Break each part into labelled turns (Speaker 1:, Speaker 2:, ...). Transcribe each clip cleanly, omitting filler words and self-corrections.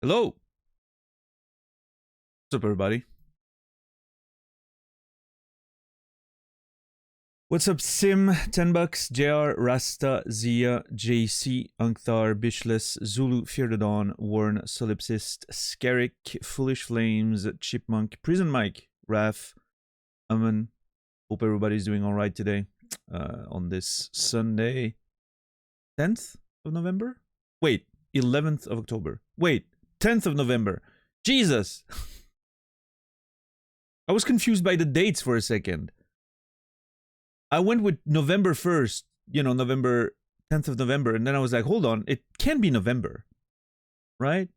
Speaker 1: Hello. What's up, everybody? What's up, Sim? 10 bucks. JR, Rasta, Zia, JC, Unkthar, Bishless, Zulu, Fear the Dawn, Warren, Solipsist, Skerrick, Foolish Flames, Chipmunk, Prison Mike, Raf, Amen. Hope everybody's doing all right today on this Sunday, 10th of November? Wait, 11th of October. Wait, 10th of November. Jesus! I was confused by the dates for a second. I went with November 1st, November 10th of November, and then I was like, hold on, it can be November, right?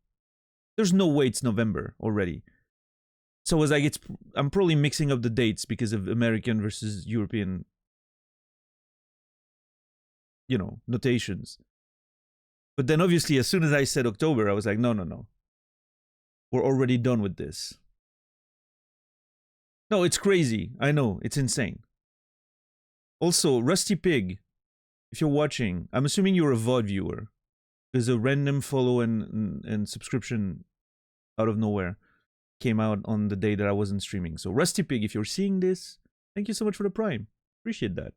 Speaker 1: There's no way it's November already. So I was like, I'm probably mixing up the dates because of American versus European, notations. But then obviously, as soon as I said October, I was like, no. We're already done with this. No, it's crazy. I know, it's insane. Also, Rusty Pig, if you're watching, I'm assuming you're a VOD viewer. There's a random follow and subscription out of nowhere came out on the day that I wasn't streaming. So Rusty Pig, if you're seeing this, thank you so much for the Prime. Appreciate that.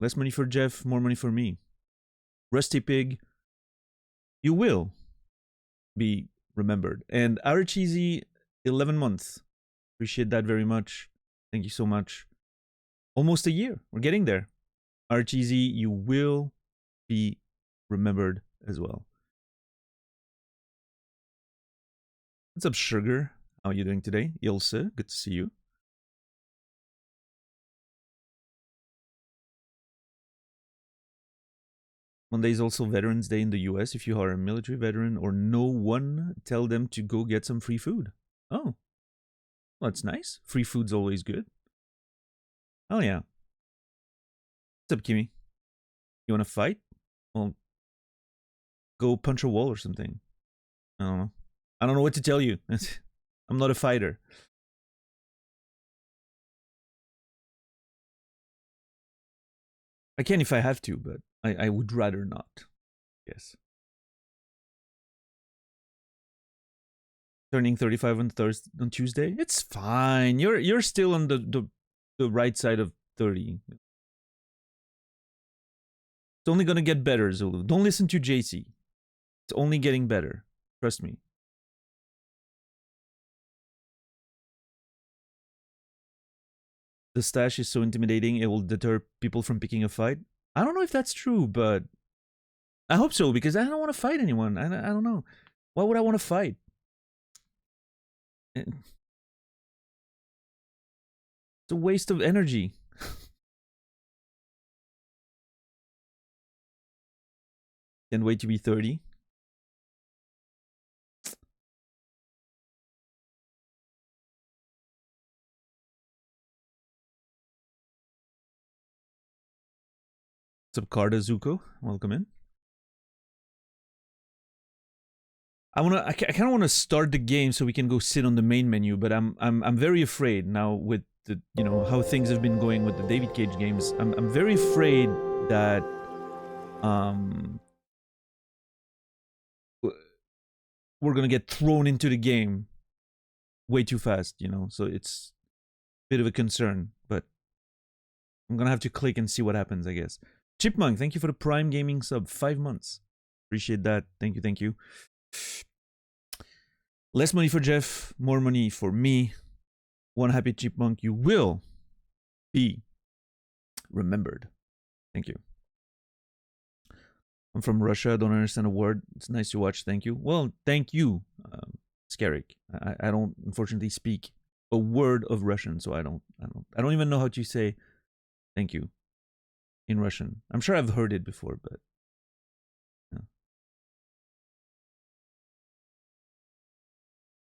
Speaker 1: Less money for Jeff, more money for me. Rusty Pig, you will be remembered. And Aracheesy, 11 months. Appreciate that very much. Thank you so much. Almost a year. We're getting there. Aracheesy, you will be remembered as well. What's up, Sugar? How are you doing today? Ilse, good to see you. Monday is also Veterans Day in the US. If you are a military veteran or no one, tell them to go get some free food. Oh, well, that's nice. Free food's always good. Oh, yeah. What's up, Kimmy? You want to fight? Well, go punch a wall or something. I don't know. I don't know what to tell you. I'm not a fighter. I can if I have to, but I would rather not. Yes. Turning 35 on Tuesday. It's fine. You're still on the right side of 30. It's only gonna get better, Zulu. Don't listen to JC. It's only getting better. Trust me. The stash is so intimidating, it will deter people from picking a fight. I don't know if that's true, but I hope so, because I don't want to fight anyone. I don't know. Why would I want to fight? It's a waste of energy. Can't wait to be 30. What's up, Karda Zuko? Welcome in. I kind of want to start the game so we can go sit on the main menu, but I'm very afraid now with the how things have been going with the David Cage games. I'm very afraid that we're gonna get thrown into the game way too fast, so it's a bit of a concern, but I'm gonna have to click and see what happens, I guess. Chipmunk, thank you for the Prime Gaming sub, 5 months. Appreciate that. Thank you. Less money for Jeff, more money for me. One happy Chipmunk, you will be remembered. Thank you. I'm from Russia, don't understand a word. It's nice to watch, thank you. Well, thank you, Skerrick. I don't unfortunately speak a word of Russian, so I don't even know how to say thank you in Russian. I'm sure I've heard it before, but yeah.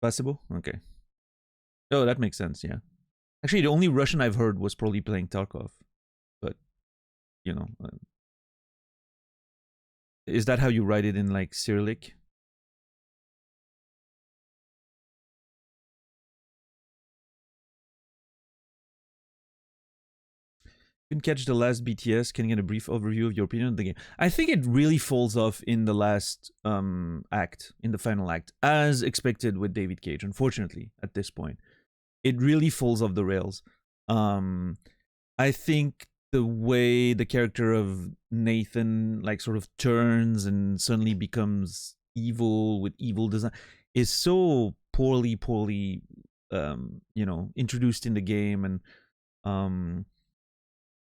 Speaker 1: Possible? Okay. Oh, that makes sense, yeah. Actually, the only Russian I've heard was probably playing Tarkov. But, is that how you write it in, like, Cyrillic? Couldn't catch the last BTS. Can you get a brief overview of your opinion of the game? I think it really falls off in the last act, in the final act, as expected with David Cage. Unfortunately, at this point, it really falls off the rails. I think the way the character of Nathan like sort of turns and suddenly becomes evil with evil design is so poorly introduced in the game, and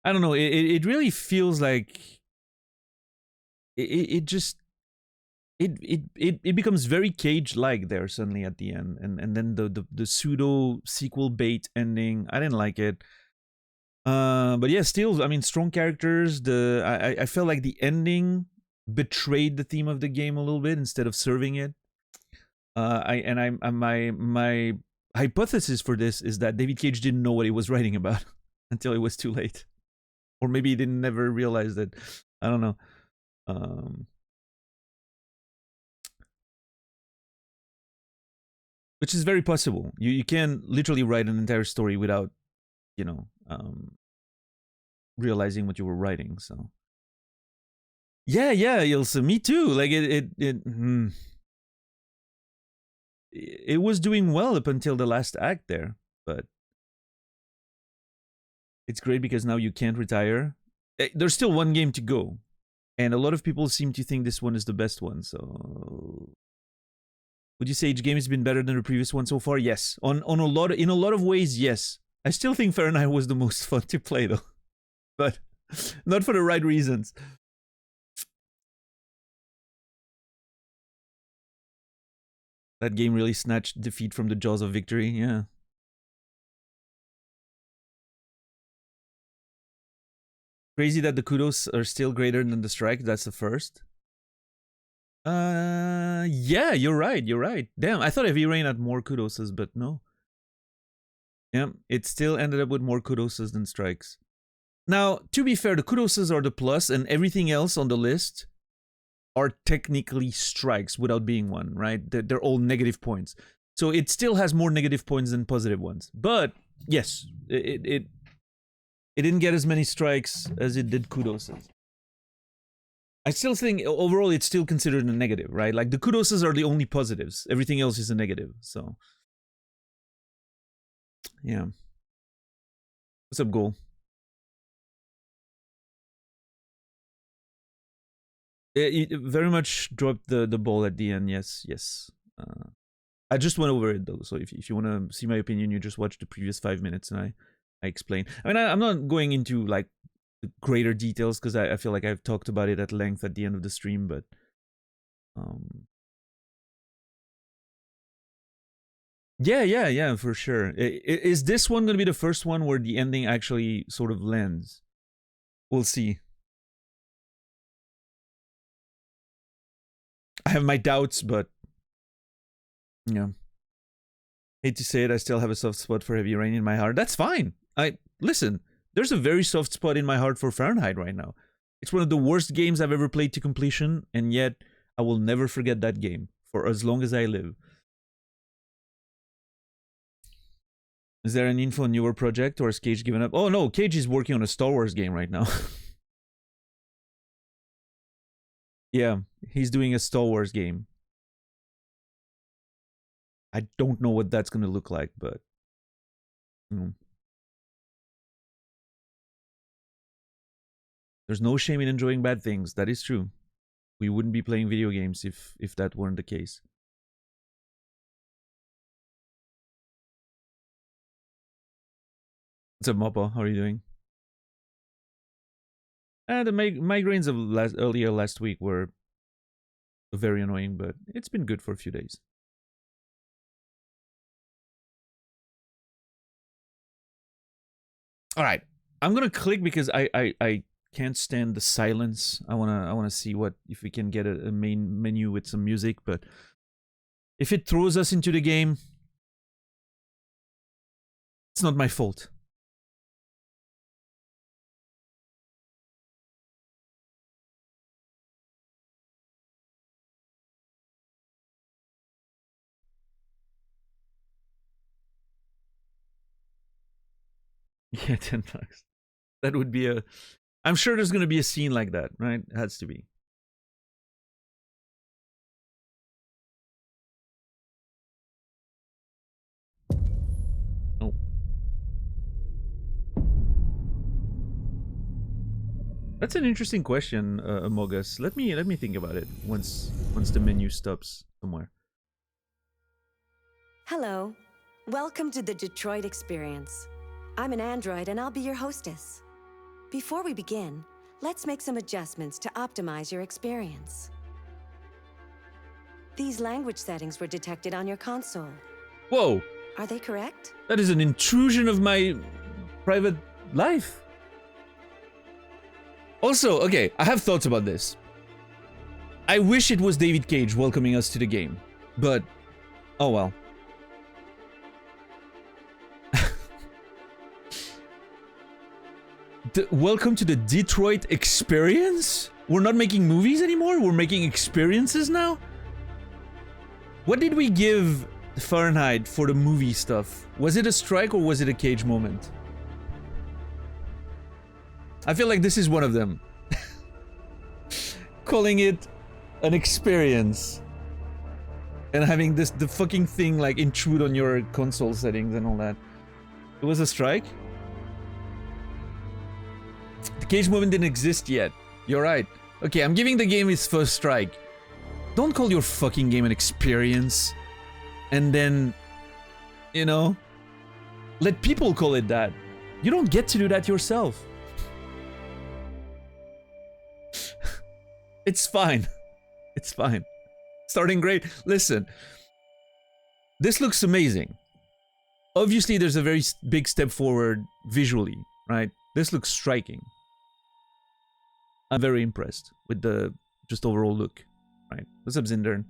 Speaker 1: I don't know, it really feels like it just it becomes very Cage like there suddenly at the end, and then the pseudo sequel bait ending, I didn't like it. But yeah, still, I mean, strong characters. I felt like the ending betrayed the theme of the game a little bit instead of serving it. My hypothesis for this is that David Cage didn't know what he was writing about until it was too late, or maybe he didn't never realize that. I don't know. Which is very possible. You can literally write an entire story without, realizing what you were writing. So yeah, Ilse, me too. Like it was doing well up until the last act there, but it's great because now you can't retire. There's still one game to go, and a lot of people seem to think this one is the best one. So would you say each game has been better than the previous one so far? Yes, in a lot of ways, yes. I still think Fahrenheit was the most fun to play though, but not for the right reasons. That game really snatched defeat from the jaws of victory. Yeah. Crazy that the kudos are still greater than the strike. That's the first. Yeah, you're right. Damn, I thought Heavy Rain had more kudoses, but no. Yeah, it still ended up with more kudoses than strikes. Now, to be fair, the kudoses are the plus, and everything else on the list are technically strikes without being one, right? They're all negative points. So it still has more negative points than positive ones. But yes, it didn't get as many strikes as it did kudoses. I still think overall it's still considered a negative, right? Like the kudoses are the only positives. Everything else is a negative. So yeah. What's up, Goal? It very much dropped the ball at the end. Yes. I just went over it though, so if you want to see my opinion, you just watch the previous 5 minutes and I explain. I mean, I'm not going into like greater details because I feel like I've talked about it at length at the end of the stream, but yeah, for sure. Is this one going to be the first one where the ending actually sort of lands? We'll see. I have my doubts, but yeah. Hate to say it, I still have a soft spot for Heavy Rain in my heart. That's fine. Listen, there's a very soft spot in my heart for Fahrenheit right now. It's one of the worst games I've ever played to completion, and yet I will never forget that game for as long as I live. Is there any info on newer project, or has Cage given up? Oh no, Cage is working on a Star Wars game right now. Yeah, he's doing a Star Wars game. I don't know what that's going to look like, but there's no shame in enjoying bad things. That is true. We wouldn't be playing video games if that weren't the case. What's up, Moppo? How are you doing? The migraines of earlier last week were very annoying, but it's been good for a few days. All right, I'm gonna click because I can't stand the silence. I wanna see if we can get a main menu with some music, but if it throws us into the game, it's not my fault. Yeah, $10. That would be a... I'm sure there's going to be a scene like that, right? It has to be. Oh. That's an interesting question, Amogus. Let me think about it once the menu stops somewhere.
Speaker 2: Hello. Welcome to the Detroit Experience. I'm an android and I'll be your hostess. Before we begin, let's make some adjustments to optimize your experience. These language settings were detected on your console.
Speaker 1: Whoa!
Speaker 2: Are they correct?
Speaker 1: That is an intrusion of my private life. Also, okay, I have thoughts about this. I wish it was David Cage welcoming us to the game, but oh well. Welcome to the Detroit Experience? We're not making movies anymore? We're making experiences now? What did we give Fahrenheit for the movie stuff? Was it a strike or was it a Cage moment? I feel like this is one of them. Calling it an experience. And having the fucking thing like intrude on your console settings and all that. It was a strike? The Cage moment didn't exist yet. You're right. Okay, I'm giving the game its first strike. Don't call your fucking game an experience. And then, you know, let people call it that. You don't get to do that yourself. It's fine. It's fine. Starting great. Listen, this looks amazing. Obviously, there's a very big step forward visually, right? This looks striking. I'm very impressed with the just overall look, right? What's up, Zindern?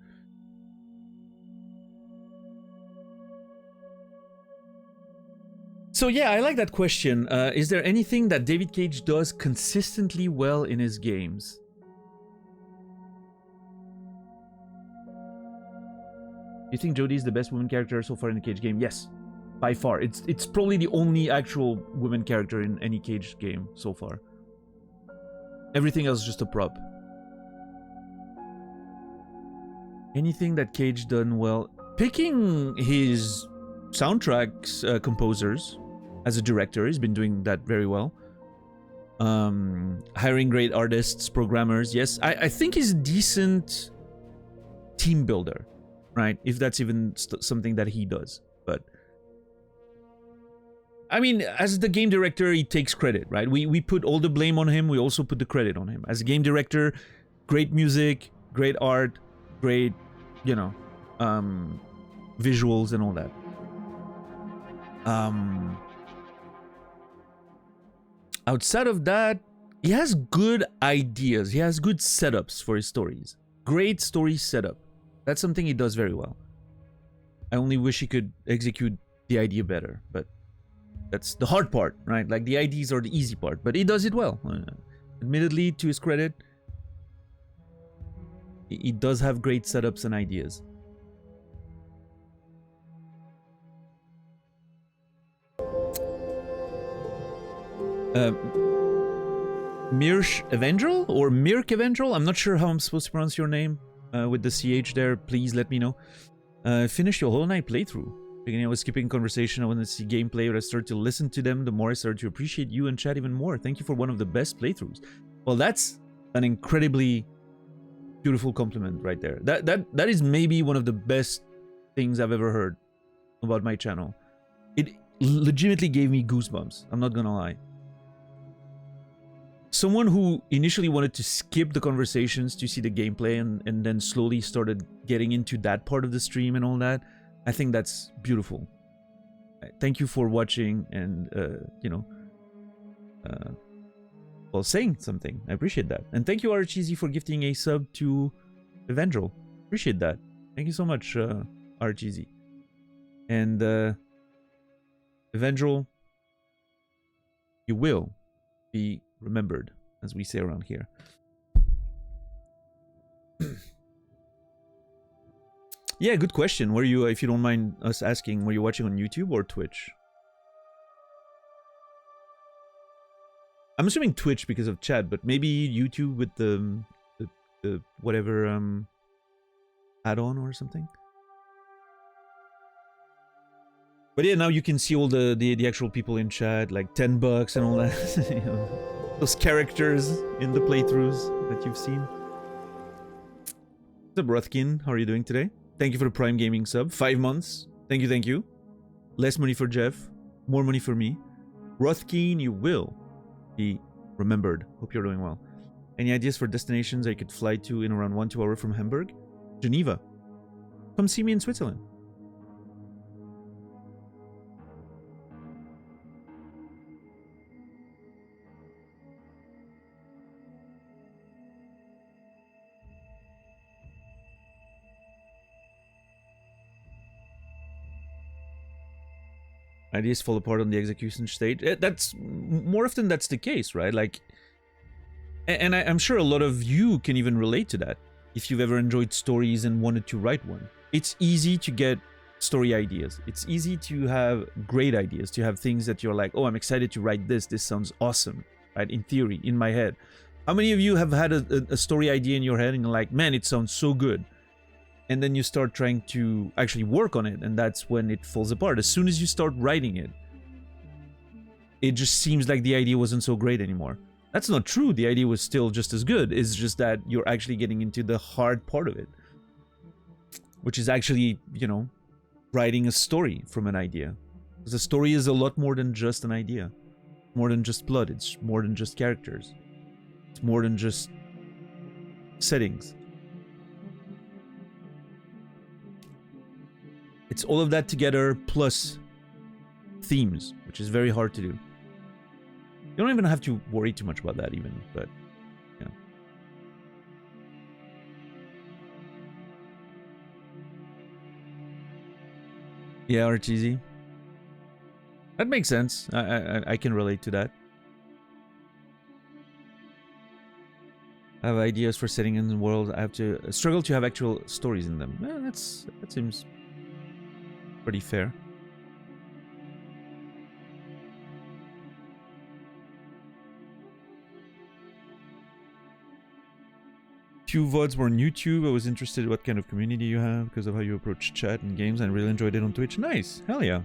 Speaker 1: So yeah, I like that question. Is there anything that David Cage does consistently well in his games? You think Jodie is the best woman character so far in the Cage game? Yes, by far. It's probably the only actual woman character in any Cage game so far. Everything else is just a prop. Anything that Cage done well? Picking his soundtracks composers as a director, he's been doing that very well. Hiring great artists, programmers, yes. I think he's a decent team builder, right? If that's even something that he does. But I mean, as the game director, he takes credit, right? We put all the blame on him. We also put the credit on him. As a game director, great music, great art, great, you know, visuals and all that. Outside of that, he has good ideas. He has good setups for his stories. Great story setup. That's something he does very well. I only wish he could execute the idea better, but that's the hard part, right? Like, the IDs are the easy part, but he does it well. Admittedly, to his credit, he does have great setups and ideas. Mirch Evangel or Mirk Evangel? I'm not sure how I'm supposed to pronounce your name with the CH there. Please let me know. Finish your Hollow Knight playthrough. Beginning, I was skipping conversation. I wanted to see gameplay, but I started to listen to them. The more I started to appreciate you and chat even more. Thank you for one of the best playthroughs. Well, that's an incredibly beautiful compliment right there. That is maybe one of the best things I've ever heard about my channel. It legitimately gave me goosebumps. I'm not gonna lie. Someone who initially wanted to skip the conversations to see the gameplay and then slowly started getting into that part of the stream and all that, I think that's beautiful. Thank you for watching and, you know, well, saying something. I appreciate that. And thank you, Archeesy, for gifting a sub to Evangel. Appreciate that. Thank you so much, Archeesy. And, Evangel, you will be remembered, as we say around here. Yeah, good question. Were you, if you don't mind us asking, were you watching on YouTube or Twitch? I'm assuming Twitch because of chat, but maybe YouTube with the whatever add-on or something. But yeah, now you can see all the actual people in chat, like $10 and all that. You know, those characters in the playthroughs that you've seen. What's up, Rothkin? How are you doing today? Thank you for the Prime Gaming sub. 5 months. Thank you, thank you. Less money for Jeff. More money for me. Rothkin, you will be remembered. Hope you're doing well. Any ideas for destinations I could fly to in around 1-2 hours from Hamburg? Geneva. Come see me in Switzerland. Ideas fall apart on the execution stage. That's more often that's the case, right? Like, and I'm sure a lot of you can even relate to that. If you've ever enjoyed stories and wanted to write one, it's easy to get story ideas. It's easy to have great ideas, to have things that you're like, oh, I'm excited to write this. This sounds awesome, right? In theory, in my head. How many of you have had a story idea in your head and you're like, man, it sounds so good? And then you start trying to actually work on it, and that's when it falls apart. As soon as you start writing it, it just seems like the idea wasn't so great anymore. That's not true. The idea was still just as good. It's just that you're actually getting into the hard part of it, which is actually, you know, writing a story from an idea. Because a story is a lot more than just an idea. More than just plot. It's more than just characters. It's more than just settings. It's all of that together plus themes, which is very hard to do. You don't even have to worry too much about that even, but yeah. Yeah, RTZ. That makes sense. I can relate to that. I have ideas for setting in the world. I have to struggle to have actual stories in them. Yeah, that seems pretty fair. Few VODs were on YouTube. I was interested in what kind of community you have because of how you approach chat and games. I really enjoyed it on Twitch. Nice. Hell yeah.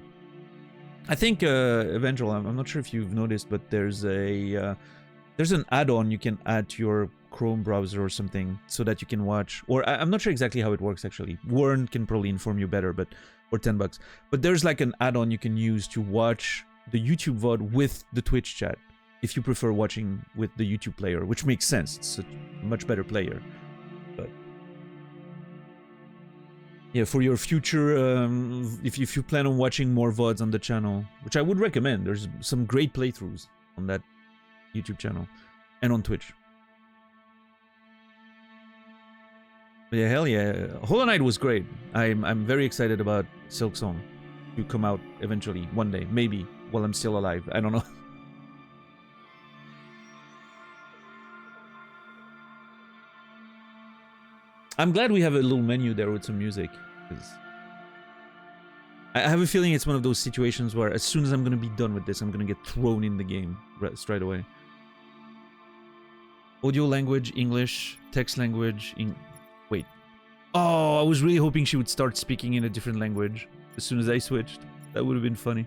Speaker 1: I think Evangel, I'm not sure if you've noticed, but there's an add-on you can add to your Chrome browser or something so that you can watch, or I'm not sure exactly how it works actually. Warren can probably inform you better, but or $10. But there's like an add-on you can use to watch the YouTube VOD with the Twitch chat if you prefer watching with the YouTube player, which makes sense. It's a much better player. But yeah, for your future, if you plan on watching more VODs on the channel, which I would recommend, there's some great playthroughs on that YouTube channel and on Twitch. But yeah, hell yeah. Hollow Knight was great. I'm very excited about Silksong to come out eventually, one day, maybe, while I'm still alive. I don't know. I'm glad we have a little menu there with some music, because I have a feeling it's one of those situations where as soon as I'm going to be done with this, I'm going to get thrown in the game straight away. Audio language, English, text language, wait. Oh, I was really hoping she would start speaking in a different language as soon as I switched. That would have been funny.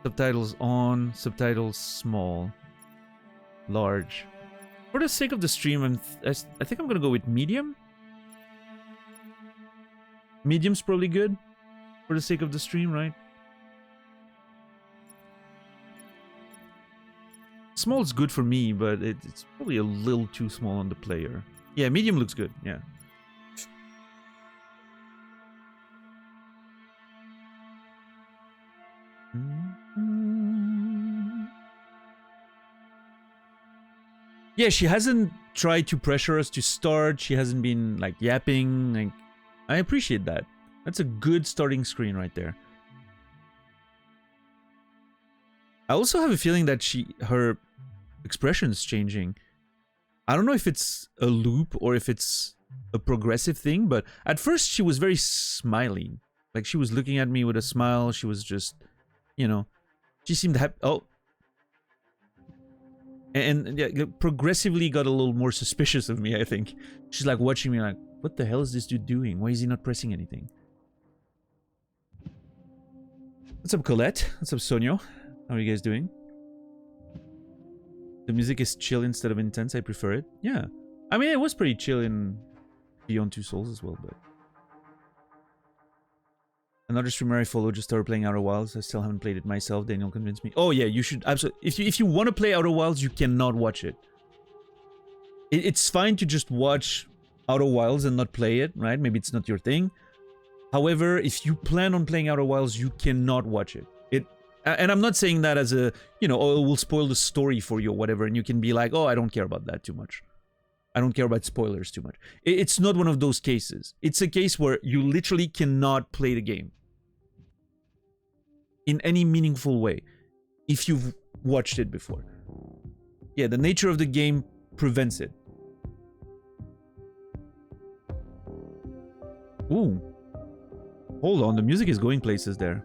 Speaker 1: Subtitles on, subtitles small, large. For the sake of the stream, I think I'm gonna go with medium. Medium's probably good for the sake of the stream, right? Small's good for me, but it's probably a little too small on the player. Yeah, medium looks good, yeah. Yeah, she hasn't tried to pressure us to start. She hasn't been like yapping. Like, I appreciate that. That's a good starting screen right there. I also have a feeling that her expression's changing. I don't know if it's a loop or if it's a progressive thing, but at first she was very smiley. Like, she was looking at me with a smile. She was just, you know, she seemed happy. Oh. And yeah, progressively got a little more suspicious of me, I think. She's like watching me like, what the hell is this dude doing? Why is he not pressing anything? What's up, Colette? What's up, Sonyo? How are you guys doing? The music is chill instead of intense. I prefer it. Yeah. I mean, it was pretty chill in Beyond Two Souls as well, but... Another streamer I follow just started playing Outer Wilds. I still haven't played it myself. Daniel convinced me. Oh yeah, you should absolutely... If you want to play Outer Wilds, you cannot watch it. It's fine to just watch Outer Wilds and not play it, right? Maybe it's not your thing. However, if you plan on playing Outer Wilds, you cannot watch it. And I'm not saying that as a, you know, oh, it will spoil the story for you or whatever, and you can be like, oh, I don't care about that too much. I don't care about spoilers too much. It's not one of those cases. It's a case where you literally cannot play the game in any meaningful way if you've watched it before. Yeah, the nature of the game prevents it. Ooh. Hold on, the music is going places there.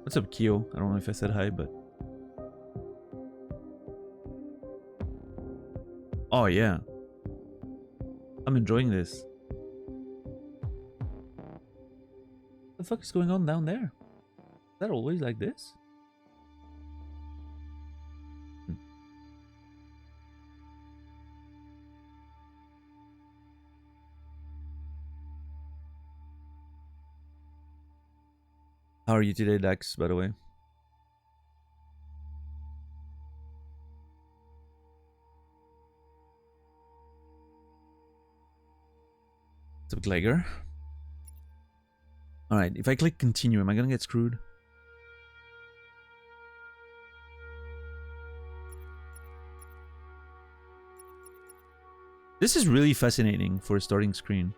Speaker 1: What's up, Kyo? I don't know if I said hi, but... Oh, yeah. I'm enjoying this. What the fuck is going on down there? Is that always like this? How are you today, Dax, by the way? What's up, Gleiger? Alright, if I click continue, am I gonna get screwed? This is really fascinating for a starting screen.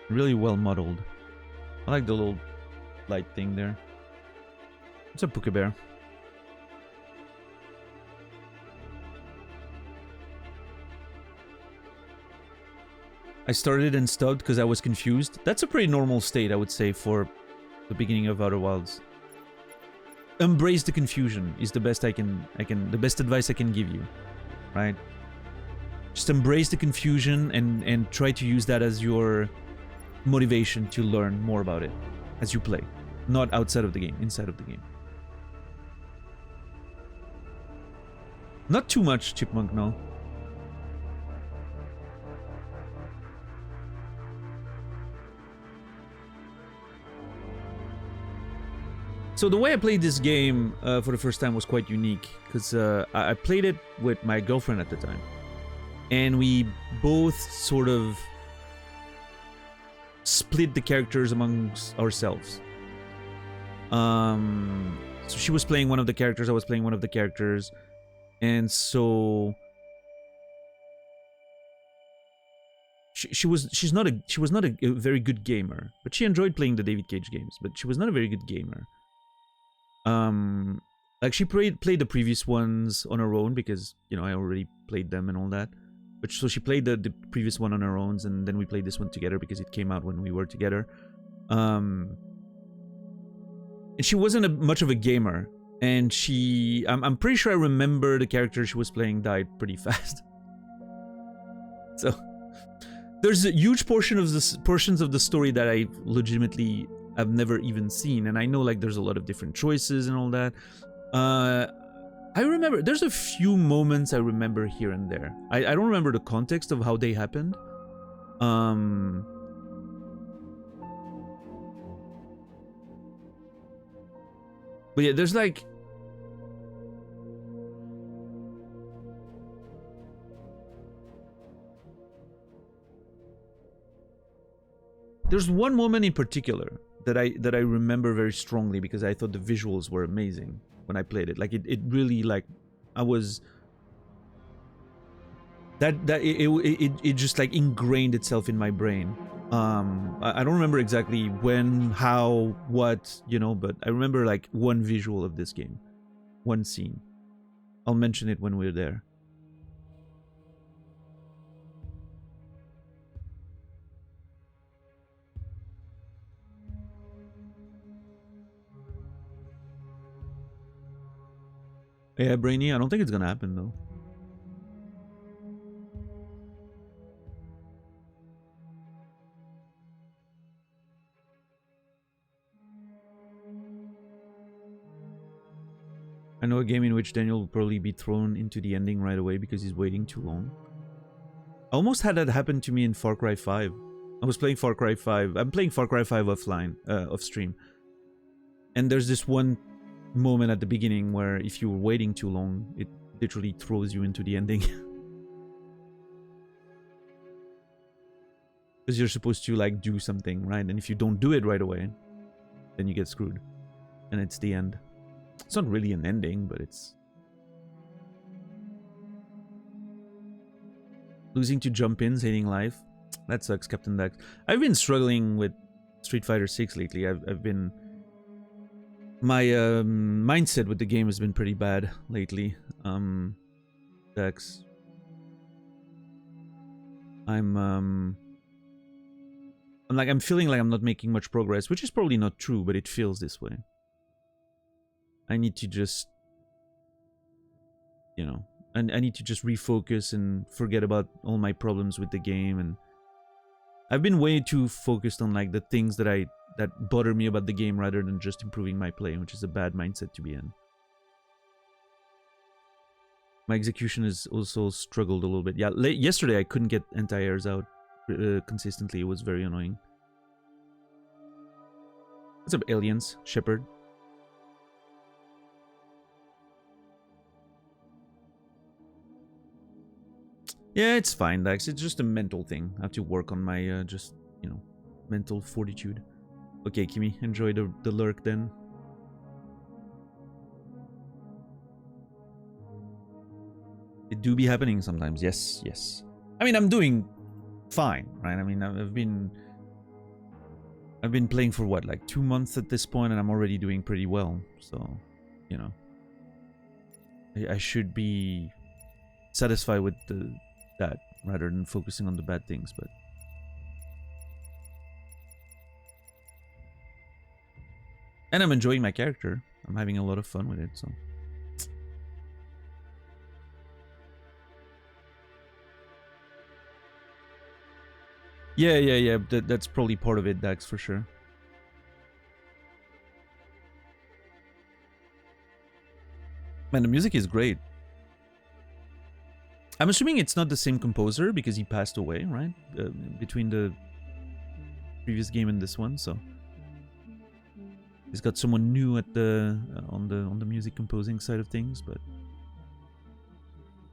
Speaker 1: Really well modeled. I like the little light thing there. What's up, Puka Bear? I started and stopped because I was confused. That's a pretty normal state, I would say, for the beginning of Outer Wilds. Embrace the confusion is the best the best advice I can give you, right? Just embrace the confusion and try to use that as your motivation to learn more about it as you play, not outside of the game, inside of the game. Not too much, Chipmunk, no. So the way I played this game for the first time was quite unique, because I played it with my girlfriend at the time, and we both sort of split the characters amongst ourselves. So she was playing one of the characters, I was playing one of the characters, and so she was not a very good gamer, but she enjoyed playing the David Cage games, but she was not a very good gamer. Like she played the previous ones on her own because, you know, I already played them and all that. But so she played the previous one on her own, and then we played this one together because it came out when we were together. And she wasn't much of a gamer, and I'm pretty sure I remember the character she was playing died pretty fast. So there's a huge portions of the story that I legitimately have never even seen, and I know like there's a lot of different choices and all that. I remember there's a few moments I remember here and there. I don't remember the context of how they happened. But yeah, there's like there's one moment in particular that I remember very strongly because I thought the visuals were amazing when I played it. Like it really, like, I was it just like ingrained itself in my brain. I don't remember exactly when, how, what, you know, but I remember like one visual of this game, one scene. I'll mention it when we're there. Yeah, Brainy, I don't think it's gonna happen though. I know a game in which Daniel will probably be thrown into the ending right away because he's waiting too long. I almost had that happen to me in Far Cry 5. I was playing Far Cry 5. I'm playing Far Cry 5 offline, off stream. And there's this one moment at the beginning where if you're waiting too long, it literally throws you into the ending. Because you're supposed to like do something, right? And if you don't do it right away, then you get screwed. And it's the end. It's not really an ending, but it's... Losing to jump-ins, hating life. That sucks, Captain Dax. I've been struggling with Street Fighter 6 lately. I've been... My mindset with the game has been pretty bad lately. Dax. I'm feeling like I'm not making much progress, which is probably not true, but it feels this way. I need to just, you know, I need to just refocus and forget about all my problems with the game. And I've been way too focused on like the things that bother me about the game rather than just improving my play, which is a bad mindset to be in. My execution has also struggled a little bit. Yeah, yesterday I couldn't get anti-airs out consistently. It was very annoying. What's up, aliens? Shepard. Yeah, it's fine, Dax. It's just a mental thing. I have to work on my, just, you know, mental fortitude. Okay, Kimmy, enjoy the lurk then. It do be happening sometimes. Yes, yes. I mean, I'm doing fine, right? I mean, I've been playing for what, like 2 months at this point, and I'm already doing pretty well. So, you know, I should be satisfied with that rather than focusing on the bad things. But and I'm enjoying my character. I'm having a lot of fun with it. So yeah. That's probably part of it, Dax, for sure. Man, the music is great. I'm assuming it's not the same composer because he passed away, right? Between the previous game and this one, so he's got someone new at the on the music composing side of things. But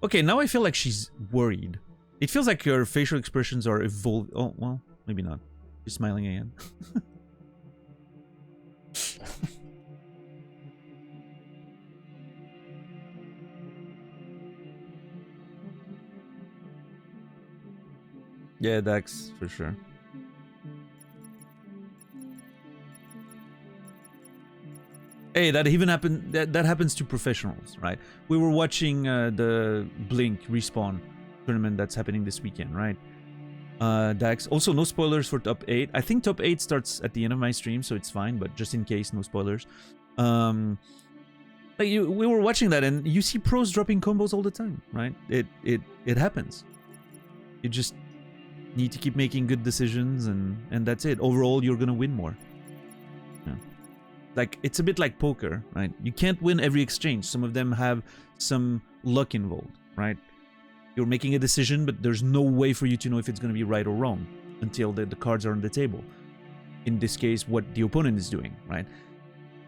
Speaker 1: okay, now I feel like she's worried. It feels like her facial expressions are evolving. Oh well, maybe not. She's smiling again. Yeah, Dax, for sure. Hey, that even happened. That happens to professionals, right? We were watching the Blink Respawn tournament that's happening this weekend, right? Dax. Also, no spoilers for top 8. I think top 8 starts at the end of my stream, so it's fine. But just in case, no spoilers. Like we were watching that, and you see pros dropping combos all the time, right? It happens. You just need to keep making good decisions, and that's it. Overall, you're gonna win more. Yeah. Like, it's a bit like poker, right? You can't win every exchange. Some of them have some luck involved, right? You're making a decision, but there's no way for you to know if it's gonna be right or wrong until the cards are on the table. In this case, what the opponent is doing, right?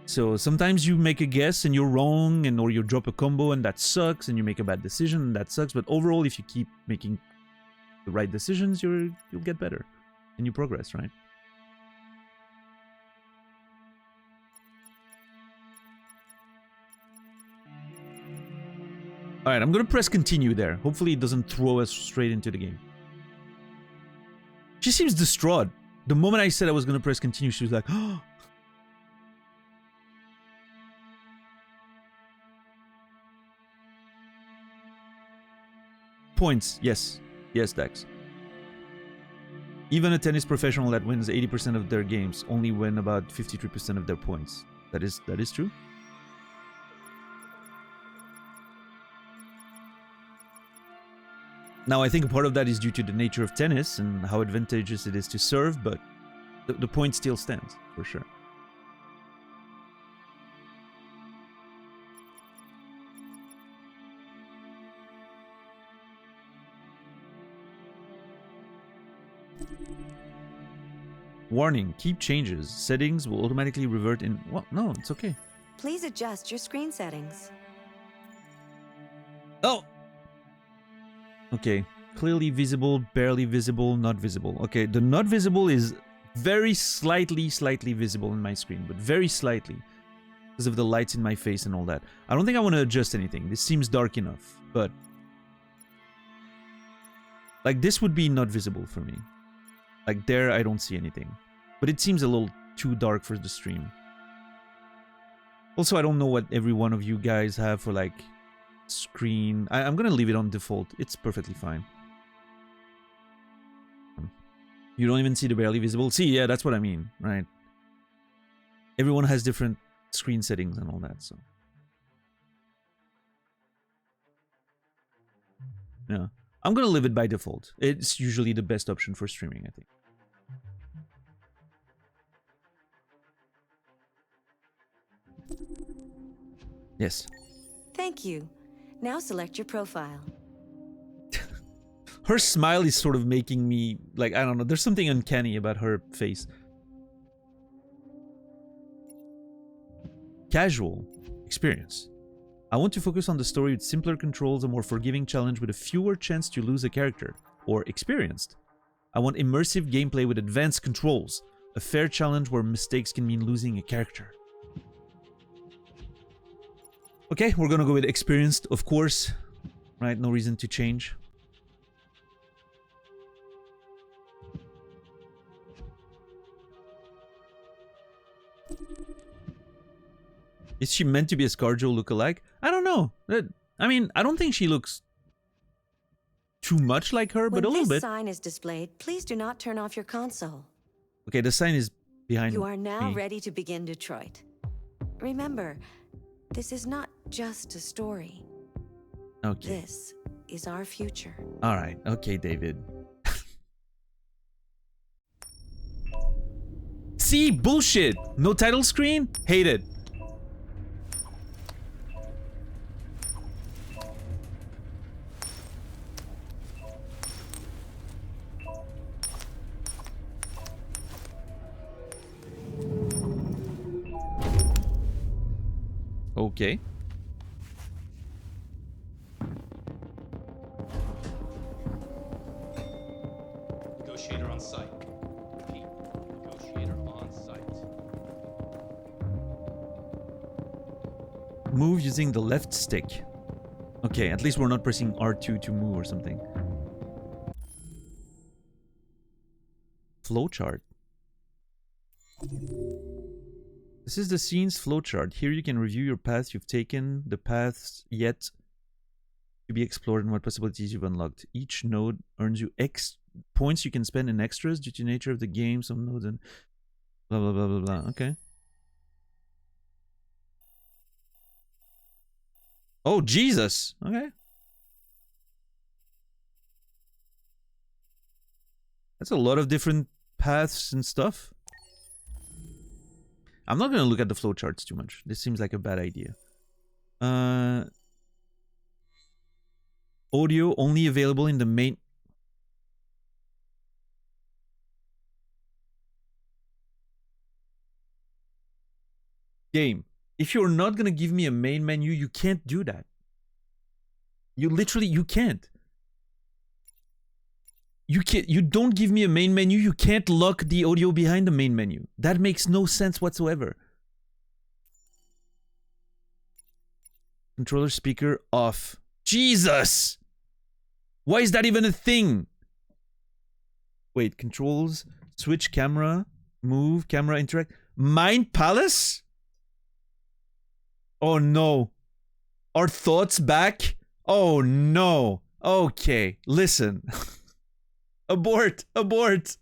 Speaker 1: So sometimes you make a guess and you're wrong, or you drop a combo and that sucks, and you make a bad decision and that sucks. But overall, if you keep making the right decisions, you'll get better and you progress, right? All right, I'm gonna press continue there. Hopefully it doesn't throw us straight into the game. She seems distraught. The moment I said I was gonna press continue, she was like, oh. Points, yes. Yes, Dax. Even a tennis professional that wins 80% of their games only win about 53% of their points. That is true. Now, I think part of that is due to the nature of tennis and how advantageous it is to serve, but the point still stands, for sure. Warning, keep changes. Settings will automatically revert in... What? No, it's okay.
Speaker 2: Please adjust your screen settings.
Speaker 1: Oh! Okay. Clearly visible, barely visible, not visible. Okay, the not visible is very slightly visible in my screen, but very slightly. Because of the lights in my face and all that. I don't think I want to adjust anything. This seems dark enough, but... Like, this would be not visible for me. Like, there, I don't see anything. But it seems a little too dark for the stream. Also, I don't know what every one of you guys have for, like, screen. I'm gonna leave it on default. It's perfectly fine. You don't even see the barely visible. See, yeah, that's what I mean, right? Everyone has different screen settings and all that, so... Yeah. I'm gonna leave it by default. It's usually the best option for streaming, I think. Yes.
Speaker 2: Thank you. Now select your profile.
Speaker 1: Her smile is sort of making me, like, I don't know, there's something uncanny about her face. Casual experience. I want to focus on the story with simpler controls, a more forgiving challenge with a fewer chance to lose a character, or experienced. I want immersive gameplay with advanced controls, a fair challenge where mistakes can mean losing a character. Okay, we're gonna go with experienced, of course, right? No reason to change. Is she meant to be a ScarJo lookalike? I don't know. I mean, I don't think she looks too much like her, but a little bit.
Speaker 2: When this sign is displayed, please do not turn off your console.
Speaker 1: Okay, the sign is behind me.
Speaker 2: You are now ready to begin Detroit. Remember, this is not just a story.
Speaker 1: Okay.
Speaker 2: This is our future.
Speaker 1: All right. Okay, David. See? Bullshit! No title screen? Hate it. Okay.
Speaker 3: Negotiator on site. Repeat. Negotiator on site.
Speaker 1: Move using the left stick. Okay, at least we're not pressing R2 to move or something. Flowchart. This is the scene's flowchart. Here you can review your paths you've taken, the paths yet to be explored, and what possibilities you've unlocked. Each node earns you X points you can spend in extras due to the nature of the game. Some nodes and blah blah blah blah blah. Okay. Oh Jesus. Okay. That's a lot of different paths and stuff. I'm not going to look at the flowcharts too much. This seems like a bad idea. Audio only available in the main... Game. If you're not going to give me a main menu, you can't do that. You literally, you can't. You don't give me a main menu, you can't lock the audio behind the main menu. That makes no sense whatsoever. Controller speaker off. Jesus! Why is that even a thing? Wait, controls, switch camera, move, camera, interact. Mind Palace? Oh no. Are thoughts back? Oh no. Okay, listen. Abort, abort.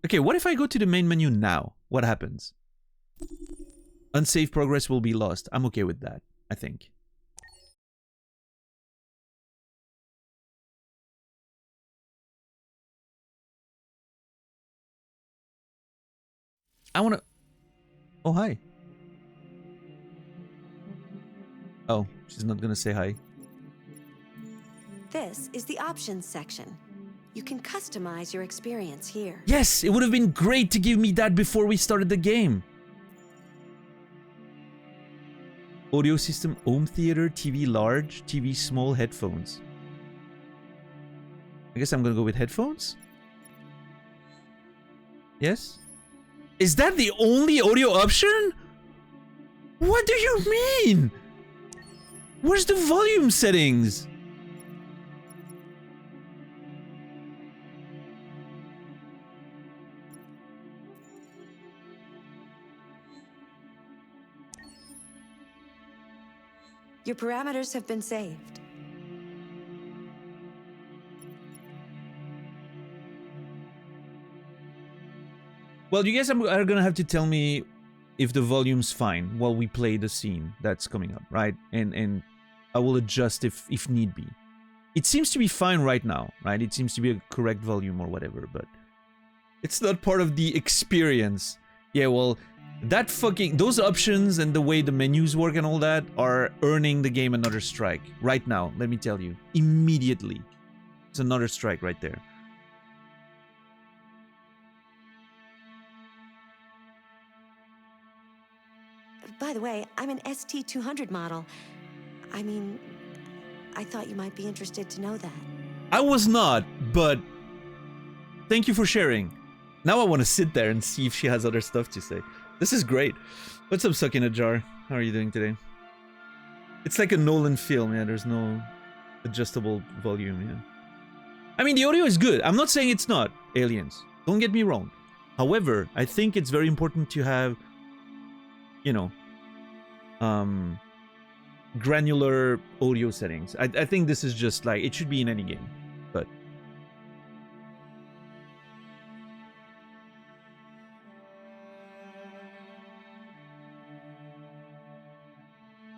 Speaker 1: Okay, what if I go to the main menu now? What happens? Unsafe progress will be lost. I'm okay with that, I think. I wanna... Oh, hi. Oh, she's not gonna say hi.
Speaker 2: This is the options section. You can customize your experience here.
Speaker 1: Yes, it would have been great to give me that before we started the game. Audio system, home theater, TV large, TV small, headphones. I guess I'm gonna go with headphones? Yes? Is that the only audio option? What do you mean? Where's the volume settings?
Speaker 2: Your parameters have been saved.
Speaker 1: Well, you guys are gonna have to tell me if the volume's fine while we play the scene that's coming up, right? And I will adjust if need be. It seems to be fine right now, right? It seems to be a correct volume or whatever, but it's not part of the experience. Yeah, well, that fucking... those options and the way the menus work and all that are earning the game another strike. Right now, let me tell you. Immediately. It's another strike right there.
Speaker 2: By the way, I'm an ST200 model. I mean, I thought you might be interested to know that.
Speaker 1: I was not, but thank you for sharing. Now I want to sit there and see if she has other stuff to say. This is great. What's up, Suck in a Jar? How are you doing today? It's like a Nolan film, yeah. There's no adjustable volume, yeah. I mean, the audio is good. I'm not saying it's not, Aliens. Don't get me wrong. However, I think it's very important to have, you know, granular audio settings. I think this is just like, it should be in any game, but...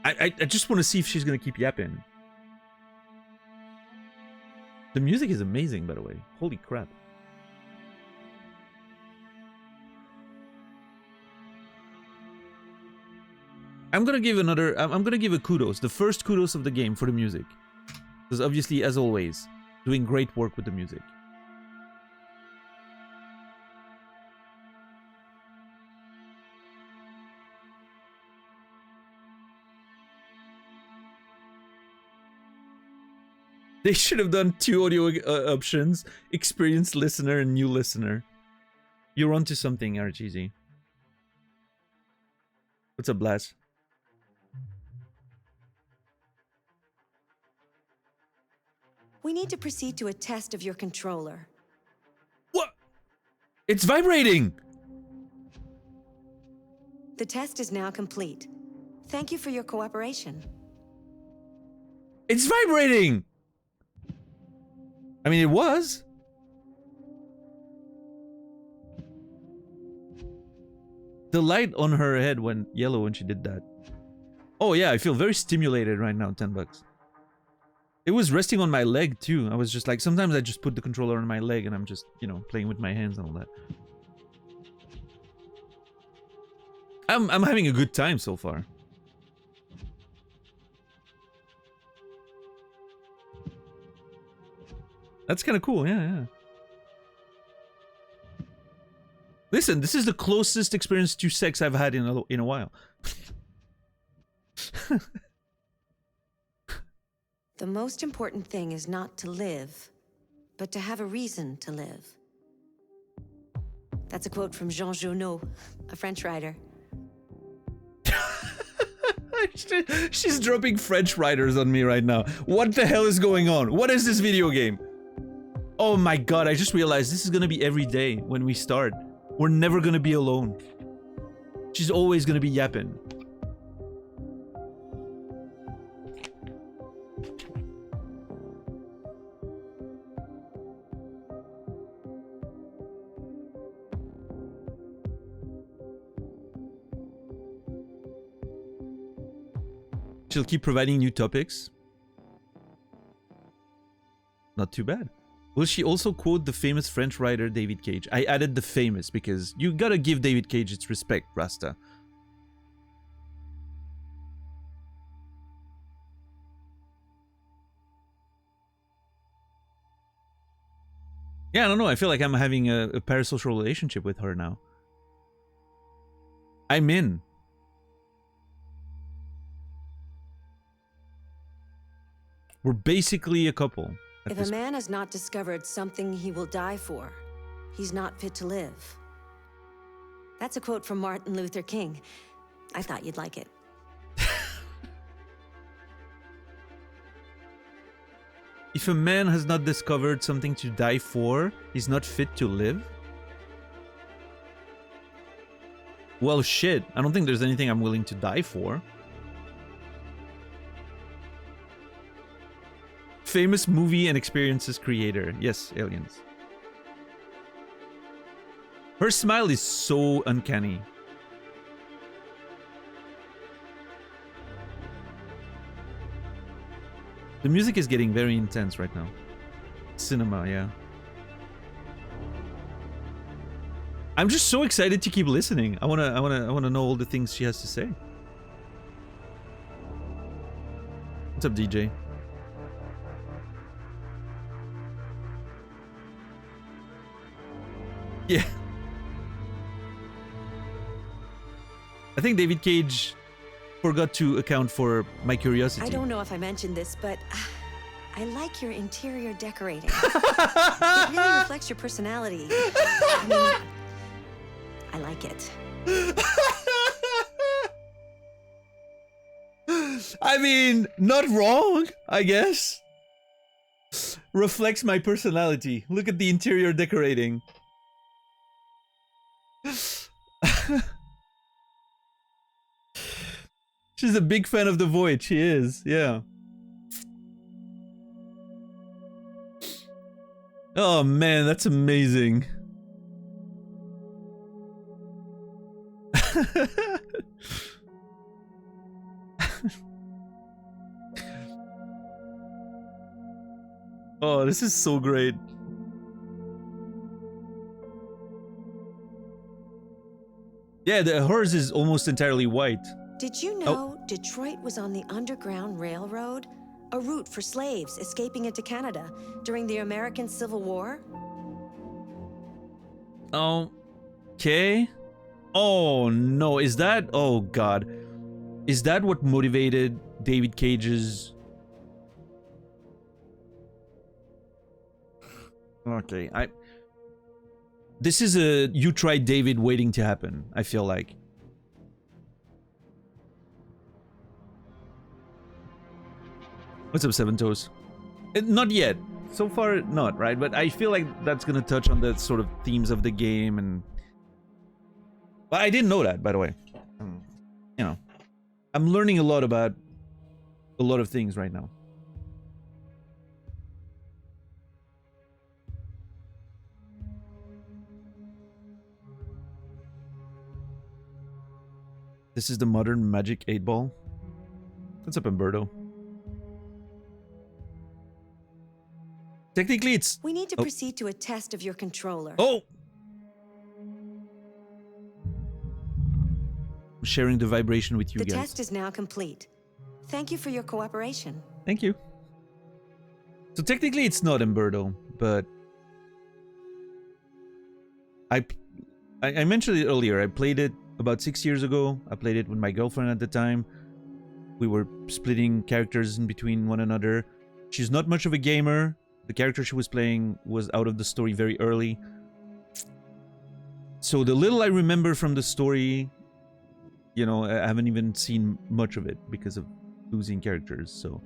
Speaker 1: I just want to see if she's going to keep yapping. The music is amazing, by the way. Holy crap. I'm going to give another... I'm going to give a kudos. The first kudos of the game for the music. Because obviously, as always, doing great work with the music. They should have done 2 audio options. Experienced listener and new listener. You're onto something, RGZ. What's up, Blast?
Speaker 2: We need to proceed to a test of your controller.
Speaker 1: What? It's vibrating!
Speaker 2: The test is now complete. Thank you for your cooperation.
Speaker 1: It's vibrating! I mean, it was. The light on her head went yellow when she did that. Oh yeah, I feel very stimulated right now, $10. It was resting on my leg too. I was just like, sometimes I just put the controller on my leg and I'm just, you know, playing with my hands and all that. I'm having a good time so far. That's kind of cool, yeah. Listen, this is the closest experience to sex I've had in a while.
Speaker 2: The most important thing is not to live, but to have a reason to live. That's a quote from Jean Genot, a French writer.
Speaker 1: She's dropping French writers on me right now. What the hell is going on? What is this video game? Oh my god, I just realized this is gonna be every day when we start. We're never gonna be alone. She's always gonna be yapping. She'll keep providing new topics. Not too bad. Will she also quote the famous French writer David Cage? I added the famous because you gotta give David Cage its respect, Rasta. Yeah, I don't know. I feel like I'm having a parasocial relationship with her now. I'm in. We're basically a couple.
Speaker 2: If a man has not discovered something he will die for, he's not fit to live. That's a quote from Martin Luther King. I thought you'd like it.
Speaker 1: If a man has not discovered something to die for, he's not fit to live? Well, shit. I don't think there's anything I'm willing to die for. Famous movie and experiences creator. Yes, aliens. Her smile is so uncanny. The music is getting very intense right now. Cinema, yeah. I'm just so excited to keep listening. I wanna know all the things she has to say. What's up, DJ? Yeah. I think David Cage forgot to account for my curiosity.
Speaker 2: I don't know if I mentioned this, but I like your interior decorating. It really reflects your personality. I mean, I like it.
Speaker 1: I mean, not wrong, I guess. Reflects my personality. Look at the interior decorating. She's a big fan of The Void. She is, yeah. Oh man, that's amazing. Oh, this is so great. Yeah, hers is almost entirely white.
Speaker 2: Did you know Detroit was on the Underground Railroad? A route for slaves escaping into Canada during the American Civil War?
Speaker 1: Okay. Oh no, is that... Oh god. Is that what motivated David Cage's... Okay, This is a You Tried David waiting to happen, I feel like. What's up, Seven Toes? Not yet. So far, not, right? But I feel like that's gonna touch on the sort of themes of the game and... But I didn't know that, by the way. You know. I'm learning a lot about a lot of things right now. This is the modern Magic 8 Ball. What's up, Umberto? Technically, it's...
Speaker 2: We need to proceed to a test of your controller.
Speaker 1: Oh! I'm sharing the vibration with you
Speaker 2: The
Speaker 1: guys.
Speaker 2: test is now complete. Thank you for your cooperation.
Speaker 1: Thank you. So technically, it's not Umberto, but... I mentioned it earlier. I played it about 6 years ago. I played it with my girlfriend at the time. We were splitting characters in between one another. She's not much of a gamer. The character she was playing was out of the story very early. So the little I remember from the story You know, I haven't even seen much of it because of losing characters, so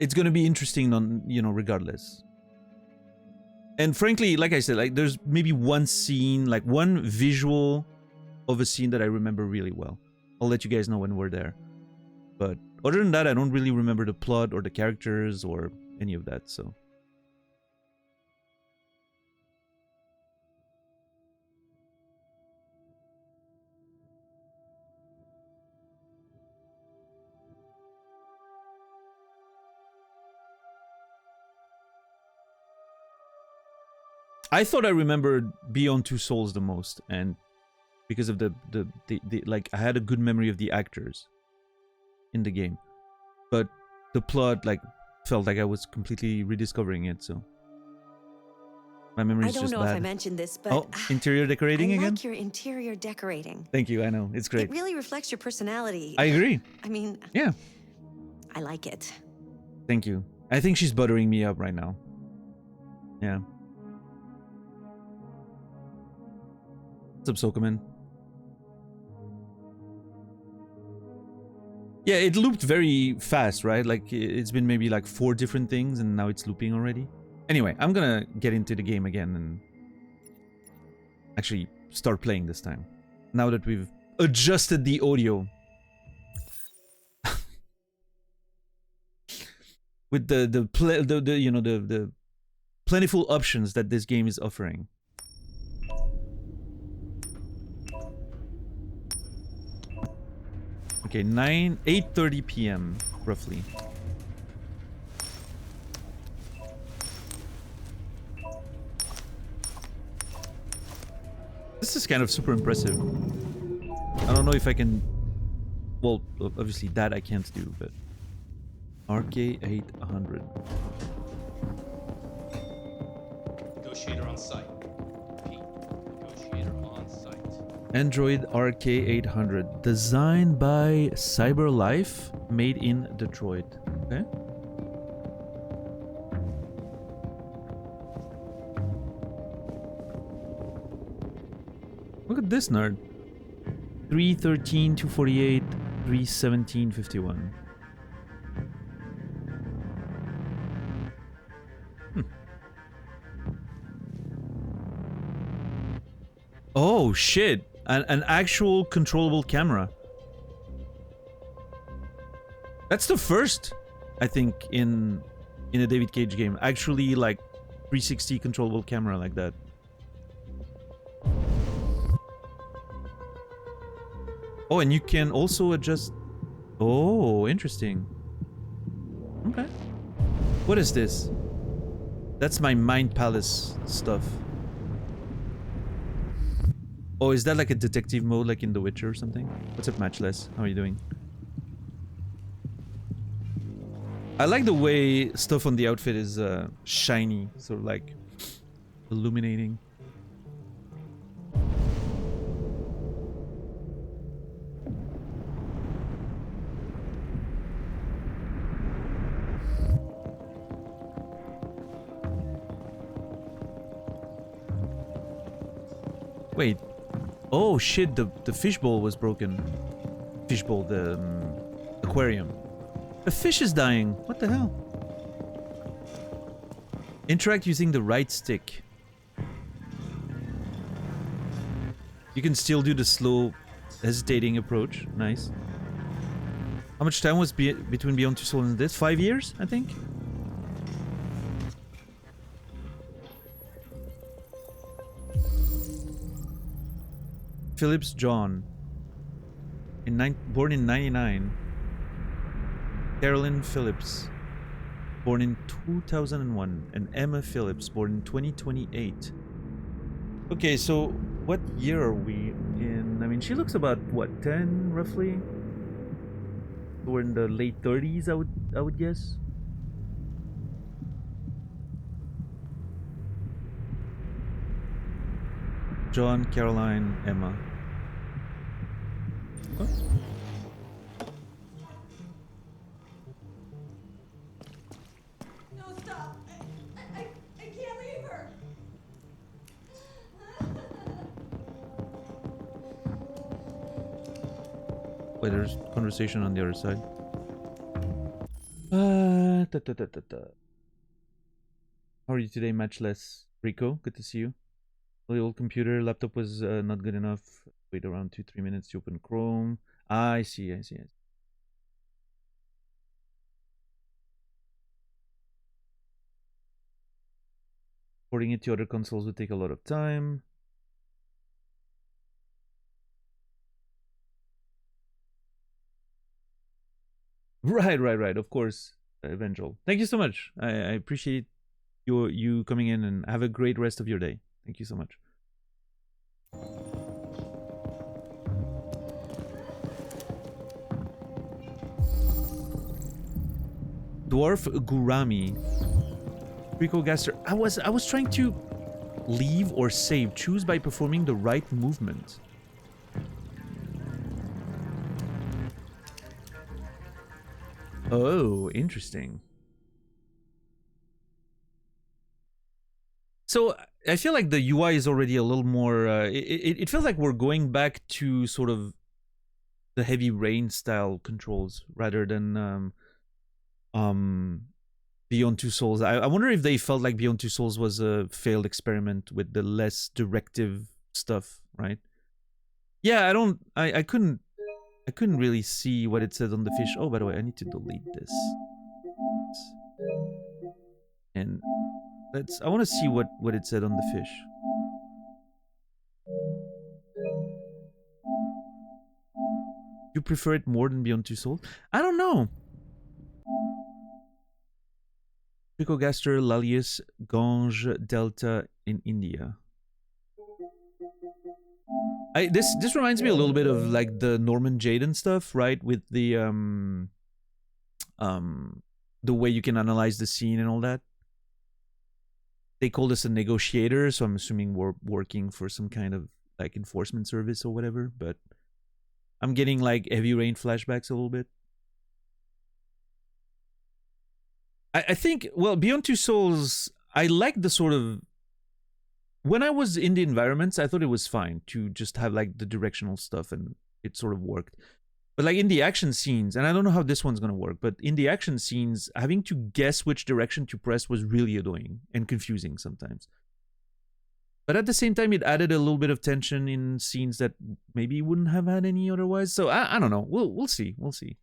Speaker 1: it's gonna be interesting on, you know, regardless. And frankly, like I said, like there's maybe one scene, like one visual of a scene that I remember really well. I'll let you guys know when we're there. But other than that, I don't really remember the plot or the characters or any of that, so. I thought I remembered Beyond Two Souls the most, and because of the like, I had a good memory of the actors in the game, but the plot like felt like I was completely rediscovering it. So my memory is
Speaker 2: I don't
Speaker 1: just
Speaker 2: know if I
Speaker 1: bad.
Speaker 2: mentioned this, but
Speaker 1: Oh, interior decorating
Speaker 2: I
Speaker 1: again?
Speaker 2: like your interior decorating.
Speaker 1: Thank you. I know it's great.
Speaker 2: It really reflects your personality.
Speaker 1: I agree.
Speaker 2: I mean,
Speaker 1: Yeah.
Speaker 2: I like it.
Speaker 1: Thank you. I think she's buttering me up right now. Yeah. What's up, Sokoman? Yeah, it looped very fast, right? Like, it's been maybe like 4 different things, and now it's looping already. Anyway, I'm gonna get into the game again and actually start playing this time. Now that we've adjusted the audio. With the you know, the plentiful options that this game is offering. Okay, 8:30 p.m. roughly. This is kind of super impressive. I don't know if I can. Well, obviously that I can't do, but RK800.
Speaker 3: Negotiator on site. Pete. Negotiator on site.
Speaker 1: Android RK800, designed by CyberLife, made in Detroit. Okay. Look at this nerd. 313, 248, 317, 51. Oh shit! An actual controllable camera. That's the first, I think, in a David Cage game. Actually, like 360 controllable camera like that. Oh, and you can also adjust. Oh, interesting. Okay. What is this? That's my Mind Palace stuff. Oh, is that like a detective mode like in The Witcher or something? What's up, Matchless? How are you doing? I like the way stuff on the outfit is shiny, sort of like illuminating. Wait. Oh shit, the fishbowl was broken. Fishbowl, the aquarium. The fish is dying. What the hell? Interact using the right stick. You can still do the slow, hesitating approach. Nice. How much time was between Beyond Two Souls and this? 5 years, I think? Phillips John. Born in 99. Carolyn Phillips. Born in 2001. And Emma Phillips. Born in 2028. Okay, so what year are we in? I mean, she looks about, what, 10 roughly? We're in the late 30s, I would guess. John, Caroline, Emma. What?
Speaker 4: No, stop. I can't leave her.
Speaker 1: there's conversation on the other side. How are you today, Matchless? Rico, good to see you. The old computer, laptop was not good enough. Wait around 2-3 minutes to open Chrome. I see. Porting it to other consoles would take a lot of time. Right. Of course, Evangel. Thank you so much. I appreciate you coming in, and have a great rest of your day. Thank you so much. Dwarf Gurami. Rico Gaster. I was trying to leave or save. Choose by performing the right movement. Oh, interesting. So I feel like the UI is already a little more. It feels like we're going back to sort of the Heavy Rain style controls rather than Beyond Two Souls. I wonder if they felt like Beyond Two Souls was a failed experiment with the less directive stuff, right? Yeah, I couldn't really see what it said on the fish. Oh, by the way, I need to delete this. And I want to see what it said on the fish. You prefer it more than Beyond Two Souls? I don't know. Picogaster Lalius Gange Delta in India. This reminds me a little bit of like the Norman Jayden stuff, right? With the way you can analyze the scene and all that. They called us a negotiator, so I'm assuming we're working for some kind of like enforcement service or whatever, but I'm getting like Heavy Rain flashbacks a little bit. I think, well, Beyond Two Souls, I like the sort of... When I was in the environments, I thought it was fine to just have like the directional stuff and it sort of worked. But like in the action scenes, and I don't know how this one's going to work, but in the action scenes, having to guess which direction to press was really annoying and confusing sometimes. But at the same time, it added a little bit of tension in scenes that maybe wouldn't have had any otherwise. So I don't know. We'll see. We'll see.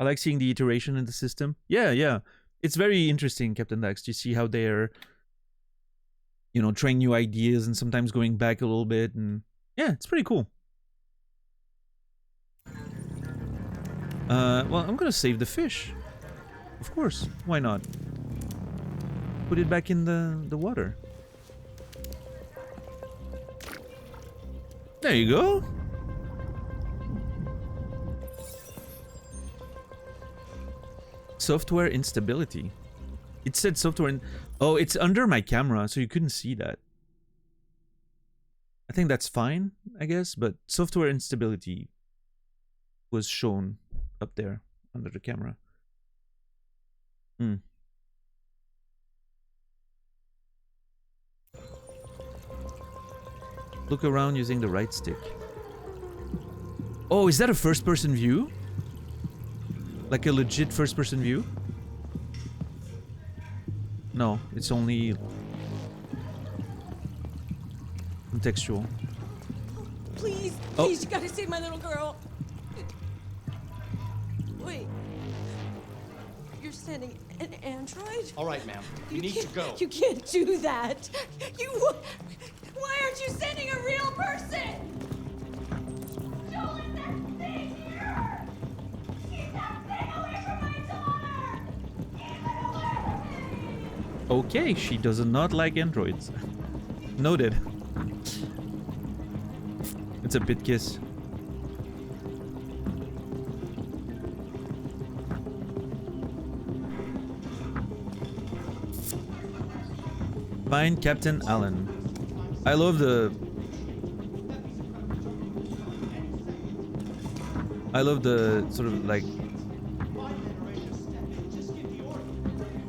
Speaker 1: I like seeing the iteration in the system. Yeah. It's very interesting, Captain Dax, to see how they're, you know, trying new ideas and sometimes going back a little bit. And yeah, it's pretty cool. Well, I'm gonna save the fish. Of course, why not? Put it back in the water. There you go. Software instability. It said software in... Oh, it's under my camera, so you couldn't see that. I think that's fine, I guess, but software instability was shown up there under the camera. Look around using the right stick. Oh, is that a first-person view? Like a legit first-person view? No, it's only contextual.
Speaker 4: Please,
Speaker 1: Oh.
Speaker 4: you gotta save my little girl. Wait. You're sending an android?
Speaker 3: All right, ma'am. You need to go.
Speaker 4: You can't do that. Why aren't you sending a real person? Don't let that thing here! Keep that thing away from my daughter! Keep it away!
Speaker 1: Okay, she does not like androids. Noted. It's a bit kiss. Find Captain Allen. I love the sort of like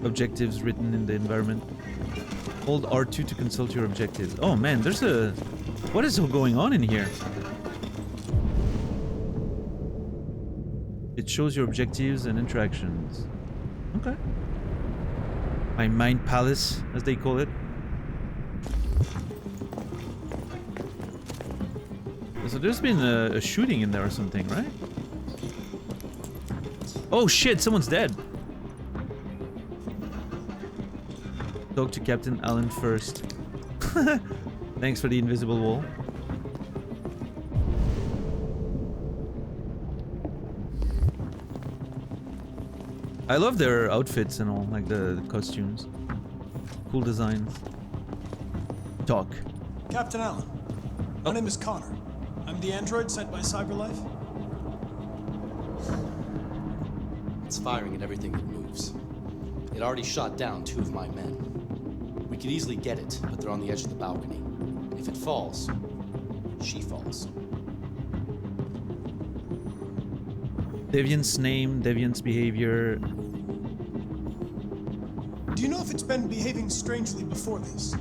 Speaker 1: objectives written in the environment. Hold R2 to consult your objectives. Oh man, there's a... What is going on in here? It shows your objectives and interactions. Okay. My mind palace, as they call it. So there's been a shooting in there or something, right? Oh shit, someone's dead. Talk to Captain Allen first. Thanks for the invisible wall. I love their outfits and all, like the costumes. Cool designs. Talk.
Speaker 5: Captain Allen, my name is Connor. I'm the android sent by CyberLife.
Speaker 3: It's firing at everything that moves. It already shot down 2 of my men. We could easily get it, but they're on the edge of the balcony. If it falls, she falls.
Speaker 1: Deviant's name, Deviant's behavior.
Speaker 5: Do you know if it's been behaving strangely before this?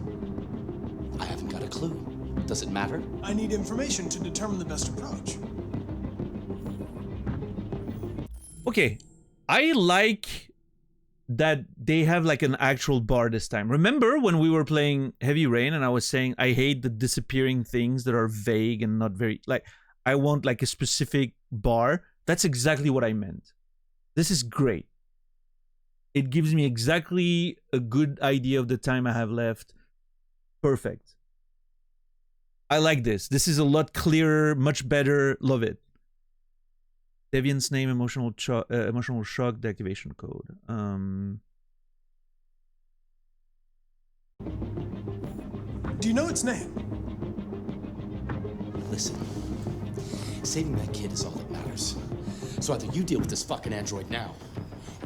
Speaker 3: I haven't got a clue. Does it matter?
Speaker 5: I need information to determine the best approach.
Speaker 1: Okay, I like that they have like an actual bar this time. Remember when we were playing Heavy Rain and I was saying I hate the disappearing things that are vague and not very, like, I want like a specific bar. That's exactly what I meant. This is great. It gives me exactly a good idea of the time I have left. Perfect. I like this. This is a lot clearer, much better. Love it. Deviant's name, emotional shock, the activation code.
Speaker 5: Do you know its name?
Speaker 3: Listen, saving that kid is all that matters. So either you deal with this fucking android now,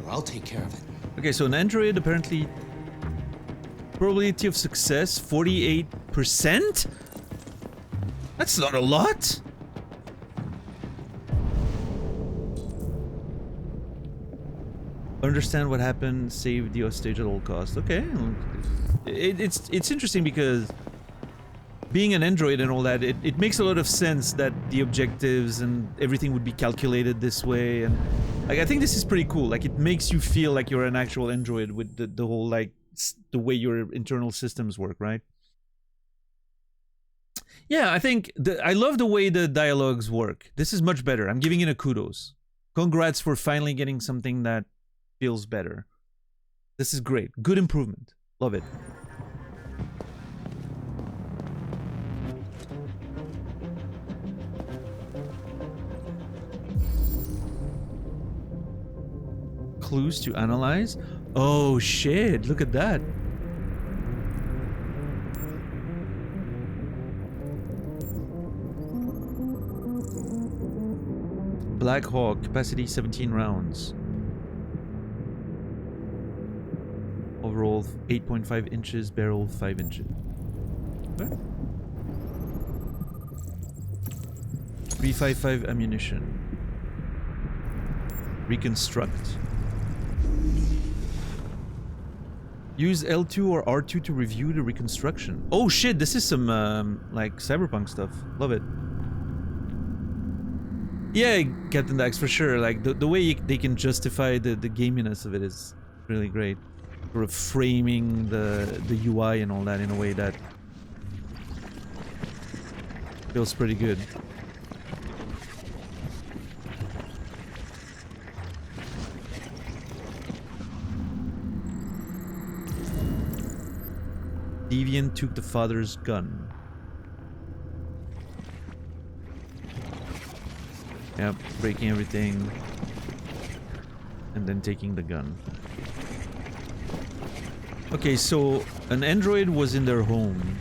Speaker 3: or I'll take care of it.
Speaker 1: Okay, so an android apparently probability of success 48%. That's not a lot. Understand what happened, save the hostage at all costs. Okay, it's interesting because being an android and all that, it makes a lot of sense that the objectives and everything would be calculated this way, and like I think this is pretty cool. Like it makes you feel like you're an actual android with the whole like the way your internal systems work, right? Yeah, I think I love the way the dialogues work. This is much better. I'm giving it a kudos. Congrats for finally getting something that feels better. This is great. Good improvement. Love it. Clues to analyze. Oh shit, look at that. Black Hawk, capacity 17 rounds. Overall 8.5 inches, barrel 5 inches. Okay. 355 ammunition. Reconstruct. Use L2 or R2 to review the reconstruction. Oh shit, this is some like cyberpunk stuff. Love it. Yeah, Captain Dax, for sure. Like the way they can justify the gaminess of it is really great. Sort of framing the UI and all that in a way that feels pretty good. Deviant took the father's gun. Yep, breaking everything and then taking the gun. Okay, so an android was in their home,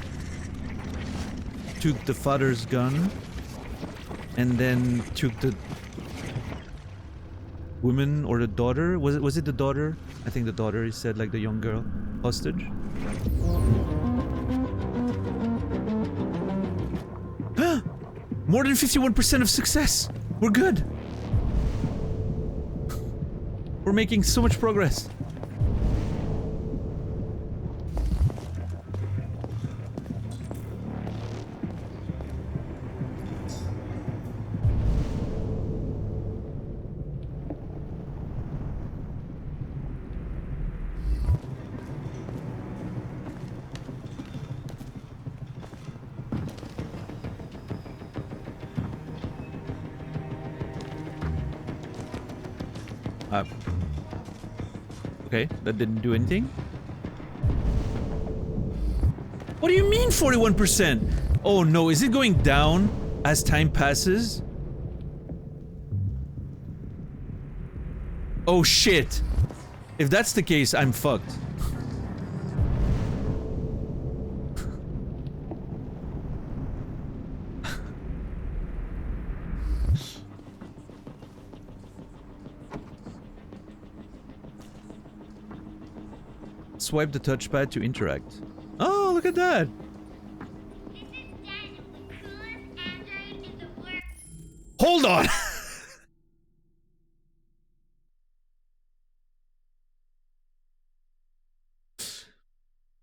Speaker 1: took the father's gun, and then took the woman or the daughter. Was it the daughter? I think the daughter. He said, like the young girl, hostage. More than 51% of success. We're good. We're making so much progress. Okay, that didn't do anything. What do you mean 41%? Oh no, is it going down as time passes? Oh shit. If that's the case, I'm fucked. Swipe the touchpad to interact. Oh, look at that.
Speaker 6: This is Daniel, the coolest android in the world.
Speaker 1: Hold on.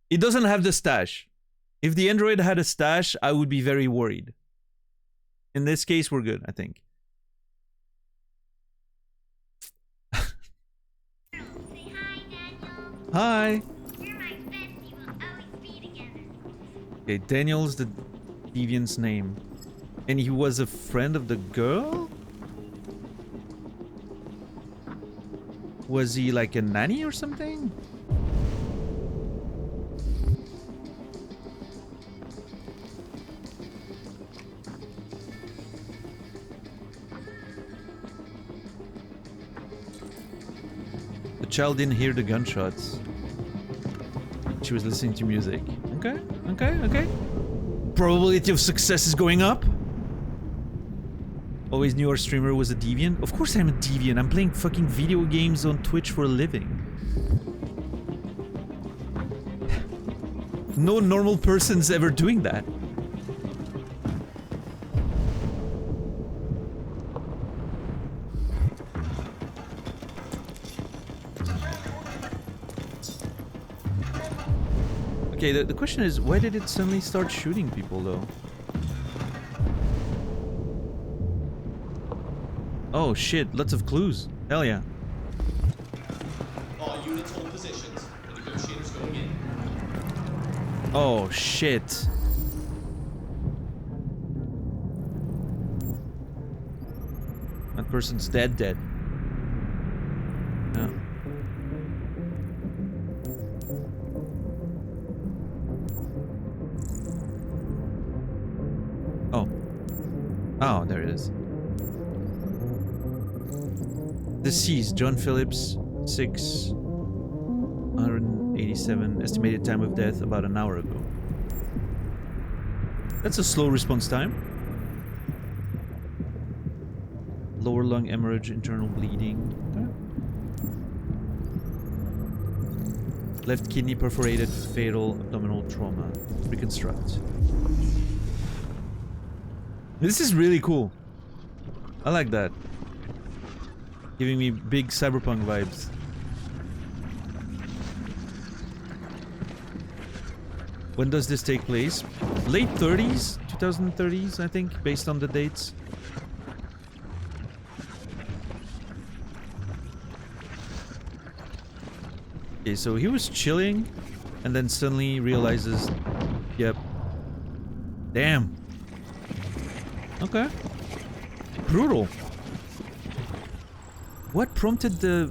Speaker 1: It doesn't have the stash. If the android had a stash, I would be very worried. In this case, we're good, I think.
Speaker 6: Say hi, Daniel.
Speaker 1: Hi.
Speaker 6: You're my bestie. We'll always be together.
Speaker 1: Okay, Daniel's the deviant's name. And he was a friend of the girl? Was he like a nanny or something? The child didn't hear the gunshots. She was listening to music. Okay, okay, okay. Probability of success is going up. Always knew our streamer was a deviant. Of course I'm a deviant. I'm playing fucking video games on Twitch for a living. No normal person's ever doing that. Okay, the question is, why did it suddenly start shooting people, though? Oh shit, lots of clues. Hell yeah.
Speaker 3: All units hold positions. The negotiators going in.
Speaker 1: Oh shit. That person's dead. Yeah. Oh. Oh, there it is. Deceased, John Phillips, 687, estimated time of death about an hour ago. That's a slow response time. Lower lung hemorrhage, internal bleeding. Okay. Left kidney perforated, fatal abdominal trauma. Reconstruct. This is really cool. I like that. Giving me big cyberpunk vibes. When does this take place? Late 30s? 2030s, I think, based on the dates. Okay, so he was chilling and then suddenly realizes, yep. Damn. Okay. Brutal. What prompted the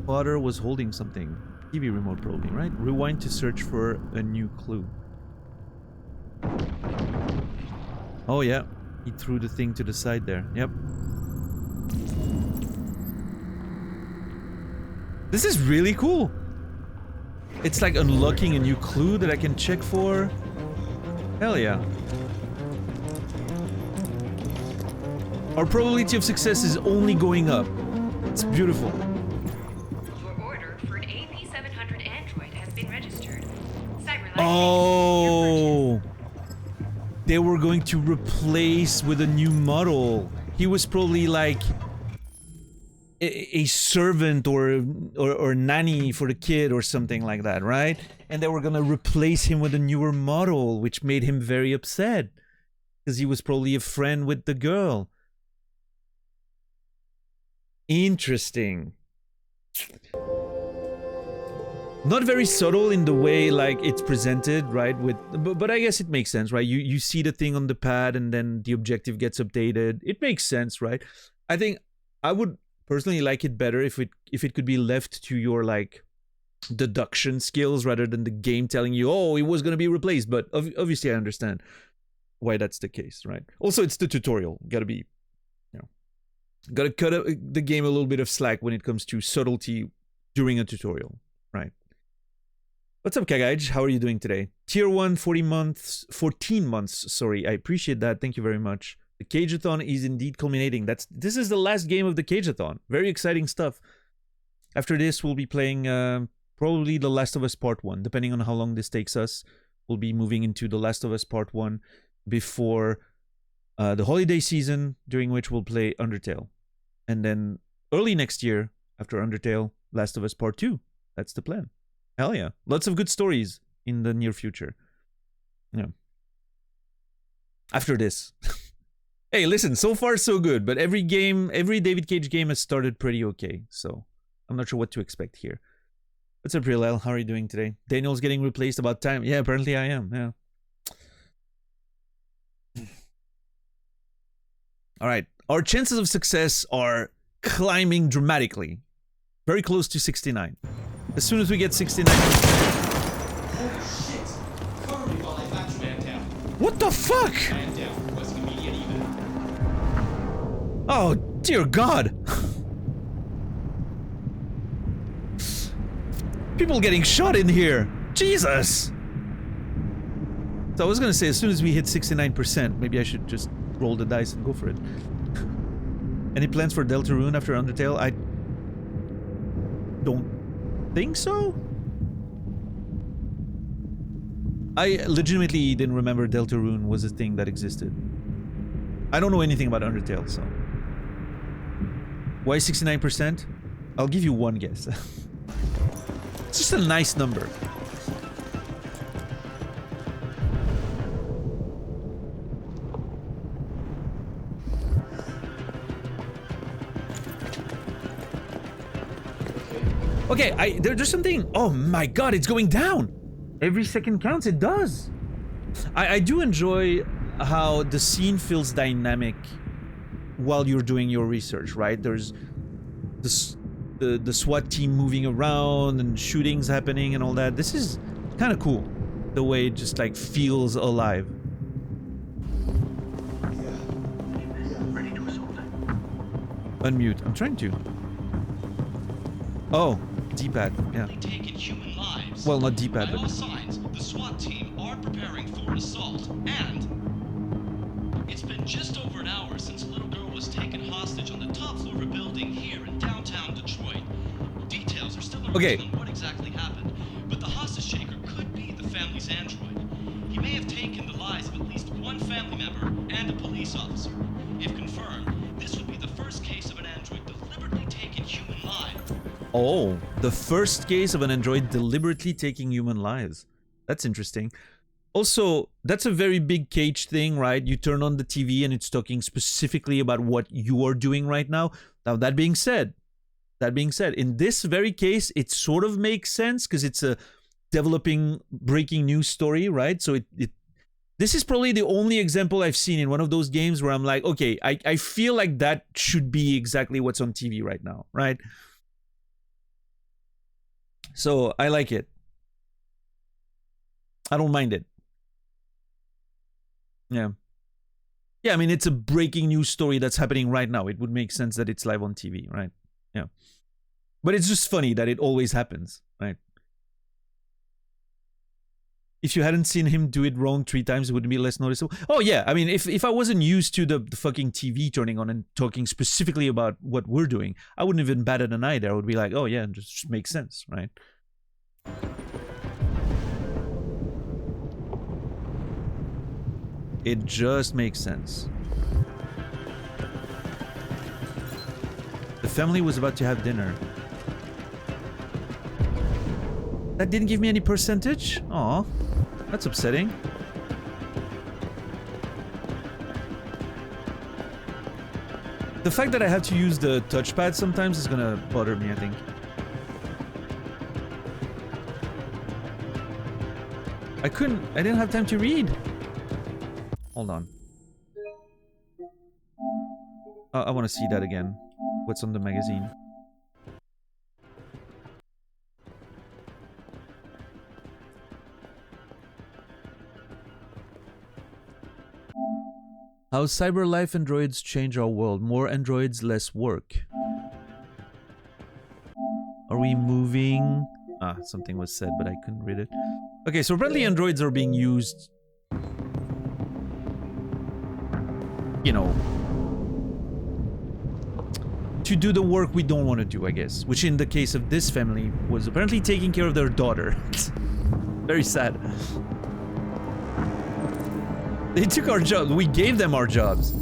Speaker 1: father was holding something? TV remote probably, right? Rewind to search for a new clue. Oh yeah, he threw the thing to the side there. Yep. This is really cool. It's like unlocking a new clue that I can check for. Hell yeah. Our probability of success is only going up. It's beautiful.
Speaker 7: Your order for an AP700 android has been registered. Cyberlife.
Speaker 1: Oh, they were going to replace with a new model. He was probably like a servant or nanny for the kid or something like that, right? And they were gonna replace him with a newer model, which made him very upset because he was probably a friend with the girl. Interesting. Not very subtle in the way like it's presented, right? But I guess it makes sense, right? You see the thing on the pad and then the objective gets updated. It makes sense, right? I think I would personally like it better if it could be left to your like deduction skills rather than the game telling you, oh, it was going to be replaced. But obviously I understand why that's the case, right? Also, it's the tutorial. Gotta be, gotta cut the game a little bit of slack when it comes to subtlety during a tutorial, right? What's up, Kagaj? How are you doing today? Tier 1, 14 months, sorry. I appreciate that. Thank you very much. The Cageathon is indeed culminating. This is the last game of the Cageathon. Very exciting stuff. After this, we'll be playing probably The Last of Us Part 1. Depending on how long this takes us, we'll be moving into The Last of Us Part 1 before the holiday season, during which we'll play Undertale. And then early next year, after Undertale, Last of Us Part 2. That's the plan. Hell yeah. Lots of good stories in the near future. Yeah. After this. Hey, listen, so far so good, but every David Cage game has started pretty okay, so I'm not sure what to expect here. What's up, Real L? How are you doing today? Daniel's getting replaced about time. Yeah, apparently I am, yeah. Alright, our chances of success are climbing dramatically. Very close to 69. As soon as we get 69...
Speaker 3: Holy shit! Cover me while I patch man down.
Speaker 1: What the fuck?
Speaker 3: Man down. Request immediate evac.
Speaker 1: Oh, dear God. People getting shot in here. Jesus. So I was gonna say, as soon as we hit 69%, maybe I should just roll the dice and go for it. Any plans for Deltarune after Undertale? I don't think so. I legitimately didn't remember Deltarune was a thing that existed. I don't know anything about Undertale, so... Why 69%? I'll give you one guess. It's just a nice number. Okay, there's something... Oh my god, it's going down! Every second counts, it does! I do enjoy how the scene feels dynamic while you're doing your research, right? There's the SWAT team moving around and shootings happening and all that. This is kind of cool, the way it just like feels alive.
Speaker 8: Ready to assault.
Speaker 1: Unmute. I'm trying to. Oh, D-pad. Yeah.
Speaker 3: Taken human lives.
Speaker 1: Well, not D-pad,
Speaker 3: By
Speaker 1: but
Speaker 3: all signs, the SWAT team are preparing for an assault, and it's been just over an hour since a little girl was taken hostage on the top floor of a building here in downtown Detroit. Details are still emerging on what exactly happened, but the hostage taker could be the family's android. He may have taken the lives of at least one family member and a police officer. If confirmed, this would be the first case of an android deliberately taking human lives.
Speaker 1: Oh, the first case of an android deliberately taking human lives. That's interesting. Also, that's a very big Cage thing, right? You turn on the TV and it's talking specifically about what you are doing right now. Now, that being said, in this very case, it sort of makes sense because it's a developing breaking news story, right? So this is probably the only example I've seen in one of those games where I'm like, okay, I feel like that should be exactly what's on TV right now, right? So I like it. I don't mind it. Yeah. Yeah, I mean, it's a breaking news story that's happening right now. It would make sense that it's live on TV, right? Yeah. But it's just funny that it always happens, right? If you hadn't seen him do it wrong 3 times, it would be less noticeable. Oh, yeah. I mean, if I wasn't used to the fucking TV turning on and talking specifically about what we're doing, I wouldn't even bat an eye there. I would be like, oh, yeah, it just makes sense, right? It just makes sense. The family was about to have dinner. That didn't give me any percentage? Aw, that's upsetting. The fact that I have to use the touchpad sometimes is gonna bother me, I think. I didn't have time to read. Hold on. I want to see that again. what's on the magazine. How cyber life androids change our world. More androids, less work. Are we moving? Ah, something was said, but I couldn't read it. Okay, so apparently androids are being used, you know, to do the work we don't want to do, I guess. Which in the case of this family was apparently taking care of their daughter. Very sad. They took our jobs. We gave them our jobs.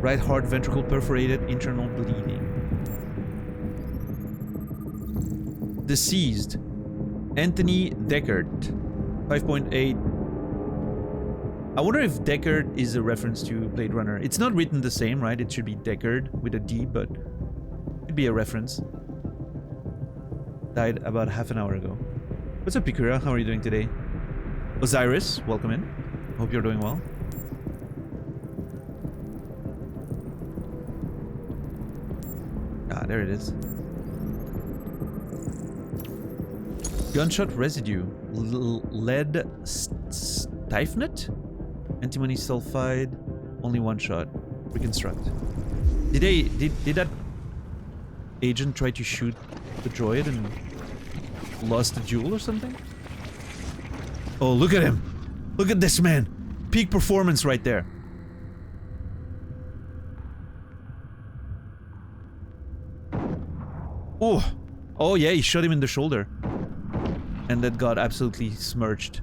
Speaker 1: Right heart ventricle perforated, internal bleeding. Deceased. Anthony Deckard. 5.8. I wonder if Deckard is a reference to Blade Runner. It's not written the same, right? It should be Deckard with a D, but it'd be a reference. Died about half an hour ago. What's up, Pikura? How are you doing today? Osiris, welcome in. Hope you're doing well. Ah, there it is. Gunshot residue. Lead stiffnet? Antimony sulfide. Only one shot. Reconstruct. Did that agent try to shoot the droid and lost the duel or something? Oh, look at him! Look at this man! Peak performance right there. Oh! Oh yeah, he shot him in the shoulder. And that got absolutely smirched.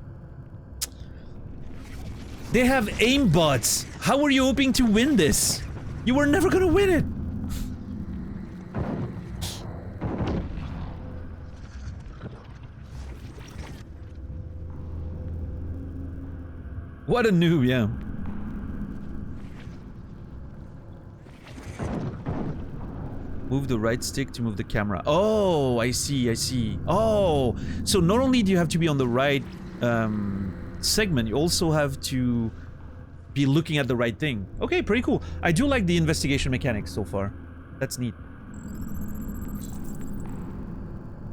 Speaker 1: They have aimbots! How were you hoping to win this? You were never gonna win it! What a noob, yeah. Move the right stick to move the camera. Oh, I see, I see. Oh, so not only do you have to be on the right segment, you also have to be looking at the right thing. Okay, pretty cool. I do like the investigation mechanics so far. That's neat.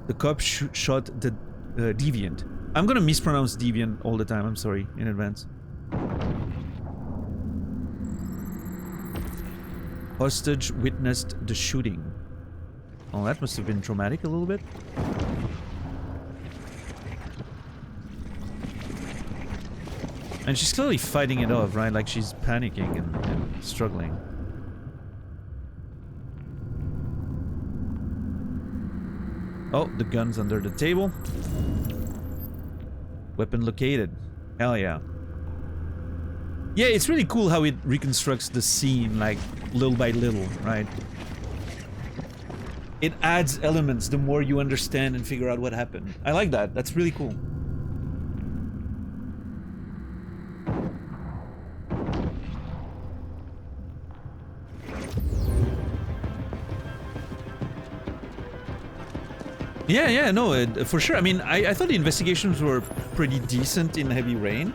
Speaker 1: The cop shot the deviant. I'm gonna mispronounce deviant all the time. I'm sorry in advance. Hostage witnessed the shooting. Oh, that must have been traumatic a little bit. And she's clearly fighting it off, right? Like she's panicking and struggling. Oh, the gun's under the table. Weapon located. Hell yeah. Yeah, it's really cool how it reconstructs the scene, like, little by little, right? It adds elements the more you understand and figure out what happened. I like that. That's really cool. Yeah, no, for sure. I mean, I thought the investigations were pretty decent in Heavy Rain.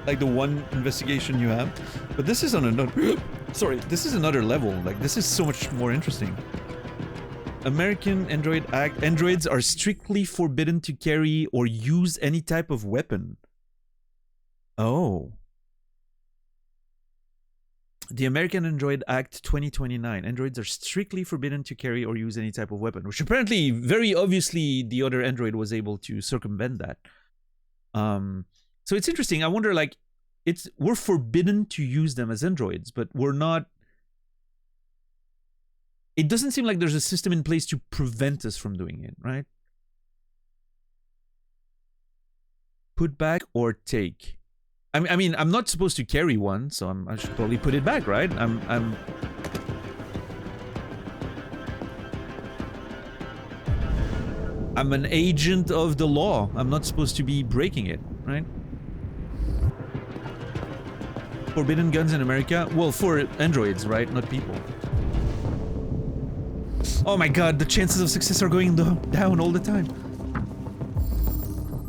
Speaker 1: Like the one investigation you have. But this is on another... Sorry, this is another level. Like, this is so much more interesting. American Android Act. Androids are strictly forbidden to carry or use any type of weapon. Oh. The American Android Act 2029. Androids are strictly forbidden to carry or use any type of weapon. Which apparently, very obviously, the other Android was able to circumvent that. So it's interesting. I wonder, like, we're forbidden to use them as androids, but we're not... It doesn't seem like there's a system in place to prevent us from doing it, right? Put back or take. I mean, I'm not supposed to carry one, so I should probably put it back, right? I'm an agent of the law. I'm not supposed to be breaking it, right? Forbidden guns in America? Well, for androids, right? Not people. Oh my god, the chances of success are going down all the time.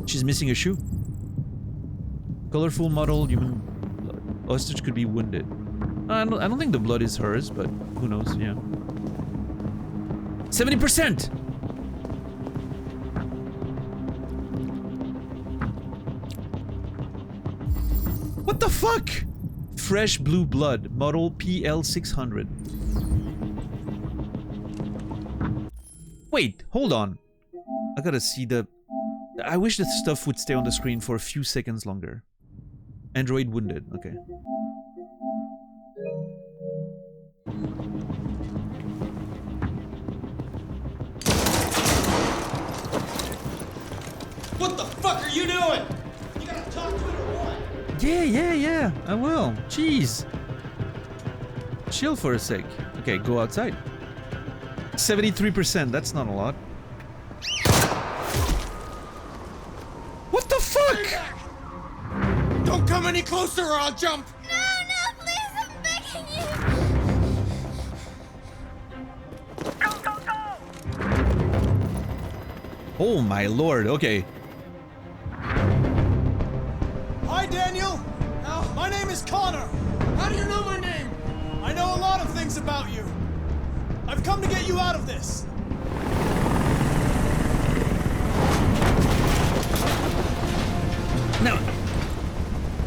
Speaker 1: She's missing a shoe. Colorful model, human blood. hostage could be wounded. I don't think the blood is hers, but who knows? Yeah. 70%. What the fuck? Fresh blue blood, model PL600. Wait, hold on. I gotta see the... I wish the stuff would stay on the screen for a few seconds longer. Android wounded, okay.
Speaker 3: What the fuck are you doing? You gotta talk to it or what?
Speaker 1: Yeah, I will. Jeez. Chill for a sec. Okay, go outside. 73%, that's not a lot. What the fuck?
Speaker 3: Don't come any closer or I'll jump!
Speaker 6: No, please, I'm begging you.
Speaker 1: Oh my lord, okay.
Speaker 5: Hi, Daniel. My name is Connor. How do you know my name? I know a lot of things about you. I've come to get you out of this.
Speaker 1: No.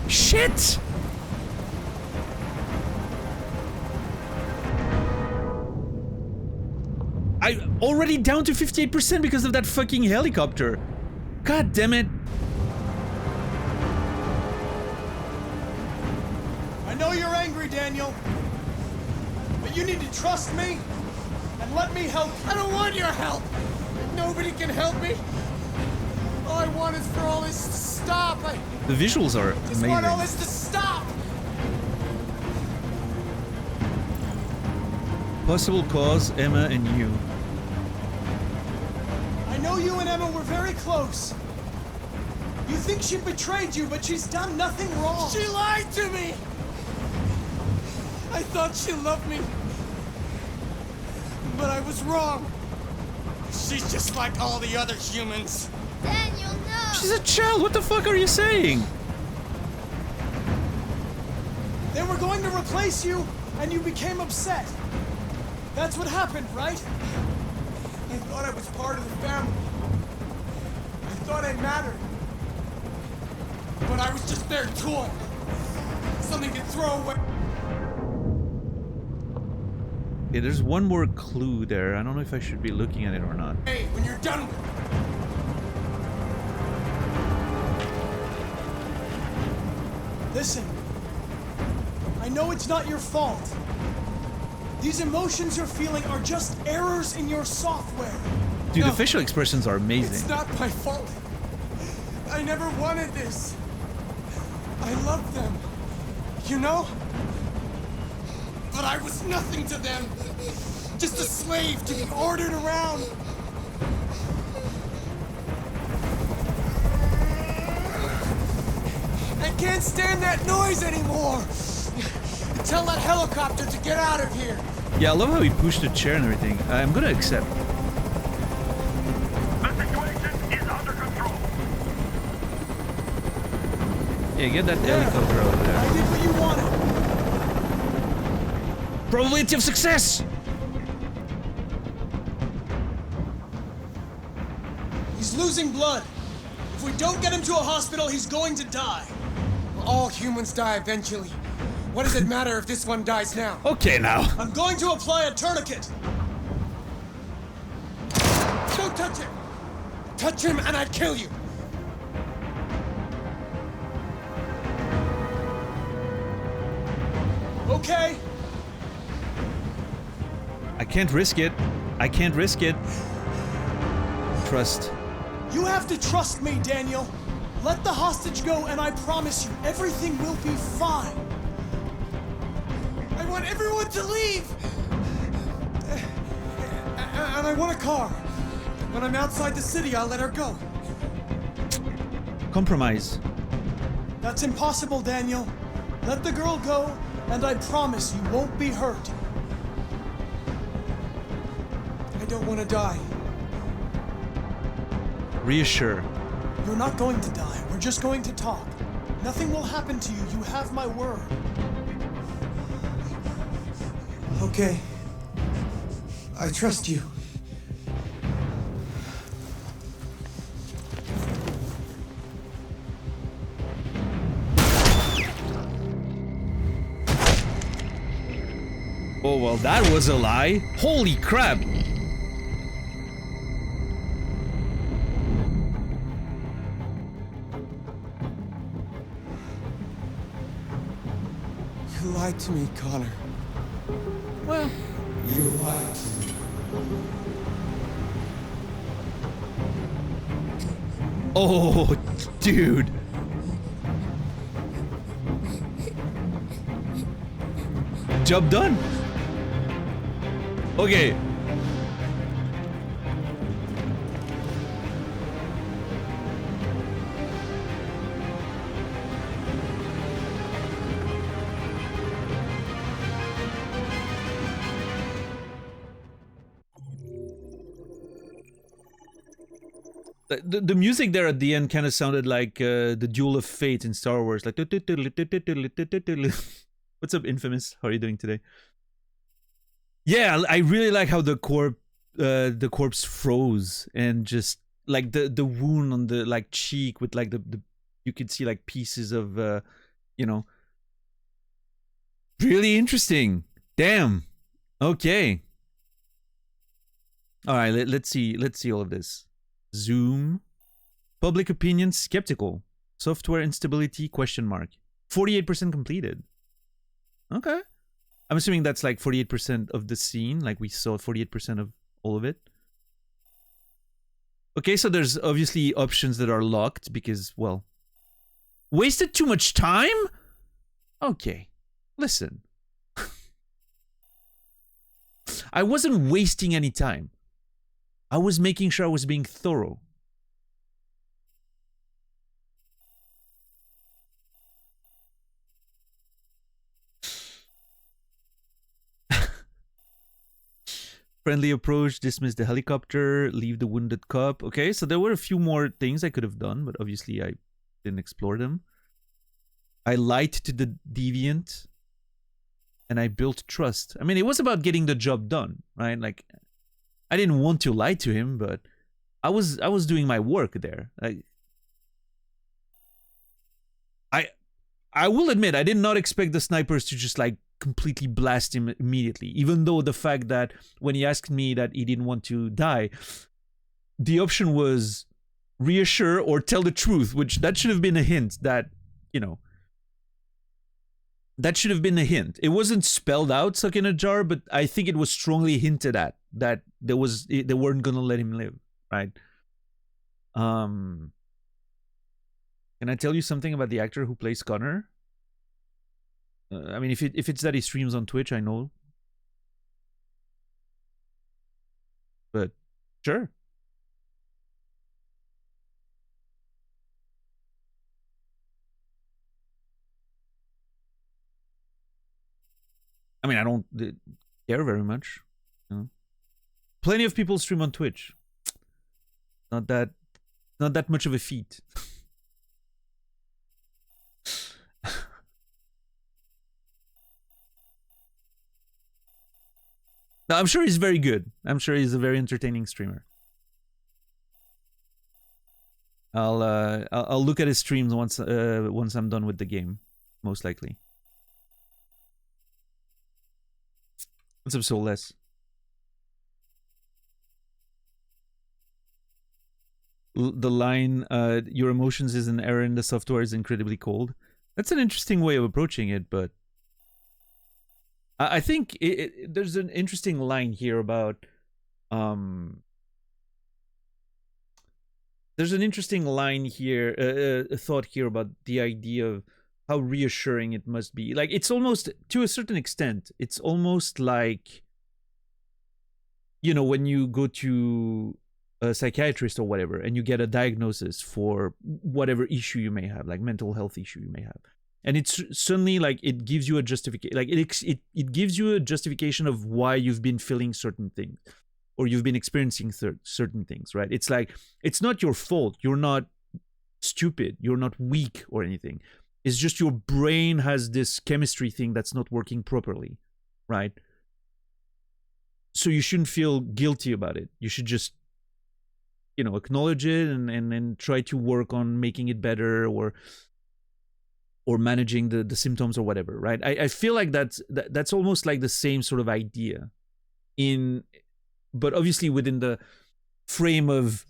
Speaker 1: Shit! I already down to 58% because of that fucking helicopter. God damn it.
Speaker 5: I know you're angry, Daniel. But you need to trust me and let me help you.
Speaker 3: I don't want your help! Nobody can help me! All I want is for all this to stop! I
Speaker 1: The visuals are
Speaker 3: just want all
Speaker 1: amazing.
Speaker 3: this to stop!
Speaker 1: Possible cause, Emma and you.
Speaker 5: I know you and Emma were very close. You think she betrayed you, but she's done nothing wrong.
Speaker 3: She lied to me! I thought she loved me. But I was wrong. She's just like all the other humans.
Speaker 6: Daniel, no.
Speaker 1: She's a child, what the fuck are you saying?
Speaker 5: They were going to replace you, and you became upset. That's what happened, right?
Speaker 3: I thought I was part of the family. I thought I mattered. But I was just their toy. Something to throw away.
Speaker 1: Okay, there's one more clue there. I don't know if I should be looking at it or not.
Speaker 3: Hey, when you're done with it.
Speaker 5: Listen, I know it's not your fault. These emotions you're feeling are just errors in your software.
Speaker 1: Dude,
Speaker 3: No.
Speaker 1: the facial expressions are
Speaker 3: It's
Speaker 1: amazing.
Speaker 3: not my fault. I never wanted this. I loved them. You know? But I was nothing to them. Just a slave to be ordered around. I can't stand that noise anymore. Tell that helicopter to get out of here.
Speaker 1: Yeah, I love how he pushed the chair and everything. I'm gonna accept.
Speaker 8: The situation is under control.
Speaker 1: Yeah, get that helicopter over
Speaker 5: I
Speaker 1: there.
Speaker 5: did what you wanted.
Speaker 1: Probability of success!
Speaker 5: He's losing blood. If we don't get him to a hospital, he's going to die.
Speaker 3: All humans die eventually. What does it matter if this one dies now?
Speaker 1: Okay, now.
Speaker 5: I'm going to apply a tourniquet.
Speaker 3: Don't touch him! Touch him and I kill you!
Speaker 5: Okay,
Speaker 1: I can't risk it. I can't risk it. Trust.
Speaker 5: you have to trust me, Daniel. Let the hostage go, and I promise you, everything will be fine.
Speaker 3: I want everyone to leave! And I want a car. When I'm outside the city, I'll let her go.
Speaker 1: Compromise.
Speaker 5: That's impossible, Daniel. Let the girl go, and I promise you won't be hurt.
Speaker 3: I don't want to die.
Speaker 1: Reassure.
Speaker 5: You're not going to die. We're just going to talk. Nothing will happen to you. You have my word. Okay. I trust you.
Speaker 1: Oh, well, that was a lie. Holy crap.
Speaker 5: You lied to me, Connor.
Speaker 1: Well,
Speaker 5: You lied to me.
Speaker 1: oh, dude. Job done. Okay. The music there at the end kind of sounded like the Duel of Fate in Star Wars. Like, what's up, Infamous? How are you doing today? Yeah, I really like how the corpse froze and just like the wound on the like cheek with like the you could see like pieces of you know. Really interesting. Damn. Okay. All right, let's see all of this. Zoom. Public opinion skeptical. Software instability question mark. 48% completed. Okay. I'm assuming that's like 48% of the scene, like we saw 48% of all of it. Okay, so there's obviously options that are locked because, well, wasted too much time? Okay, listen. I wasn't wasting any time. I was making sure I was being thorough. Friendly approach, dismiss the helicopter, leave the wounded cop. Okay, so there were a few more things I could have done, but obviously I didn't explore them. I lied to the deviant, and I built trust. I mean, it was about getting the job done, right? Like, I didn't want to lie to him, but I was doing my work there. I will admit, I did not expect the snipers to just like completely blast him immediately, even though the fact that when he asked me that he didn't want to die, the option was reassure or tell the truth, which that should have been a hint that, you know, that should have been a hint. It wasn't spelled out, stuck in a jar, but I think it was strongly hinted at that they weren't gonna let him live, right? Can I tell you something about the actor who plays Connor? I mean, if it's that he streams on Twitch, I know. But sure. I mean, I don't care very much. You know? Plenty of people stream on Twitch. Not that much of a feat. No, I'm sure he's very good. I'm sure he's a very entertaining streamer. I'll look at his streams once I'm done with the game, most likely. What's up, Soulless? The line, your emotions is an error in the software is incredibly cold. That's an interesting way of approaching it, but I think there's an interesting line here about there's an interesting line here, a thought here about the idea of how reassuring it must be. Like, it's almost, to a certain extent, it's almost like, you know, when you go to a psychiatrist or whatever and you get a diagnosis for whatever issue you may have, like mental health issue you may have, and it's suddenly like it gives you a justification, like it gives you a justification of why you've been feeling certain things or you've been experiencing certain things, right? It's like, it's not your fault. You're not stupid. You're not weak or anything. It's just your brain has this chemistry thing that's not working properly, right? so you shouldn't feel guilty about it. You should just, you know, acknowledge it and try to work on making it better, or managing the symptoms or whatever, right? I feel like that's almost like the same sort of idea, but obviously within the frame of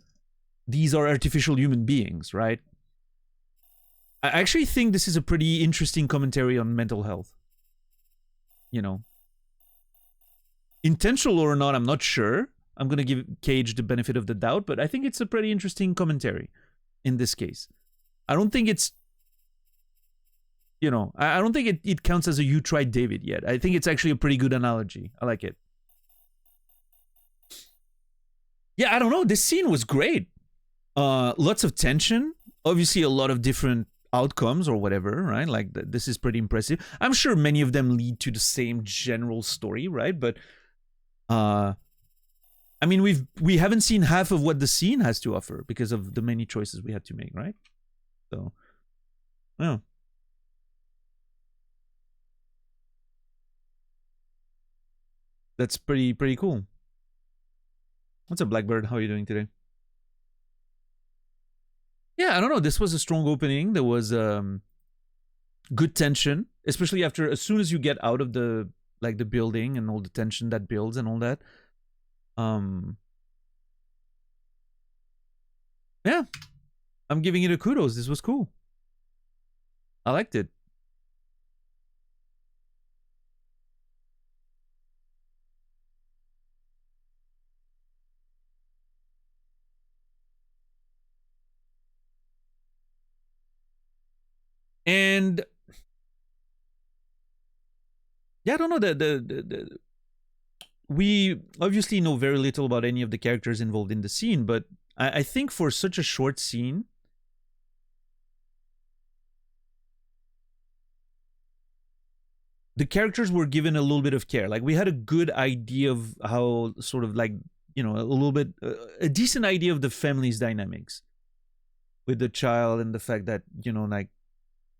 Speaker 1: these are artificial human beings, right? I actually think this is a pretty interesting commentary on mental health. You know, intentional or not, I'm not sure. I'm going to give Cage the benefit of the doubt, but I think it's a pretty interesting commentary in this case. I don't think it's, you know, I don't think it counts as a "you tried David" yet. I think it's actually a pretty good analogy. I like it. Yeah, I don't know. This scene was great. Lots of tension. Obviously, a lot of different outcomes or whatever, right? Like, this is pretty impressive. I'm sure many of them lead to the same general story, right? But, I mean, we haven't seen half of what the scene has to offer because of the many choices we had to make, right? So, yeah. That's pretty cool. What's up, Blackbird? How are you doing today? Yeah, I don't know. This was a strong opening. There was good tension, especially as soon as you get out of the building and all the tension that builds and all that. Yeah, I'm giving it a kudos. This was cool. I liked it. And yeah, I don't know, we obviously know very little about any of the characters involved in the scene, but I think for such a short scene, the characters were given a little bit of care. Like, we had a good idea of how, sort of like, you know, a little bit, a decent idea of the family's dynamics with the child, and the fact that, you know, like,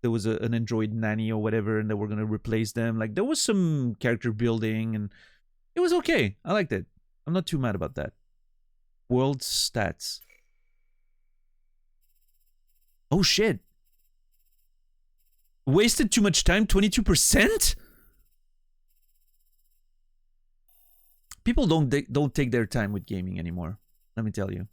Speaker 1: there was an android nanny or whatever, and they were going to replace them. Like, there was some character building, and it was okay. I liked it. I'm not too mad about that. World stats. Oh, shit. Wasted too much time, 22%? People don't take their time with gaming anymore. Let me tell you.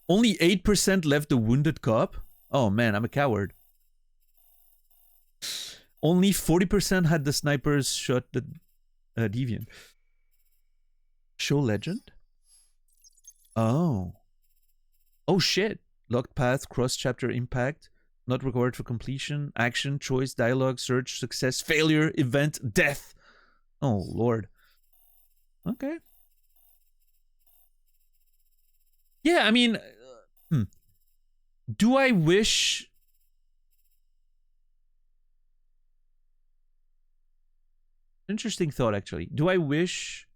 Speaker 1: Only 8% left the wounded cop. Oh man, I'm a coward. Only 40% had the snipers shot the deviant. Show legend? Oh. Oh shit. Locked path, cross chapter impact, not required for completion, action, choice, dialogue, search, success, failure, event, death. Oh lord. Okay. Yeah, I mean, do I wish... Interesting thought, actually. Do I wish...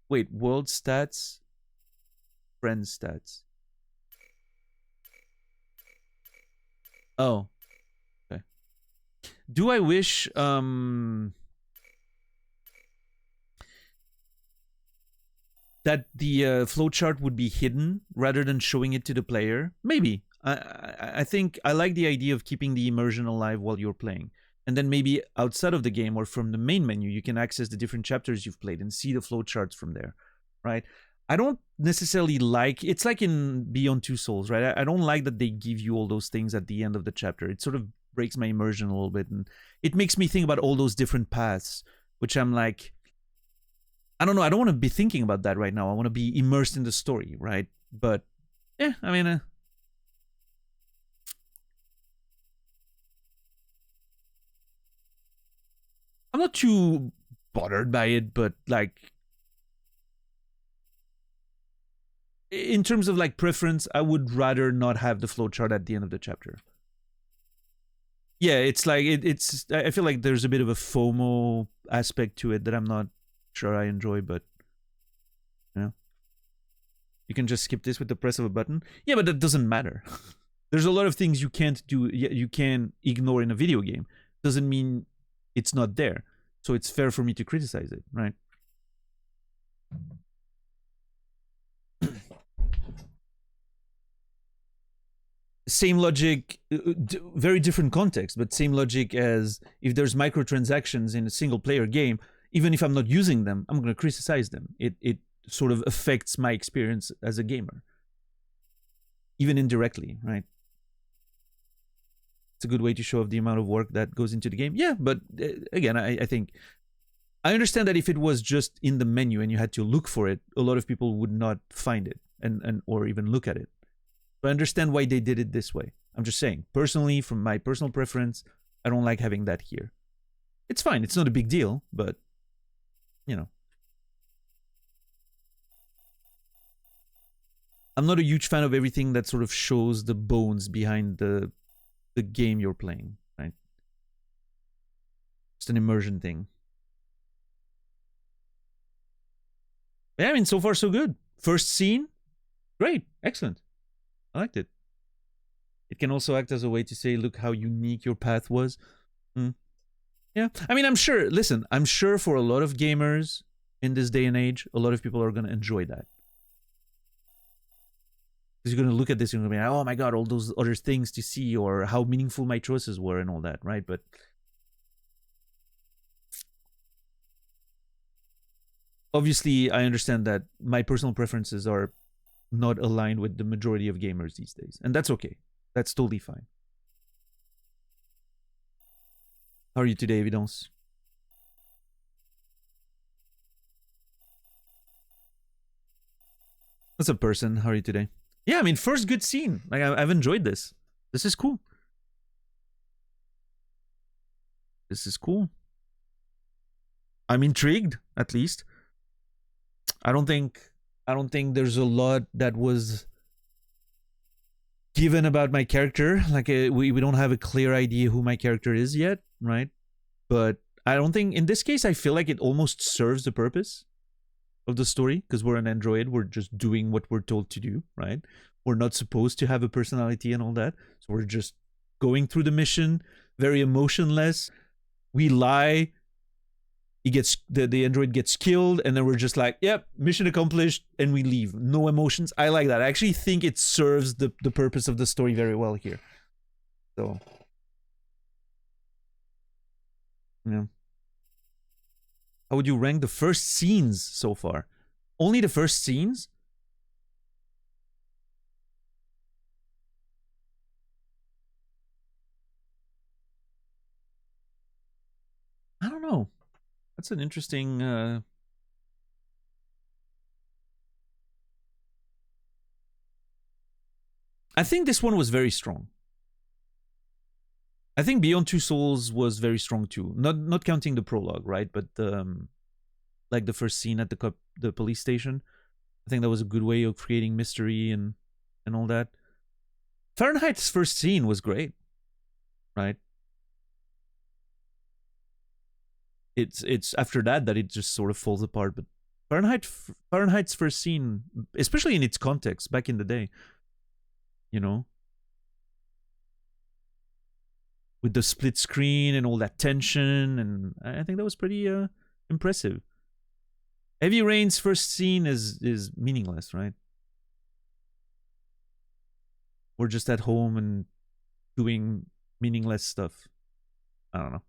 Speaker 1: Wait, world stats? Friend stats. Oh. Okay. Do I wish, that the flowchart would be hidden rather than showing it to the player? Maybe. I think I like the idea of keeping the immersion alive while you're playing. And then maybe outside of the game or from the main menu, you can access the different chapters you've played and see the flowcharts from there, right? I don't necessarily like... It's like in Beyond Two Souls, right? I don't like that they give you all those things at the end of the chapter. It sort of breaks my immersion a little bit. And it makes me think about all those different paths, which I'm like... I don't know. I don't want to be thinking about that right now. I want to be immersed in the story, right? But, yeah, I mean... I'm not too bothered by it, but, like... In terms of, like, preference, I would rather not have the flowchart at the end of the chapter. Yeah, it's like... It's. I feel like there's a bit of a FOMO aspect to it that I'm not sure I enjoy, but... You know? You can just skip this with the press of a button. Yeah, but that doesn't matter. There's a lot of things you can't do, you can ignore in a video game. Doesn't mean it's not there. So it's fair for me to criticize it, right? Same logic, very different context, but same logic as if there's microtransactions in a single player game, even if I'm not using them, I'm going to criticize them. It sort of affects my experience as a gamer, even indirectly, right? It's a good way to show off the amount of work that goes into the game. Yeah, but again, I think I understand that if it was just in the menu and you had to look for it, a lot of people would not find it and or even look at it. I understand why they did it this way. I'm just saying, personally, from my personal preference, I don't like having that here. It's fine. It's not a big deal, but, you know. I'm not a huge fan of everything that sort of shows the bones behind the game you're playing, right? It's an immersion thing. Yeah, I mean, so far so good. First scene, great, excellent. I liked it. It can also act as a way to say, look how unique your path was. Yeah. I mean, I'm sure, listen, I'm sure for a lot of gamers in this day and age, a lot of people are going to enjoy that. Because you're going to look at this and you're going to be like, oh my God, all those other things to see, or how meaningful my choices were and all that, right? But obviously, I understand that my personal preferences are not aligned with the majority of gamers these days, and that's okay. That's totally fine. How are you today, Evidence? What's up, person? How are you today? Yeah, I mean, first good scene. Like, I've enjoyed this. This is cool. This is cool. I'm intrigued, at least. I don't think there's a lot that was given about my character. Like, we don't have a clear idea who my character is yet, right? But I don't think, in this case, I feel like it almost serves the purpose of the story, because we're an android. We're just doing what we're told to do, right? We're not supposed to have a personality and all that. So we're just going through the mission, very emotionless. We lie. He gets the android gets killed, and then we're just like, yep, mission accomplished, and we leave. No emotions. I like that. I actually think it serves the purpose of the story very well here. So, yeah. How would you rank the first scenes so far? Only the first scenes? I don't know. That's an interesting... I think this one was very strong. I think Beyond Two Souls was very strong too. Not counting the prologue, right? But like the first scene at the police station. I think that was a good way of creating mystery and all that. Fahrenheit's first scene was great, right? It's after that it just sort of falls apart. But Fahrenheit's first scene, especially in its context back in the day, you know, with the split screen and all that tension, and I think that was pretty impressive. Heavy Rain's first scene is meaningless, right? We're just at home and doing meaningless stuff. I don't know.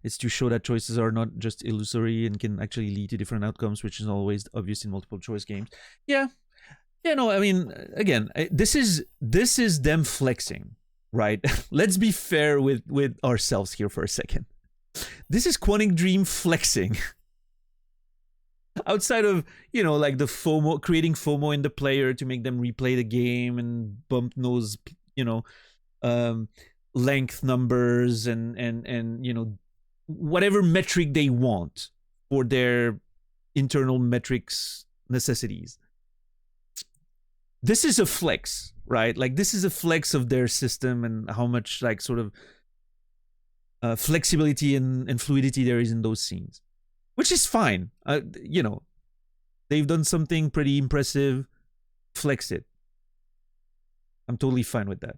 Speaker 1: It's to show that choices are not just illusory and can actually lead to different outcomes, which is always obvious in multiple choice games. Yeah. Yeah, no, I mean, again, this is them flexing, right? Let's be fair with ourselves here for a second. This is Quantic Dream flexing. Outside of, you know, like the FOMO, creating FOMO in the player to make them replay the game and bump those, you know, length numbers and you know, whatever metric they want for their internal metrics necessities. This is a flex, right? Like, this is a flex of their system and how much, like, sort of flexibility and fluidity there is in those scenes, which is fine. You know, they've done something pretty impressive, flex it. I'm totally fine with that.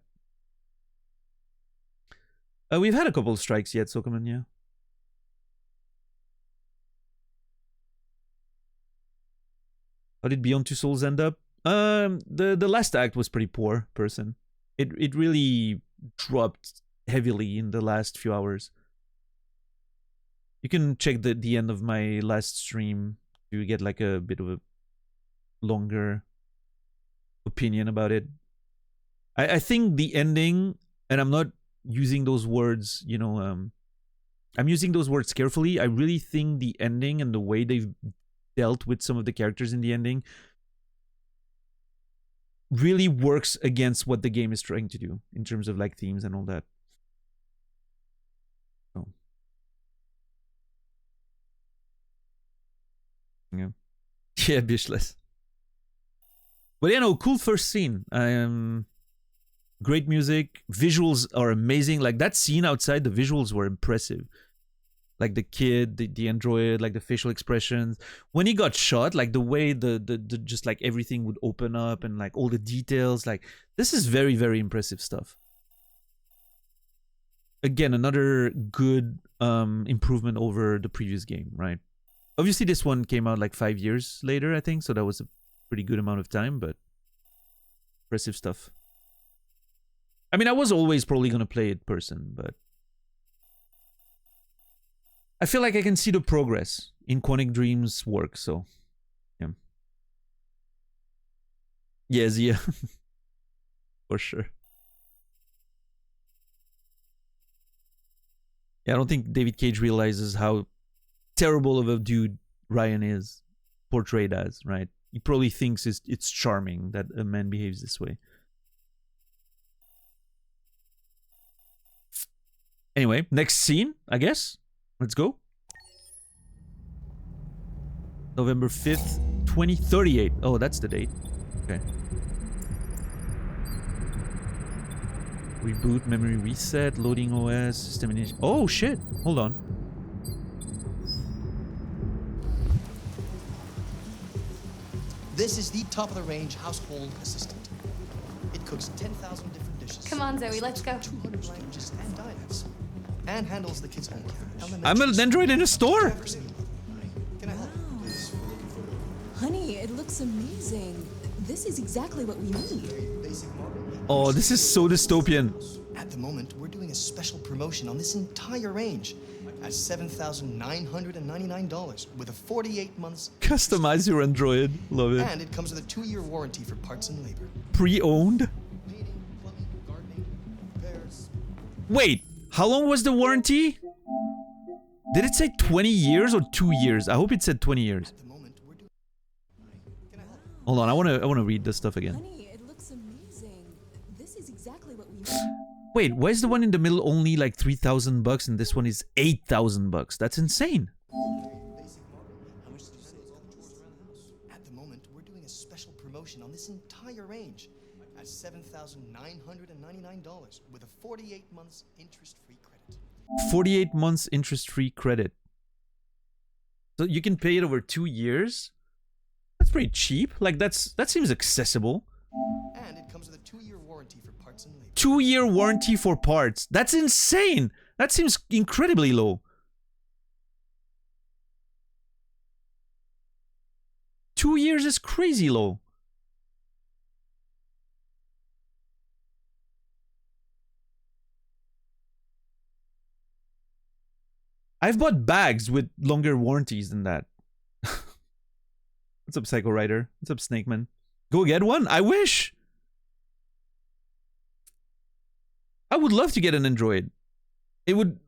Speaker 1: We've had a couple of strikes yet, Sokoman, yeah. How did Beyond Two Souls end up? The last act was pretty poor, person. It really dropped heavily in the last few hours. You can check the end of my last stream to get like a bit of a longer opinion about it. I think the ending, and I'm not using those words, you know, I'm using those words carefully. I really think the ending and the way they've dealt with some of the characters in the ending really works against what the game is trying to do in terms of like themes and all that. So yeah. Yeah, Bishless. But yeah, no, cool first scene. Great music. Visuals are amazing. Like that scene outside, the visuals were impressive. Like the kid, the android, like the facial expressions. When he got shot, like the way the just like everything would open up and like all the details. Like this is very, very impressive stuff. Again, another good improvement over the previous game, right? Obviously, this one came out like 5 years later, I think. So that was a pretty good amount of time, but impressive stuff. I mean, I was always probably going to play it person, but I feel like I can see the progress in Quantic Dream's work, so yeah. Yes, yeah. For sure. Yeah, I don't think David Cage realizes how terrible of a dude Ryan is portrayed as, right? He probably thinks it's charming that a man behaves this way. Anyway, next scene, I guess. Let's go. November 5th, 2038. Oh, that's the date. Okay. Reboot, memory reset, loading OS, system initiation. Oh, shit. Hold on.
Speaker 3: This is the top-of-the-range household assistant. It cooks 10,000 different dishes.
Speaker 4: Come on, Zoe, let's go.
Speaker 3: 200 languages and dialects. And handles the kids' home care.
Speaker 1: I'm an android in a store.
Speaker 3: Can I help you, please?
Speaker 9: Honey, it looks amazing. This is exactly what we need.
Speaker 3: Basic model.
Speaker 1: Oh, this is so dystopian.
Speaker 3: At the moment, we're doing a special promotion on this entire range at $7,999 with a 48 months.
Speaker 1: Customize your android. Love it.
Speaker 3: And it comes with a 2-year warranty for parts and labor.
Speaker 1: Pre-owned?
Speaker 3: Painting, plumbing, gardening, repairs.
Speaker 1: Wait, how long was the warranty? Did it say 20 years or 2 years? I hope it said 20 years.
Speaker 3: At the moment, we're doing. Can I help you?
Speaker 1: Hold on, I wanna read this stuff again.
Speaker 9: Honey, it looks amazing. This is exactly what we need.
Speaker 1: Wait, why is the one in the middle only like $3,000 and this one is $8,000? That's insane.
Speaker 3: Basic model. How much did you say? At the moment, we're doing a special promotion on this entire range at $7,999 with a 48 months interest-free credit.
Speaker 1: 48 months interest-free credit. So you can pay it over 2 years? That's pretty cheap. Like that seems accessible.
Speaker 3: And it comes with a 2-year warranty for parts and labor.
Speaker 1: 2-year warranty for parts. That's insane. That seems incredibly low. 2 years is crazy low. I've bought bags with longer warranties than that. What's up, Psycho Rider? What's up, Snakeman? Go get one? I wish! I would love to get an Android. It would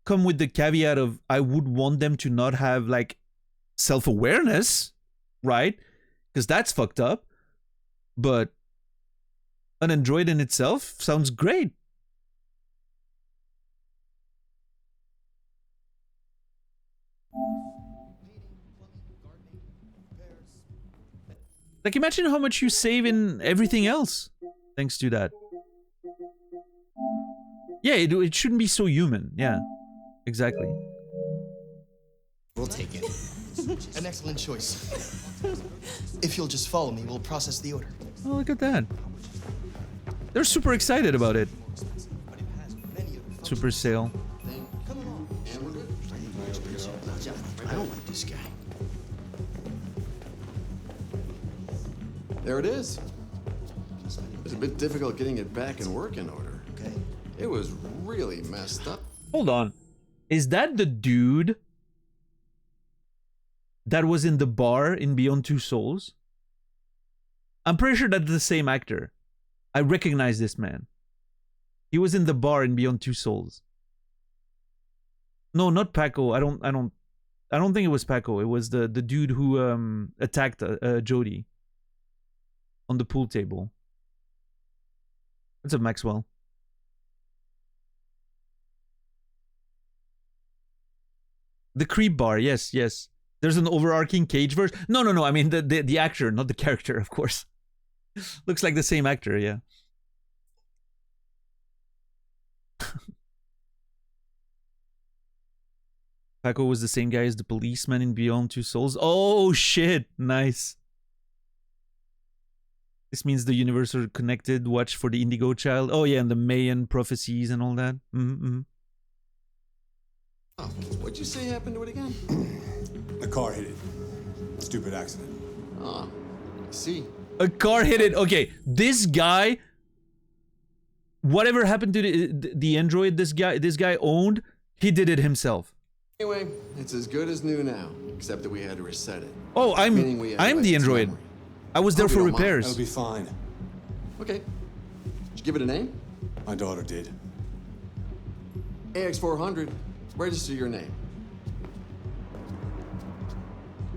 Speaker 1: come with the caveat of I would want them to not have, like, self-awareness, right? Because that's fucked up. But an Android in itself sounds great. Like, imagine how much you save in everything else thanks to that. Yeah, it shouldn't be so human. Yeah, exactly.
Speaker 3: We'll take it.
Speaker 10: An excellent choice. If you'll just follow me, we'll process the order.
Speaker 1: Oh, look at that. They're super excited about it. Super sale.
Speaker 10: I don't like this guy.
Speaker 11: There it is. It was a bit difficult getting it back in working order.
Speaker 10: Okay.
Speaker 11: It was really messed up.
Speaker 1: Hold on. Is that the dude that was in the bar in Beyond Two Souls? I'm pretty sure that's the same actor. I recognize this man. He was in the bar in Beyond Two Souls. No, not Paco. I don't think it was Paco. It was the dude who attacked Jodie on the pool table. What's up, Maxwell? The creep bar, yes. There's an overarching Cage verse. No. I mean the actor, not the character, of course. Looks like the same actor, yeah. Paco was the same guy as the policeman in Beyond Two Souls. Oh shit, nice. This means the universe are connected. Watch for the Indigo Child. Oh yeah, and the Mayan prophecies and all that.
Speaker 11: Oh, what'd you say happened to it again?
Speaker 12: The car hit it. Stupid accident.
Speaker 11: Ah, I see.
Speaker 1: A car hit it. Okay, this guy. Whatever happened to the android this guy owned, he did it himself.
Speaker 11: Anyway, it's as good as new now, except that we had to reset it.
Speaker 1: Oh, I'm the android.
Speaker 11: Memory.
Speaker 1: I was there for repairs.
Speaker 12: That'll be fine.
Speaker 11: Okay. Did you give it a name?
Speaker 12: My daughter did.
Speaker 11: AX400. Register your name.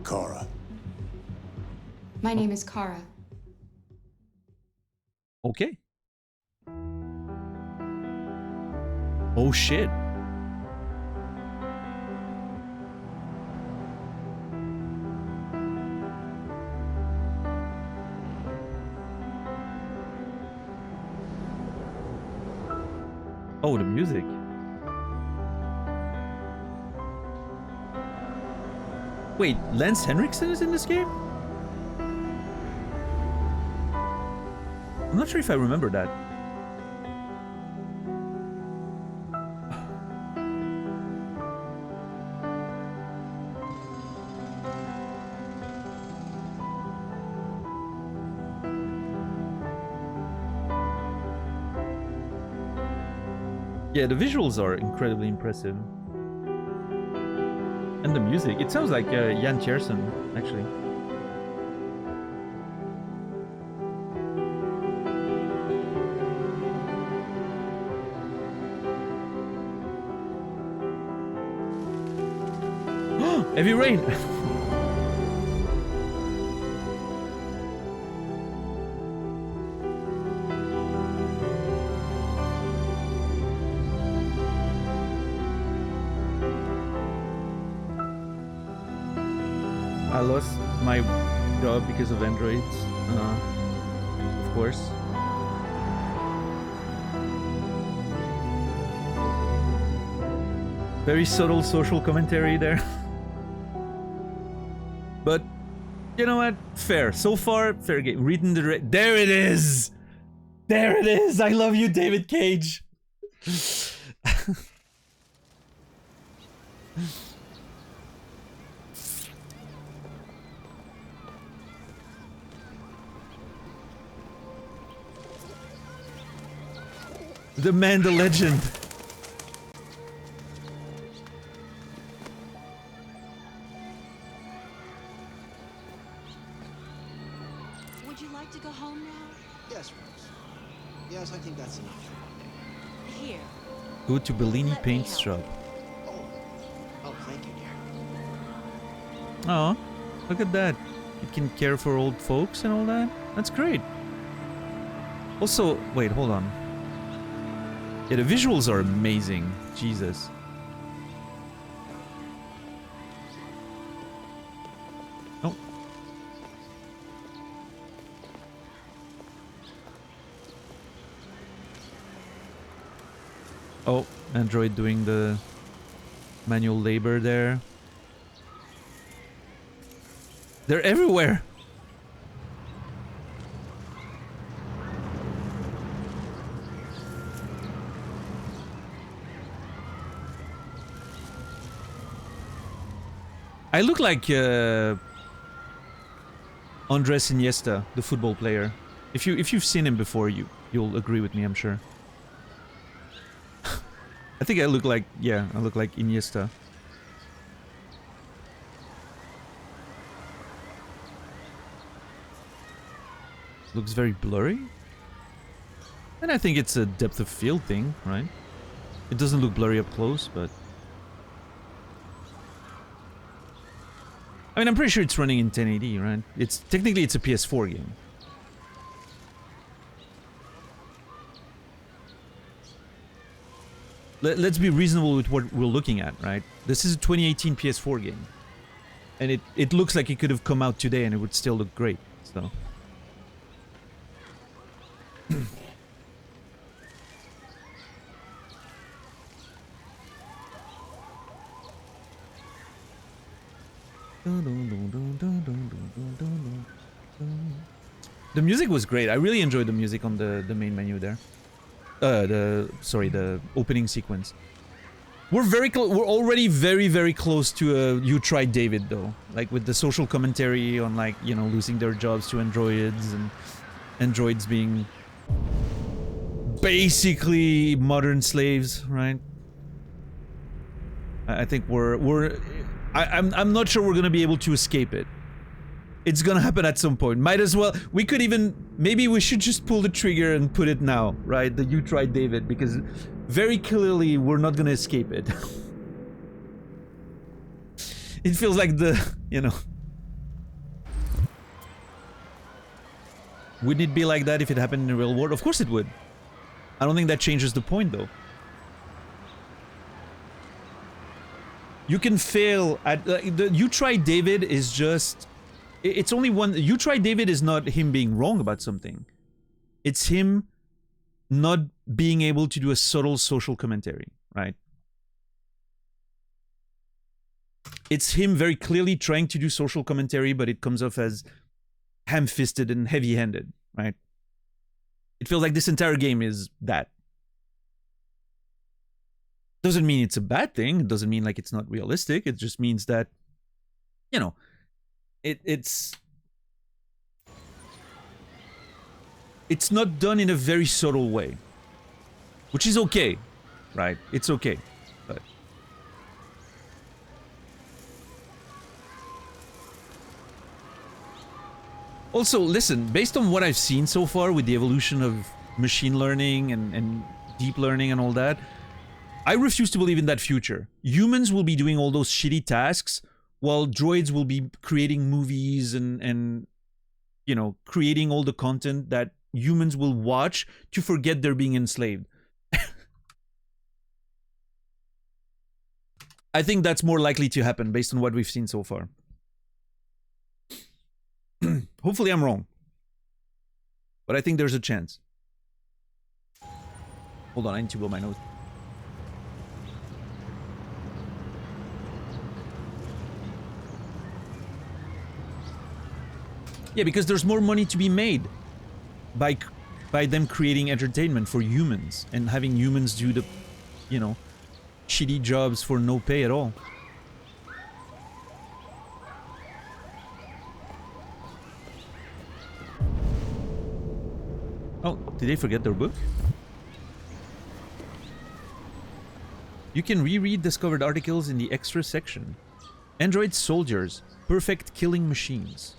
Speaker 12: Kara.
Speaker 13: My name is Kara.
Speaker 1: Okay. Oh shit. Oh, the music. Wait, Lance Henriksen is in this game? I'm not sure if I remember that. Yeah, the visuals are incredibly impressive. And the music, it sounds like Jan Tjersen, actually. Heavy rain! I lost my job because of androids, of course. Very subtle social commentary there. But, you know what? Fair. So far, fair game. Reading the... There it is! There it is! I love you, David Cage! The man, the legend.
Speaker 4: Would you like to go home now?
Speaker 10: Yes, Rose. Yes, I think that's enough.
Speaker 4: Here.
Speaker 1: Go to Bellini Paint Shop.
Speaker 10: Oh, thank you, dear.
Speaker 1: Oh, look at that. You can care for old folks and all that. That's great. Also, wait, hold on. Yeah, the visuals are amazing. Jesus. Oh. Oh, Android doing the manual labor there. They're everywhere. I look like Andres Iniesta, the football player. If you've seen him before, you'll agree with me, I'm sure. I think I look like Iniesta. Looks very blurry. And I think it's a depth of field thing, right? It doesn't look blurry up close, but... I mean, I'm pretty sure it's running in 1080, right? Technically it's a PS4 game. Let's be reasonable with what we're looking at, right? This is a 2018 PS4 game. And it looks like it could have come out today and it would still look great, so... The music was great. I really enjoyed the music on the main menu there. The opening sequence. We're already very, very close to You Tried David, though. Like, with the social commentary on, like, you know, losing their jobs to androids and androids being basically modern slaves, right? I think I'm not sure we're gonna be able to escape it. It's gonna happen at some point. Might as well. We could even... Maybe we should just pull the trigger and put it now, right? The You Tried David, because very clearly we're not gonna escape it. It feels like the... You know... Wouldn't it be like that if it happened in the real world? Of course it would. I don't think that changes the point, though. You can fail at... the You Tried David is just... It's only one... You Tried David is not him being wrong about something. It's him not being able to do a subtle social commentary, right? It's him very clearly trying to do social commentary, but it comes off as ham-fisted and heavy-handed, right? It feels like this entire game is that. Doesn't mean it's a bad thing. It doesn't mean like it's not realistic. It just means that, you know, it's not done in a very subtle way, which is okay, right? It's okay, but also, listen, based on what I've seen so far with the evolution of machine learning and deep learning and all that, I refuse to believe in that future. Humans will be doing all those shitty tasks while droids will be creating movies and you know, creating all the content that humans will watch to forget they're being enslaved. I think that's more likely to happen based on what we've seen so far. Hopefully I'm wrong. But I think there's a chance. Hold on, I need to blow my nose. Yeah, because there's more money to be made by them creating entertainment for humans and having humans do the, you know, shitty jobs for no pay at all. Oh, did they forget their book? You can reread discovered articles in the extra section. Android soldiers, perfect killing machines.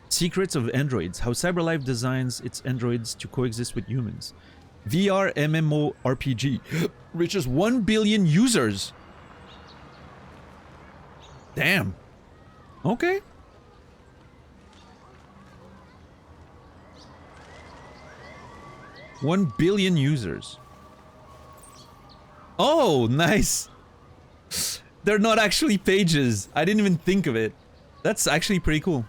Speaker 1: Secrets of Androids, how CyberLife designs its androids to coexist with humans. VR MMORPG, reaches 1 billion users. Damn. Okay. $1 billion users. Oh, nice. They're not actually pages. I didn't even think of it. That's actually pretty cool.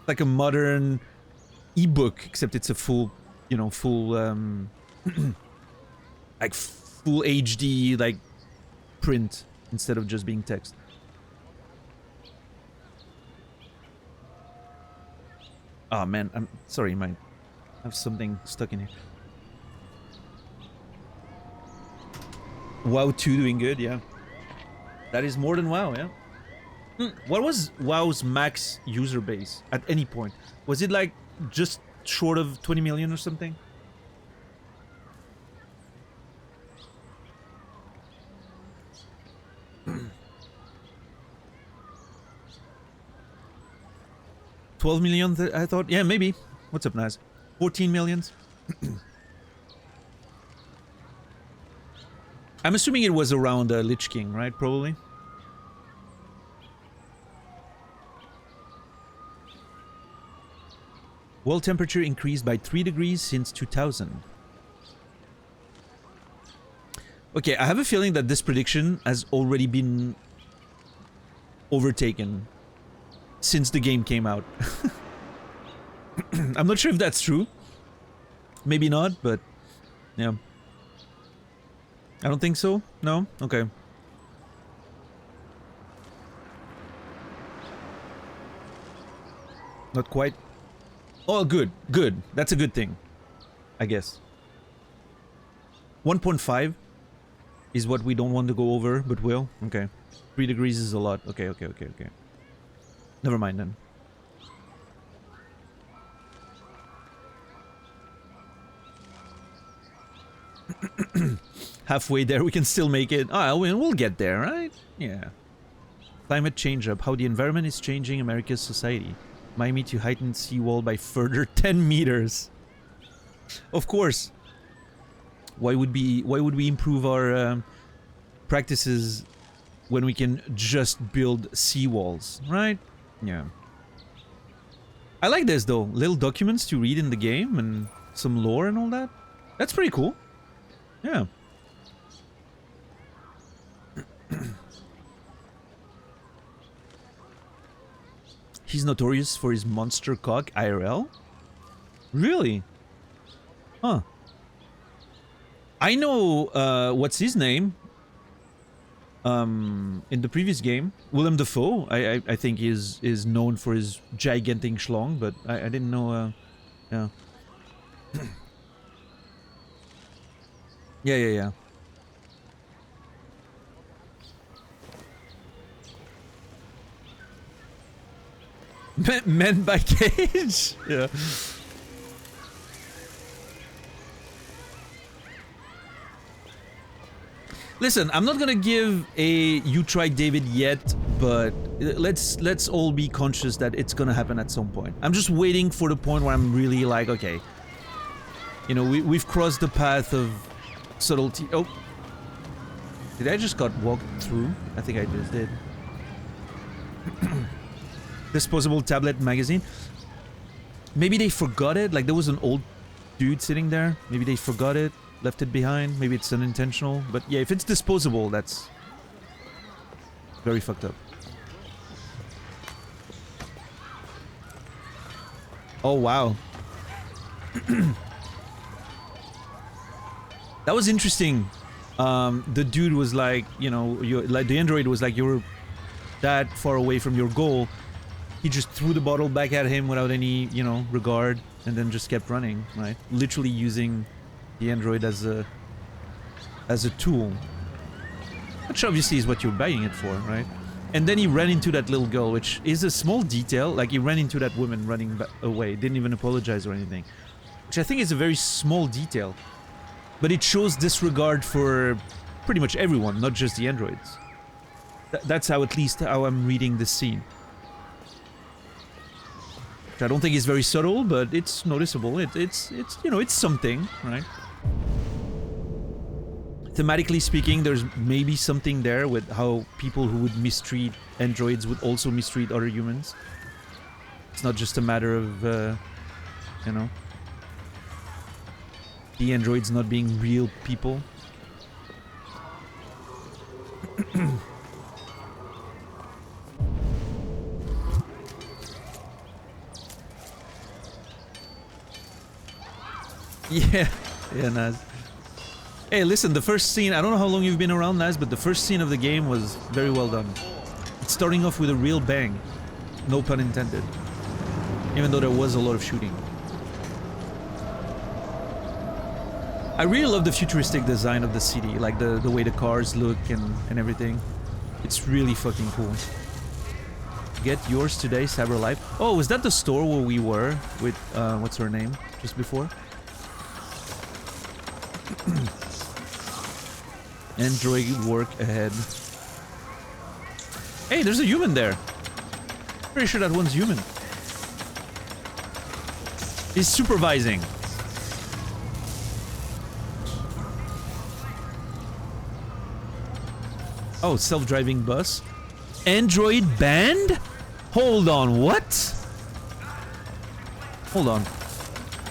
Speaker 1: Like a modern ebook, except it's a full, you know, full like full HD like print instead of just being text. Oh man, I'm sorry, I have something stuck in here. WoW 2 doing good, yeah. That is more than WoW, yeah. What was WoW's max user base at any point? Was it like just short of 20 million or something? $12 million, I thought. Yeah, maybe. What's up, Naz? 14 millions. I'm assuming it was around Lich King, right? Probably. World temperature increased by 3 degrees since 2000. Okay, I have a feeling that this prediction has already been overtaken since the game came out. I'm not sure if that's true. Maybe not, but yeah. I don't think so. No? Okay. Not quite. Oh, good. Good. That's a good thing, I guess. 1.5 is what we don't want to go over, but will. Okay. 3 degrees is a lot. Okay. Never mind then. Halfway there, we can still make it. Ah, we'll get there, right? Yeah. Climate change up. How the environment is changing America's society. Miami to heighten seawall by further 10 meters. Of course. Why would we improve our practices when we can just build seawalls, right? Yeah. I like this though. Little documents to read in the game and some lore and all that. That's pretty cool. Yeah. He's notorious for his monster cock IRL? Really? Huh. I know, what's his name? In the previous game, Willem Dafoe, I think is known for his gigantic schlong, but I didn't know, yeah. Yeah. Men by Cage? Yeah. Listen, I'm not gonna give a "you tried David" yet, but let's all be conscious that it's gonna happen at some point. I'm just waiting for the point where I'm really like, okay, you know, we've crossed the path of subtlety. Oh, did I just got walked through? I think I just did. Disposable tablet magazine. Maybe they forgot it. Like there was an old dude sitting there. Maybe they forgot it. Left it behind. Maybe it's unintentional. But yeah, if it's disposable, that's very fucked up. Oh, wow. That was interesting. The dude was like, you know, like the android was like, you're that far away from your goal. He just threw the bottle back at him without any, you know, regard, and then just kept running, right? Literally using the android as a tool, which obviously is what you're buying it for, right? And then he ran into that little girl, which is a small detail. Like he ran into that woman running away, didn't even apologize or anything, which I think is a very small detail, but it shows disregard for pretty much everyone, not just the androids. That's how, at least, how I'm reading this scene. I don't think it's very subtle, but it's noticeable. It's you know, it's something, right? Thematically speaking, there's maybe something there with how people who would mistreat androids would also mistreat other humans. It's not just a matter of, you know, the androids not being real people. Yeah, Naz. Hey, listen, the first scene, I don't know how long you've been around, Naz, but the first scene of the game was very well done. It's starting off with a real bang. No pun intended. even though there was a lot of shooting. I really love the futuristic design of the city, like the way the cars look and everything. It's really fucking cool. Get yours today, CyberLife. Oh, was that the store where we were with, what's her name, just before? Android work ahead. Hey, there's a human there. Pretty sure that one's human. He's supervising. Oh, self-driving bus. Android banned? Hold on, what? Hold on.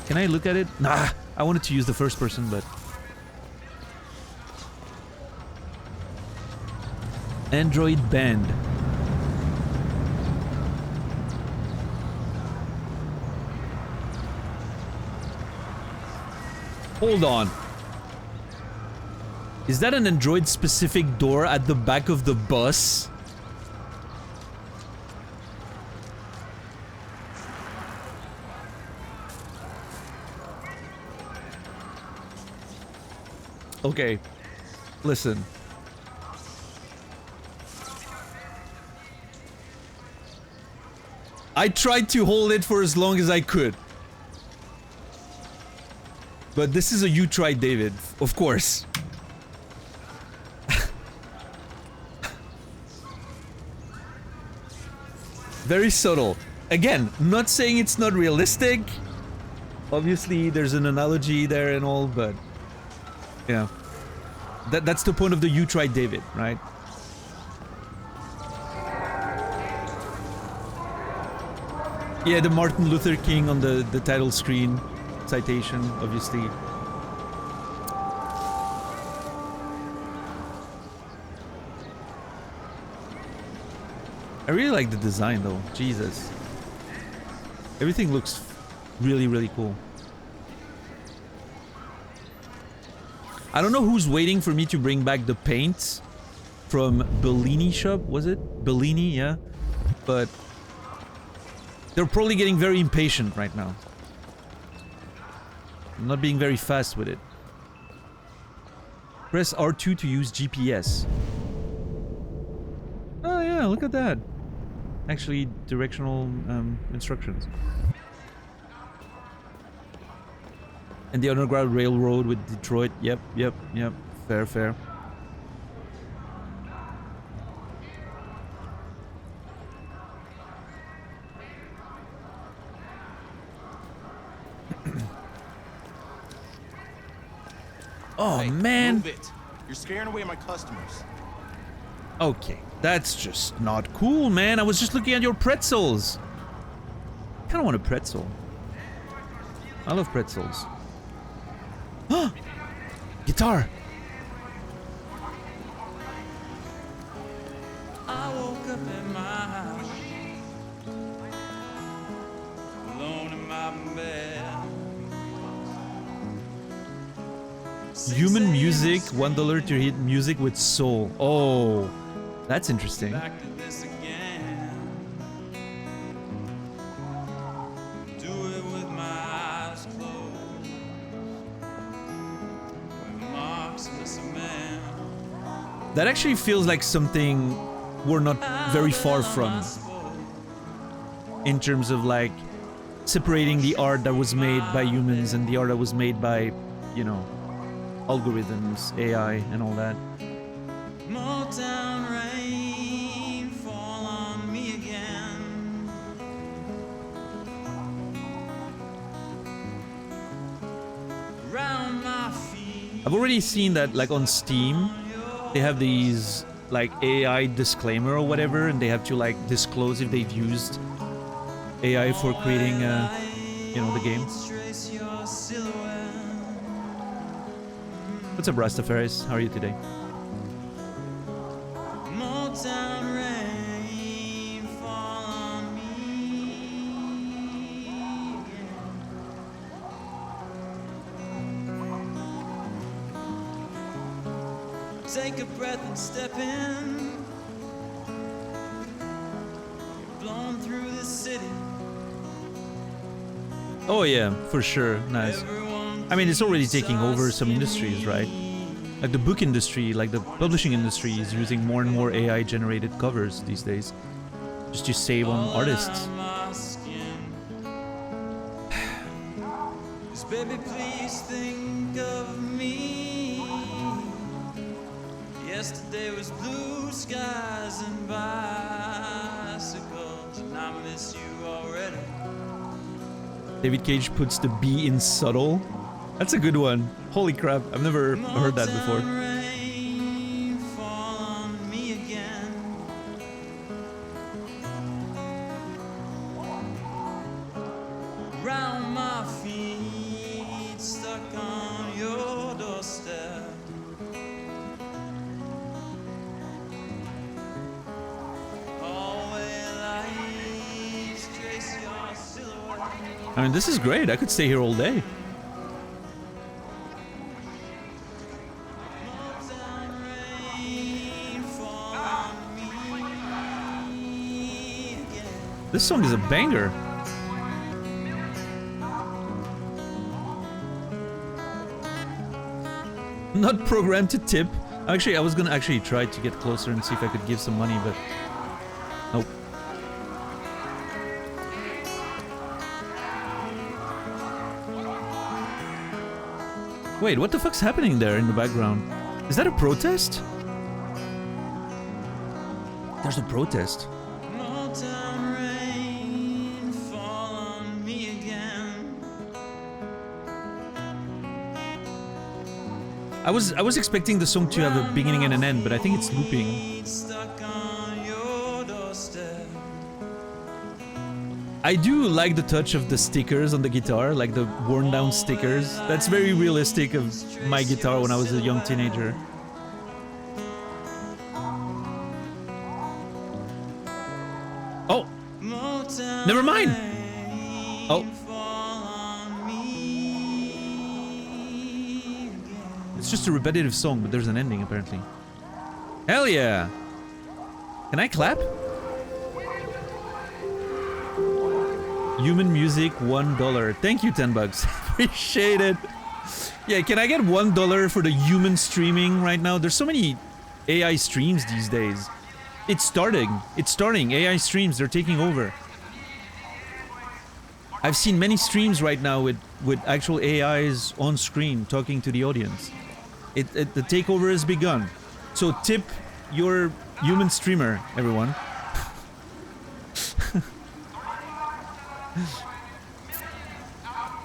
Speaker 1: Can I look at it? Nah, I wanted to use the first person, but... Android banned. Hold on. Is that an Android-specific door at the back of the bus? Okay. Listen. I tried to hold it for as long as I could. But this is a you tried, David. Of course. Very subtle. Again, not saying it's not realistic. Obviously, there's an analogy there and all, but... yeah. That's the point of the you tried, David, right? Yeah, the Martin Luther King on the title screen citation, obviously. I really like the design though, Jesus. Everything looks really, really cool. I don't know who's waiting for me to bring back the paint from Bellini shop, was it? Bellini, yeah. But they're probably getting very impatient right now. I'm not being very fast with it. Press R2 to use GPS. Oh yeah, look at that. Actually, directional instructions. And the Underground Railroad with Detroit. Yep. Fair. Oh,
Speaker 14: hey,
Speaker 1: man.
Speaker 14: Move it. You're scaring away my customers.
Speaker 1: Okay, that's just not cool, man. I was just looking at your pretzels. I kind of want a pretzel. I love pretzels. Guitar.
Speaker 15: I woke up in my house, alone in my bed.
Speaker 1: Human music, $1 to hit music with soul. Oh, that's interesting.
Speaker 15: Back to this again. Do it with my eyes closed, with marks in the cement.
Speaker 1: That actually feels like something we're not very far from. In terms of like separating the art that was made by humans and the art that was made by, you know, algorithms, AI, and all that.
Speaker 15: Motown rain fall on me again. Round my feet.
Speaker 1: I've already seen that, like on Steam, they have these like AI disclaimer or whatever, and they have to like disclose if they've used AI for creating, you know, the game. What's up, Rastafaris? How are you today?
Speaker 15: Motown rain fall on me again. Take a breath and step in. You're blown through the city
Speaker 1: Oh yeah, for sure. Nice. I mean, it's already taking over some industries, right? Like the book industry, like the publishing industry is using more and more AI-generated covers these days. Just to save on artists.
Speaker 15: Baby, please think of me. Yesterday was blue skies and bicycles, and I miss you already.
Speaker 1: David Cage puts the B in subtle. That's a good one. Holy crap, I've never heard that before.
Speaker 15: Rain fall on me again. Round my feet, stuck on your doorstep. Always trace your silhouette.
Speaker 1: I mean, this is great. I could stay here all day. This song is a banger. Not programmed to tip. Actually, I was gonna actually try to get closer and see if I could give some money, but nope. Wait, what the fuck's happening there in the background? Is that a protest? There's a protest. I was expecting the song to have a beginning and an end, but I think it's looping. I do like the touch of the stickers on the guitar, like the worn down stickers. That's very realistic of my guitar when I was a young teenager. Oh! Never mind! Oh. It's just a repetitive song, but there's an ending apparently. Hell yeah! Can I clap? Human music, $1. Thank you, $10. Appreciate it. Yeah, can I get $1 for the human streaming right now? There's so many AI streams these days. It's starting. It's starting. AI streams, they're taking over. I've seen many streams right now with actual AIs on screen talking to the audience. The takeover has begun. So tip your human streamer, everyone.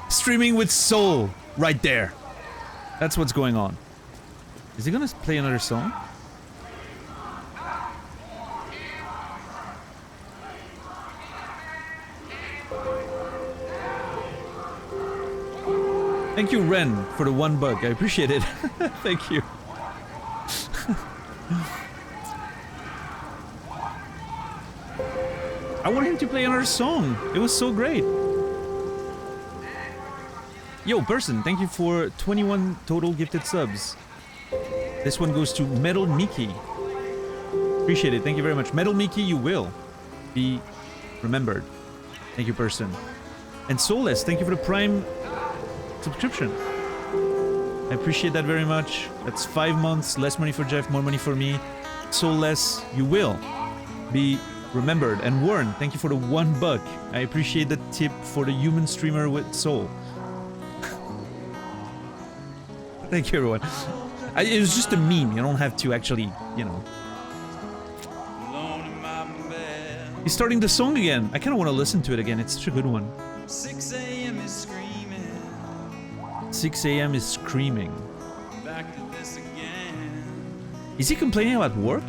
Speaker 1: Streaming with soul, right there. That's what's going on. Is he gonna play another song? Thank you, Ren, for the $1. I appreciate it. Thank you. I want him to play another song. It was so great. Yo, person, thank you for 21 total gifted subs. This one goes to Metal Mickey. Appreciate it. Thank you very much. Metal Mickey, you will be remembered. Thank you, person. And Soulless, thank you for the Prime subscription. I appreciate that very much. That's 5 months, less money for Jeff, more money for me. Soulless, you will be remembered. And Warren, thank you for the $1. I appreciate the tip for the human streamer with soul. Thank you, everyone. It was just a meme. You don't have to actually, you know. He's starting the song again. I kind of want to listen to it again. It's such a good one.
Speaker 15: 6 a.m. is screaming.
Speaker 1: 6 a.m. is screaming.
Speaker 15: Back to this again.
Speaker 1: Is he complaining about work?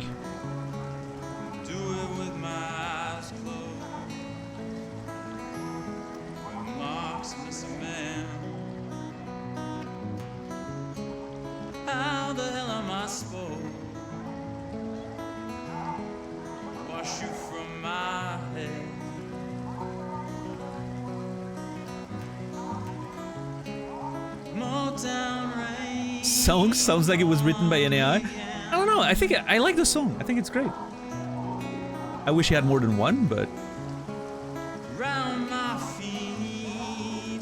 Speaker 15: Do it with my eyes closed. Mark's missing man. How the hell am I supposed to wash you from my head?
Speaker 1: Sounds like it was written by an AI. I don't know. I think I like the song. I think it's great. I wish he had more than one, but
Speaker 15: Round my feet,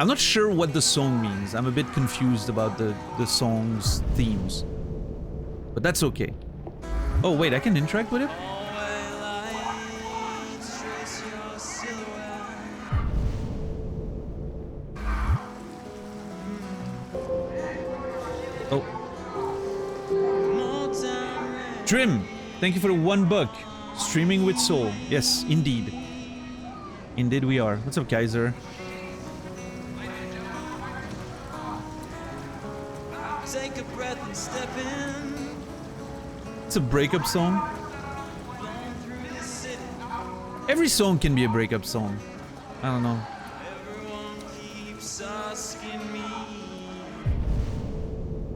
Speaker 1: I'm not sure what the song means. I'm a bit confused about the song's themes. But that's okay. Oh, wait, I can interact with it? Oh. Trim, thank you for the $1. Streaming with Soul. Yes, indeed. Indeed we are. What's up, Kaiser?
Speaker 15: Take a breath and step in.
Speaker 1: It's a breakup song. Every song can be a breakup song. I don't know.
Speaker 15: Everyone keeps asking me.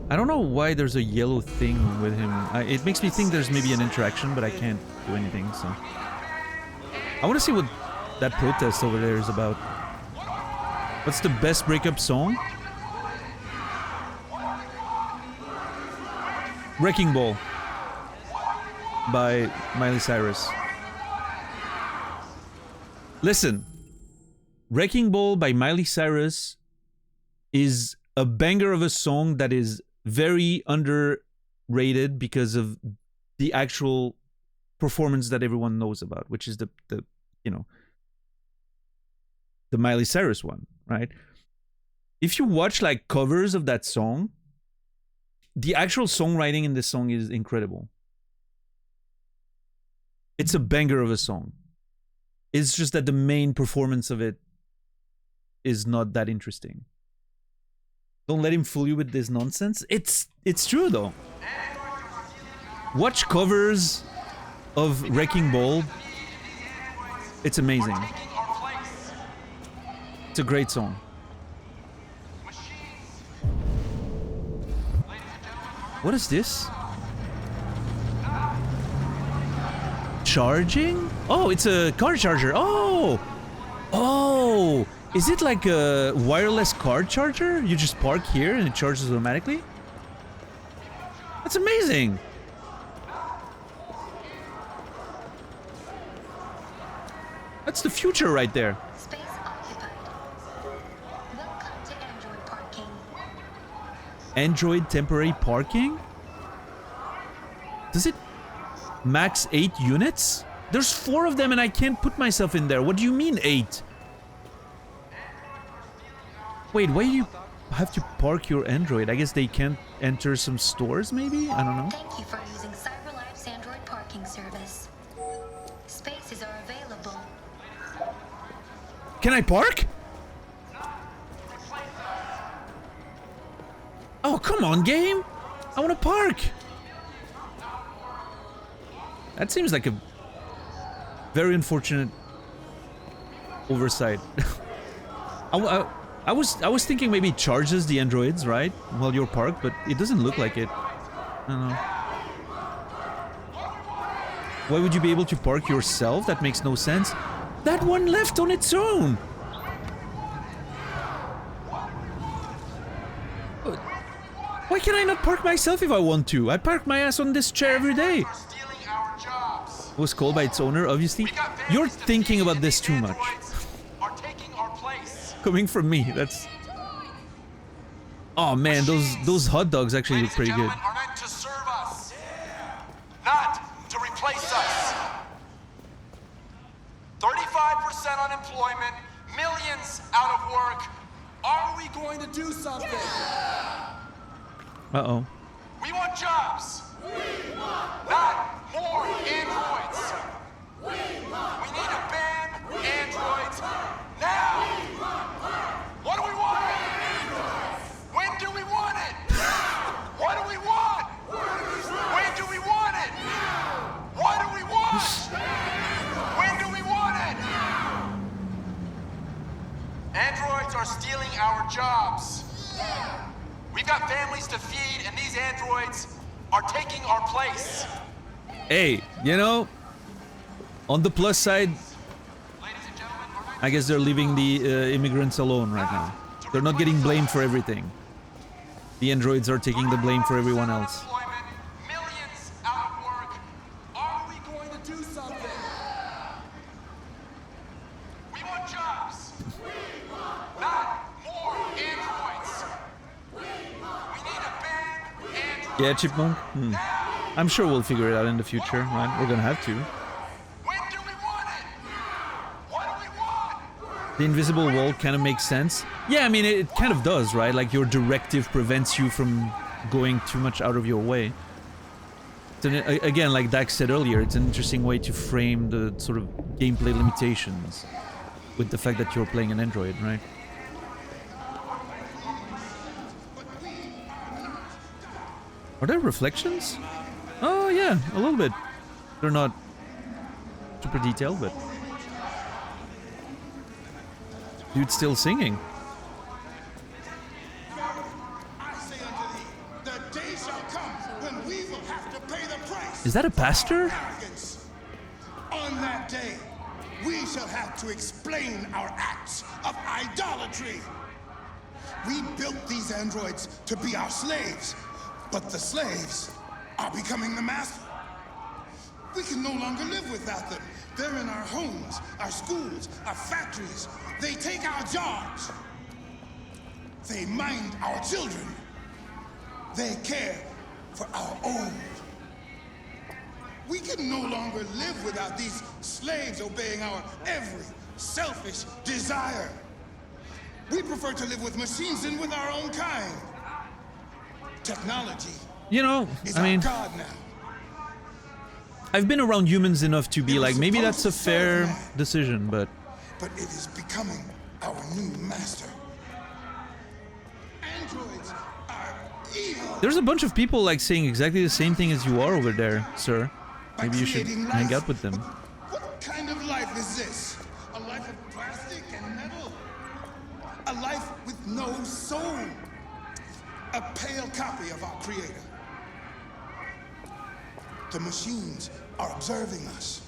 Speaker 1: I don't know why there's a yellow thing with him. It makes me think there's maybe an interaction, but I can't do anything, so... I want to see what that protest over there is about. What's the best breakup song? Wrecking Ball by Miley Cyrus. Listen, Wrecking Ball by Miley Cyrus is a banger of a song that is very underrated because of the actual performance that everyone knows about, which is the you know, the Miley Cyrus one, right? If you watch like covers of that song, the actual songwriting in this song is incredible. It's a banger of a song. It's just that the main performance of it is not that interesting. Don't let him fool you with this nonsense. It's true though. Watch covers of Wrecking Ball. It's amazing. It's a great song. What is this? Charging? Oh, it's a car charger. Oh! Oh! Is it like a wireless car charger? You just park here and it charges automatically? That's amazing! That's the future right there.
Speaker 6: Space occupied. Welcome to Android parking.
Speaker 1: Android temporary parking? Does it max 8 units? There's 4 of them and I can't put myself in there. What do you mean 8? Wait, why do you have to park your Android? I guess they can't enter some stores maybe? I don't know.
Speaker 6: Thank you for using CyberLife's Android parking service. Spaces are available.
Speaker 1: Can I park? Oh, come on, game! I want to park! That seems like a very unfortunate oversight. I was thinking maybe it charges the androids, right? While you're parked, but it doesn't look like it. I don't know. Why would you be able to park yourself? That makes no sense. That one left on its own! Why can I not park myself if I want to? I park my ass on this chair every day. It was called by its owner, obviously. You're thinking about this too much. Coming from me, that's... Oh man, those hot dogs actually look pretty good.
Speaker 8: Are meant to serve us, not to replace us. 35% unemployment, millions out of work. Are we going to do something?
Speaker 1: Uh-oh.
Speaker 8: We want jobs. Not more androids. We need to ban androids now. What do we want? When do we want it? What do we want? When do we want it? What do we want? When do we want it? Androids are stealing our jobs. We've got families to feed, and these androids are taking our place.
Speaker 1: Hey, you know, on the plus side, I guess they're leaving the immigrants alone right now. They're not getting blamed for everything. The androids are taking the blame for everyone else.
Speaker 8: Millions out of work. Are we going to do something? We want jobs. Not more
Speaker 1: Yeah, Chipmunk. I'm sure we'll figure it out in the future, right? We're gonna have to. The invisible wall kind of makes sense. Yeah, I mean, it kind of does, right? Like, your directive prevents you from going too much out of your way. So, again, like Dax said earlier, it's an interesting way to frame the sort of gameplay limitations with the fact that you're playing an android, right? Are there reflections? Oh, yeah, a little bit. They're not super detailed, but... Dude's still singing. Is that a pastor?
Speaker 14: On that day, we shall have to explain our acts of idolatry. We built these androids to be our slaves, but the slaves are becoming the master. We can no longer live without them. They're in our homes, our schools, our factories. They take our jobs. They mind our children. They care for our old. We can no longer live without these slaves obeying our every selfish desire. We prefer to live with machines than with our own kind. Technology,
Speaker 1: you know, I mean,
Speaker 14: God now.
Speaker 1: I've been around humans enough to be like, maybe that's a fair decision, but
Speaker 14: it is becoming our new master. Androids are evil.
Speaker 1: There's a bunch of people like saying exactly the same thing as you are over there, sir. Maybe you should hang out with them.
Speaker 14: What kind of life is this? A life of plastic and metal? A life with no soul? A pale copy of our creator. The machines are observing us.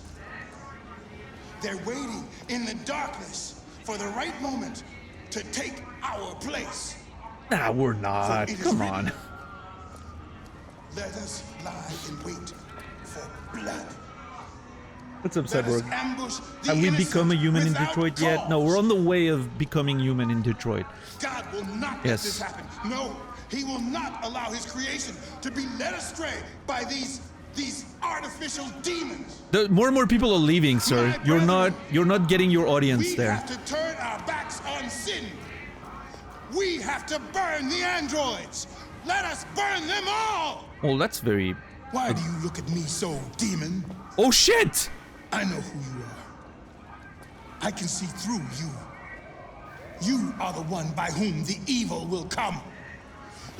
Speaker 14: They're waiting in the darkness for the right moment to take our place.
Speaker 1: Nah, we're not. Come on.
Speaker 14: Let us lie in wait for blood.
Speaker 1: That's upset word. Have we become a human in Detroit yet? No, we're on the way of becoming human in Detroit.
Speaker 14: God will not let this happen. No, he will not allow his creation to be led astray by these artificial demons.
Speaker 1: More and more people are leaving, sir. You're not getting your audience there.
Speaker 14: We have to turn our backs on sin. We have to burn the androids. Let us burn them all.
Speaker 1: Oh, that's very...
Speaker 14: Why do you look at me so, demon?
Speaker 1: Oh, shit!
Speaker 14: I know who you are. I can see through you. You are the one by whom the evil will come.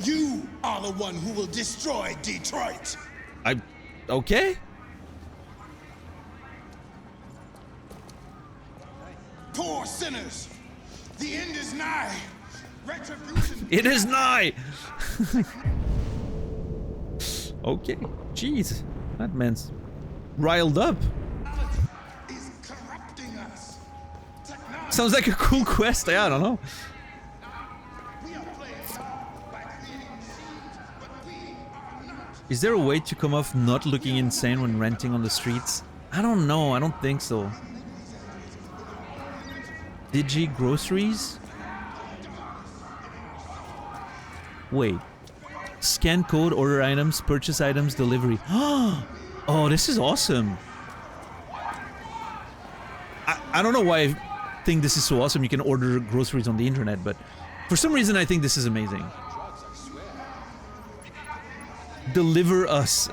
Speaker 14: You are the one who will destroy Detroit.
Speaker 1: Okay?
Speaker 14: Poor sinners. The end is nigh. Retribution.
Speaker 1: It is nigh. Okay. Jeez. That man's riled up.
Speaker 14: Is corrupting us.
Speaker 1: Sounds like a cool quest. Yeah, I don't know. Is there a way to come off not looking insane when renting on the streets? I don't know. I don't think so. Digi groceries? Wait. Scan code, order items, purchase items, delivery. Oh, this is awesome. I don't know why I think this is so awesome. You can order groceries on the internet, but for some reason I think this is amazing. Deliver us.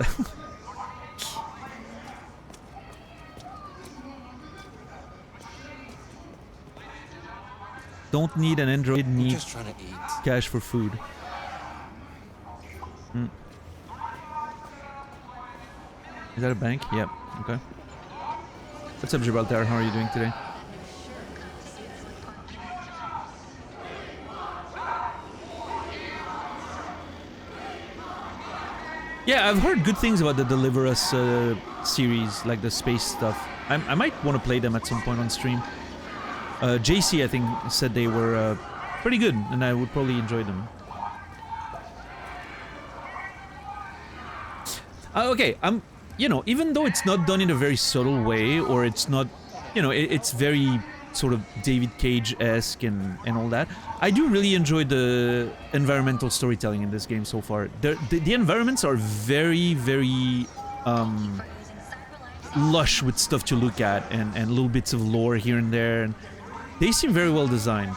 Speaker 1: Don't need an android, need
Speaker 3: just trying to eat.
Speaker 1: Cash for food. Is that a bank? Yep. Okay. What's up, Gibraltar? How are you doing today? Yeah, I've heard good things about the Deliver Us series, like the space stuff. I might want to play them at some point on stream. JC, I think, said they were pretty good, and I would probably enjoy them. Okay, you know, even though it's not done in a very subtle way, or it's not, you know, it's very sort of David Cage-esque and all that. I do really enjoy the environmental storytelling in this game so far. The environments are very, very lush with stuff to look at and little bits of lore here and there. And they seem very well designed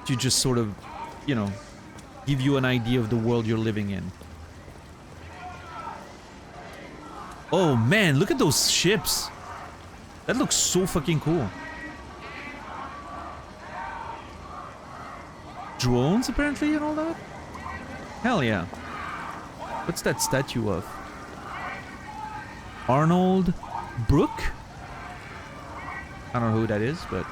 Speaker 1: to just sort of, you know, give you an idea of the world you're living in. Oh man, look at those ships. That looks so fucking cool. Drones apparently and all that? Hell yeah. What's that statue of? Arnold Brook? I don't know who that is, but...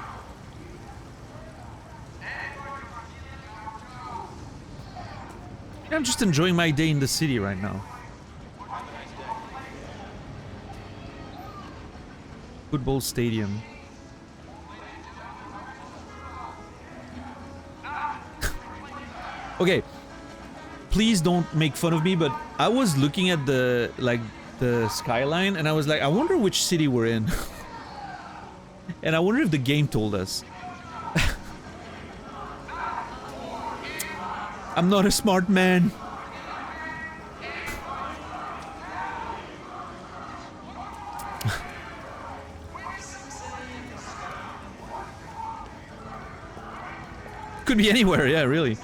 Speaker 1: I'm just enjoying my day in the city right now. Football stadium. Okay, please don't make fun of me, but I was looking at the skyline and I was like, I wonder which city we're in. And I wonder if the game told us. I'm not a smart man. Could be anywhere, yeah, really.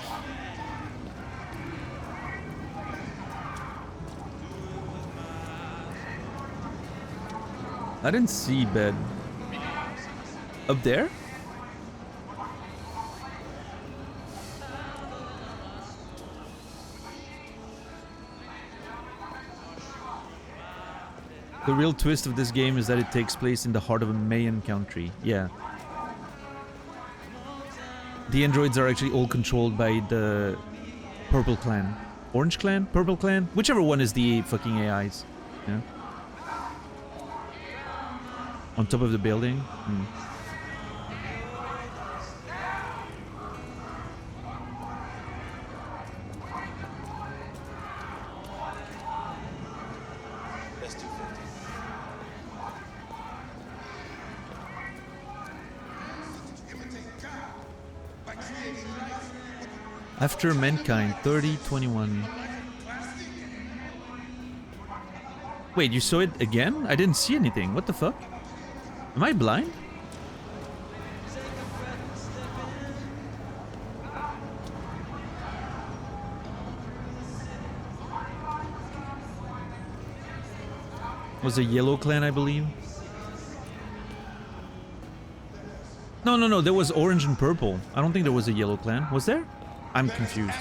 Speaker 1: I didn't see bed. Up there? The real twist of this game is that it takes place in the heart of a Mayan country. Yeah. The androids are actually all controlled by the Purple Clan. Orange Clan? Purple Clan? Whichever one is the fucking AIs. Yeah. On top of the building? Hmm. After Mankind, 3021. Wait, you saw it again? I didn't see anything. What the fuck? Am I blind? Was a Yellow Clan, I believe. No, there was Orange and Purple. I don't think there was a Yellow Clan. Was there? I'm confused.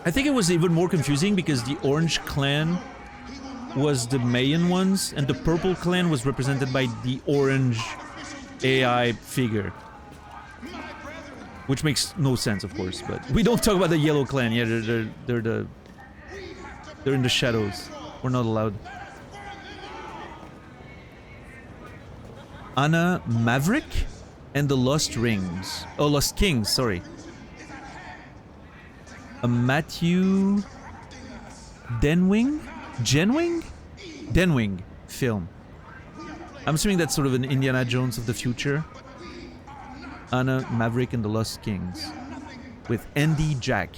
Speaker 1: I think it was even more confusing because the Orange Clan was the Mayan ones and the Purple Clan was represented by the Orange AI figure. Which makes no sense, of course, but we don't talk about the Yellow Clan. Yeah, they're in the shadows. We're not allowed. Anna Maverick and the Lost Rings. Oh, Lost Kings, sorry. A Matthew Denwing film. I'm assuming that's sort of an Indiana Jones of the future. Anna Maverick and the Lost Kings. With Andy Jack.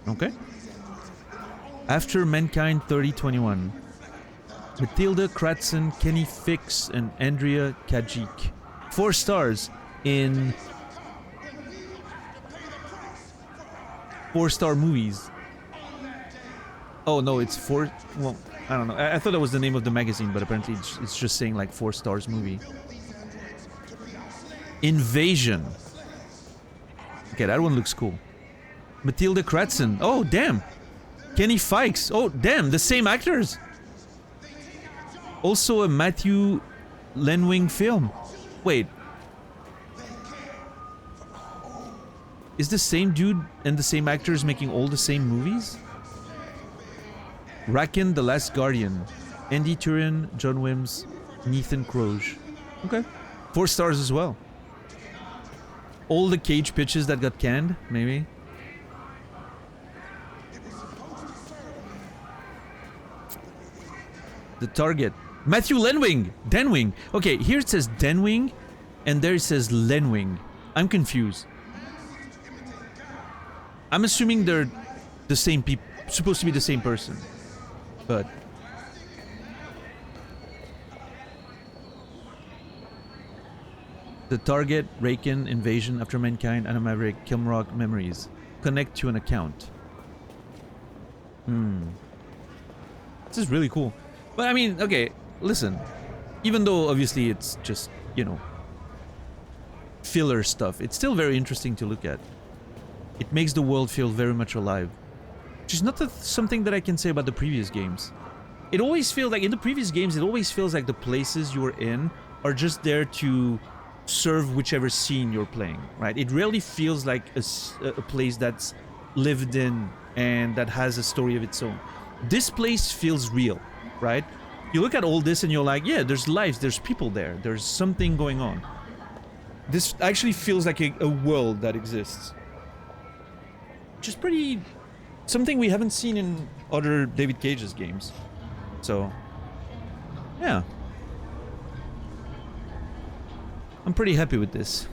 Speaker 1: Okay. After Mankind 3021. Matilda Cratzen, Kenny Fix, and Andrea Kajik. 4 stars in 4-star movies. Oh no, it's 4. Well, I don't know. I thought that was the name of the magazine, but apparently it's just saying like 4 stars movie. Invasion. Okay, that one looks cool. Matilda Cratzen. Oh damn. Kenny Fikes. Oh damn, the same actors. Also a Matthew Lenwing film. Wait. Is the same dude and the same actors making all the same movies? Raken, The Last Guardian. Andy Turin, John Wims, Nathan Croge. Okay. 4 stars as well. All the Cage pitches that got canned, maybe. The target. Matthew Denwing. Denwing. Okay, here it says Denwing, and there it says Lenwing. I'm confused. I'm assuming they're the same people, supposed to be the same person, but the target, Raken, Invasion, After Mankind, Anna Maverick, Kilmrock, Memories. Connect to an account. This is really cool. But I mean, okay, listen. Even though obviously it's just, you know, filler stuff, it's still very interesting to look at. It makes the world feel very much alive. Which is not something that I can say about the previous games. It always feels like, in the previous games, it always feels like the places you are in are just there to serve whichever scene you're playing, right? It rarely feels like a place that's lived in and that has a story of its own. This place feels real, right? You look at all this and you're like, yeah, there's life, there's people there, there's something going on. This actually feels like a world that exists. Which is pretty... something we haven't seen in other David Cage's games. So, yeah. I'm pretty happy with this.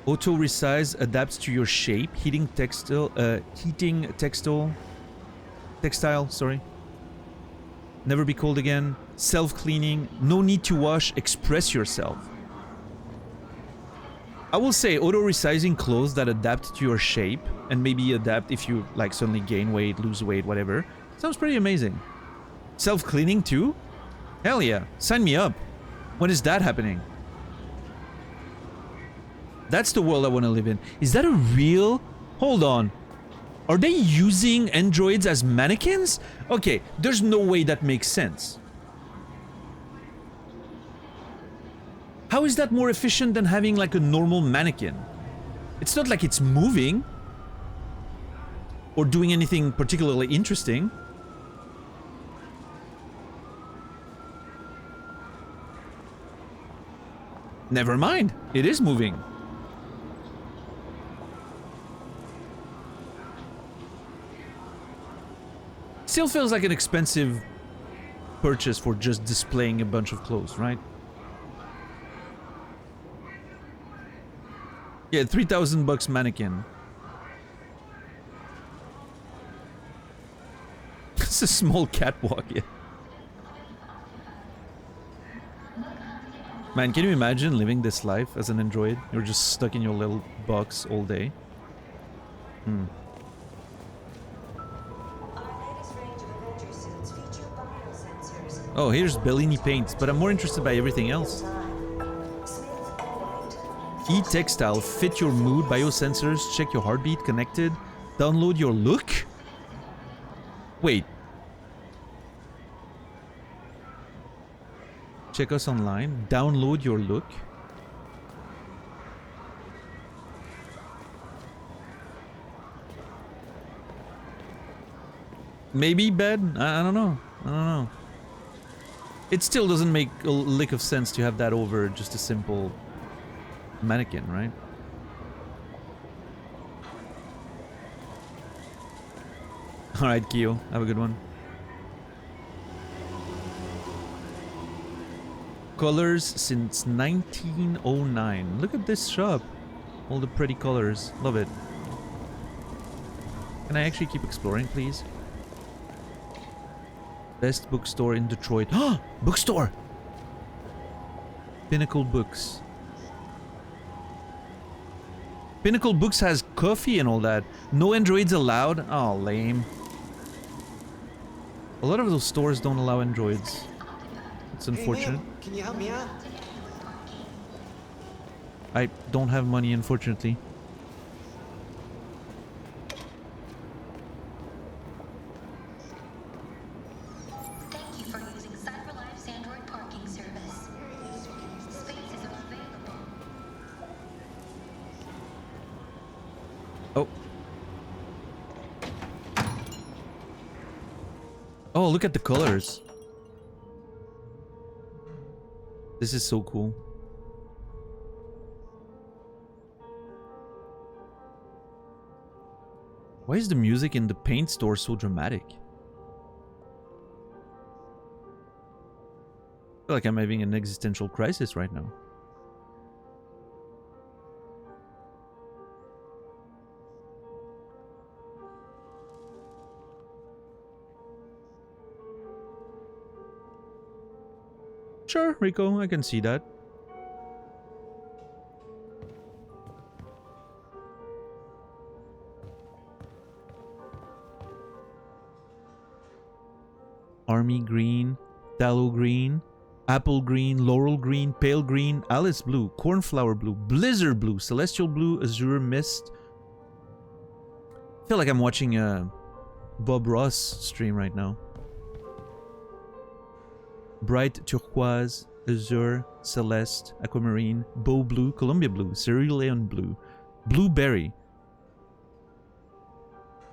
Speaker 1: Auto resize adapts to your shape, heating textile, sorry. Never be cold again. Self-cleaning, no need to wash, express yourself. I will say auto resizing clothes that adapt to your shape and maybe adapt if you like suddenly gain weight, lose weight, whatever. Sounds pretty amazing. Self-cleaning too? Hell yeah, sign me up. When is that happening? That's the world I want to live in. Is that a real... Hold on. Are they using androids as mannequins? Okay, there's no way that makes sense. How is that more efficient than having like a normal mannequin? It's not like it's moving or doing anything particularly interesting. Never mind, it is moving. Still feels like an expensive purchase for just displaying a bunch of clothes, right? Yeah, $3,000 mannequin. It's a small catwalk, yeah. Man, can you imagine living this life as an android? You're just stuck in your little box all day. Oh, here's Bellini paints, but I'm more interested by everything else. E-textile, fit your mood, biosensors, check your heartbeat, connected, download your look? Wait. Check us online, download your look. Maybe bad? I don't know. I don't know. It still doesn't make a lick of sense to have that over just a simple mannequin, right? Alright, Kyo, have a good one. Colors since 1909. Look at this shop. All the pretty colors. Love it. Can I actually keep exploring, please? Best bookstore in Detroit. Ah! Bookstore! Pinnacle Books. Pinnacle Books has coffee and all that. No androids allowed? Oh, lame. A lot of those stores don't allow androids. It's unfortunate.
Speaker 16: Hey, can you help me out?
Speaker 1: I don't have money, unfortunately.
Speaker 6: Thank you for using CyberLife's Android parking service. Spaces are available.
Speaker 1: Oh. Oh, look at the colors. This is so cool. Why is the music in the paint store so dramatic? feel like I'm having an existential crisis right now. Sure, Rico, I can see that. Army green, tallow green, apple green, laurel green, pale green, Alice blue, cornflower blue, blizzard blue, celestial blue, azure mist. I feel like I'm watching a Bob Ross stream right now. Bright turquoise, azure, celeste, aquamarine, bow blue, Columbia blue, cerulean blue, blueberry.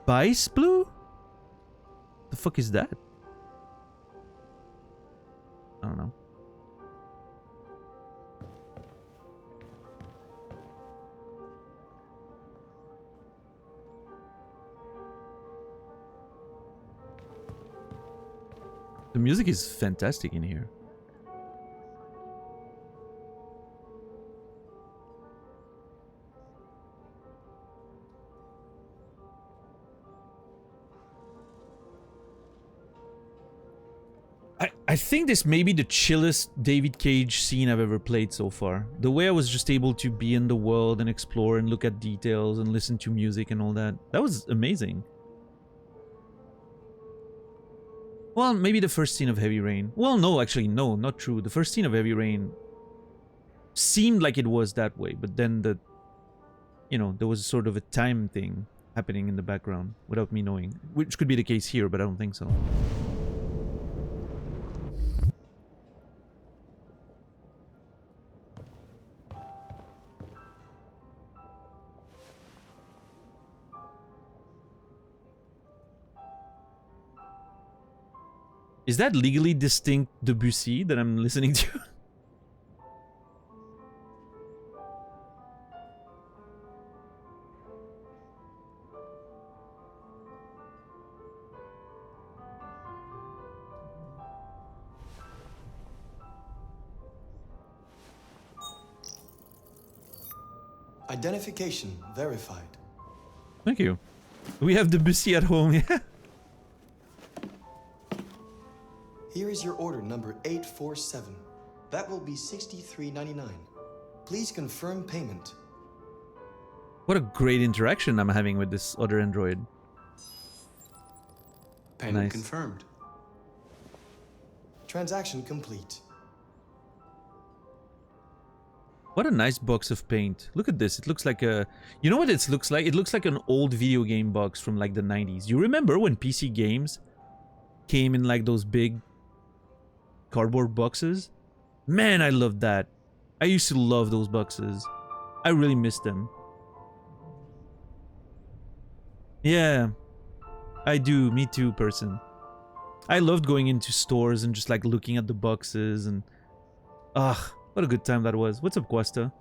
Speaker 1: Bice blue? The fuck is that? I don't know. The music is fantastic in here. I think this may be the chillest David Cage scene I've ever played so far. The way I was just able to be in the world and explore and look at details and listen to music and all that. That was amazing. Well, maybe the first scene of Heavy Rain. Well, no, actually, no, not true. The first scene of Heavy Rain seemed like it was that way, but then there was sort of a time thing happening in the background without me knowing. Which could be the case here, but I don't think so. Is that legally distinct Debussy that I'm listening to?
Speaker 10: Identification verified.
Speaker 1: Thank you. We have Debussy at home, yeah.
Speaker 10: Here is your order number 847. That will be $63.99. Please confirm payment.
Speaker 1: What a great interaction I'm having with this other android.
Speaker 10: Payment
Speaker 1: Nice.
Speaker 10: confirmed. Transaction complete.
Speaker 1: What a nice box of paint. Look at this. It looks like a... You know what it looks like? It looks like an old video game box from like the 90s. You remember when PC games came in like those big cardboard boxes? Man, I loved that. I used to love those boxes. I really miss them. Yeah, I do. Me too, person. I loved going into stores and just like looking at the boxes and... Ugh, what a good time that was. What's up, Quasta?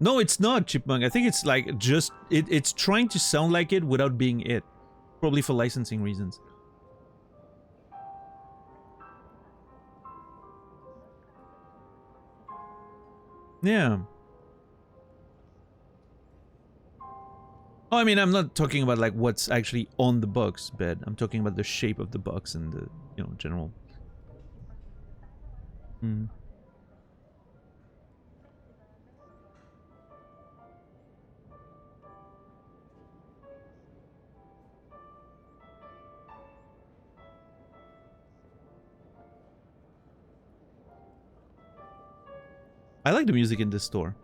Speaker 1: No, it's not, Chipmunk. I think it's like just... It's trying to sound like it without being it. Probably for licensing reasons. Yeah. Oh, I mean, I'm not talking about like what's actually on the box bed. I'm talking about the shape of the box and the, general... I like the music in this store.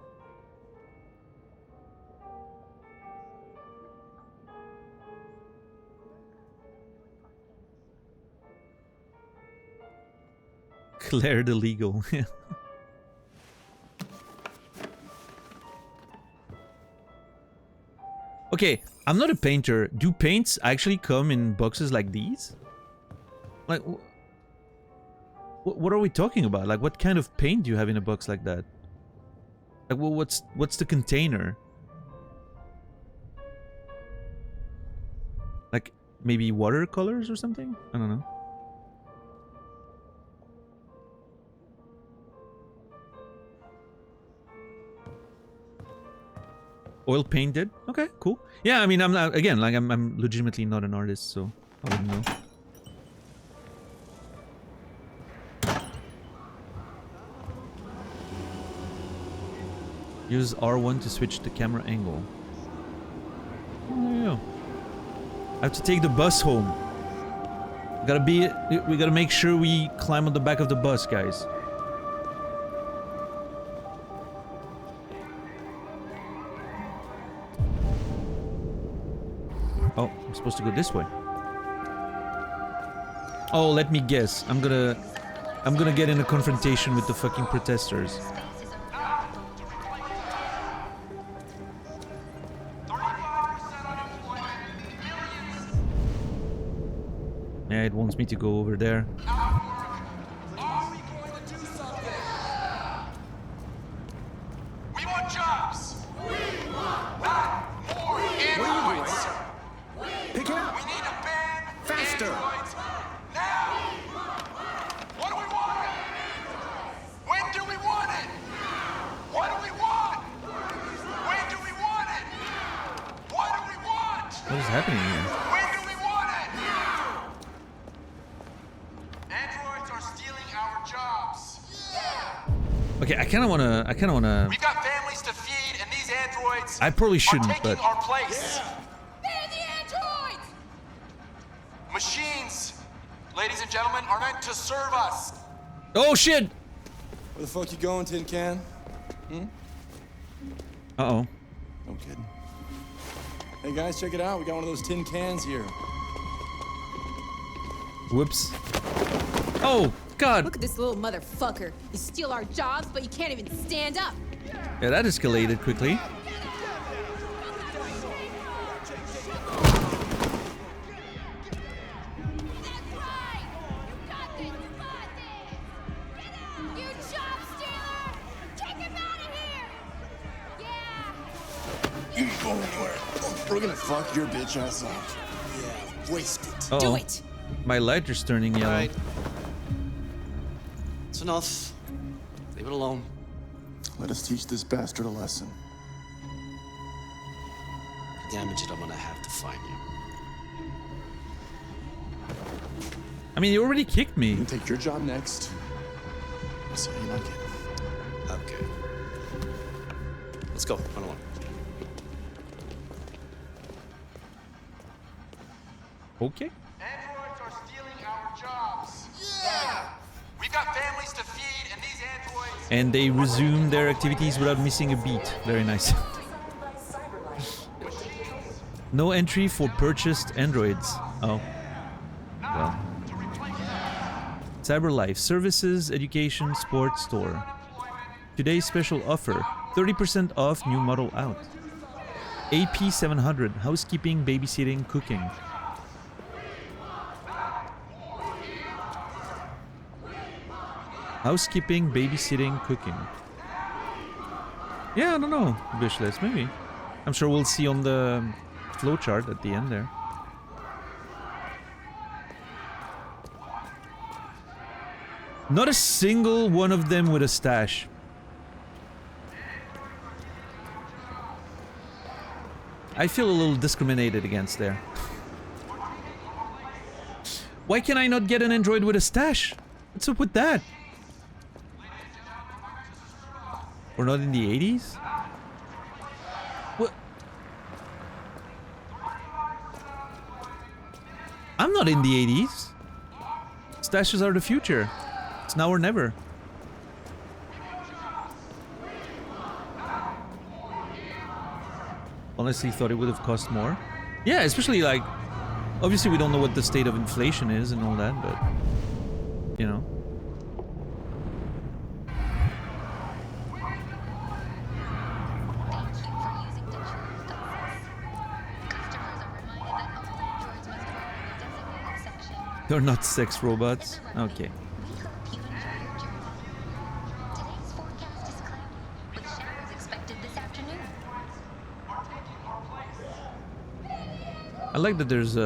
Speaker 1: Claire the Legal. Okay, I'm not a painter. Do paints actually come in boxes like these? Like, What are we talking about? Like, what kind of paint do you have in a box like that? Like, what's the container? Like, maybe watercolors or something? I don't know. Oil painted? Okay, cool. Yeah, I mean, I'm not, again, like, I'm legitimately not an artist, so I wouldn't know. Use R1 to switch the camera angle. Oh, there you go. I have to take the bus home. We gotta make sure we climb on the back of the bus, guys. Oh, I'm supposed to go this way. Oh, let me guess. I'm gonna get in a confrontation with the fucking protesters. Yeah, it wants me to go over there.
Speaker 8: We want jobs. Not more androids.
Speaker 14: Pick it up.
Speaker 8: We need to ban
Speaker 14: Faster.
Speaker 8: androids now. What do we want? When do we want it? What do we want? When do we want it? What do we want?
Speaker 1: What is happening here?
Speaker 8: When do we want it? Androids are stealing our jobs.
Speaker 1: Okay, I kinda wanna...
Speaker 8: We've got families to feed, and these androids
Speaker 1: I probably shouldn't,
Speaker 8: are taking
Speaker 1: but...
Speaker 8: our place.
Speaker 4: Ban the androids!
Speaker 8: Machines, ladies and gentlemen, are meant to serve us.
Speaker 1: Oh, shit!
Speaker 12: Where the fuck you going, Tin Can?
Speaker 1: Uh-oh.
Speaker 12: No kidding. Hey guys, check it out. We got one of those tin cans here.
Speaker 1: Whoops. Oh, God!
Speaker 9: Look at this little motherfucker. You steal our jobs, but you can't even stand up.
Speaker 1: Yeah, that escalated quickly.
Speaker 4: You job stealer! Kick him out of here! Yeah!
Speaker 11: You ain't going anywhere. We're gonna fuck your bitch ass up.
Speaker 14: Yeah, waste it.
Speaker 1: Uh-oh.
Speaker 9: Do it!
Speaker 1: My lighter's turning yellow.
Speaker 3: Alright. It's enough. Leave it alone.
Speaker 11: Let us teach this bastard a lesson.
Speaker 3: Damage it, I'm gonna have to find you.
Speaker 1: I mean, you already kicked me.
Speaker 11: You can take your job next. I'll see how you like it.
Speaker 3: Okay. Let's go. Run along.
Speaker 1: Okay.
Speaker 8: Androids are stealing our jobs. Yeah! We've got families to feed, and these androids...
Speaker 1: And they resume their activities without missing a beat. Very nice. No entry for purchased androids. Oh. Well. CyberLife. Services, education, sports store. Today's special offer. 30% off new model out. AP 700. Housekeeping, babysitting, cooking. Housekeeping, babysitting, cooking. Yeah, I don't know. Wish list, maybe. I'm sure we'll see on the flowchart at the end there. Not a single one of them with a stash. I feel a little discriminated against there. Why can I not get an android with a stash? What's up with that? We're not in the 80s? What? I'm not in the 80s. Stashes are the future. It's now or never. Honestly thought it would have cost more. Yeah, especially like... Obviously we don't know what the state of inflation is and all that, but... You know. They're not sex robots. Okay. I like that there's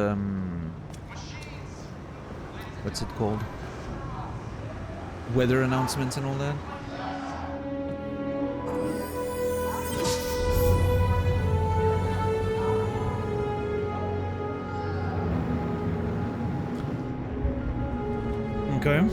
Speaker 1: what's it called? Weather announcements and all that. Okay.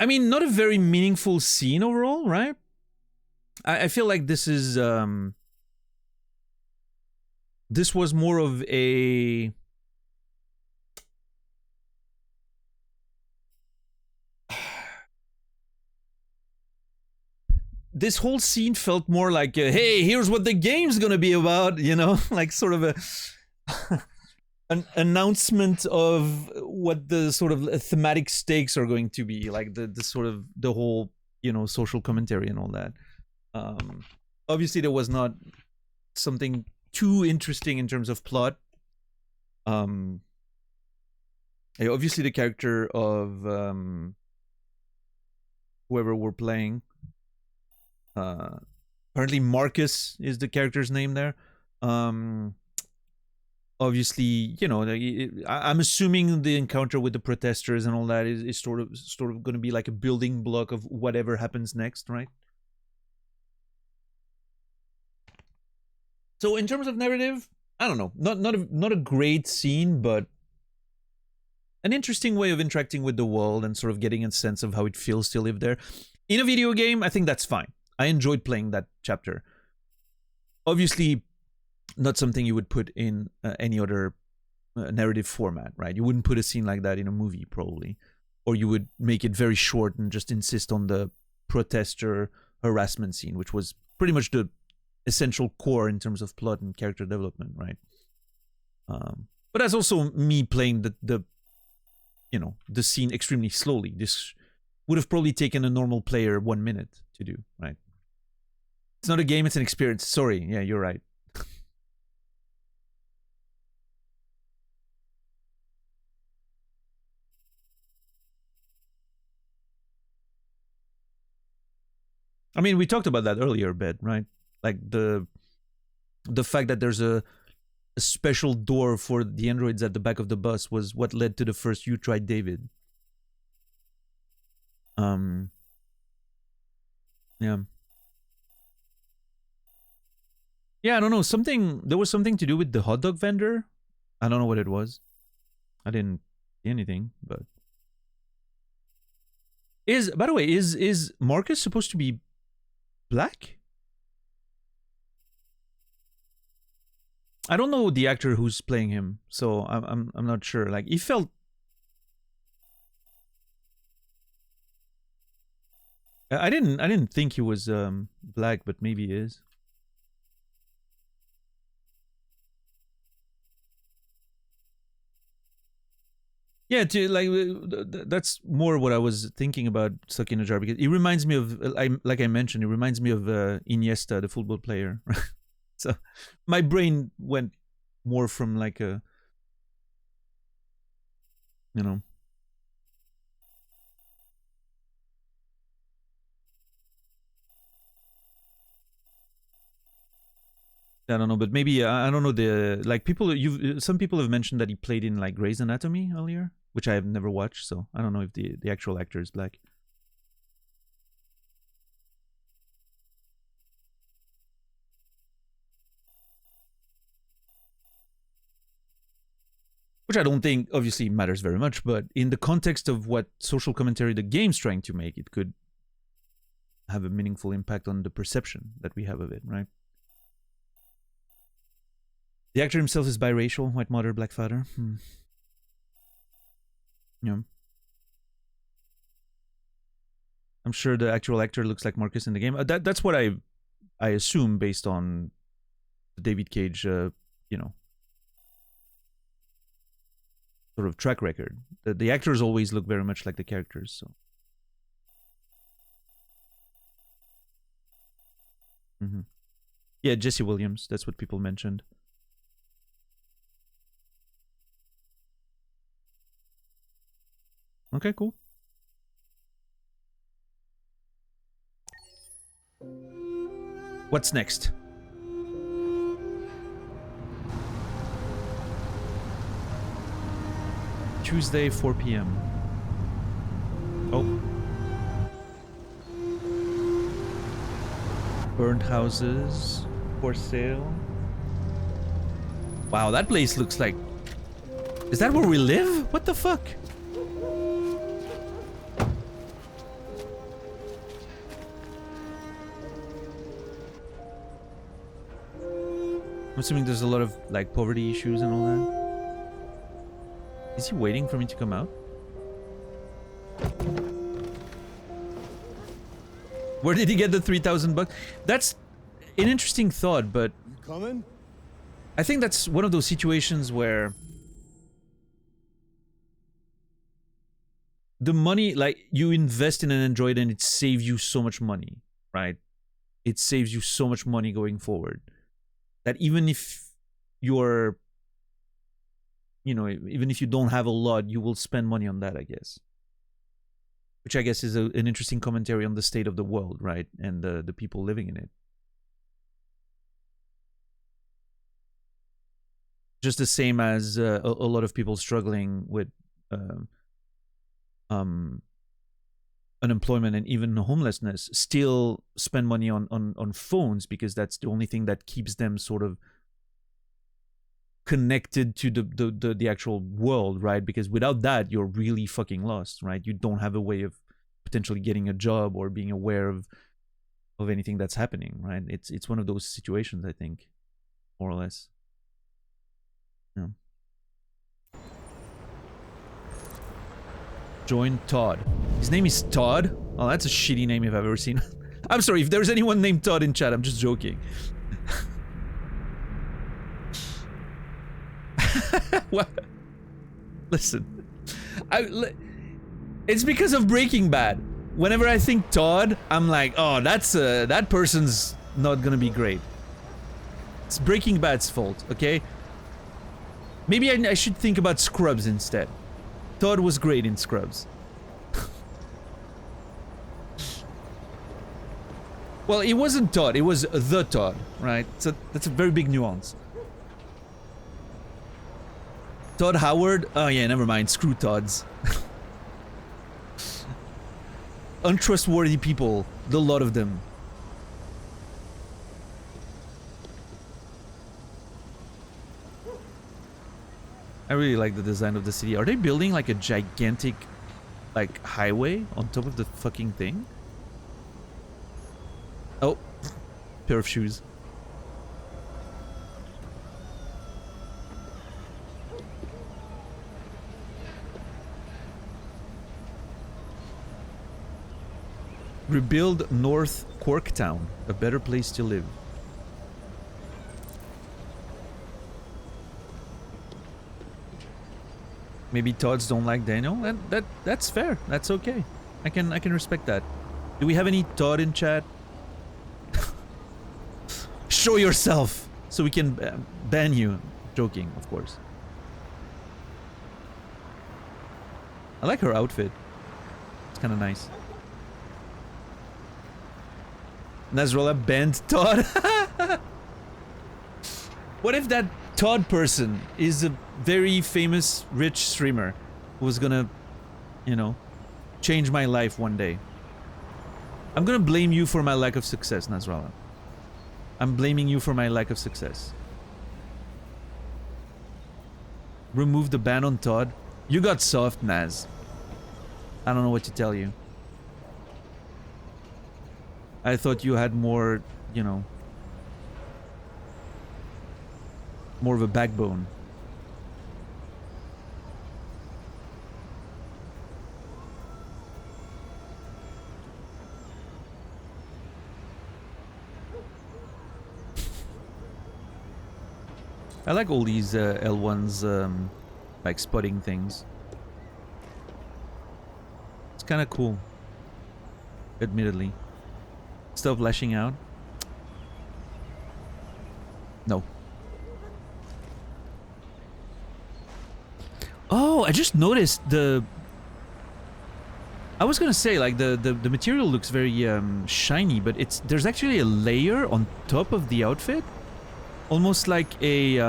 Speaker 1: I mean, not a very meaningful scene overall, right? I feel like this is this was more of a this whole scene felt more like hey, here's what the game's gonna be about, you know, like sort of a an announcement of what the sort of thematic stakes are going to be, like the sort of the whole, you know, social commentary and all that. Obviously there was not something too interesting in terms of plot. Obviously the character of whoever we're playing, apparently Marcus is the character's name there. Obviously, you know, I'm assuming the encounter with the protesters and all that is sort of going to be like a building block of whatever happens next, right? So in terms of narrative, I don't know, not a great scene, but an interesting way of interacting with the world and sort of getting a sense of how it feels to live there. In a video game, I think that's fine. I enjoyed playing that chapter. Obviously, not something you would put in any other narrative format, right? You wouldn't put a scene like that in a movie, probably. Or you would make it very short and just insist on the protester harassment scene, which was pretty much the essential core in terms of plot and character development, right? But that's also me playing the you know, the scene extremely slowly. This would have probably taken a normal player 1 minute to do, right? It's not a game, it's an experience. Sorry, yeah, you're right. I mean, we talked about that earlier a bit, right? Like the fact that there's a special door for the androids at the back of the bus was what led to the first You Tried David. Yeah. Yeah, I don't know. There was something to do with the hot dog vendor. I don't know what it was. I didn't see anything, but by the way, is Marcus supposed to be black? I don't know the actor who's playing him, so I'm not sure. Like, he felt I didn't think he was black, but maybe he is. Yeah, that's more what I was thinking about Stuck in a Jar, because it reminds me of, like I mentioned, it reminds me of Iniesta, the football player. So my brain went more from like a, you know. I don't know, but maybe I don't know, the like some people have mentioned that he played in like Grey's Anatomy earlier, which I have never watched, so I don't know if the actual actor is black. Which I don't think obviously matters very much, but in the context of what social commentary the game's trying to make, it could have a meaningful impact on the perception that we have of it, right? The actor himself is biracial, white mother, black father. Yeah. I'm sure the actual actor looks like Marcus in the game. That's what I assume based on the David Cage, you know, sort of track record. The actors always look very much like the characters, so. Yeah, Jesse Williams, that's what people mentioned. Okay, cool. What's next? Tuesday, 4 p.m. Oh. Burned houses for sale. Wow, that place looks like... Is that where we live? What the fuck? I'm assuming there's a lot of like poverty issues and all that. Is he waiting for me to come out? Where did he get the 3,000 bucks? That's an interesting thought, but
Speaker 12: Coming?
Speaker 1: I think that's one of those situations where the money, like, you invest in an Android and it saves you so much money, right? It saves you so much money going forward that even if you're, you know, even if you don't have a lot, you will spend money on that, I guess. Which I guess is an interesting commentary on the state of the world, right? And the people living in it. Just the same as a lot of people struggling with unemployment and even homelessness still spend money on phones because that's the only thing that keeps them sort of connected to the actual world, right? Because without that, you're really fucking lost, right? You don't have a way of potentially getting a job or being aware of anything that's happening, right? It's one of those situations, I think, more or less. Yeah. Join Todd. His name is Todd? Oh, that's a shitty name if I've ever seen. I'm sorry, if there's anyone named Todd in chat, I'm just joking. What? Listen. It's because of Breaking Bad. Whenever I think Todd, I'm like, oh, that person's not gonna be great. It's Breaking Bad's fault, okay? Maybe I should think about Scrubs instead. Todd was great in Scrubs. Well, it wasn't Todd, it was the Todd, right? So that's a very big nuance. Todd Howard? Oh yeah, never mind. Screw Todds. Untrustworthy people. The lot of them. I really like the design of the city. Are they building like a gigantic like highway on top of the fucking thing? Oh, pair of shoes. Rebuild North Corktown, a better place to live. Maybe Todds don't like Daniel, and that's fair. That's okay. I can respect that. Do we have any Todd in chat? Show yourself so we can ban you. Joking, of course. I like her outfit. It's kind of nice. Nasrallah banned Todd. What if that Todd person is a very famous rich streamer who's gonna, you know, change my life one day? I'm gonna blame you for my lack of success, Nasrallah. I'm blaming you for my lack of success. Remove the ban on Todd. You got soft, Naz. I don't know what to tell you. I thought you had more, you know, more of a backbone. I like all these L1's like spotting things. It's kind of cool, admittedly. Stop lashing out. No. Oh, I just noticed I was gonna say, like, the material looks very shiny, but there's actually a layer on top of the outfit, almost like a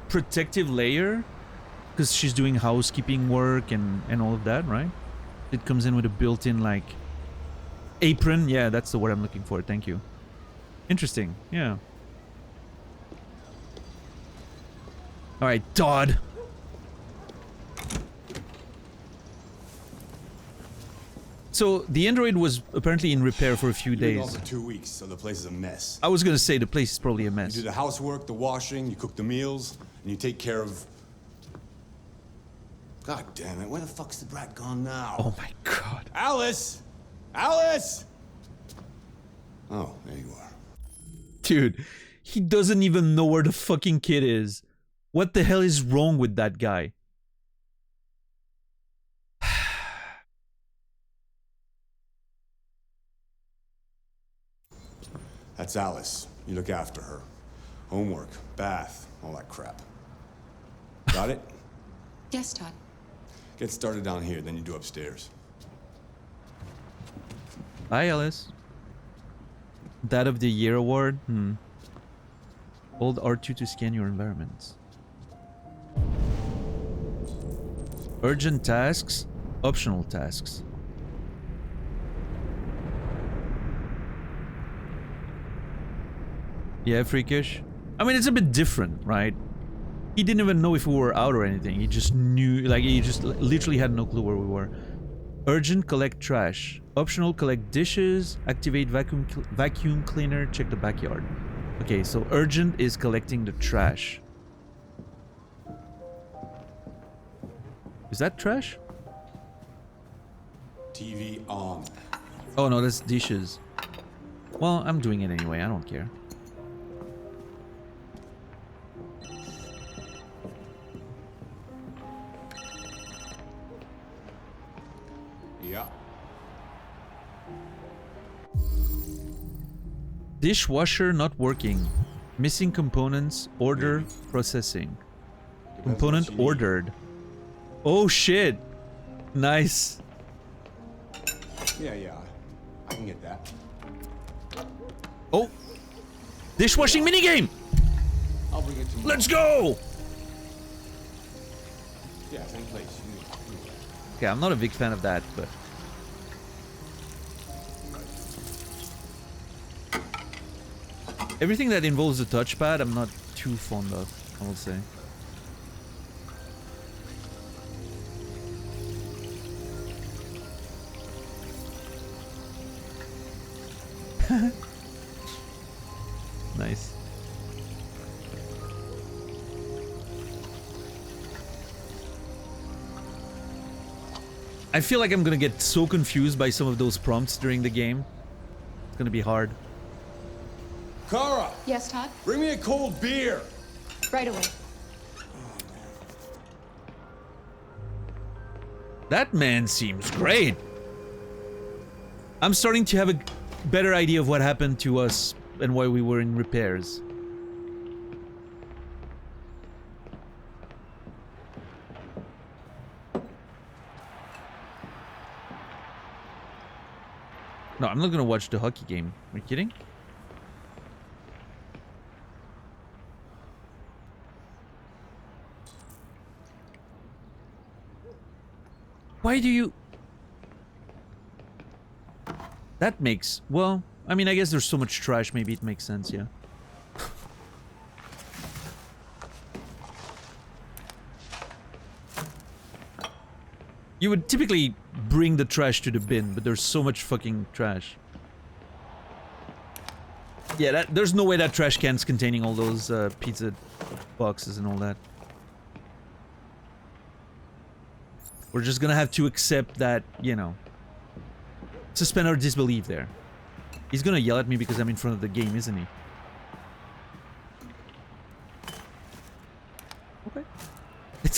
Speaker 1: protective layer, because she's doing housekeeping work and all of that, right? It comes in with a built-in, like, apron. Yeah, that's the word I'm looking for. Thank you. Interesting. Yeah. All right, Todd. So the android was apparently in repair for a few
Speaker 12: You've been
Speaker 1: days.
Speaker 12: gone for 2 weeks, so the place is a mess.
Speaker 1: I was gonna say the place is probably a mess.
Speaker 12: You do the housework, the washing, you cook the meals, and you take care of... God damn it, where the fuck's the brat gone now?
Speaker 1: Oh my god.
Speaker 12: Alice! Alice! Oh, there you are.
Speaker 1: Dude, he doesn't even know where the fucking kid is. What the hell is wrong with that guy?
Speaker 12: That's Alice. You look after her. Homework, bath, all that crap. Got it?
Speaker 13: Yes, Todd.
Speaker 12: Get started down here, then you do upstairs.
Speaker 1: Bye, Alice. That of the Year award? Hold R2 to scan your environments. Urgent tasks, optional tasks. Yeah, freakish. I mean, it's a bit different, right? He didn't even know if we were out or anything. He just knew, like, he just literally had no clue where we were. Urgent, collect trash. Optional, collect dishes. Activate vacuum cleaner. Check the backyard. Okay, so urgent is collecting the trash. Is that trash?
Speaker 12: TV on.
Speaker 1: Oh no, that's dishes. Well, I'm doing it anyway. I don't care.
Speaker 12: Yeah.
Speaker 1: Dishwasher not working. Missing components. Order processing. Component ordered. Oh shit. Nice.
Speaker 12: Yeah, I can get that.
Speaker 1: Oh. Dishwashing minigame.
Speaker 12: I'll bring it to you.
Speaker 1: Let's go.
Speaker 12: Yeah, same place.
Speaker 1: Okay, I'm not a big fan of that, but everything that involves the touchpad, I'm not too fond of, I will say. Nice. I feel like I'm gonna get so confused by some of those prompts during the game. It's gonna be hard.
Speaker 12: Kara!
Speaker 13: Yes, Todd?
Speaker 12: Bring me a cold beer!
Speaker 13: Right away.
Speaker 1: That man seems great. I'm starting to have a better idea of what happened to us and why we were in repairs. No, I'm not gonna watch the hockey game. Are you kidding? Why do you... That makes... Well, I mean, I guess there's so much trash, maybe it makes sense, yeah. You would typically bring the trash to the bin, but there's so much fucking trash. Yeah, there's no way that trash can's containing all those pizza boxes and all that. We're just gonna have to accept that, you know, suspend our disbelief there. He's gonna yell at me because I'm in front of the game, isn't he?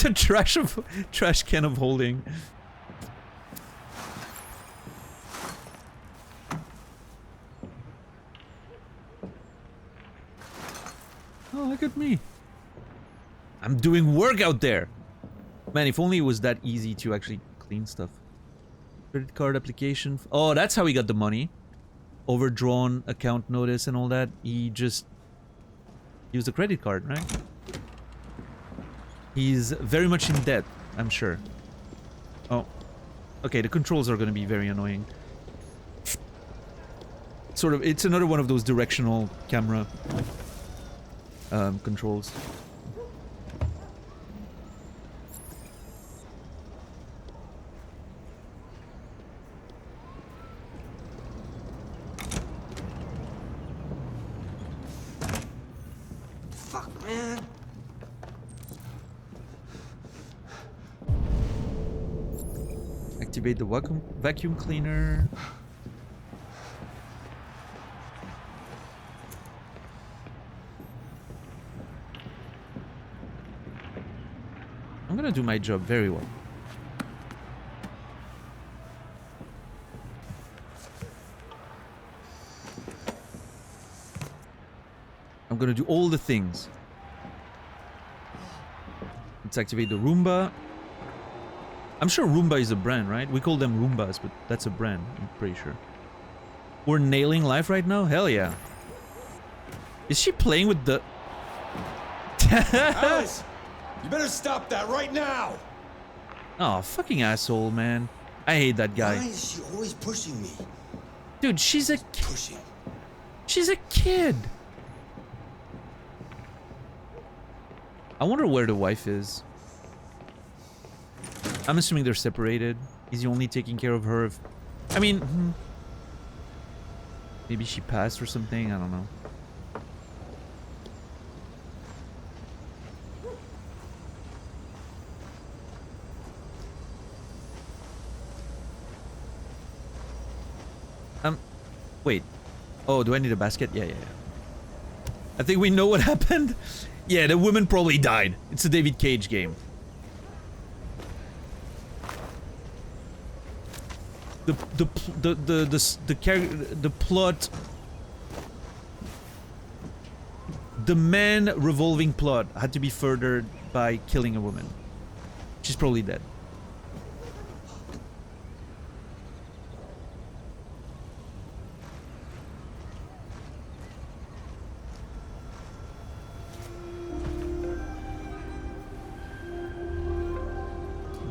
Speaker 1: It's a trash can of holding. Oh, look at me. I'm doing work out there. Man, if only it was that easy to actually clean stuff. Credit card application. Oh, that's how he got the money. Overdrawn account notice and all that. He just used a credit card, right? He's very much in debt, I'm sure. Oh. Okay, the controls are going to be very annoying. Sort of, it's another one of those directional camera controls.
Speaker 10: Fuck, man.
Speaker 1: Activate the vacuum cleaner. I'm gonna do my job very well. I'm gonna do all the things. Let's activate the Roomba. I'm sure Roomba is a brand, right? We call them Roombas, but that's a brand, I'm pretty sure. We're nailing life right now? Hell yeah. Is she playing with the...
Speaker 12: Alice! You better stop that right now!
Speaker 1: Oh, fucking asshole, man. I hate that guy.
Speaker 10: Why is she always pushing me?
Speaker 1: Dude, she's a
Speaker 10: pushing.
Speaker 1: She's a kid. I wonder where the wife is. I'm assuming they're separated. Is he only taking care of her? I mean, maybe she passed or something. I don't know. Wait. Oh, do I need a basket? Yeah. I think we know what happened. Yeah, the woman probably died. It's a David Cage game. The plot. The man revolving plot had to be furthered by killing a woman. She's probably dead.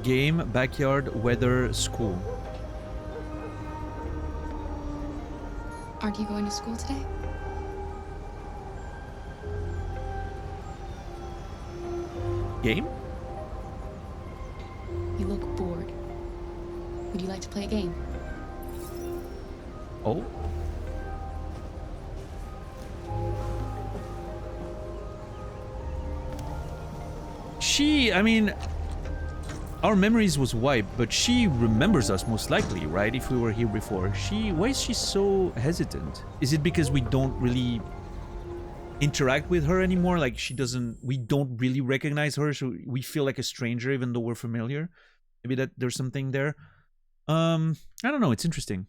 Speaker 1: Game, backyard, weather, school.
Speaker 13: Aren't you going to school today?
Speaker 1: Game?
Speaker 13: You look bored. Would you like to play a game?
Speaker 1: Oh? I mean, our memories was wiped, but she remembers us most likely, right? If we were here before. Why is she so hesitant? Is it because we don't really interact with her anymore? Like we don't really recognize her, so we feel like a stranger even though we're familiar? Maybe that there's something there. I don't know, it's interesting.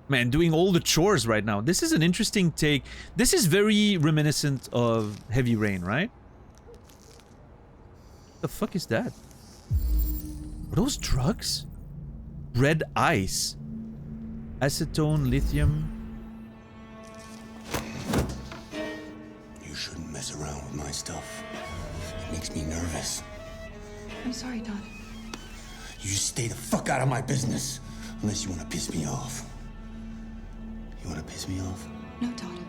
Speaker 1: Man, doing all the chores right now. This is an interesting take. This is very reminiscent of Heavy Rain, right? The fuck is that? Are those drugs? Red ice. Acetone, lithium.
Speaker 14: You shouldn't mess around with my stuff. It makes me nervous.
Speaker 13: I'm sorry, Todd.
Speaker 14: You just stay the fuck out of my business. Unless you want to piss me off. You want to piss me off?
Speaker 13: No, Todd.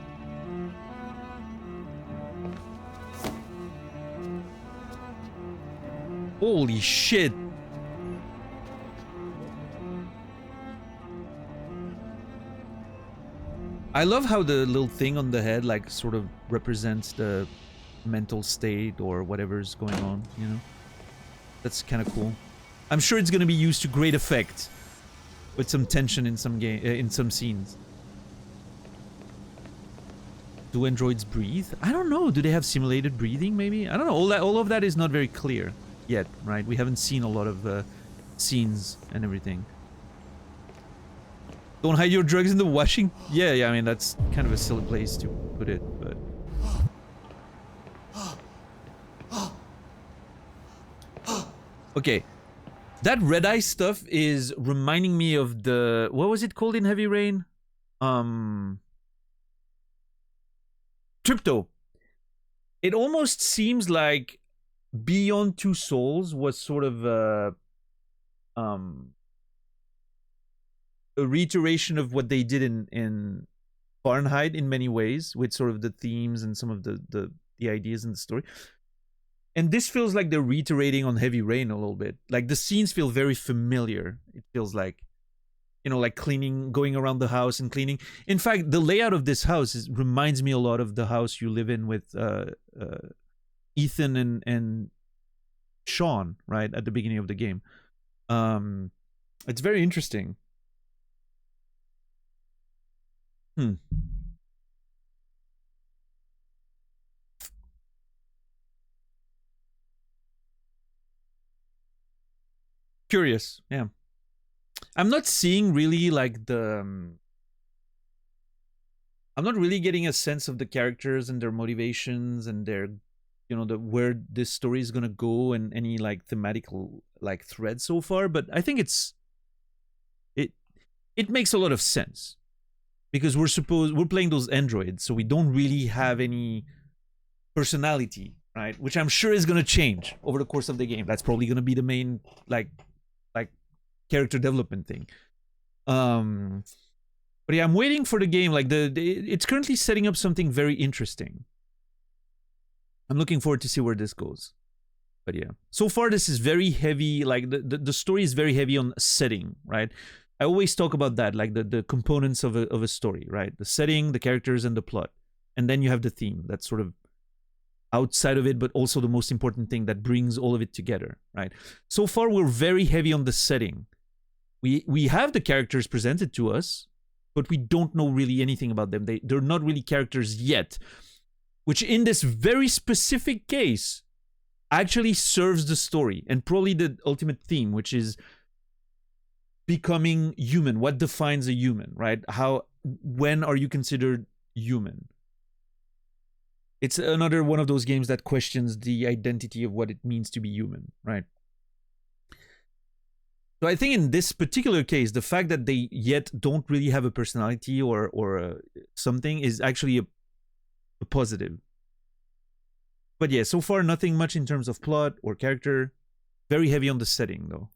Speaker 1: Holy shit. I love how the little thing on the head like sort of represents the mental state or whatever's going on, you know? That's kind of cool. I'm sure it's going to be used to great effect with some tension in some in some scenes. Do androids breathe? I don't know. Do they have simulated breathing maybe? I don't know. All of that is not very clear yet, right? We haven't seen a lot of scenes and everything. Don't hide your drugs in the washing? Yeah, I mean, that's kind of a silly place to put it, but... Okay. That red eye stuff is reminding me of the... What was it called in Heavy Rain? Crypto. It almost seems like Beyond Two Souls was sort of a reiteration of what they did in Fahrenheit in many ways, with sort of the themes and some of the ideas in the story. And this feels like they're reiterating on Heavy Rain a little bit. Like the scenes feel very familiar. It feels like, you know, like cleaning, going around the house and cleaning. In fact, the layout of this house reminds me a lot of the house you live in with Ethan and Sean, right, at the beginning of the game. It's very interesting. Curious, yeah. I'm not seeing really like the... I'm not really getting a sense of the characters and their motivations and their, you know, where this story is gonna go and any like thematical like thread so far. But I think it makes a lot of sense because we're playing those androids, so we don't really have any personality, right? Which I'm sure is gonna change over the course of the game. That's probably gonna be the main like character development thing. But yeah, I'm waiting for the game. Like it's currently setting up something very interesting. I'm looking forward to see where this goes. But yeah, so far this is very heavy. Like the story is very heavy on setting, right? I always talk about that, like the components of a story, right? The setting, the characters, and the plot, and then you have the theme that's sort of outside of it, but also the most important thing that brings all of it together, right? So far, we're very heavy on the setting. We have the characters presented to us, but we don't know really anything about them. They're not really characters yet, which in this very specific case actually serves the story and probably the ultimate theme, which is becoming human. What defines a human, right? When are you considered human? It's another one of those games that questions the identity of what it means to be human, right? So I think in this particular case, the fact that they yet don't really have a personality or something is actually a positive. But yeah, so far nothing much in terms of plot or character. Very heavy on the setting though,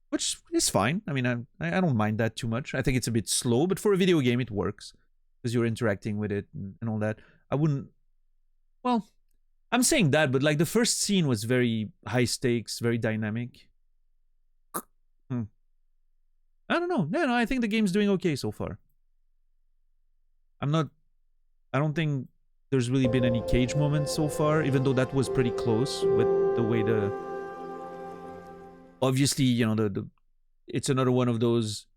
Speaker 1: which is fine. I mean, I don't mind that too much. I think it's a bit slow, but for a video game it works because you're interacting with it and all that. I wouldn't... Well, I'm saying that, but like the first scene was very high stakes, very dynamic. I don't know. No, I think the game's doing okay so far. I don't think there's really been any cage moments so far, even though that was pretty close with the way obviously, you know, it's another one of those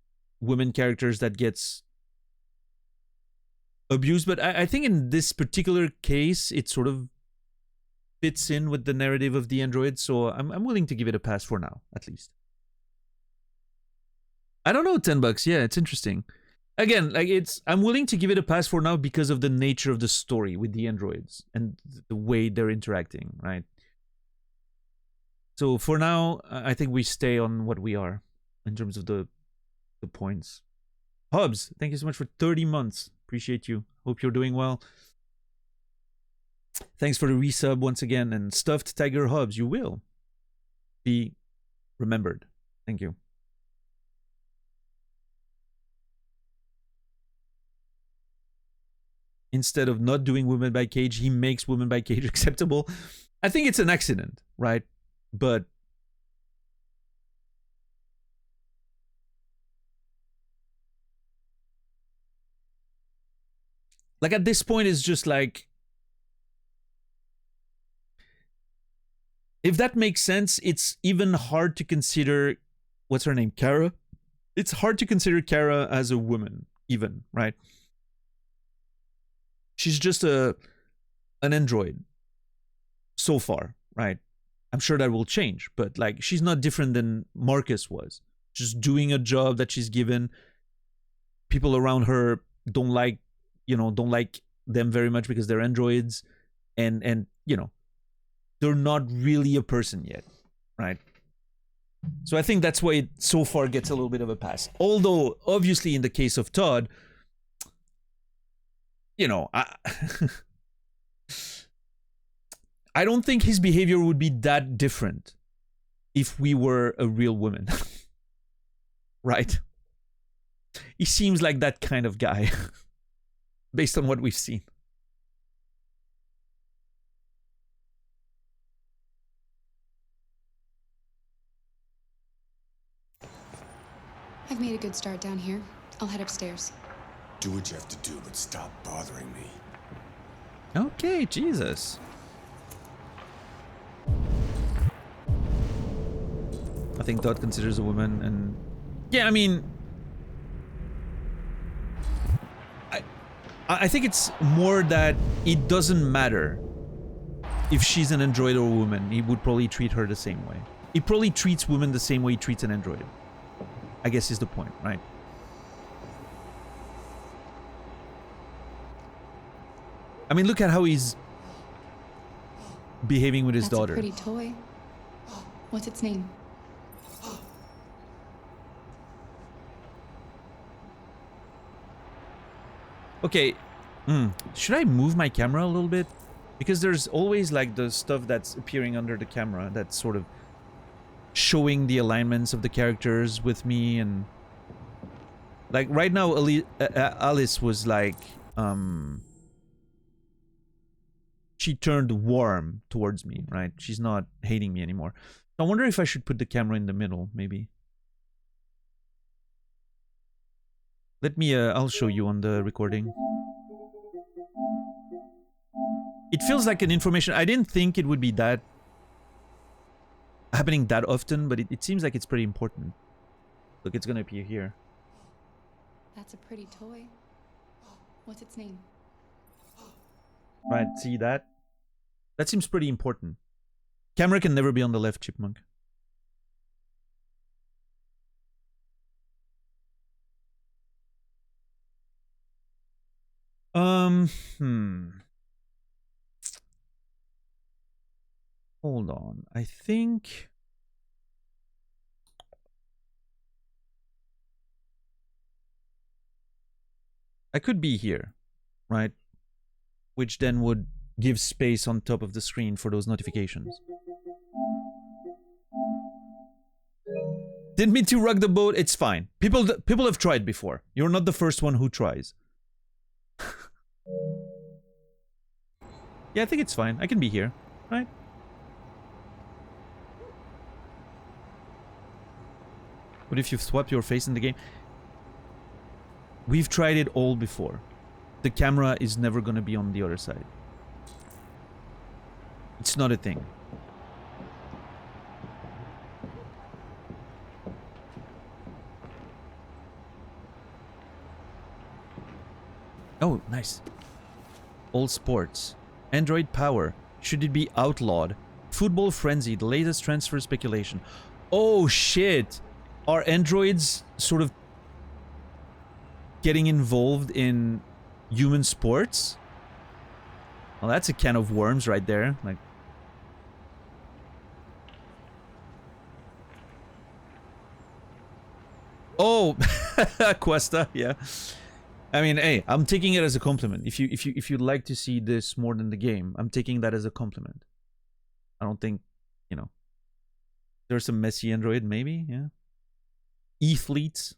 Speaker 1: women characters that gets abused, but I think in this particular case it sort of fits in with the narrative of the android, so I'm willing to give it a pass for now, at least. I don't know, $10, yeah, it's interesting. Again, like I'm willing to give it a pass for now because of the nature of the story with the androids and the way they're interacting, right? So for now, I think we stay on what we are in terms of the points. Hubs, thank you so much for 30 months. Appreciate you. Hope you're doing well. Thanks for the resub once again. And Stuffed Tiger Hubs, you will be remembered. Thank you. Instead of not doing Women by Cage, he makes Women by Cage acceptable. I think it's an accident, right? But Like at this point, it's just like, if that makes sense, it's even hard to consider, what's her name, Kara? It's hard to consider Kara as a woman, even, right? She's just an android so far, right? I'm sure that will change, but like, she's not different than Marcus was. Just doing a job that she's given. People around her don't like them very much because they're androids, and you know, they're not really a person yet, right? So I think that's why it so far gets a little bit of a pass. Although, obviously, in the case of Todd, you know, I don't think his behavior would be that different if we were a real woman. Right? He seems like that kind of guy, based on what we've seen.
Speaker 13: I've made a good start down here. I'll head upstairs.
Speaker 12: Do what you have to do, but stop bothering me.
Speaker 1: Okay, Jesus. I think Todd considers a woman, and yeah, I mean, I think it's more that it doesn't matter if she's an android or a woman. He would probably treat her the same way. He probably treats women the same way he treats an android, I guess is the point, right? I mean, look at how he's behaving with his daughter.
Speaker 13: That's a pretty toy. What's its name?
Speaker 1: Okay, should I move my camera a little bit? Because there's always like the stuff that's appearing under the camera that's sort of showing the alignments of the characters with me, and like right now Alice was like she turned warm towards me, right? She's not hating me anymore. I wonder if I should put the camera in the middle, maybe. Let me I'll show you on the recording. It feels like an information. I didn't think it would be that happening that often, but it seems like it's pretty important. Look, it's gonna appear here.
Speaker 13: That's a pretty toy. What's its name?
Speaker 1: Right, see that? That seems pretty important. Camera can never be on the left, Chipmunk. Hold on. I think I could be here, right? Which then would give space on top of the screen for those notifications. Didn't mean to rock the boat. It's fine. People have tried before. You're not the first one who tries. Yeah, I think it's fine. I can be here, right? What if you've swapped your face in the game? We've tried it all before. The camera is never gonna be on the other side. It's not a thing. Oh, nice. All sports. Android power. Should it be outlawed? Football frenzy. The latest transfer speculation. Oh shit. Are androids sort of getting involved in human sports? Well, that's a can of worms right there. Like, oh, Cuesta, yeah. I mean, hey, I'm taking it as a compliment. If you'd like to see this more than the game, I'm taking that as a compliment. I don't think, you know, there's some messy android, maybe, yeah. E-fleets,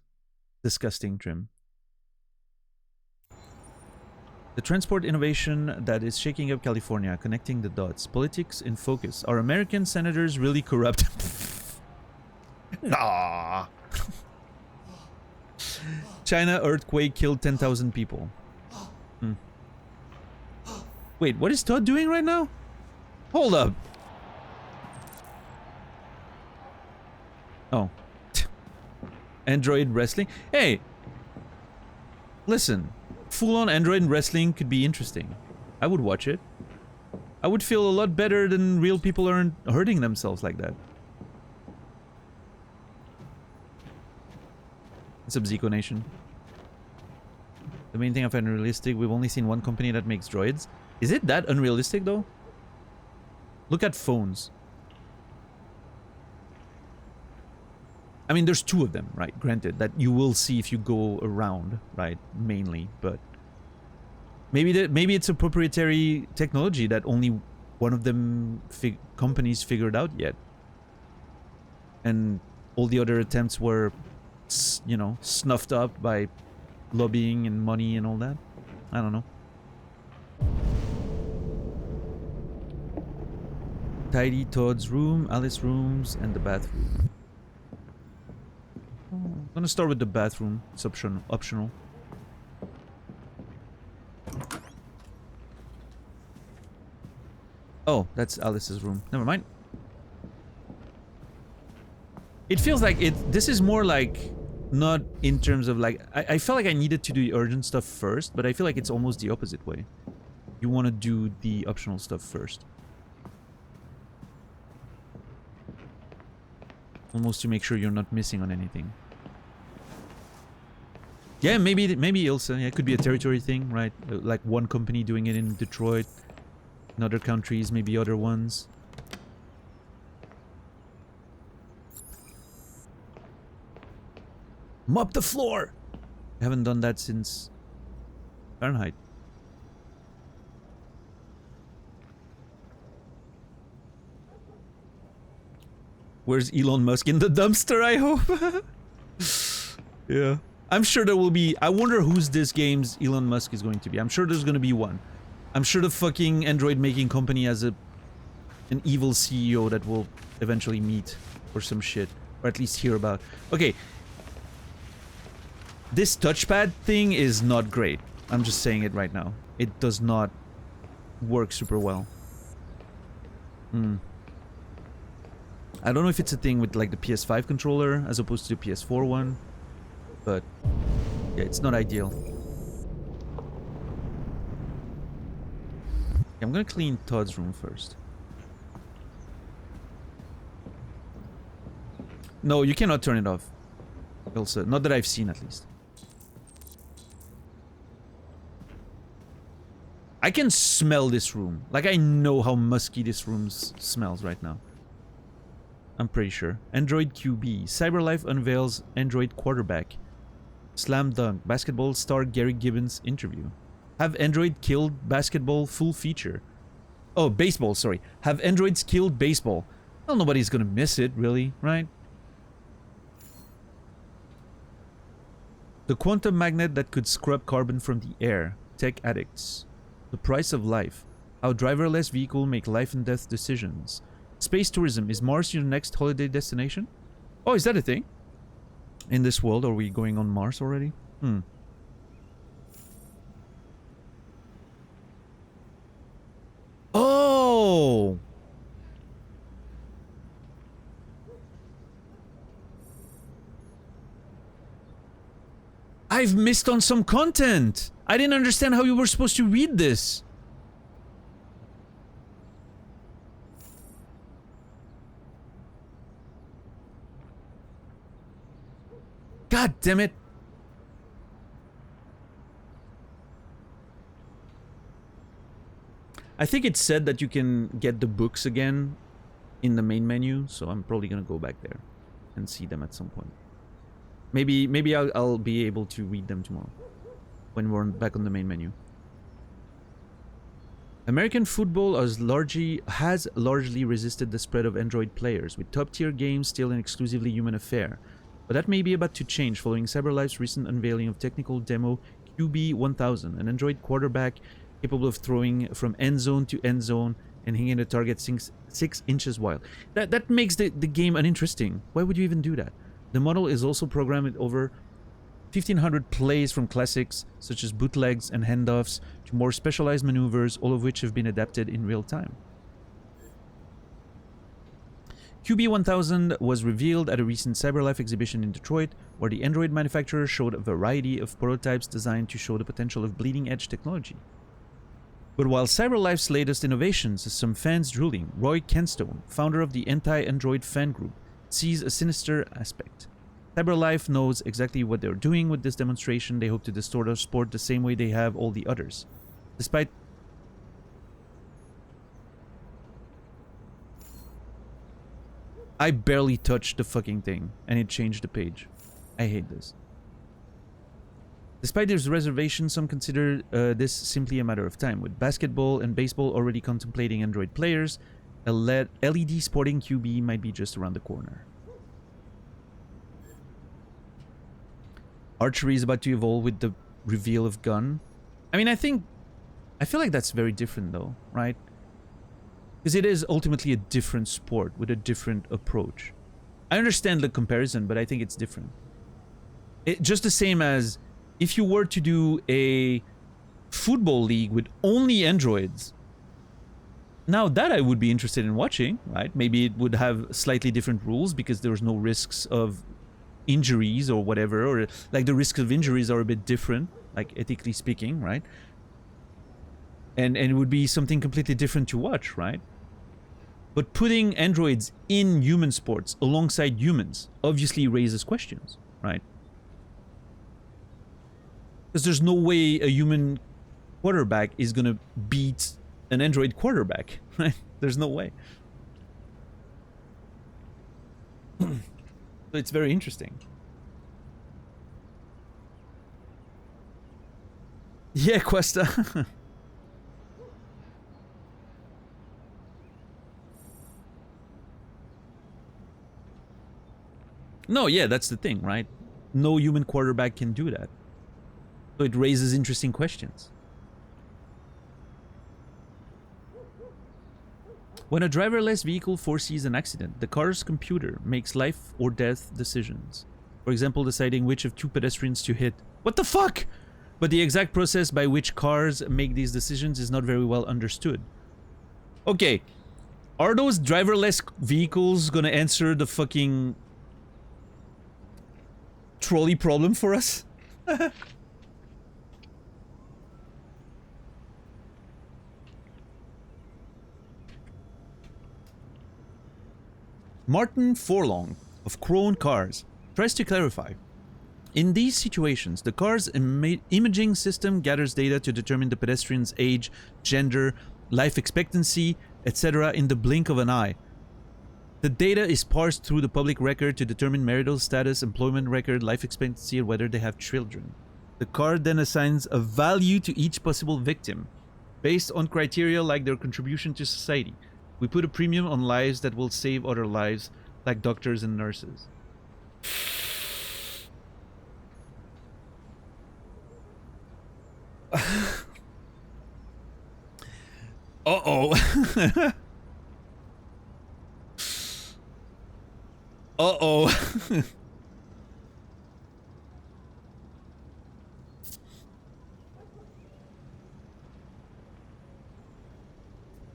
Speaker 1: disgusting trim. The transport innovation that is shaking up California, connecting the dots. Politics in focus. Are American senators really corrupt? Nah. China earthquake killed 10,000 people. Wait, what is Todd doing right now? Hold up. Oh. Android wrestling? Hey! Listen. Full-on Android wrestling could be interesting. I would watch it. I would feel a lot better than real people aren't hurting themselves like that. What's up, Zico Nation? The main thing I find unrealistic, we've only seen one company that makes droids. Is it that unrealistic, though? Look at phones. I mean, there's two of them, right? Granted, that you will see if you go around, right? Mainly, but maybe it's a proprietary technology that only one of them companies figured out yet, and all the other attempts were, you know, snuffed up by lobbying and money and all that. I don't know. Tidy Todd's room, Alice rooms, and the bathroom. I'm gonna start with the bathroom. It's optional. Oh, that's Alice's room. Never mind. It feels like this is more like, not in terms of like, I felt like I needed to do the urgent stuff first, but I feel like it's almost the opposite way. You want to do the optional stuff first. Almost to make sure you're not missing on anything. Yeah, maybe Ilsa. Yeah, it could be a territory thing, right? Like one company doing it in Detroit, in other countries, maybe other ones. Mop the floor! I haven't done that since Fahrenheit. Where's Elon Musk? In the dumpster, I hope? Yeah. I'm sure there will be... I wonder who's this game's Elon Musk is going to be. I'm sure there's going to be one. I'm sure the fucking Android making company has an evil CEO that we'll eventually meet or some shit. Or at least hear about. Okay. This touchpad thing is not great. I'm just saying it right now. It does not work super well. I don't know if it's a thing with like the PS5 controller as opposed to the PS4 one. But yeah, it's not ideal. I'm gonna clean Todd's room first. No, you cannot turn it off, Ilsa. Not that I've seen, at least. I can smell this room. Like, I know how musky this room smells right now. I'm pretty sure. Android QB. CyberLife unveils Android quarterback. Slam dunk. Basketball star Gary Gibbons interview. Have Android killed basketball full feature? Oh, baseball, sorry. Have androids killed baseball? Well, nobody's gonna miss it, really, right? The quantum magnet that could scrub carbon from the air. Tech addicts. The price of life. How driverless vehicles make life and death decisions. Space tourism. Is Mars your next holiday destination? Oh, is that a thing? In this world, are we going on Mars already? Oh! I've missed on some content! I didn't understand how you were supposed to read this. God damn it. I think it said that you can get the books again in the main menu, so I'm probably gonna go back there and see them at some point. Maybe I'll be able to read them tomorrow when we're back on the main menu. American football has largely resisted the spread of Android players, with top-tier games still an exclusively human affair. But that may be about to change following CyberLife's recent unveiling of technical demo QB1000, an Android quarterback capable of throwing from end zone to end zone and hitting the target 6 inches wide. That makes the game uninteresting. Why would you even do that? The model is also programmed over 1,500 plays from classics such as bootlegs and handoffs to more specialized maneuvers, all of which have been adapted in real time. QB1000 was revealed at a recent CyberLife exhibition in Detroit, where the Android manufacturer showed a variety of prototypes designed to show the potential of bleeding-edge technology. But while CyberLife's latest innovations has some fans drooling, Roy Kenstone, founder of the Anti-Android fan group, sees a sinister aspect. CyberLife knows exactly what they're doing with this demonstration. They hope to distort our sport the same way they have all the others. Despite I barely touched the fucking thing, and it changed the page. I hate this. Despite these reservations, some consider this simply a matter of time. With basketball and baseball already contemplating Android players, a LED sporting QB might be just around the corner. Archery is about to evolve with the reveal of gun. I mean, I feel like that's very different though, right? Because it is ultimately a different sport with a different approach. I understand the comparison, but I think it's different. Just the same as if you were to do a football league with only androids, now that I would be interested in watching, right? Maybe it would have slightly different rules because there's no risks of injuries or whatever, or like the risks of injuries are a bit different, like ethically speaking, right? And it would be something completely different to watch, right? But putting androids in human sports alongside humans obviously raises questions, right? Because there's no way a human quarterback is gonna beat an android quarterback, right? There's no way. So it's very interesting. Yeah, Questa. No, yeah, that's the thing, right? No human quarterback can do that. So it raises interesting questions. When a driverless vehicle foresees an accident, the car's computer makes life or death decisions. For example, deciding which of two pedestrians to hit. What the fuck? But the exact process by which cars make these decisions is not very well understood. Okay, are those driverless vehicles gonna answer the fucking trolley problem for us? Martin Forlong of Crone Cars tries to clarify. In these situations, the car's imaging system gathers data to determine the pedestrian's age, gender, life expectancy, etc. in the blink of an eye. The data is parsed through the public record to determine marital status, employment record, life expectancy, and whether they have children. The car then assigns a value to each possible victim, based on criteria like their contribution to society. We put a premium on lives that will save other lives, like doctors and nurses. Uh-oh. Uh-oh.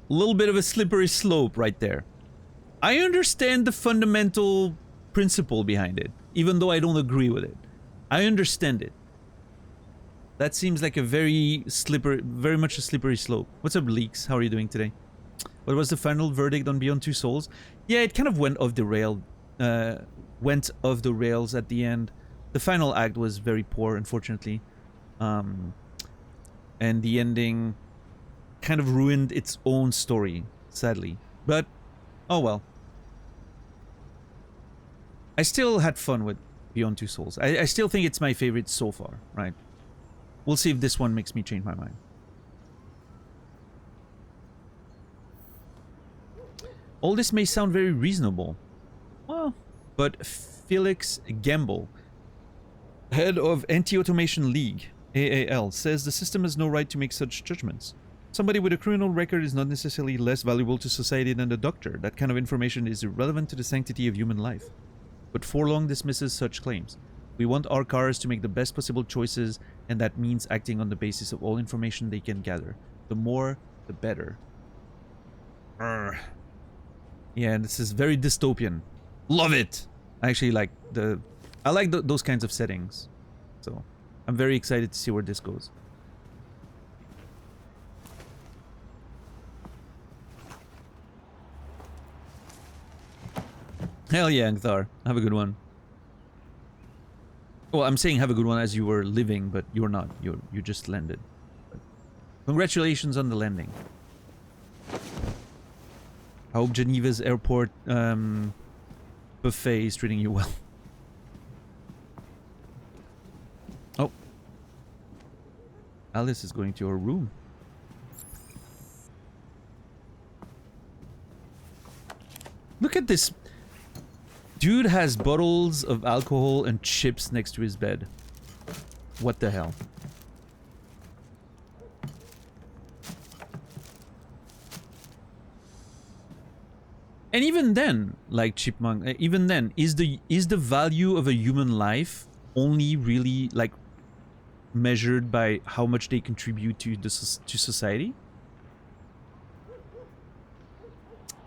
Speaker 1: A little bit of a slippery slope right there. I understand the fundamental principle behind it, even though I don't agree with it. I understand it. That seems like a very much a slippery slope. What's up, Leaks? How are you doing today? What was the final verdict on Beyond Two Souls? Yeah, it kind of went off the rails at the end. The final act was very poor, unfortunately. And the ending kind of ruined its own story, sadly. But, oh well. I still had fun with Beyond Two Souls. I still think it's my favorite so far, right? We'll see if this one makes me change my mind. All this may sound very reasonable. Well, but Felix Gamble, head of Anti-Automation League, AAL, says the system has no right to make such judgments. Somebody with a criminal record is not necessarily less valuable to society than a doctor. That kind of information is irrelevant to the sanctity of human life. But Forlong dismisses such claims. We want our cars to make the best possible choices, and that means acting on the basis of all information they can gather. The more, the better. Urgh. Yeah, this is very dystopian. Love it! I actually like those kinds of settings. So, I'm very excited to see where this goes. Hell yeah, Angthar. Have a good one. Well, I'm saying have a good one as you were living, but you're not. You just landed. But congratulations on the landing. I hope Geneva's airport buffet is treating you well. Oh. Alice is going to her room. Look at this. Dude has bottles of alcohol and chips next to his bed. What the hell? And even then, like Chipmunk, even then, is the value of a human life only really like measured by how much they contribute to society?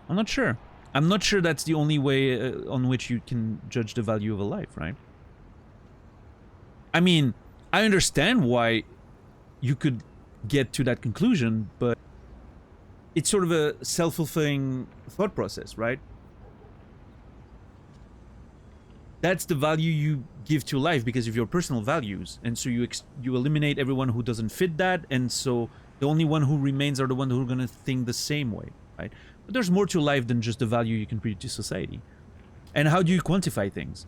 Speaker 1: I'm not sure. I'm not sure that's the only way on which you can judge the value of a life, right? I mean, I understand why you could get to that conclusion, but it's sort of a self-fulfilling thought process, right? That's the value you give to life because of your personal values, and so you eliminate everyone who doesn't fit that, and so the only one who remains are the ones who are gonna think the same way, right? But there's more to life than just the value you contribute to society. And how do you quantify things?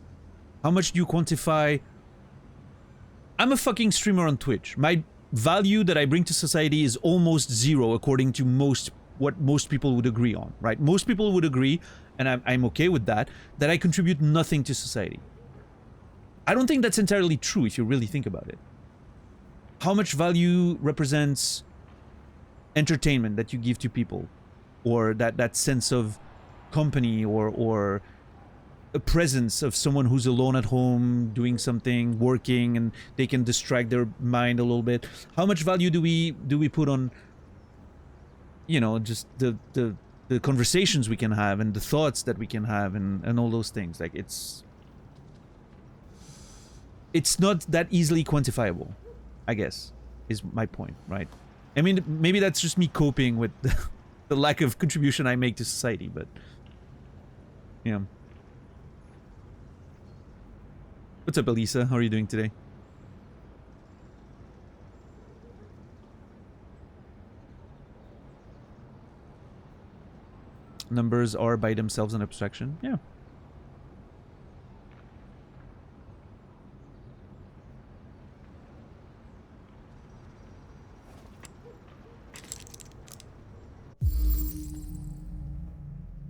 Speaker 1: How much do you quantify? I'm a fucking streamer on Twitch. My value that I bring to society is almost zero according to what most people would agree on, right? Most people would agree, and I'm okay with that I contribute nothing to society. I don't think that's entirely true if you really think about it. How much value represents entertainment that you give to people? Or that sense of company or a presence of someone who's alone at home doing something, working, and they can distract their mind a little bit. How much value do we put on, you know, just the conversations we can have and the thoughts that we can have and all those things? Like it's not that easily quantifiable, I guess, is my point, right? I mean, maybe that's just me coping with the lack of contribution I make to society, but yeah. What's up, Elisa? How are you doing today? Numbers are by themselves an abstraction. Yeah.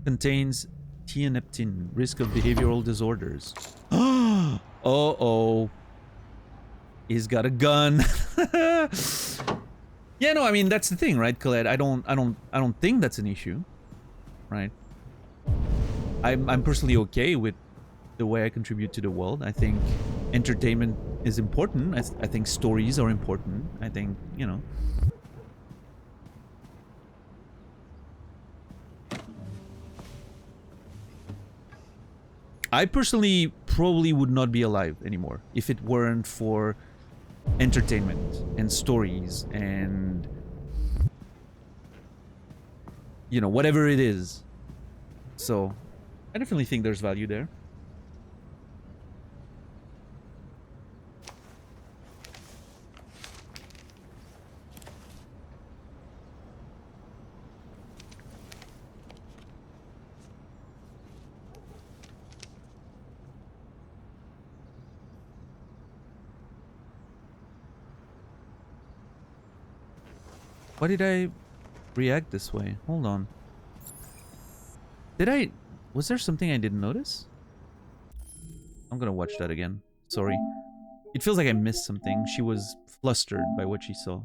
Speaker 1: Contains tianeptine, risk of behavioral disorders. Uh-oh. He's got a gun. Yeah, no, I mean that's the thing, right, Colette? I don't think that's an issue, right? I'm personally okay with the way I contribute to the world. I think entertainment is important. I think stories are important. I think, you know. I personally probably would not be alive anymore if it weren't for entertainment and stories and, you know, whatever it is. So, I definitely think there's value there. Why did I react this way? Hold on. Was there something I didn't notice? I'm gonna watch that again. Sorry. It feels like I missed something. She was flustered by what she saw.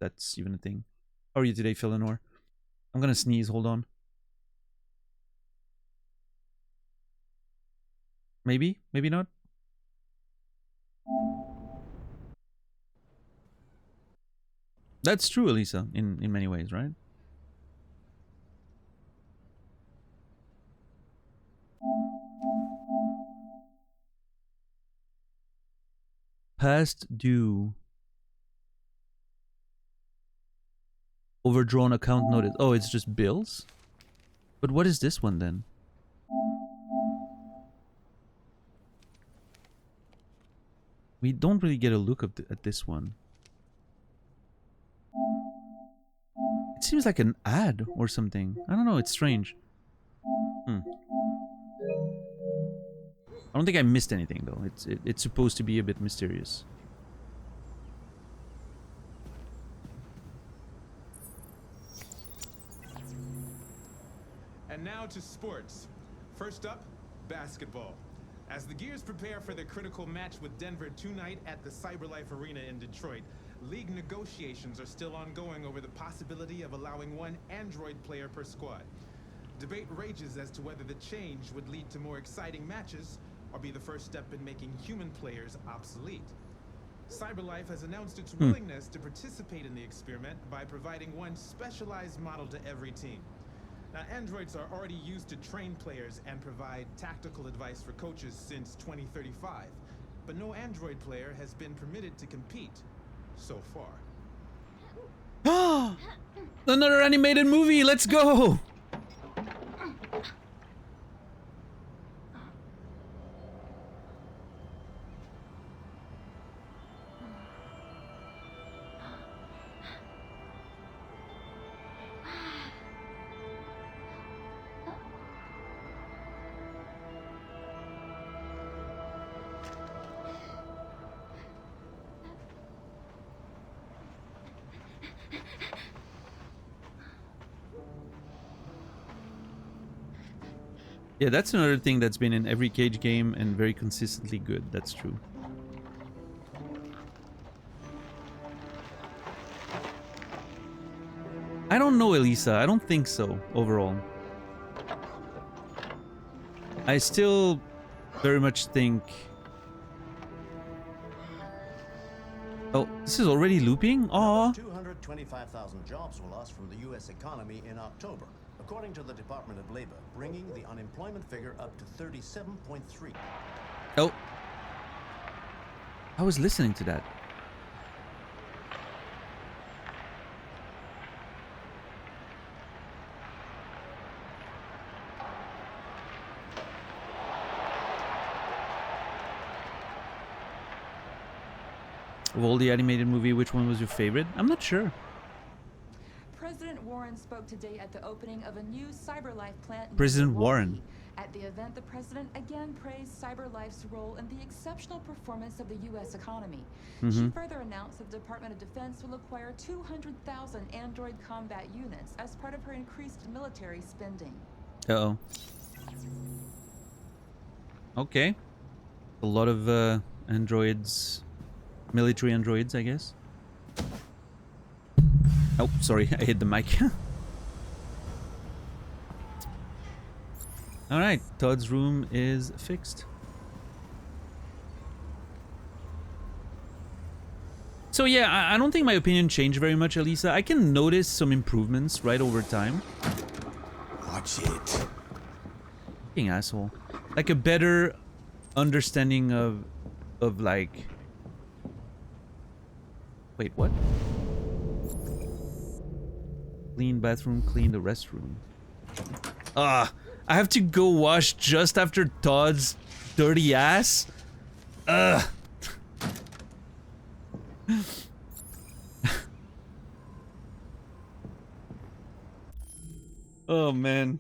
Speaker 1: That's even a thing. How are you today, Philanor? I'm gonna sneeze, hold on. Maybe? Maybe not? That's true, Elisa, in many ways, right? Past due. Overdrawn account noted. Oh, it's just bills? But what is this one then? We don't really get a look at this one. It seems like an ad or something. I don't know, it's strange. I don't think I missed anything though. It's supposed to be a bit mysterious.
Speaker 16: And now to sports. First up, basketball. As the Gears prepare for their critical match with Denver tonight at the CyberLife Arena in Detroit, league negotiations are still ongoing over the possibility of allowing one Android player per squad. Debate rages as to whether the change would lead to more exciting matches or be the first step in making human players obsolete. CyberLife has announced its willingness to participate in the experiment by providing one specialized model to every team. Now, androids are already used to train players and provide tactical advice for coaches since 2035, but no android player has been permitted to compete so far.
Speaker 1: Another animated movie, let's go! Yeah, that's another thing that's been in every Cage game and very consistently good. That's true. I don't know, Elisa. I don't think so, overall. I still very much think... Oh, this is already looping? Aww.
Speaker 17: 225,000 jobs were lost from the U.S. economy in October, according to the Department of Labor, bringing the unemployment figure up to 37.3.
Speaker 1: Oh. I was listening to that. Of all the animated movie, which one was your favorite? I'm not sure.
Speaker 18: President Warren spoke today at the opening of a new CyberLife plant in
Speaker 1: President
Speaker 18: Milwaukee.
Speaker 1: Warren.
Speaker 18: At the event, the president again praised CyberLife's role in the exceptional performance of the U.S. economy. She further announced that the Department of Defense will acquire 200,000 android combat units as part of her increased military spending.
Speaker 1: Uh-oh. Okay. A lot of androids, military androids, I guess. Oh, sorry, I hit the mic. Alright, Todd's room is fixed. So yeah, I don't think my opinion changed very much, Elisa. I can notice some improvements right over time.
Speaker 12: Watch it.
Speaker 1: Fucking asshole. Like a better understanding of like... Wait, what? Clean bathroom, clean the restroom. Ah, I have to go wash just after Todd's dirty ass? Ugh. Oh, man.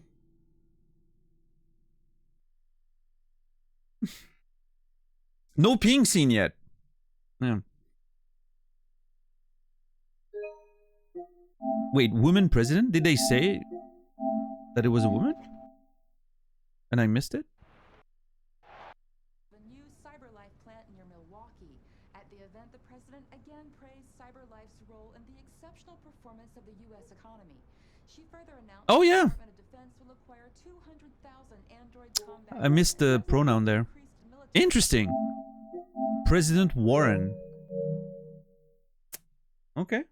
Speaker 1: No peeing scene yet. Yeah. Wait, woman president? Did they say that it was a woman? And I missed it?
Speaker 18: The new CyberLife plant near Milwaukee. At the event, the president again praised CyberLife's role in the exceptional performance of the U.S. economy. She further announced
Speaker 1: Oh, yeah.
Speaker 18: the Department of Defense will acquire 200,000 android combat
Speaker 1: I missed the pronoun there. Interesting. President Warren. Okay.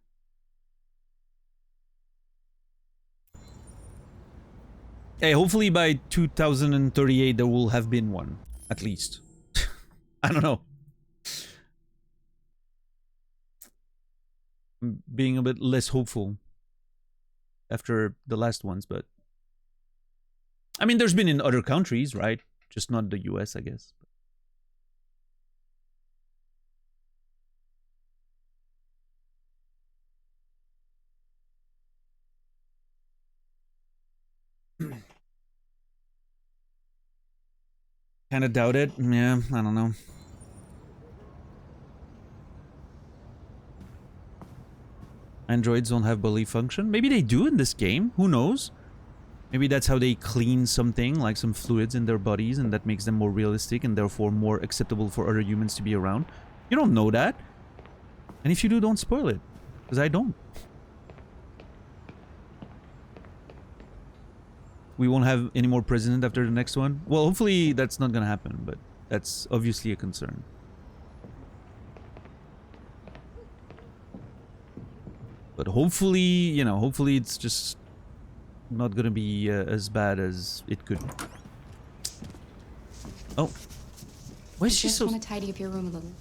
Speaker 1: Hey, hopefully by 2038 there will have been one, at least. I don't know. I'm being a bit less hopeful after the last ones, but I mean, there's been in other countries, right? Just not the US, I guess. Kind of doubt it. Yeah, I don't know. Androids don't have bodily function. Maybe they do in this game. Who knows? Maybe that's how they clean something, like some fluids in their bodies, and that makes them more realistic and therefore more acceptable for other humans to be around. You don't know that. And if you do, don't spoil it. Because I don't. We won't have any more president after the next one. Well, hopefully that's not gonna happen, but that's obviously a concern. But hopefully, you know, hopefully it's just not gonna be as bad as it could. Oh, why is she so?
Speaker 13: I just want to tidy up your room a little.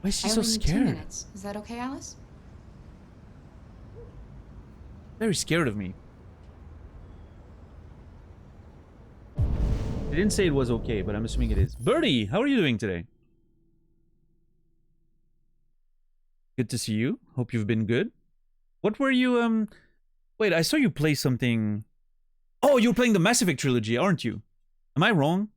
Speaker 1: Why is she
Speaker 13: I
Speaker 1: so
Speaker 13: only need 2
Speaker 1: scared?
Speaker 13: minutes. Is that okay, Alice?
Speaker 1: Very scared of me. They didn't say it was okay, but I'm assuming it is. Birdie, how are you doing today? Good to see you. Hope you've been good. What were you, Wait, I saw you play something... Oh, you're playing the Mass Effect trilogy, aren't you? Am I wrong?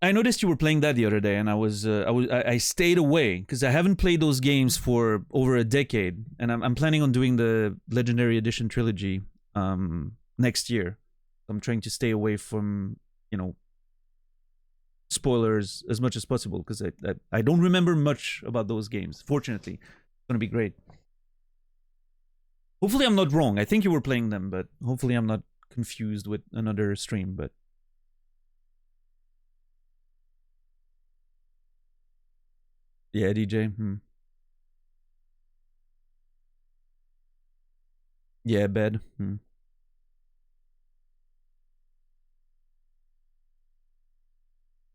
Speaker 1: I noticed you were playing that the other day, and I stayed away, because I haven't played those games for over a decade, and I'm planning on doing the Legendary Edition trilogy, next year. I'm trying to stay away from, you know, spoilers as much as possible, because I don't remember much about those games. Fortunately, it's gonna be great. Hopefully I'm not wrong. I think you were playing them, but hopefully I'm not confused with another stream. But yeah, DJ. Yeah, bed.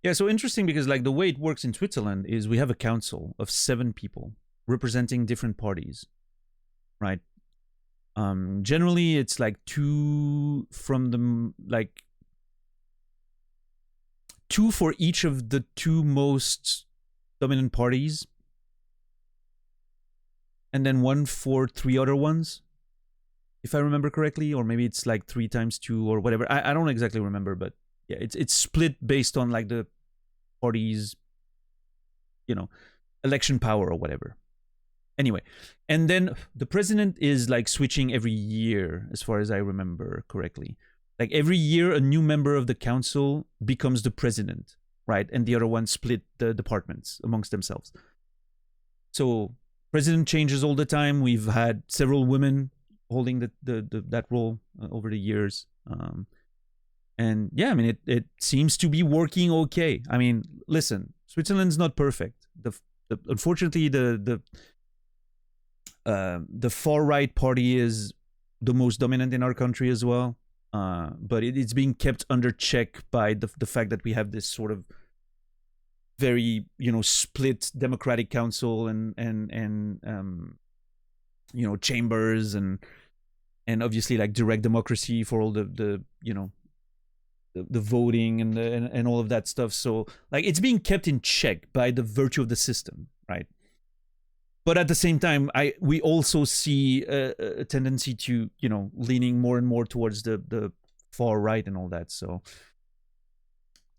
Speaker 1: Yeah, so interesting because like the way it works in Switzerland is we have a council of 7 people representing different parties, right? Generally it's like 2 from the, like 2 for each of the 2 most dominant parties, and then 1 for 3 other ones, if I remember correctly, or maybe it's like 3 times 2 or whatever. I don't exactly remember, but yeah, it's split based on like the parties, you know, election power or whatever. Anyway, and then the president is like switching every year, as far as I remember correctly. Like every year, a new member of the council becomes the president, right? And the other one split the departments amongst themselves. So president changes all the time. We've had several women holding that role over the years. And yeah, I mean, it seems to be working okay. I mean, listen, Switzerland's not perfect. Unfortunately, the far right party is the most dominant in our country as well. But it's being kept under check by the fact that we have this sort of very, you know, split democratic council and you know, chambers and obviously like direct democracy for all the you know, the voting and all of that stuff. So like it's being kept in check by the virtue of the system, right? But at the same time, we also see a tendency to, you know, leaning more and more towards the far right and all that. So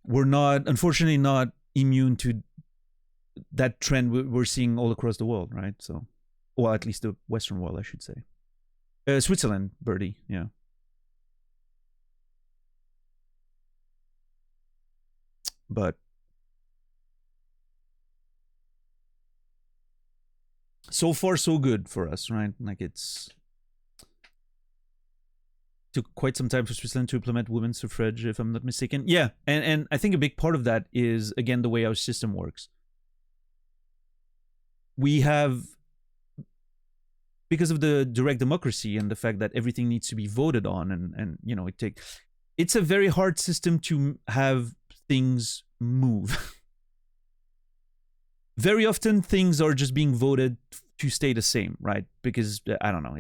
Speaker 1: we're not, unfortunately, not immune to that trend we're seeing all across the world, right? So, well, at least the Western world, I should say. Switzerland, Birdie, yeah. But so far so good for us, right? Like it's took quite some time for Switzerland to implement women's suffrage, if I'm not mistaken. Yeah, and I think a big part of that is, again, the way our system works. We have because of the direct democracy and the fact that everything needs to be voted on, and you know, it's a very hard system to have things move. Very often things are just being voted to stay the same, right? Because I don't know,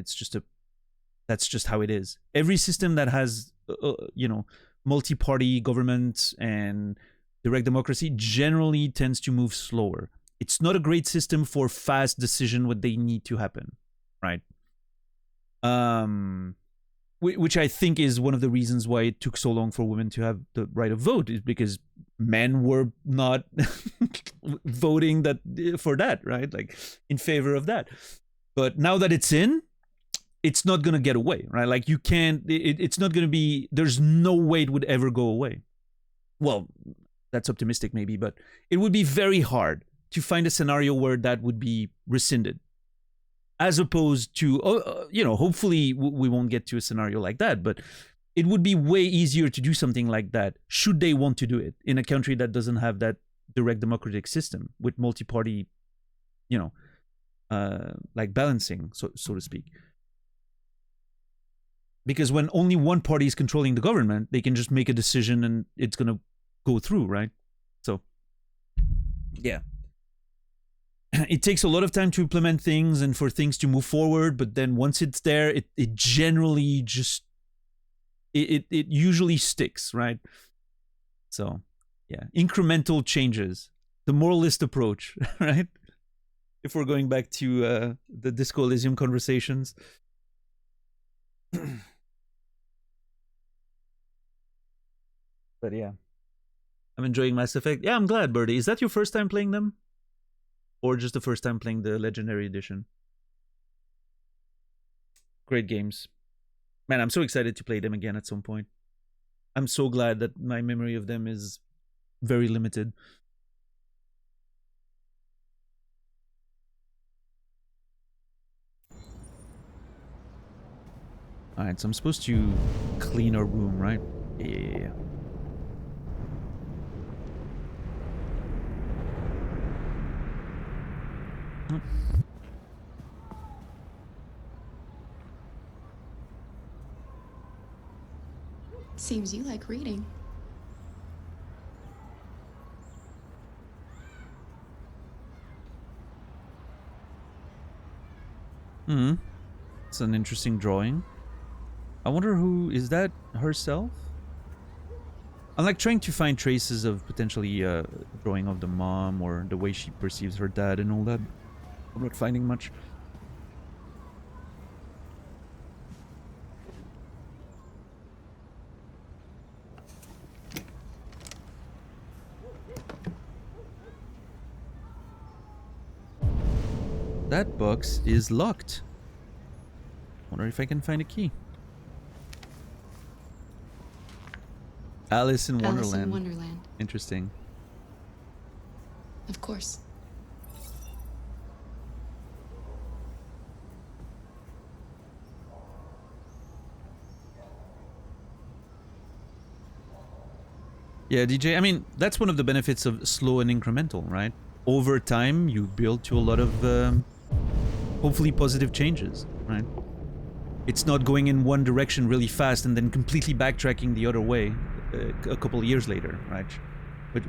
Speaker 1: that's just how it is. Every system that has you know, multi-party government and direct democracy generally tends to move slower. It's not a great system for fast decision when they need to happen, right? Which I think is one of the reasons why it took so long for women to have the right of vote, is because men were not voting for that, right? Like in favor of that. But now that it's in, it's not going to get away, right? Like you can't, it's not going to be, there's no way it would ever go away. Well, that's optimistic maybe, but it would be very hard to find a scenario where that would be rescinded. As opposed to, you know, hopefully we won't get to a scenario like that, but it would be way easier to do something like that should they want to do it in a country that doesn't have that direct democratic system with multi-party, you know, like balancing, so to speak. Because when only one party is controlling the government, they can just make a decision and it's going to go through, right? So, yeah. It takes a lot of time to implement things and for things to move forward, but then once it's there, it generally just, it usually sticks, right? So, yeah, incremental changes, the moralist approach, right? If we're going back to the Disco Elysium conversations. But yeah, I'm enjoying Mass Effect. Yeah, I'm glad, Birdie. Is that your first time playing them? Or just the first time playing the Legendary Edition? Great games. Man, I'm so excited to play them again at some point. I'm so glad that my memory of them is very limited. Alright, so I'm supposed to clean our room, right? Yeah.
Speaker 13: Seems you like reading.
Speaker 1: It's an interesting drawing. I wonder who is that, herself? I'm like trying to find traces of potentially drawing of the mom or the way she perceives her dad and all that. I'm not finding much. That box is locked. Wonder if I can find a key. Alice in Wonderland.
Speaker 13: Alice in Wonderland.
Speaker 1: Interesting.
Speaker 13: Of course.
Speaker 1: Yeah, DJ, I mean, that's one of the benefits of slow and incremental, right? Over time, you build to a lot of hopefully positive changes, right? It's not going in one direction really fast and then completely backtracking the other way a couple of years later, right?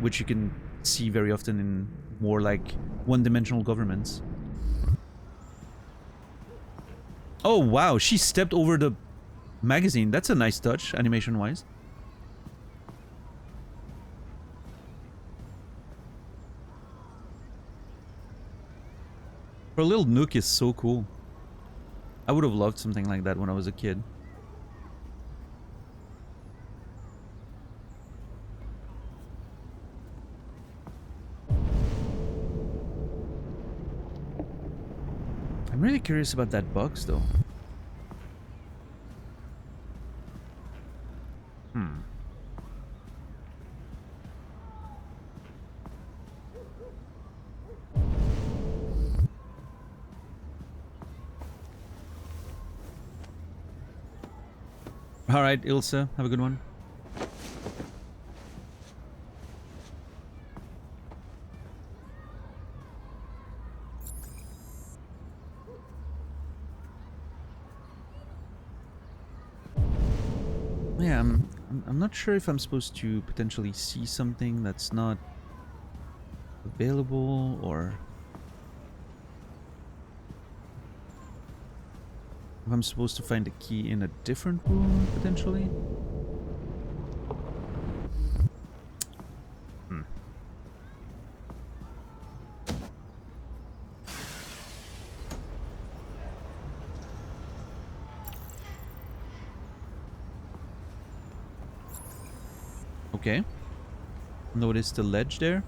Speaker 1: Which you can see very often in more like one-dimensional governments. Oh, wow, she stepped over the magazine. That's a nice touch, animation-wise. Her little nook is so cool. I would have loved something like that when I was a kid. I'm really curious about that box, though. All right, Ilsa, have a good one. Yeah, I'm not sure if I'm supposed to potentially see something that's not available, or if I'm supposed to find a key in a different room potentially. Okay. Notice the ledge there.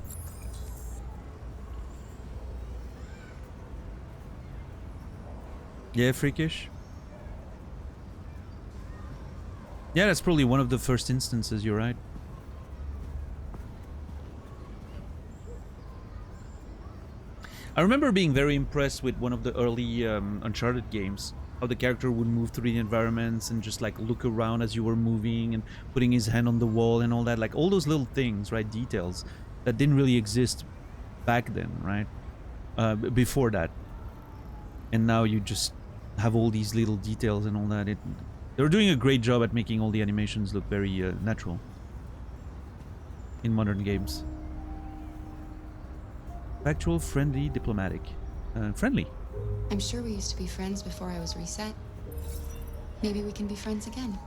Speaker 1: Yeah, freakish. Yeah, that's probably one of the first instances, you're right. I remember being very impressed with one of the early Uncharted games. How the character would move through the environments and just like look around as you were moving and putting his hand on the wall and all that. Like all those little things, right? Details that didn't really exist back then, right? Before that. And now you just have all these little details and all that. They're doing a great job at making all the animations look very natural in modern games. Factual, friendly, diplomatic. Friendly.
Speaker 13: I'm sure we used to be friends before I was reset. Maybe we can be friends again.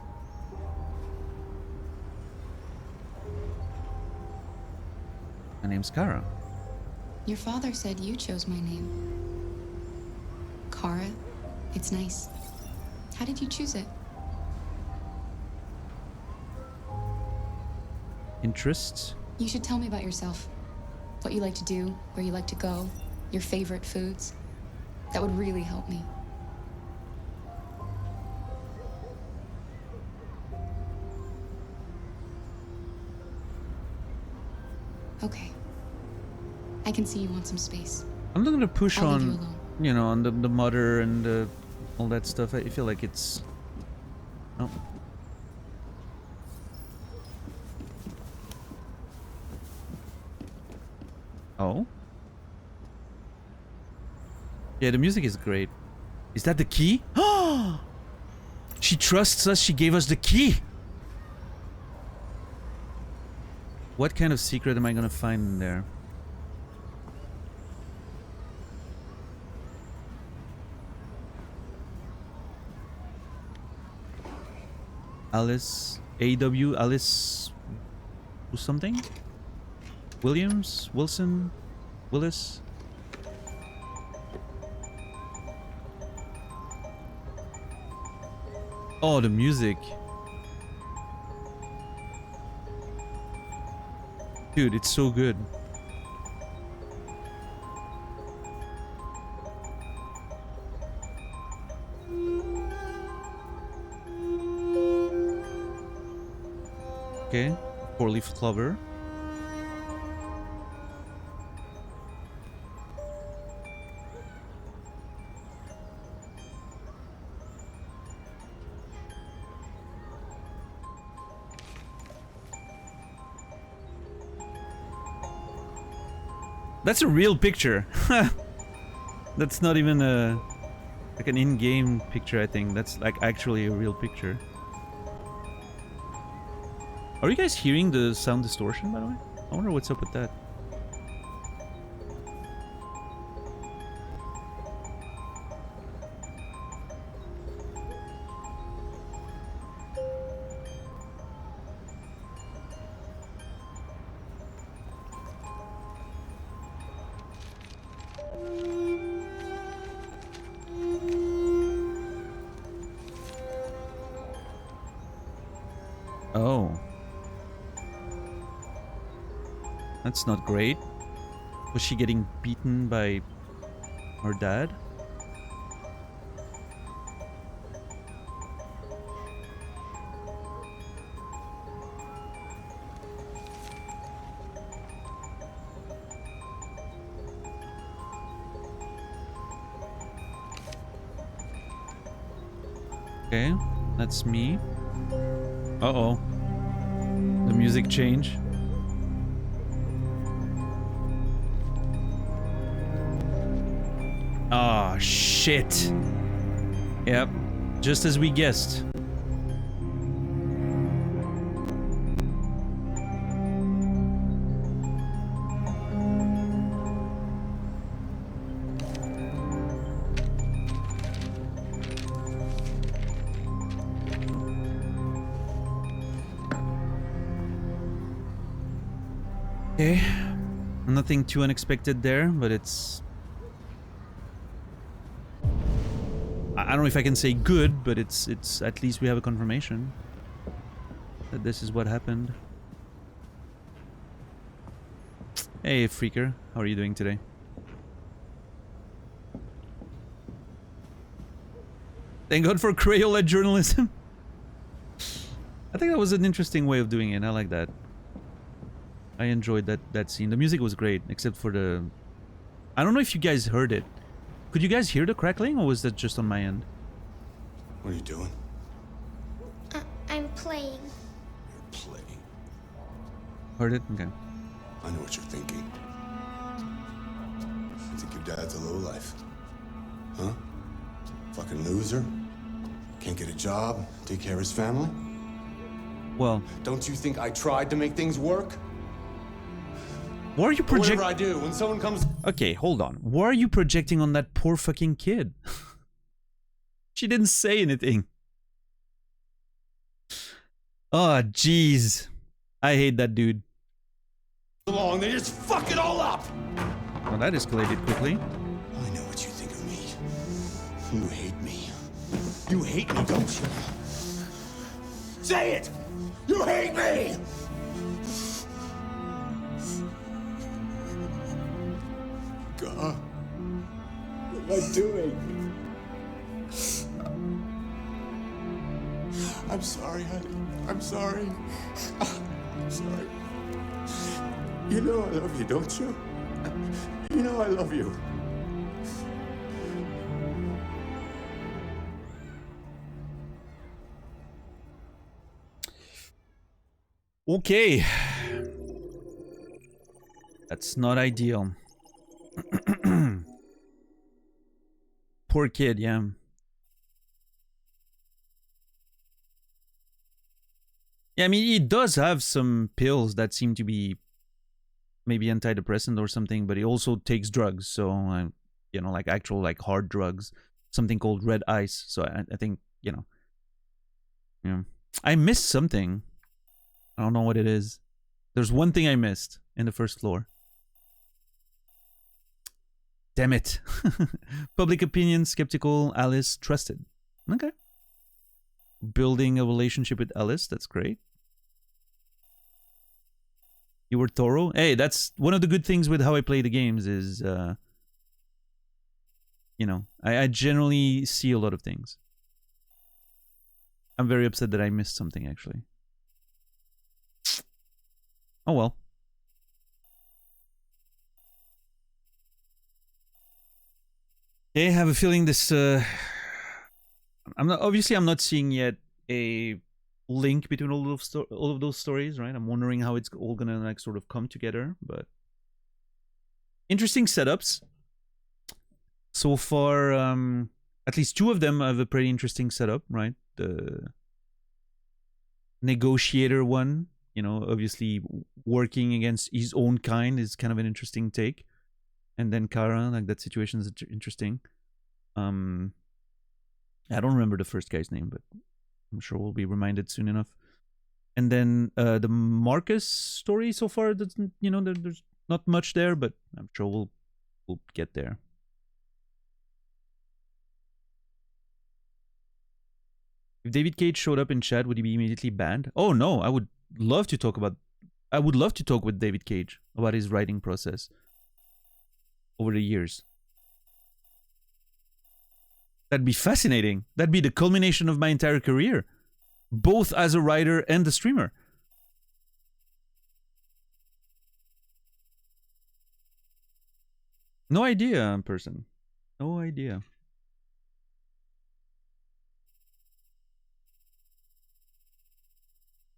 Speaker 1: My name's Kara.
Speaker 13: Your father said you chose my name. Kara, it's nice. How did you choose it?
Speaker 1: Interests?
Speaker 13: You should tell me about yourself. What you like to do, where you like to go, your favorite foods. That would really help me. Okay. I can see you want some space.
Speaker 1: I'm not gonna push
Speaker 13: I'll leave you
Speaker 1: on,
Speaker 13: alone.
Speaker 1: you know, on the mother and all that stuff. I feel like it's... Oh. Oh? Yeah, the music is great. Is that the key? Oh! She trusts us. She gave us the key. What kind of secret am I gonna find in there? Alice, A.W. Alice something? Williams? Wilson? Willis? Oh, the music. Dude, it's so good. Okay, four-leaf clover. That's a real picture. That's not even a like an in-game picture, I think. That's like actually a real picture. Are you guys hearing the sound distortion, by the way? I wonder what's up with that. Oh. That's not great. Was she getting beaten by her dad? Okay, that's me. Uh-oh. The music change. Ah, shit. Yep, just as we guessed. Okay. Nothing too unexpected there, but it's... I don't know if I can say good, but it's at least we have a confirmation that this is what happened. Hey, Freaker. How are you doing today? Thank God for Crayola journalism. I think that was an interesting way of doing it. I like that. I enjoyed that scene. The music was great, except for the... I don't know if you guys heard it. Could you guys hear the crackling, or was that just on my end?
Speaker 12: What are you doing?
Speaker 19: I'm playing.
Speaker 12: You're playing.
Speaker 1: Heard it? Okay.
Speaker 12: I know what you're thinking. You think your dad's a lowlife? Huh? Fucking loser? Can't get a job, take care of his family?
Speaker 1: Well...
Speaker 12: Don't you think I tried to make things work?
Speaker 1: What are you projecting?
Speaker 12: Whatever I do, when someone comes...
Speaker 1: Okay, hold on. What are you projecting on that poor fucking kid? She didn't say anything. Oh, jeez. I hate that dude.
Speaker 12: Along, they just fuck it all up!
Speaker 1: Well, that escalated quickly.
Speaker 12: I know what you think of me. You hate me. You hate me, don't you? Say it! You hate me! God. What am I doing? I'm sorry, honey. I'm sorry. I'm sorry. You know I love you, don't you? You know I love you.
Speaker 1: Okay. That's not ideal. Poor kid, yeah. Yeah, I mean, he does have some pills that seem to be maybe antidepressant or something, but he also takes drugs. So, you know, like actual, like hard drugs, something called red ice. So I think, you know, yeah. I missed something. I don't know what it is. There's one thing I missed in the first floor. Damn it. Public opinion, skeptical, Alice, trusted. Okay. Building a relationship with Alice, that's great. You were thorough. Hey, that's one of the good things with how I play the games is, you know, I generally see a lot of things. I'm very upset that I missed something, actually. Oh well. I have a feeling this. I'm not. Obviously, I'm not seeing yet a link between all of those stories, right? I'm wondering how it's all gonna like sort of come together. But interesting setups so far. At least two of them have a pretty interesting setup, right? The negotiator one, you know, obviously working against his own kind is kind of an interesting take. And then Kara, like that situation is interesting. I don't remember the first guy's name, but I'm sure we'll be reminded soon enough. And then the Marcus story so far doesn't, you know, there's not much there, but I'm sure we'll get there. If David Cage showed up in chat, would he be immediately banned? Oh no, I would love to talk with David Cage about his writing process over the years. That'd be fascinating. That'd be the culmination of my entire career, both as a writer and a streamer. No idea, person. No idea.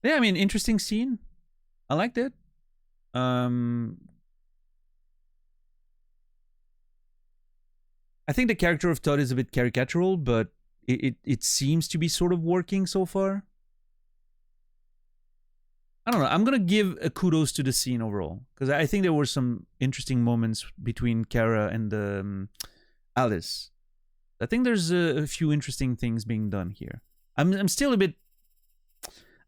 Speaker 1: Yeah, I mean, interesting scene. I liked it. I think the character of Todd is a bit caricatural, but it seems to be sort of working so far. I don't know. I'm going to give a kudos to the scene overall, because I think there were some interesting moments between Kara and Alice. I think there's a few interesting things being done here. I'm still a bit...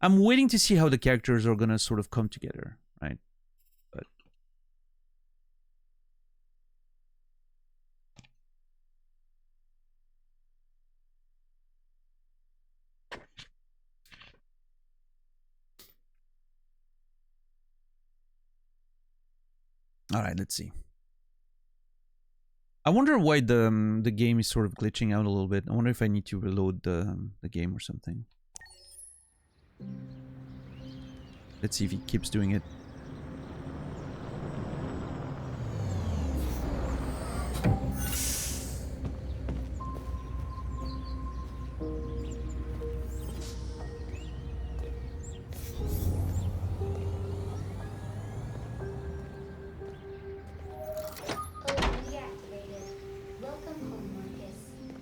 Speaker 1: I'm waiting to see how the characters are going to sort of come together, right? But All right, let's see. I wonder why the game is sort of glitching out a little bit. I wonder if I need to reload the game or something. Let's see if he keeps doing it.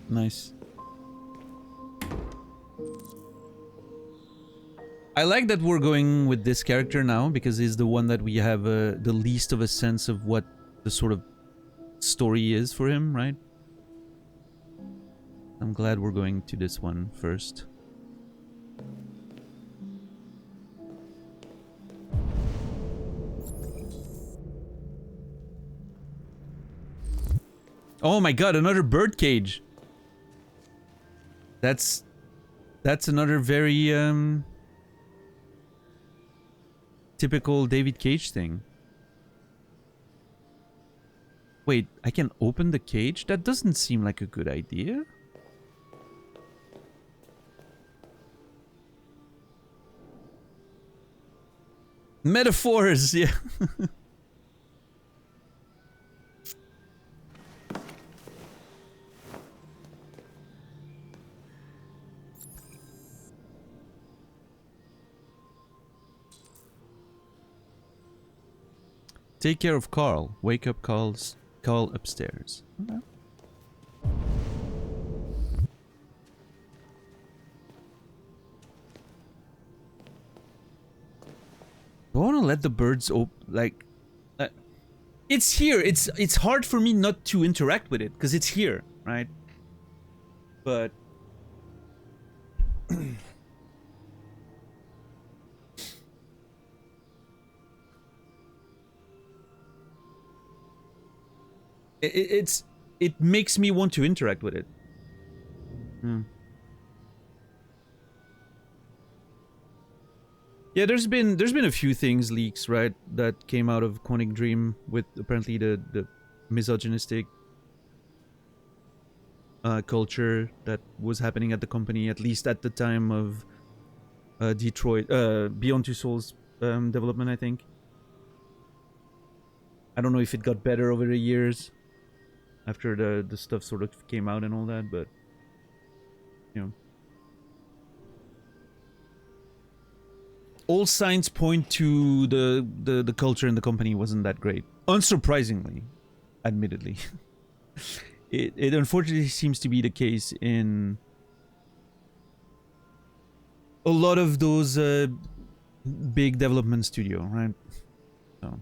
Speaker 1: Nice. I like that we're going with this character now because he's the one that we have the least of a sense of what the sort of story is for him, right? I'm glad we're going to this one first. Oh my god, another bird cage. That's another very typical David Cage thing. Wait, I can open the cage? That doesn't seem like a good idea. Metaphors, yeah. Take care of Carl. Wake up Carl upstairs. Okay. I want to let the birds like it's here. It's hard for me not to interact with it because it's here, right? But it makes me want to interact with it. Yeah, there's been a few things leaks, right, that came out of Quantic Dream with apparently the misogynistic culture that was happening at the company, at least at the time of Detroit Beyond Two Souls development, I think. I don't know if it got better over the years after the stuff sort of came out and all that, but you know. All signs point to the culture in the company wasn't that great. Unsurprisingly, admittedly. It unfortunately seems to be the case in a lot of those big development studio, right? So.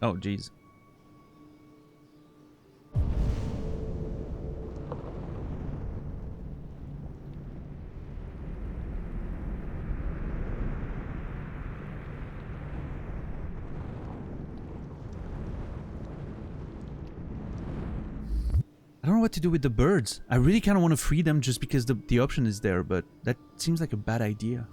Speaker 1: Oh, jeez. I don't know what to do with the birds. I really kind of want to free them just because the option is there, but that seems like a bad idea.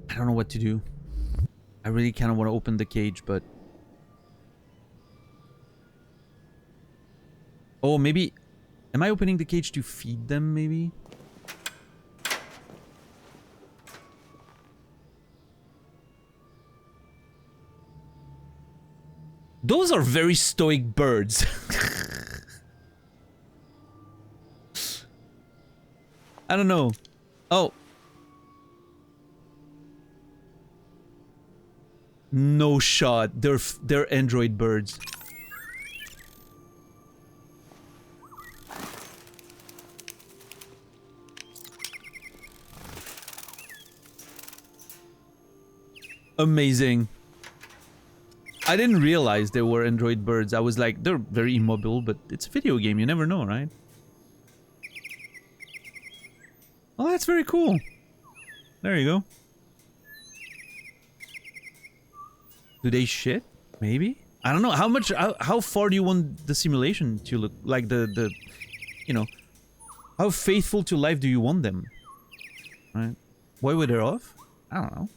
Speaker 1: I don't know what to do. I really kind of want to open the cage, but... Oh, maybe... Am I opening the cage to feed them, maybe? Those are very stoic birds. I don't know. Oh. No shot. They're android birds. Amazing. I didn't realize they were android birds. I was like, they're very immobile, but it's a video game. You never know, right? Oh, that's very cool. There you go. Do they shit? Maybe? I don't know. How far do you want the simulation to look? Like the you know, how faithful to life do you want them? Right? Why were they off? I don't know.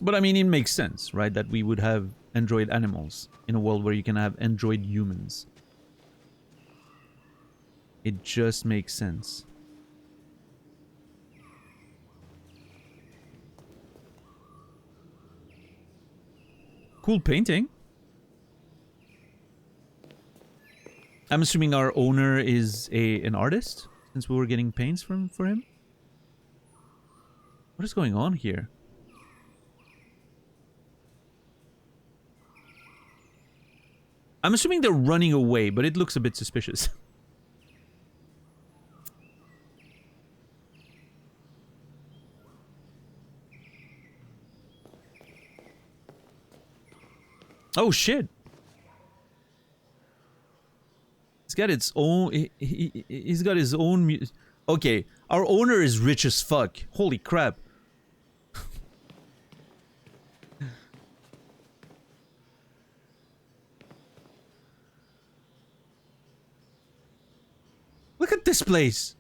Speaker 1: But I mean, it makes sense, right? That we would have android animals in a world where you can have android humans. It just makes sense. Cool painting. I'm assuming our owner is an artist, since we were getting paints for him. What is going on here? I'm assuming they're running away, but it looks a bit suspicious. Oh shit. He's got its own he's got his own okay, our owner is rich as fuck. Holy crap. Look at this place.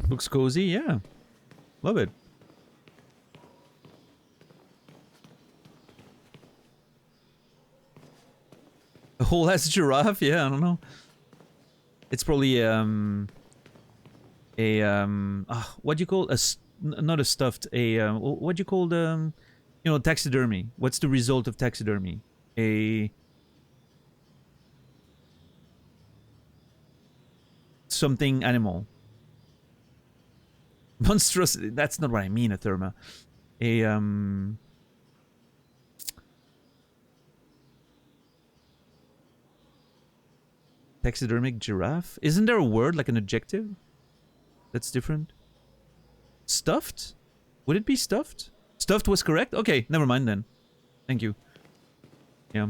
Speaker 1: Looks cozy, yeah. Love it. A whole ass giraffe? Yeah, I don't know. It's probably what do you call not a stuffed, what do you call the, you know, taxidermy? What's the result of taxidermy? Something animal. Monstrosity, that's not what I mean, a therma. Taxidermic giraffe? Isn't there a word, like an adjective? That's different? Stuffed? Would it be stuffed? Stuffed was correct? Okay, never mind then. Thank you. Yeah.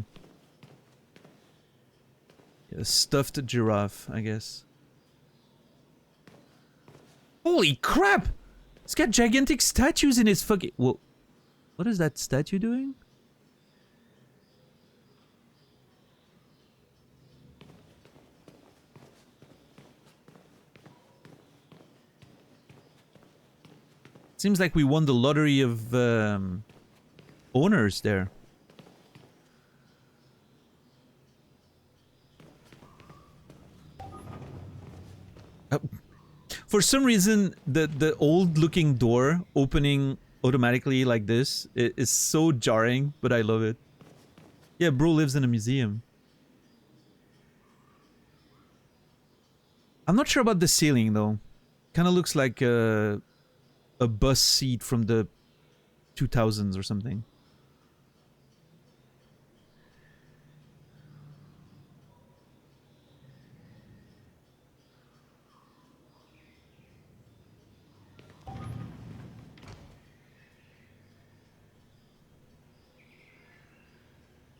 Speaker 1: Yeah, stuffed giraffe, I guess. Holy crap! It's got gigantic statues in his fucking... Whoa. What is that statue doing? Seems like we won the lottery of owners there. For some reason, the old-looking door opening automatically like this is so jarring, but I love it. Yeah, bro lives in a museum. I'm not sure about the ceiling though. Kind of looks like a bus seat from the 2000s or something.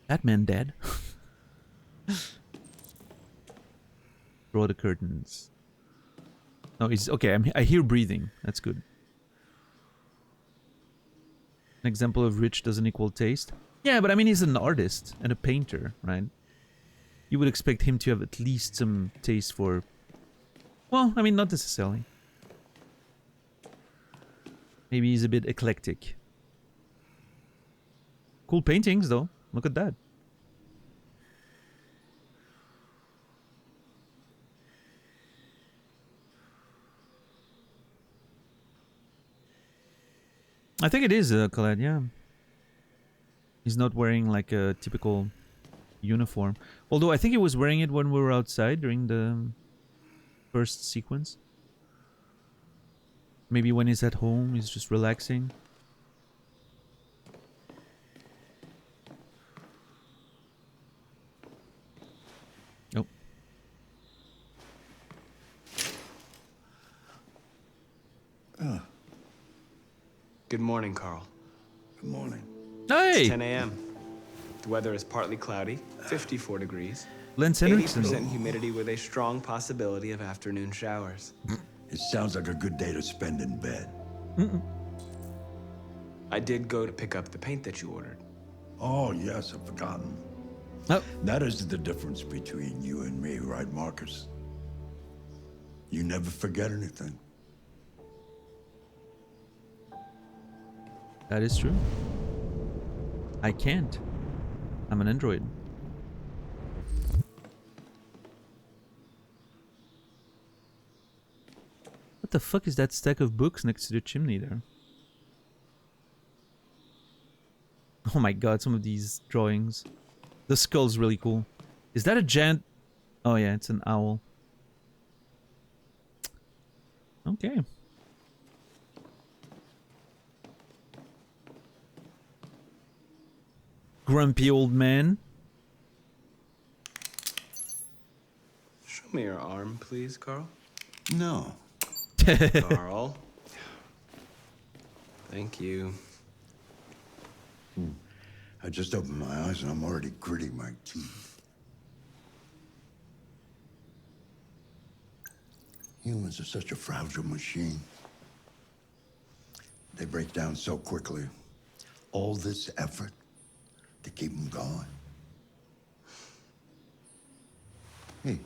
Speaker 1: That man dead. Draw the curtains. No, he's okay. I hear breathing. That's good. An example of rich doesn't equal taste. Yeah, but I mean, he's an artist and a painter, right? You would expect him to have at least some taste for... Well, I mean, not necessarily. Maybe he's a bit eclectic. Cool paintings, though. Look at that. I think it is Khaled, yeah. He's not wearing like a typical uniform. Although I think he was wearing it when we were outside during the first sequence. Maybe when he's at home, he's just relaxing. Oh.
Speaker 20: Good morning, Carl.
Speaker 12: Good morning.
Speaker 1: Hey!
Speaker 20: It's 10 a.m. The weather is partly cloudy, 54 degrees.
Speaker 1: Lance Henriksen.
Speaker 20: 80% humidity with a strong possibility of afternoon showers.
Speaker 12: It sounds like a good day to spend in bed.
Speaker 20: I did go to pick up the paint that you ordered.
Speaker 12: Oh, yes, I've forgotten.
Speaker 1: Oh.
Speaker 12: That is the difference between you and me, right, Marcus? You never forget anything.
Speaker 1: That is true. I can't. I'm an android. What the fuck is that stack of books next to the chimney there? Oh my god, some of these drawings. The skull's really cool. Is that a giant? Oh yeah, it's an owl. Okay. Grumpy old man.
Speaker 20: Show me your arm, please, Carl.
Speaker 12: No.
Speaker 20: Carl. Thank you.
Speaker 12: I just opened my eyes and I'm already gritting my teeth. Humans are such a fragile machine. They break down so quickly. All this effort to keep them going. Hey,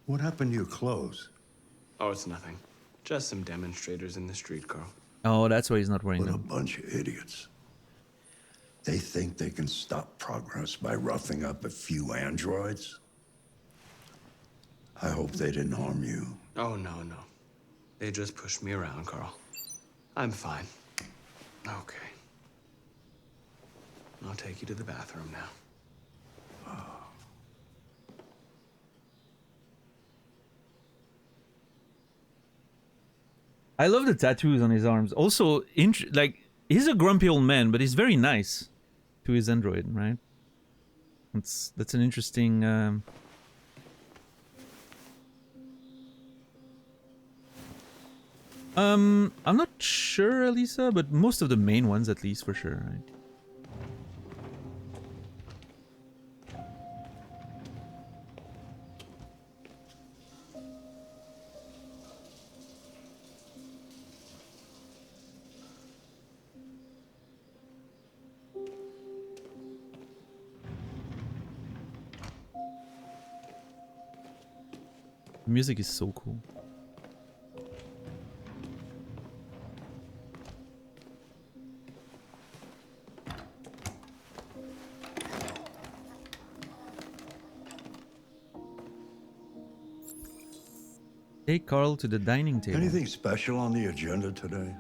Speaker 12: what happened to your clothes?
Speaker 20: Oh, it's nothing. Just some demonstrators in the street, Carl.
Speaker 1: Oh, that's why he's not wearing
Speaker 12: What a
Speaker 1: them.
Speaker 12: bunch of idiots. They think they can stop progress by roughing up a few androids? I hope they didn't harm you.
Speaker 20: Oh, no, no. They just pushed me around, Carl. I'm fine. Okay. I'll take you to the bathroom now.
Speaker 1: I love the tattoos on his arms. Also, like, he's a grumpy old man, but he's very nice to his android, right? That's an interesting... I'm not sure, Elisa, but most of the main ones, at least, for sure, right? The music is so cool. Take Carl to the dining table.
Speaker 12: Anything special on the agenda today?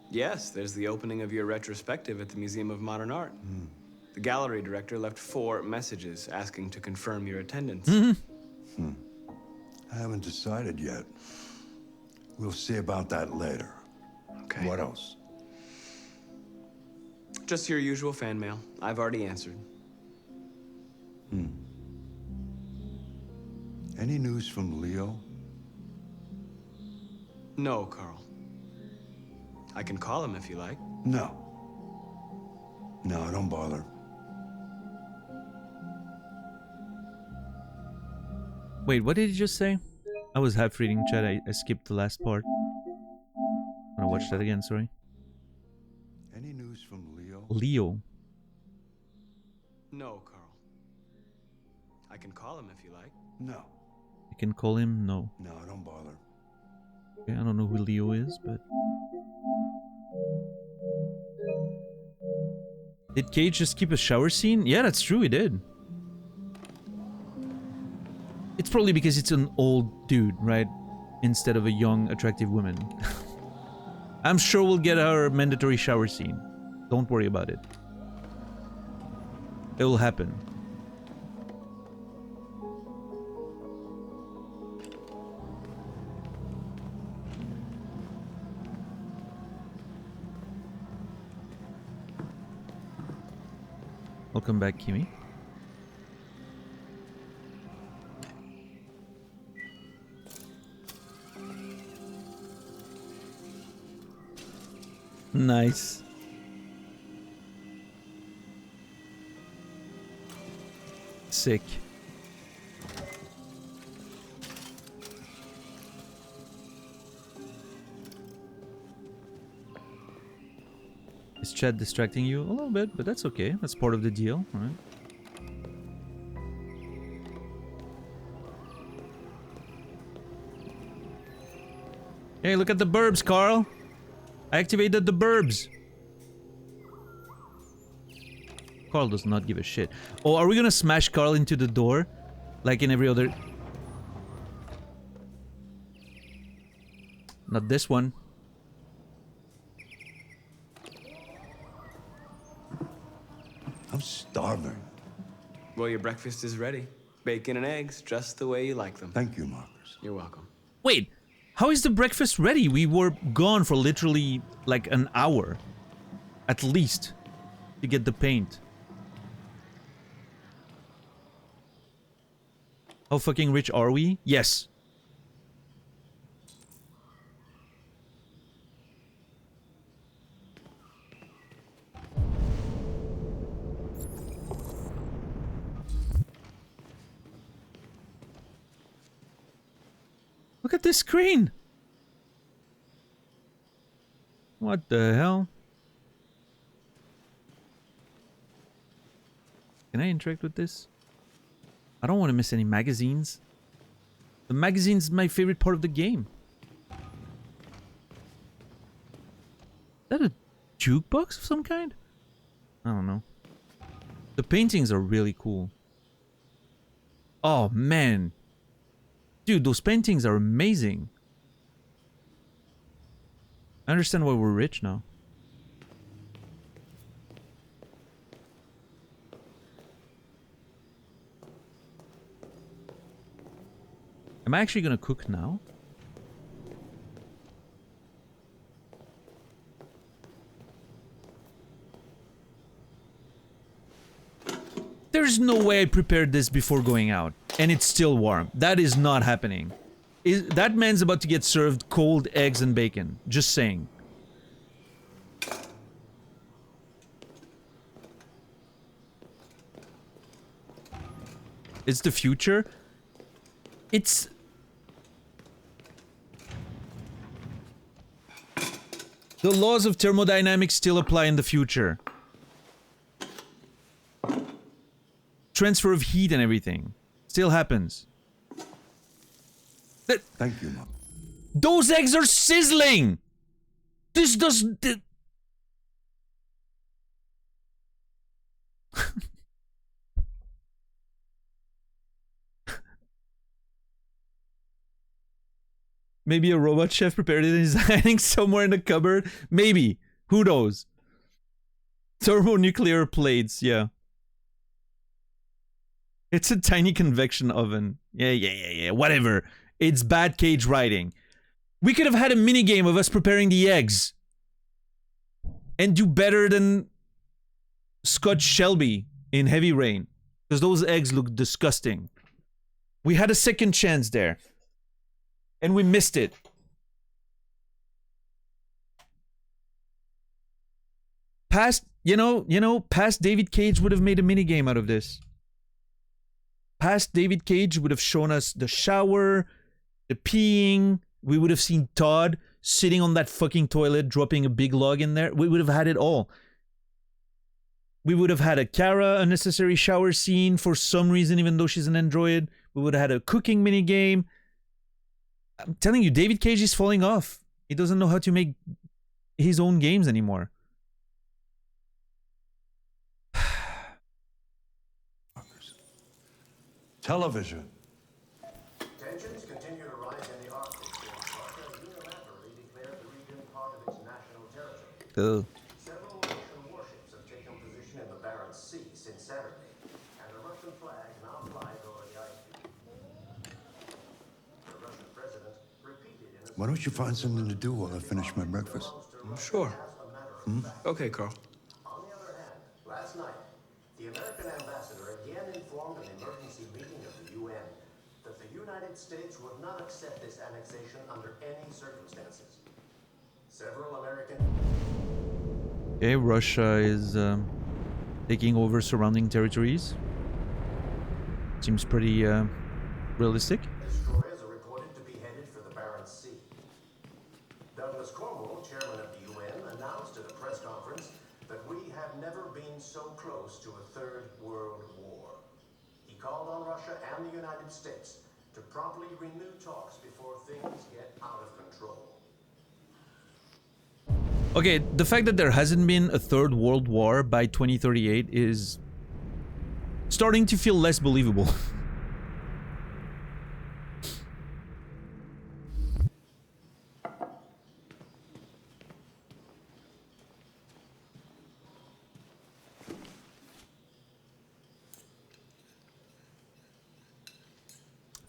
Speaker 20: Yes, there's the opening of your retrospective at the Museum of Modern Art. The gallery director left 4 messages asking to confirm your attendance.
Speaker 12: I haven't decided yet. We'll see about that later.
Speaker 20: Okay.
Speaker 12: What else?
Speaker 20: Just your usual fan mail. I've already answered.
Speaker 12: Any news from Leo?
Speaker 20: No, Carl. I can call him if you like.
Speaker 12: No. No, don't bother.
Speaker 1: Wait, what did he just say? I was half reading chat. I skipped the last part. I'm gonna watch that again, sorry.
Speaker 12: Any news from Leo?
Speaker 1: Leo.
Speaker 20: No, Carl. I can call him if you like.
Speaker 12: No.
Speaker 1: I can call him? No.
Speaker 12: No, don't bother.
Speaker 1: Okay, I don't know who Leo is, but... Did Cage just keep a shower scene? Yeah, that's true, he did. It's probably because it's an old dude, right? Instead of a young, attractive woman. I'm sure we'll get our mandatory shower scene. Don't worry about it. It will happen. Welcome back, Kimi. Nice. Sick. Is chat distracting you? A little bit, but that's okay. That's part of the deal, right? Hey, look at the burbs, Carl! I activated the burbs! Carl does not give a shit. Oh, are we gonna smash Carl into the door? Like in every other... Not this one.
Speaker 12: I'm starving.
Speaker 20: Well, your breakfast is ready. Bacon and eggs, just the way you like them.
Speaker 12: Thank you, Marcus.
Speaker 20: You're welcome.
Speaker 1: Wait, how is the breakfast ready? We were gone for literally like an hour. At least. To get the paint. How fucking rich are we? Yes. Look at this screen! What the hell? Can I interact with this? I don't want to miss any magazines. The magazine's my favorite part of the game. Is that a jukebox of some kind? I don't know. The paintings are really cool. Oh, man. Dude, those paintings are amazing. I understand why we're rich now. Am I actually gonna cook now? There's no way I prepared this before going out. And it's still warm. That is not happening. That man's about to get served cold eggs and bacon. Just saying. It's the future. It's... The laws of thermodynamics still apply in the future. Transfer of heat and everything still happens.
Speaker 12: Thank you, Mom.
Speaker 1: Those eggs are sizzling! This does... Maybe a robot chef prepared it and is hiding somewhere in the cupboard? Maybe. Who knows? Thermonuclear plates, yeah. It's a tiny convection oven. Yeah, whatever. It's bad Cage writing. We could have had a minigame of us preparing the eggs. And do better than Scott Shelby in Heavy Rain. Because those eggs look disgusting. We had a second chance there. And we missed it. Past David Cage would have made a minigame out of this. Past David Cage would have shown us the shower, the peeing. We would have seen Todd sitting on that fucking toilet, dropping a big log in there. We would have had it all. We would have had a Kara unnecessary shower scene for some reason, even though she's an android. We would have had a cooking minigame. I'm telling you, David Cage is falling off. He doesn't know how to make his own games anymore.
Speaker 12: Television.
Speaker 17: Tensions continue to rise in the Arctic. Russia unilaterally declared the region part of its national territory. Several Russian warships have taken position in the Barents Sea since Saturday, and a Russian flag now flies over the ice. The Russian president repeated in
Speaker 12: Why don't you find something to do while I finish my breakfast?
Speaker 20: Sure. Okay, Carl.
Speaker 17: On the other hand, last night, the American ambassador again informed an emergency meeting of the UN that the United States would not accept this annexation under any circumstances. Several American...
Speaker 1: Okay, Russia is taking over surrounding territories. Seems pretty realistic.
Speaker 17: Destroyers are reported to be headed for the Barents Sea. Douglas Cornwall, chairman of the UN, announced at a press conference that we have never been so close to a third world war. He called on Russia and the United States to promptly renew talks before things get out of control.
Speaker 1: Okay, the fact that there hasn't been a third world war by 2038 is starting to feel less believable.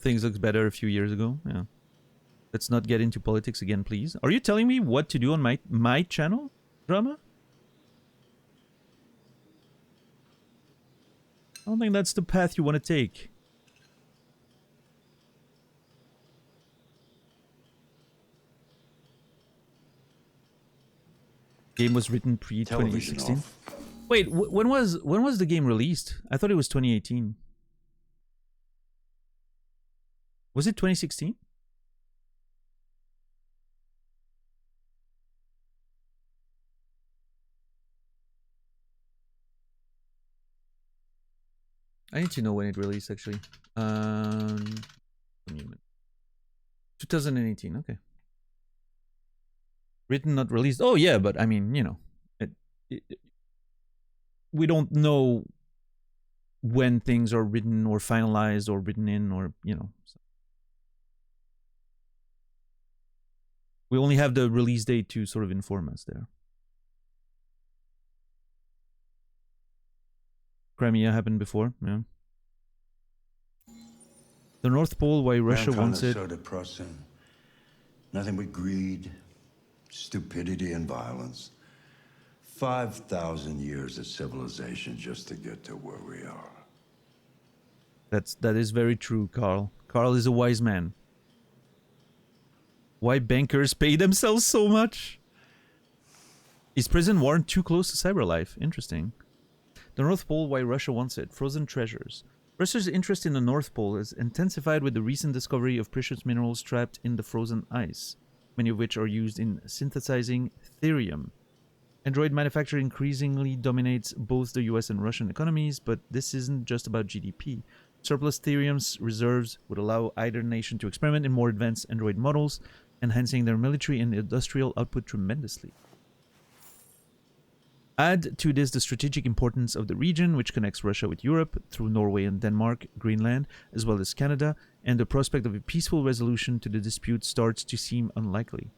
Speaker 1: Things looked better a few years ago. Yeah. Let's not get into politics again, please. Are you telling me what to do on my channel, Drama? I don't think that's the path you want to take. Game was written pre-2016. Wait, when was the game released? I thought it was 2018. Was it 2016? I need to know when it released, actually. 2018, okay. Written, not released. Oh, yeah, but I mean, you know, we don't know when things are written or finalized or written in or, you know. So. We only have the release date to sort of inform us there. Crimea happened before, yeah. The North Pole, why Russia wants it.
Speaker 12: So depressing. Nothing but greed, stupidity, and violence. 5,000 years of civilization just to get to where we are.
Speaker 1: That is very true, Carl. Carl is a wise man. Why bankers pay themselves so much? Is President Warren too close to CyberLife? Interesting. The North Pole, why Russia wants it. Frozen treasures. Russia's interest in the North Pole has intensified with the recent discovery of precious minerals trapped in the frozen ice, many of which are used in synthesizing therium. Android manufacture increasingly dominates both the US and Russian economies, but this isn't just about GDP. Surplus therium's reserves would allow either nation to experiment in more advanced Android models, enhancing their military and industrial output tremendously. Add to this the strategic importance of the region, which connects Russia with Europe through Norway and Denmark, Greenland, as well as Canada, and the prospect of a peaceful resolution to the dispute starts to seem unlikely.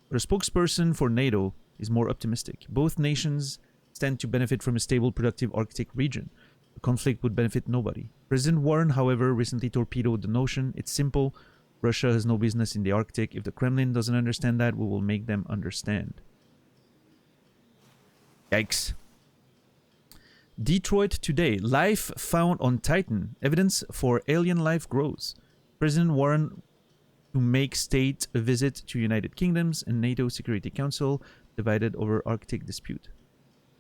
Speaker 1: But a spokesperson for NATO is more optimistic. Both nations stand to benefit from a stable, productive Arctic region. A conflict would benefit nobody. President Warren, however, recently torpedoed the notion. It's simple. Russia has no business in the Arctic. If the Kremlin doesn't understand that, we will make them understand. Yikes. Detroit today. Life found on Titan. Evidence for alien life grows. President Warren to make state a visit to United Kingdoms and NATO Security Council divided over Arctic dispute.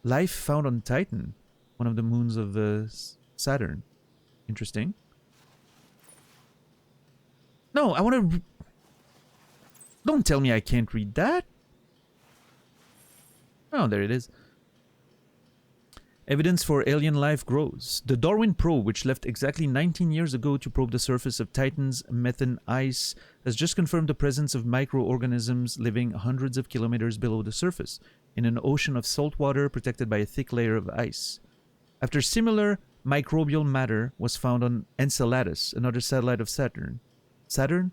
Speaker 1: Life found on Titan. One of the moons of Saturn. Interesting. No, I want to... Don't tell me I can't read that. Oh, there it is. Evidence for alien life grows. The Darwin probe, which left exactly 19 years ago to probe the surface of Titan's methane ice, has just confirmed the presence of microorganisms living hundreds of kilometers below the surface, in an ocean of salt water protected by a thick layer of ice. After similar microbial matter was found on Enceladus, another satellite of Saturn. Saturn?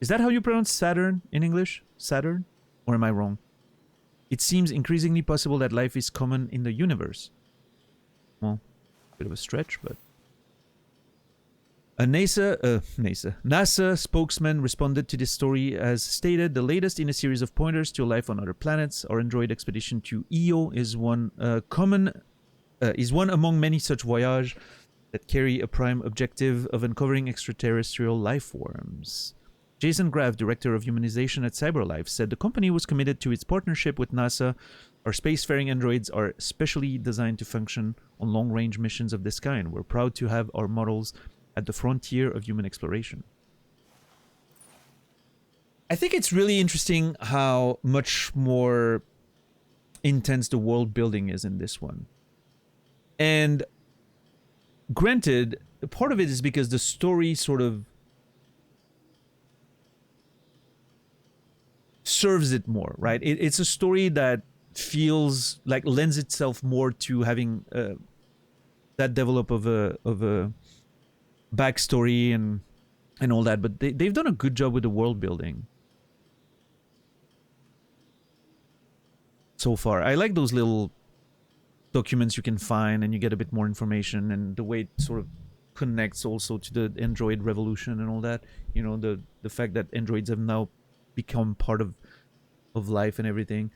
Speaker 1: Is that how you pronounce Saturn in English? Saturn? Or am I wrong? It seems increasingly possible that life is common in the universe. Well, bit of a stretch, but... A NASA spokesman responded to this story as stated, the latest in a series of pointers to life on other planets. Our Android expedition to Io is one among many such voyages that carry a prime objective of uncovering extraterrestrial life forms. Jason Graff, director of humanization at CyberLife, said the company was committed to its partnership with NASA. Our spacefaring androids are specially designed to function on long-range missions of this kind. We're proud to have our models at the frontier of human exploration. I think it's really interesting how much more intense the world building is in this one. And granted, part of it is because the story sort of serves it more, right? It's a story that feels like lends itself more to having that develop of a backstory and all that, but they've done a good job with the world building so far. I like those little documents you can find and you get a bit more information, and the way it sort of connects also to the Android revolution and all that. You know, the fact that androids have now become part of life and everything.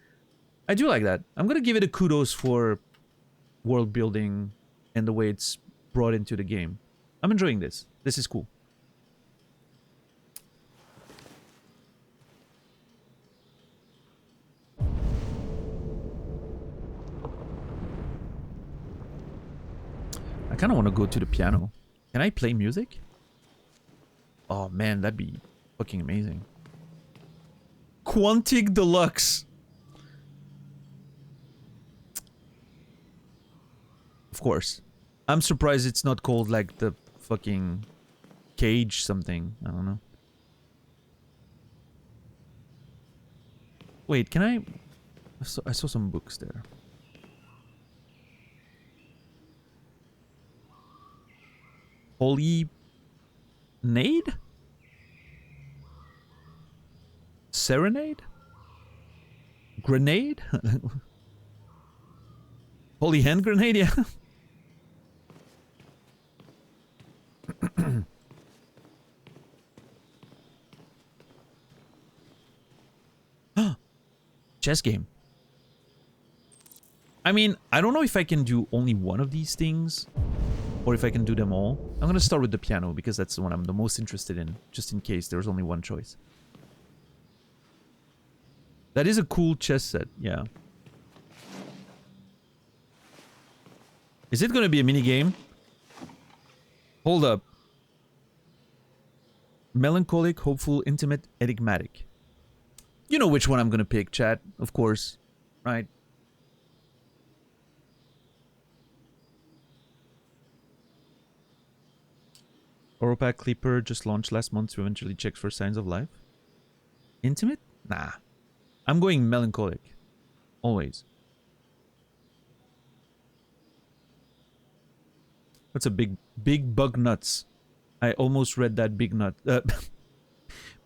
Speaker 1: I do like that. I'm gonna give it a kudos for world building and the way it's brought into the game. I'm enjoying this. This is cool. I kind of want to go to the piano. Can I play music? Oh man, that'd be fucking amazing. Quantic Deluxe. Of course. I'm surprised it's not called like the fucking Cage something. I don't know. Wait, can I saw some books there. Holy Nade? Serenade? Grenade? Holy Hand Grenade, yeah. Chess game. I mean, I don't know if I can do only one of these things or if I can do them all. I'm gonna start with the piano because that's the one I'm the most interested in, just in case there's only one choice. That is a cool chess set, yeah. Is it gonna be a mini game? Hold up. Melancholic, hopeful, intimate, enigmatic. You know which one I'm gonna pick, chat, of course, right? Oropac Clipper just launched last month to eventually check for signs of life. Intimate? Nah. I'm going melancholic. Always. That's a big bug nuts. I almost read that big nut.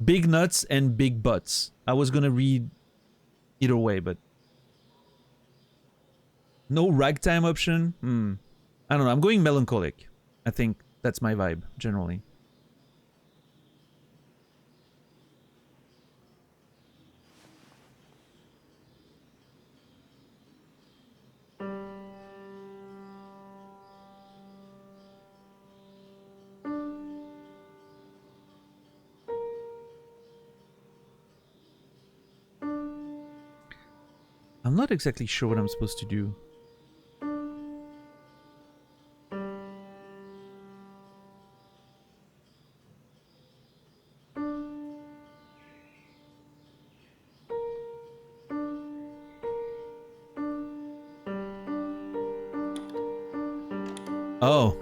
Speaker 1: Big nuts and big butts. I was gonna read either way, but no ragtime option. I don't know. I'm going melancholic. I think that's my vibe generally. I'm not exactly sure what I'm supposed to do. Oh.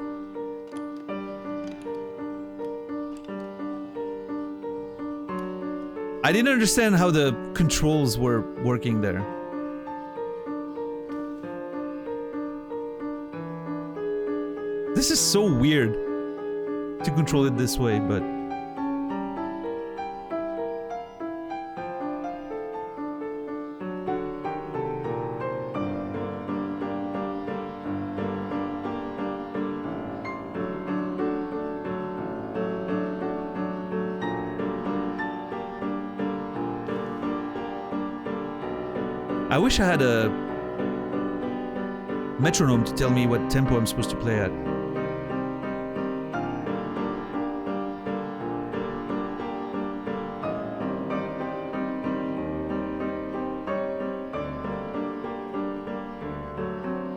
Speaker 1: I didn't understand how the controls were working there. This is so weird to control it this way, but... I wish I had a metronome to tell me what tempo I'm supposed to play at.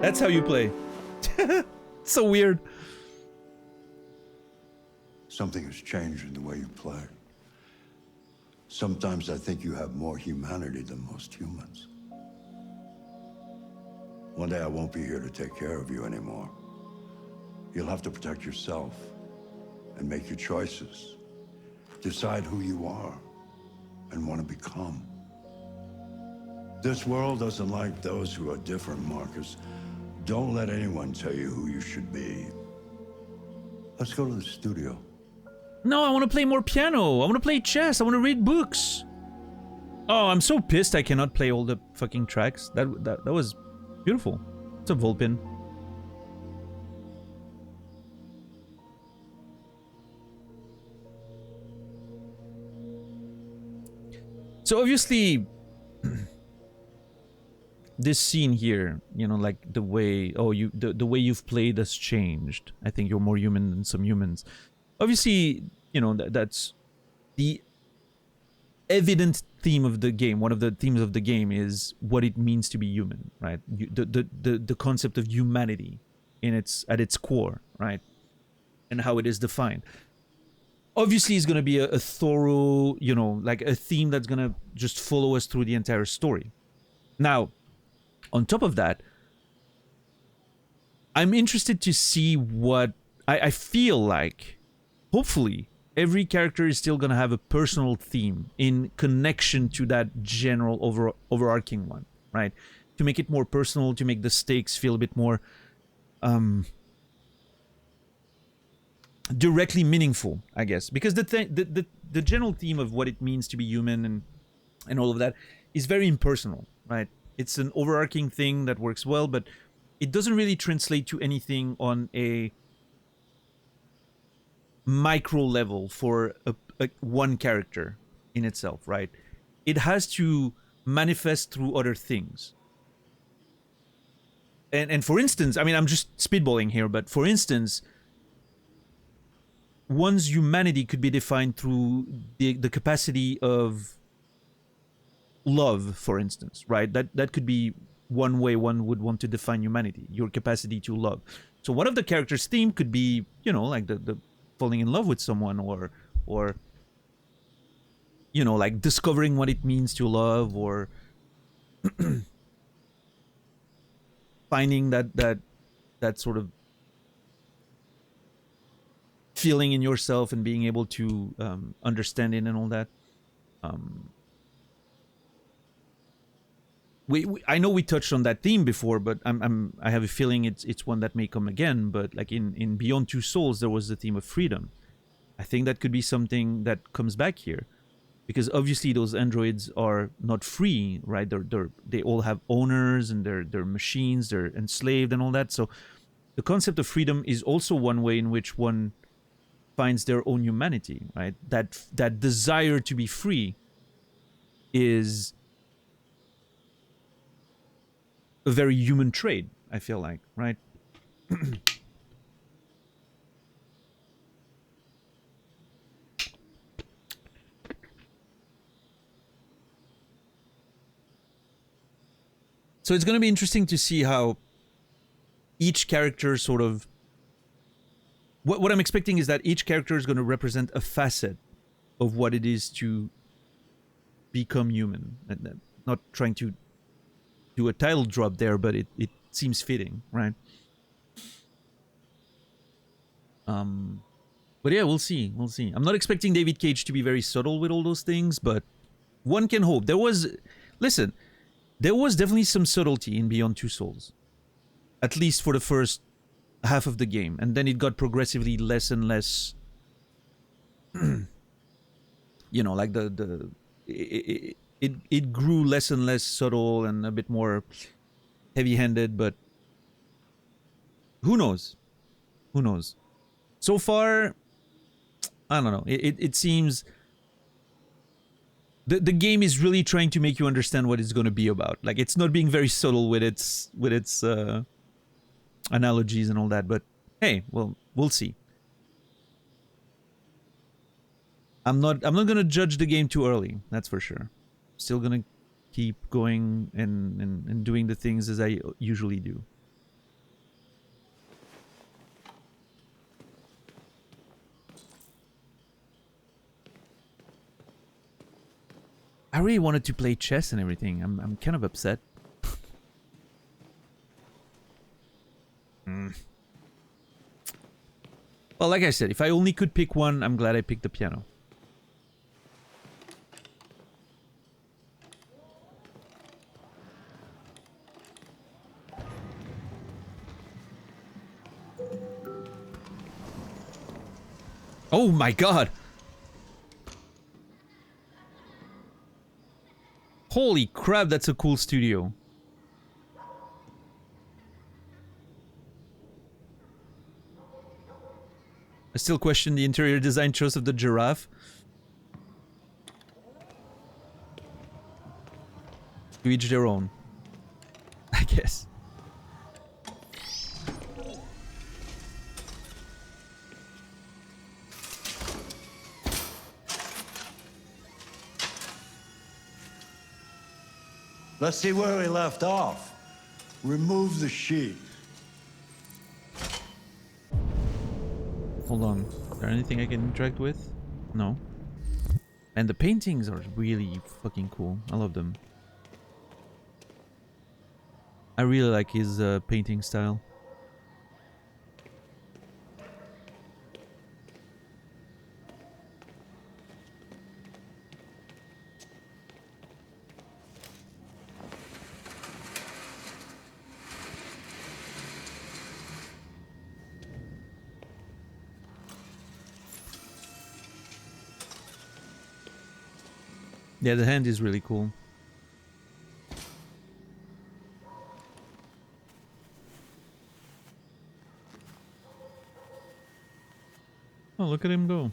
Speaker 1: That's how you play. So weird.
Speaker 21: Something has changed in the way you play. Sometimes I think you have more humanity than most humans. One day I won't be here to take care of you anymore. You'll have to protect yourself and make your choices. Decide who you are and want to become. This world doesn't like those who are different, Marcus. Don't let anyone tell you who you should be. Let's go to the studio.
Speaker 1: No, I want to play more piano. I want to play chess. I want to read books. Oh, I'm so pissed I cannot play all the fucking tracks. That was beautiful. It's a Volpin. So obviously, this scene here, you know, like the way, the way you've played has changed. I think you're more human than some humans. Obviously, you know, that's the evident theme of the game. One of the themes of the game is what it means to be human, right? The concept of humanity at its core, right? And how it is defined. Obviously, it's going to be a thorough, you know, like a theme that's going to just follow us through the entire story. Now, on top of that, I'm interested to see what I feel like, hopefully, every character is still going to have a personal theme in connection to that general overarching one, right? To make it more personal, to make the stakes feel a bit more directly meaningful, I guess. Because the general theme of what it means to be human and all of that is very impersonal, right? It's an overarching thing that works well, but it doesn't really translate to anything on a micro level for one character in itself, right? It has to manifest through other things. And for instance, I mean, I'm just spitballing here, but for instance, one's humanity could be defined through the capacity of love, for instance, right? That could be one way one would want to define humanity, your capacity to love. So one of the characters' theme could be, you know, like the falling in love with someone, or you know, like discovering what it means to love, or finding that sort of feeling in yourself and being able to understand it and all that. I know we touched on that theme before, but I have a feeling it's one that may come again. But like in Beyond Two Souls, there was the theme of freedom. I think that could be something that comes back here, because obviously those androids are not free, right? They all have owners, and they're machines, they're enslaved and all that. So the concept of freedom is also one way in which one finds their own humanity, right? That desire to be free is a very human trait, I feel like, right? So it's going to be interesting to see how each character sort of... What I'm expecting is that each character is going to represent a facet of what it is to become human. And not trying to do a title drop there, but it seems fitting, right? But yeah, we'll see. We'll see. I'm not expecting David Cage to be very subtle with all those things, but one can hope. Listen, there was definitely some subtlety in Beyond Two Souls. At least for the first half of the game. And then it got progressively less and less... you know, like it grew less and less subtle and a bit more heavy-handed, but who knows? Who knows? So far, I don't know. It seems the game is really trying to make you understand what it's going to be about. Like, it's not being very subtle with its analogies and all that. But hey, well, we'll see. I'm not gonna judge the game too early. That's for sure. Still gonna keep going and doing the things as I usually do. I really wanted to play chess and everything. I'm kind of upset. Well, like I said, if I only could pick one, I'm glad I picked the piano. Oh my god! Holy crap, that's a cool studio. I still question the interior design choice of the giraffe. To each their own, I guess.
Speaker 21: Let's see where we left off. Remove the sheet.
Speaker 1: Hold on. Is there anything I can interact with? No. And the paintings are really fucking cool. I love them. I really like his painting style. Yeah, the hand is really cool. Oh, look at him go.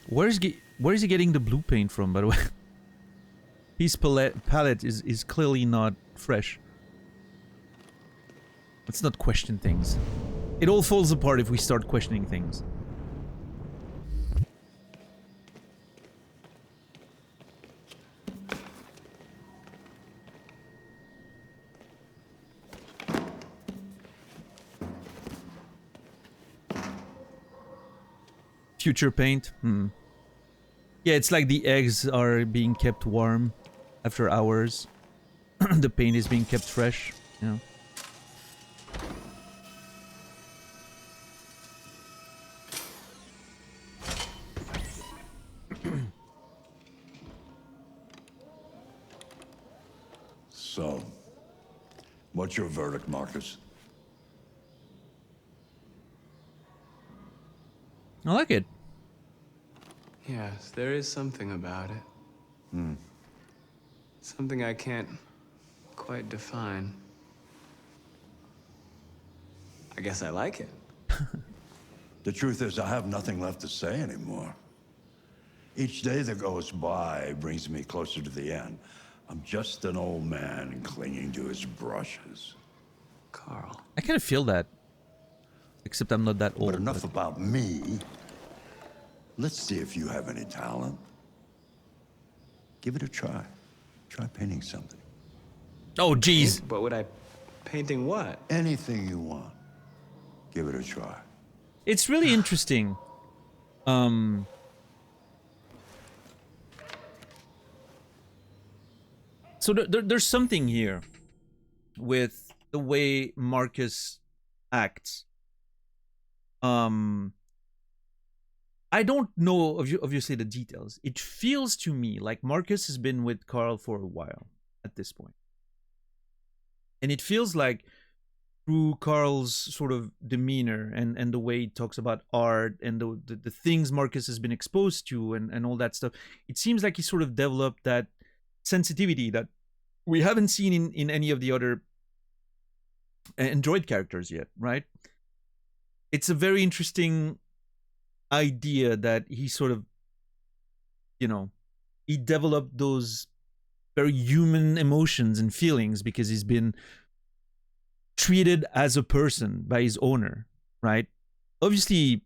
Speaker 1: Where is he getting the blue paint from, by the way? His palette is clearly not fresh. Let's not question things. It all falls apart if we start questioning things. Future paint? Yeah, it's like the eggs are being kept warm after hours. The paint is being kept fresh, you know.
Speaker 21: So, what's your verdict, Marcus?
Speaker 1: I like it.
Speaker 20: Yes, there is something about it. Something I can't quite define. I guess I like it.
Speaker 21: The truth is, I have nothing left to say anymore. Each day that goes by brings me closer to the end. I'm just an old man clinging to his brushes.
Speaker 20: Carl.
Speaker 1: I kind of feel that. Except I'm not that old.
Speaker 21: But enough about me. Let's see if you have any talent. Give it a try. Try painting something.
Speaker 1: Oh, jeez.
Speaker 20: But would I... Painting what?
Speaker 21: Anything you want. Give it a try.
Speaker 1: It's really interesting. So there's something here with the way Marcus acts. I don't know obviously the details. It feels to me like Marcus has been with Carl for a while at this point. And it feels like through Carl's sort of demeanor and the way he talks about art and the things Marcus has been exposed to and all that stuff, it seems like he sort of developed that sensitivity that we haven't seen in any of the other Android characters yet, right? It's a very interesting idea that he sort of, he developed those very human emotions and feelings because he's been treated as a person by his owner, right? Obviously,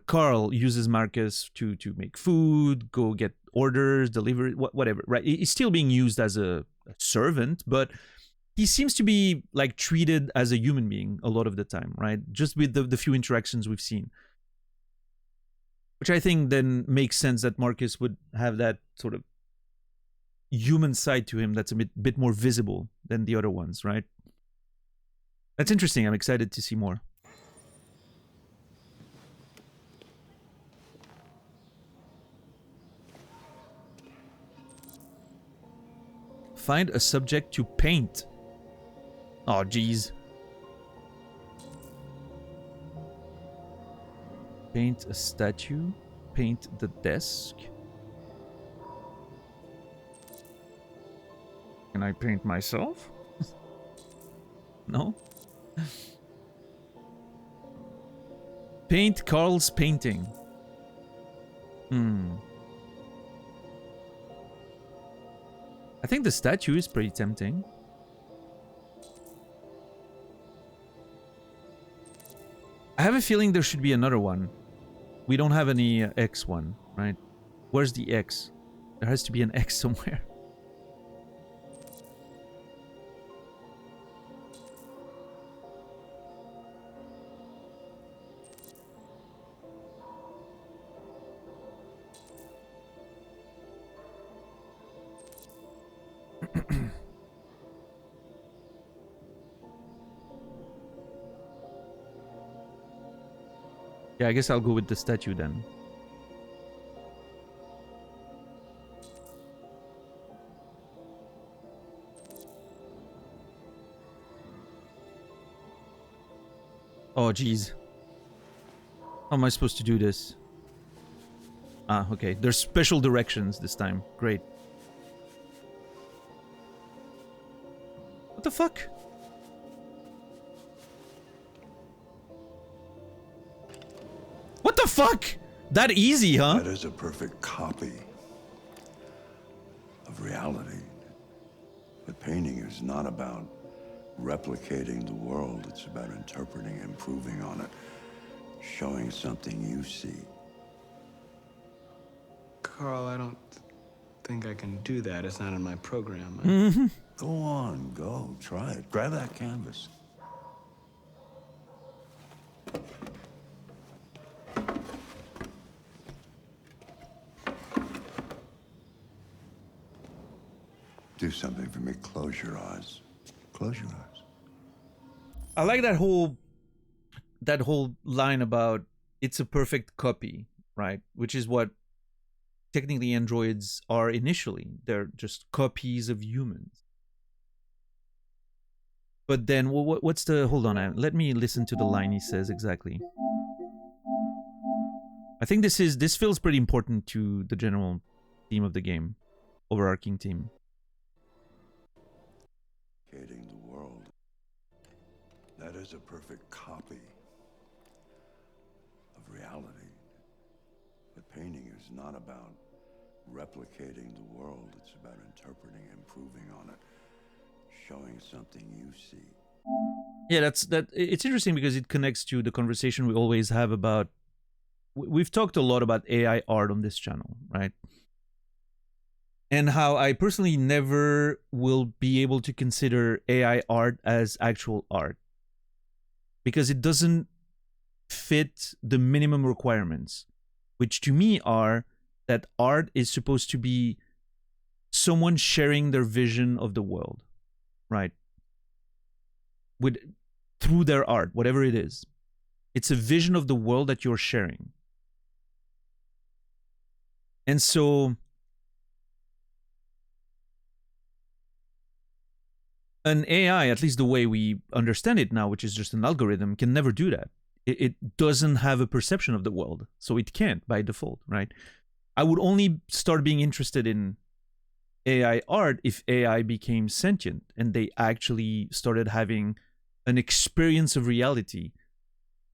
Speaker 1: Carl uses Marcus to make food, go get orders, deliver, whatever, right? He's still being used as a servant, but he seems to be like treated as a human being a lot of the time, right? Just with the few interactions we've seen. Which I think then makes sense that Marcus would have that sort of human side to him that's a bit more visible than the other ones, right? That's interesting. I'm excited to see more. Find a subject to paint. Oh, geez. Paint a statue. Paint the desk. Can I paint myself? No? Paint Carl's painting. I think the statue is pretty tempting. I have a feeling there should be another one. We don't have any X one, right? Where's the X? There has to be an X somewhere. Yeah, I guess I'll go with the statue then. Oh, geez. How am I supposed to do this? Ah, okay. There's special directions this time. Great. What the fuck? What the fuck? That easy, huh?
Speaker 21: That is a perfect copy of reality. But painting is not about replicating the world. It's about interpreting, improving on it, showing something you see.
Speaker 20: Carl, I don't think I can do that. It's not in my program.
Speaker 21: Go on, go. Try it. Grab that canvas. Do something for me. Close your eyes. Close your eyes.
Speaker 1: I like that whole line about it's a perfect copy, right? Which is what technically androids are initially. They're just copies of humans. But then, what's the... Hold on, let me listen to the line he says exactly. I think this feels pretty important to the general theme of the game. Overarching theme.
Speaker 21: The world. That is a perfect copy of reality. But painting is not about replicating the world. It's about interpreting, improving on it, showing something you see.
Speaker 1: Yeah, it's interesting because it connects to the conversation we always have about... We've talked a lot about AI art on this channel, right? And how I personally never will be able to consider AI art as actual art. Because it doesn't fit the minimum requirements. Which to me are that art is supposed to be someone sharing their vision of the world. Right? through their art, whatever it is. It's a vision of the world that you're sharing. And so an AI, at least the way we understand it now, which is just an algorithm, can never do that. It doesn't have a perception of the world, so it can't by default, right? I would only start being interested in AI art if AI became sentient and they actually started having an experience of reality,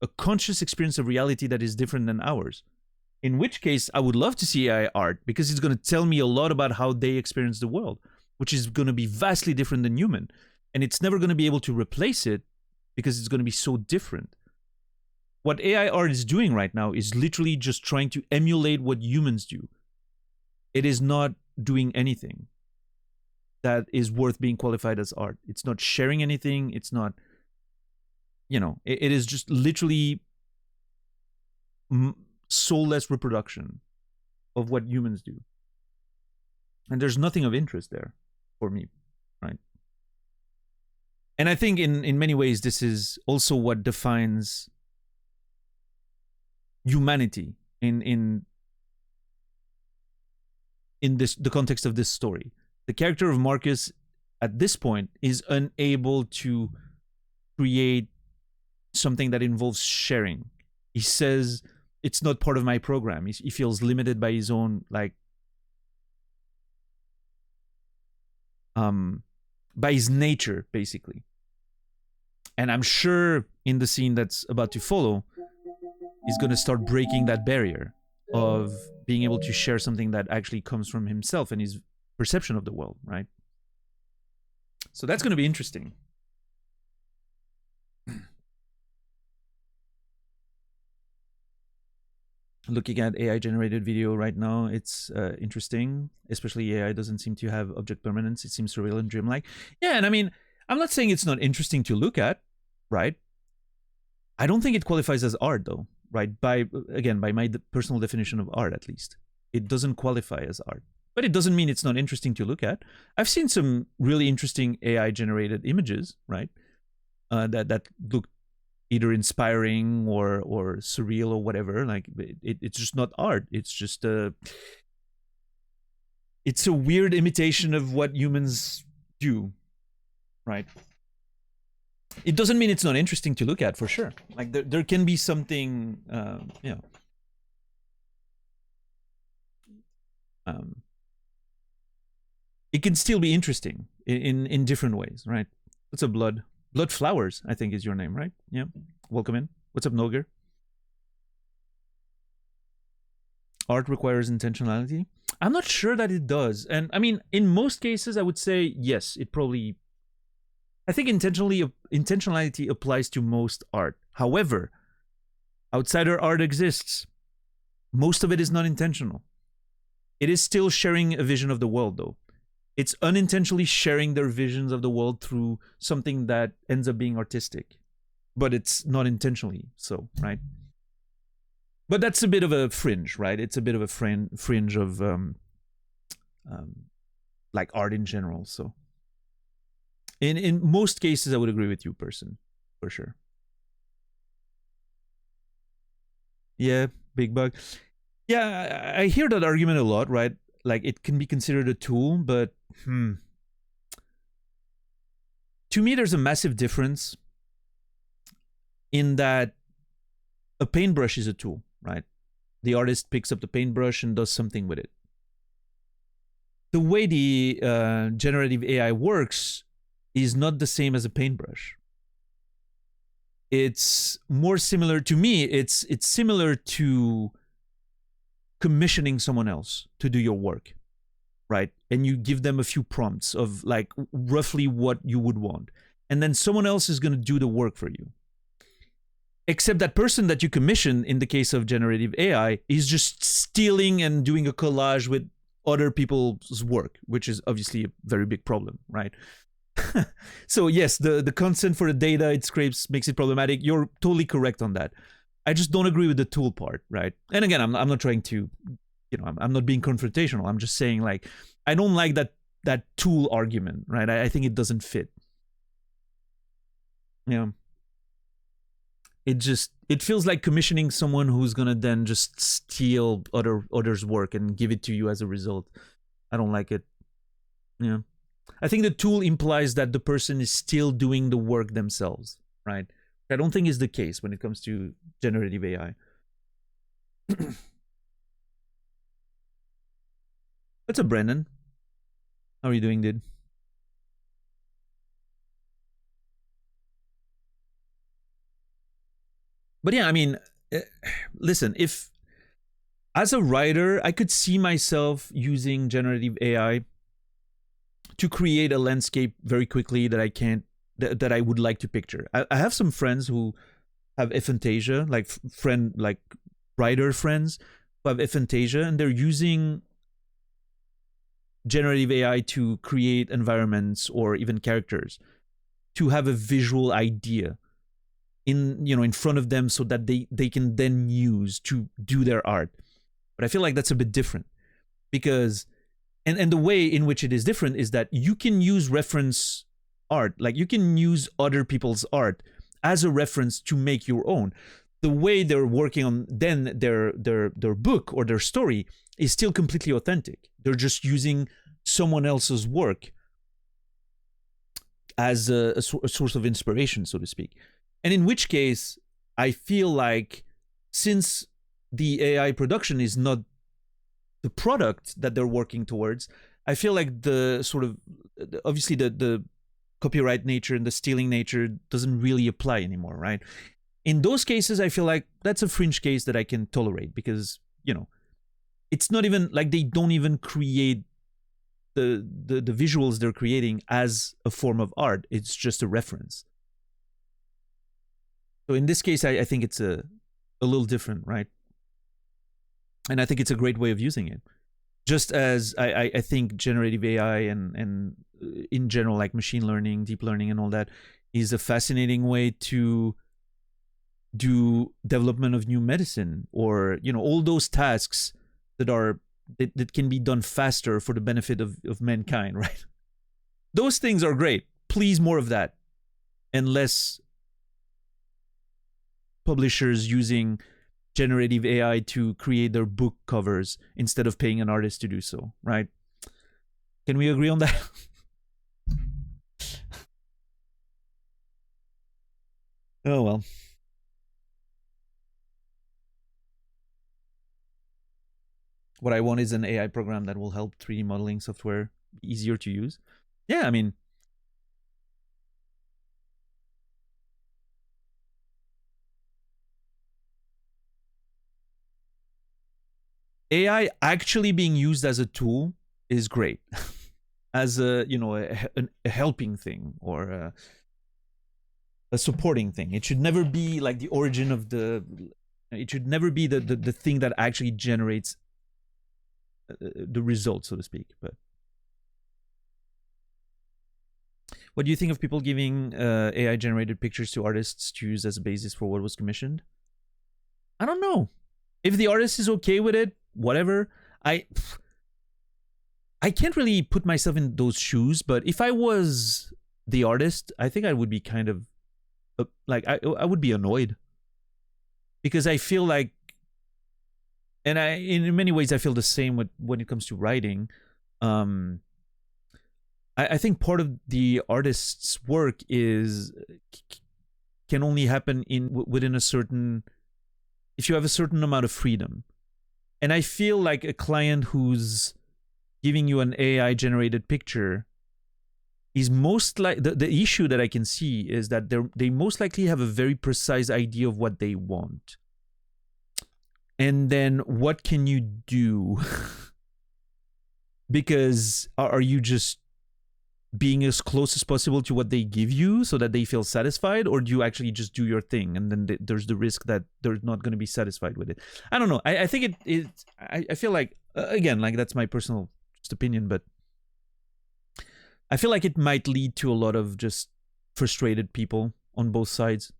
Speaker 1: a conscious experience of reality that is different than ours. In which case, I would love to see AI art because it's going to tell me a lot about how they experience the world, which is going to be vastly different than human. And it's never going to be able to replace it because it's going to be so different. What AI art is doing right now is literally just trying to emulate what humans do. It is not doing anything that is worth being qualified as art. It's not sharing anything. It's not, it is just literally soulless reproduction of what humans do. And there's nothing of interest there for me, right? And I think in many ways, this is also what defines humanity in the context of this story. The character of Marcus at this point is unable to create something that involves sharing. He says it's not part of my program. He feels limited by his own by his nature, basically. And I'm sure in the scene that's about to follow, he's going to start breaking that barrier of being able to share something that actually comes from himself and his perception of the world, right? So that's going to be interesting. Looking at AI generated video right now, it's interesting. Especially AI doesn't seem to have object permanence. It seems surreal and dreamlike. Yeah, and I mean, I'm not saying it's not interesting to look at, right? I don't think it qualifies as art, though, right? By my personal definition of art, at least. It doesn't qualify as art. But it doesn't mean it's not interesting to look at. I've seen some really interesting AI generated images, right? That look either inspiring or surreal or whatever. Like it's just not art. It's just it's a weird imitation of what humans do, right? It doesn't mean it's not interesting to look at, for sure. Like there can be something, it can still be interesting in different ways, right? What's up, Blood? Blood Flowers, I think is your name, right? Yeah. Welcome in. What's up, Noger? Art requires intentionality. I'm not sure that it does. And I mean, in most cases, I would say yes, it probably... I think intentionality applies to most art. However, outsider art exists. Most of it is not intentional. It is still sharing a vision of the world, though. It's unintentionally sharing their visions of the world through something that ends up being artistic. But it's not intentionally so, right? But that's a bit of a fringe, right? It's a bit of a fringe of like art in general. So in most cases, I would agree with you, person, for sure. Yeah, Big Bug. Yeah, I hear that argument a lot, right? Like it can be considered a tool, but to me, there's a massive difference in that a paintbrush is a tool, right? The artist picks up the paintbrush and does something with it. The way the generative AI works is not the same as a paintbrush. It's more similar to me. It's similar to commissioning someone else to do your work, right? And you give them a few prompts of like roughly what you would want. And then someone else is going to do the work for you. Except that person that you commission, in the case of generative AI, is just stealing and doing a collage with other people's work, which is obviously a very big problem, right? So yes, the consent for the data it scrapes makes it problematic. You're totally correct on that. I just don't agree with the tool part, right? And again, I'm not trying to, I'm not being confrontational. I'm just saying, like, I don't like that tool argument, right? I think it doesn't fit. Yeah. It feels like commissioning someone who's gonna then just steal others' work and give it to you as a result. I don't like it. Yeah. I think the tool implies that the person is still doing the work themselves, right? I don't think is the case when it comes to generative AI. What's up, Brendan? How are you doing, dude? But yeah, I mean, listen, if as a writer, I could see myself using generative AI to create a landscape very quickly that that I would like to picture. I have some friends who have aphantasia, like writer friends who have aphantasia, and they're using generative AI to create environments or even characters to have a visual idea in front of them so that they can then use to do their art. But I feel like that's a bit different because and the way in which it is different is that you can use reference art, like you can use other people's art as a reference to make your own. The way they're working on then their book or their story is still completely authentic. They're just using someone else's work as a source of inspiration, so to speak. And in which case, I feel like since the AI production is not the product that they're working towards, I feel like the sort of, obviously the copyright nature and the stealing nature doesn't really apply anymore, right? In those cases, I feel like that's a fringe case that I can tolerate because, it's not even like they don't even create the visuals they're creating as a form of art. It's just a reference. So in this case, I think it's a little different, right? And I think it's a great way of using it. Just as I think generative AI and in general, like machine learning, deep learning and all that is a fascinating way to do development of new medicine or, all those tasks that can be done faster for the benefit of mankind, right? Those things are great. Please, more of that. And less publishers using generative AI to create their book covers instead of paying an artist to do so, right? Can we agree on that? Oh, well. What I want is an AI program that will help 3D modeling software easier to use. Yeah, I mean, AI actually being used as a tool is great. As a helping thing or a supporting thing. It should never be like the origin of it should never be the thing that actually generates the result, so to speak. But what do you think of people giving AI generated pictures to artists to use as a basis for what was commissioned? I don't know. If the artist is okay with it, whatever. I can't really put myself in those shoes, but if I was the artist, I think I would be kind of like I would be annoyed because I feel like, and in many ways I feel the same when it comes to writing. I think part of the artist's work can only happen within a certain, if you have a certain amount of freedom. And I feel like a client who's giving you an AI generated picture is most like the issue that I can see is that they most likely have a very precise idea of what they want. And then what can you do? Because are you just being as close as possible to what they give you so that they feel satisfied, or do you actually just do your thing and then there's the risk that they're not going to be satisfied with it? I don't know. I think I feel like, again, like that's my personal just opinion, but I feel like it might lead to a lot of just frustrated people on both sides.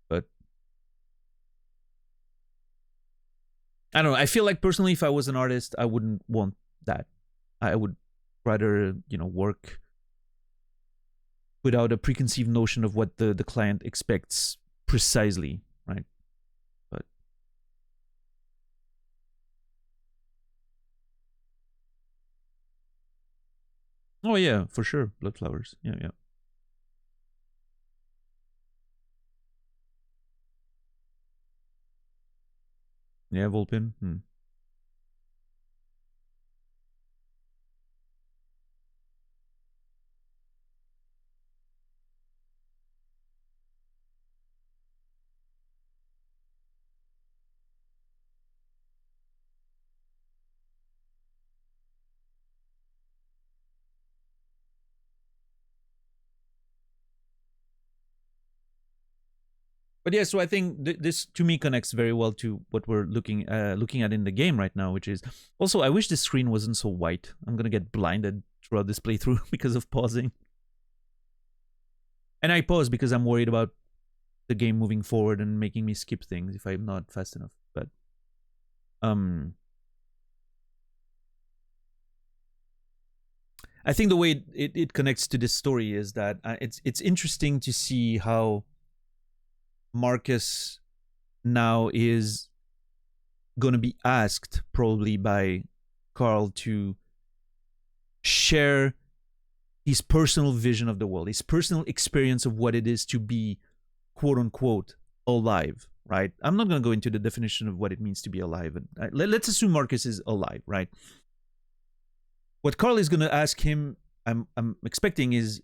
Speaker 1: But I don't know. I feel like personally, if I was an artist, I wouldn't want that. I would rather, you know, work without a preconceived notion of what the client expects precisely, right? But oh yeah, for sure, Bloodflowers. Yeah, yeah. Yeah, Volpin. But yeah, so I think this to me connects very well to what we're looking at in the game right now, which is also I wish the screen wasn't so white. I'm gonna get blinded throughout this playthrough because of pausing. And I pause because I'm worried about the game moving forward and making me skip things if I'm not fast enough. But I think the way it connects to this story is that it's interesting to see how Marcus now is going to be asked probably by Carl to share his personal vision of the world, his personal experience of what it is to be quote unquote alive, right? I'm not going to go into the definition of what it means to be alive. Let's assume Marcus is alive, right? What Carl is going to ask him, I'm expecting, is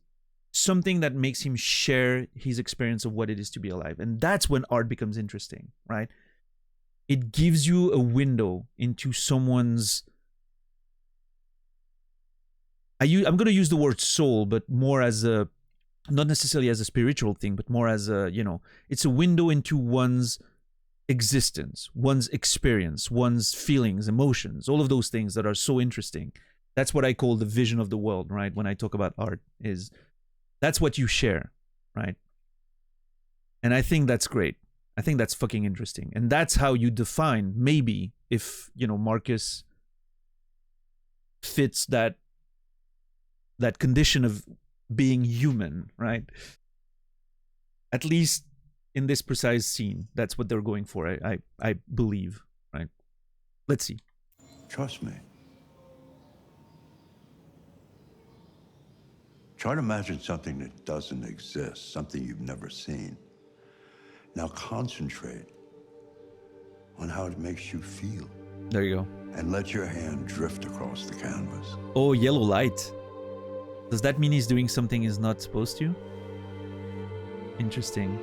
Speaker 1: something that makes him share his experience of what it is to be alive. And that's when art becomes interesting, right? It gives you a window into someone's... I'm going to use the word soul, but more as a... not necessarily as a spiritual thing, but more as a, you know, it's a window into one's existence, one's experience, one's feelings, emotions, all of those things that are so interesting. That's what I call the vision of the world, right? When I talk about art, is that's what you share, right? And I think that's great. I think that's fucking interesting. And that's how you define, maybe, if, you know, Marcus fits that condition of being human, right? At least in this precise scene, that's what they're going for, I believe, right? Let's see.
Speaker 21: Trust me. Try to imagine something that doesn't exist, something you've never seen. Now concentrate on how it makes you feel.
Speaker 1: There you go.
Speaker 21: And let your hand drift across the canvas.
Speaker 1: Oh, yellow light. Does that mean he's doing something he's not supposed to? Interesting.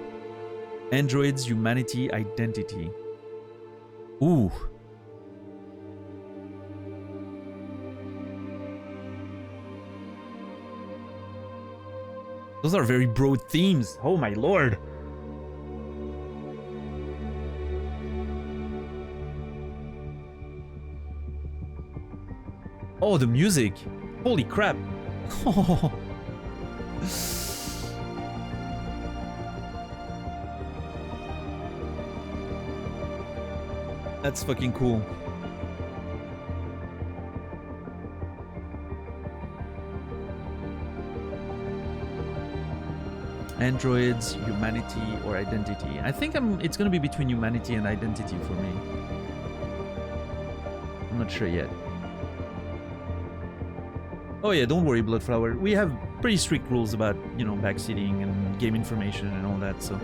Speaker 1: Androids, humanity, identity. Ooh. Those are very broad themes. Oh my lord. Oh, the music. Holy crap. Oh. That's fucking cool. Androids, humanity, or identity. I think it's gonna be between humanity and identity for me. I'm not sure yet. Oh yeah, don't worry, Bloodflower. We have pretty strict rules about, you know, backseating and game information and all that, so...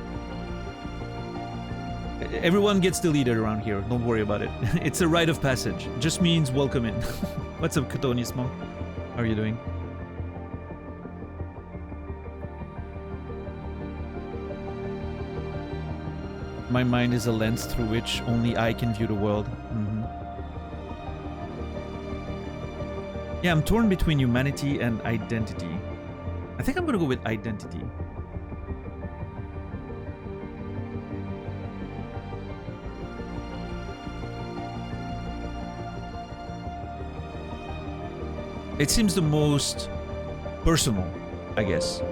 Speaker 1: Everyone gets deleted around here, don't worry about it. It's a rite of passage. Just means welcome in. What's up, Catonius Monk? How are you doing? My mind is a lens through which only I can view the world. Yeah, I'm torn between humanity and identity. I think I'm gonna go with identity. It seems the most personal, I guess.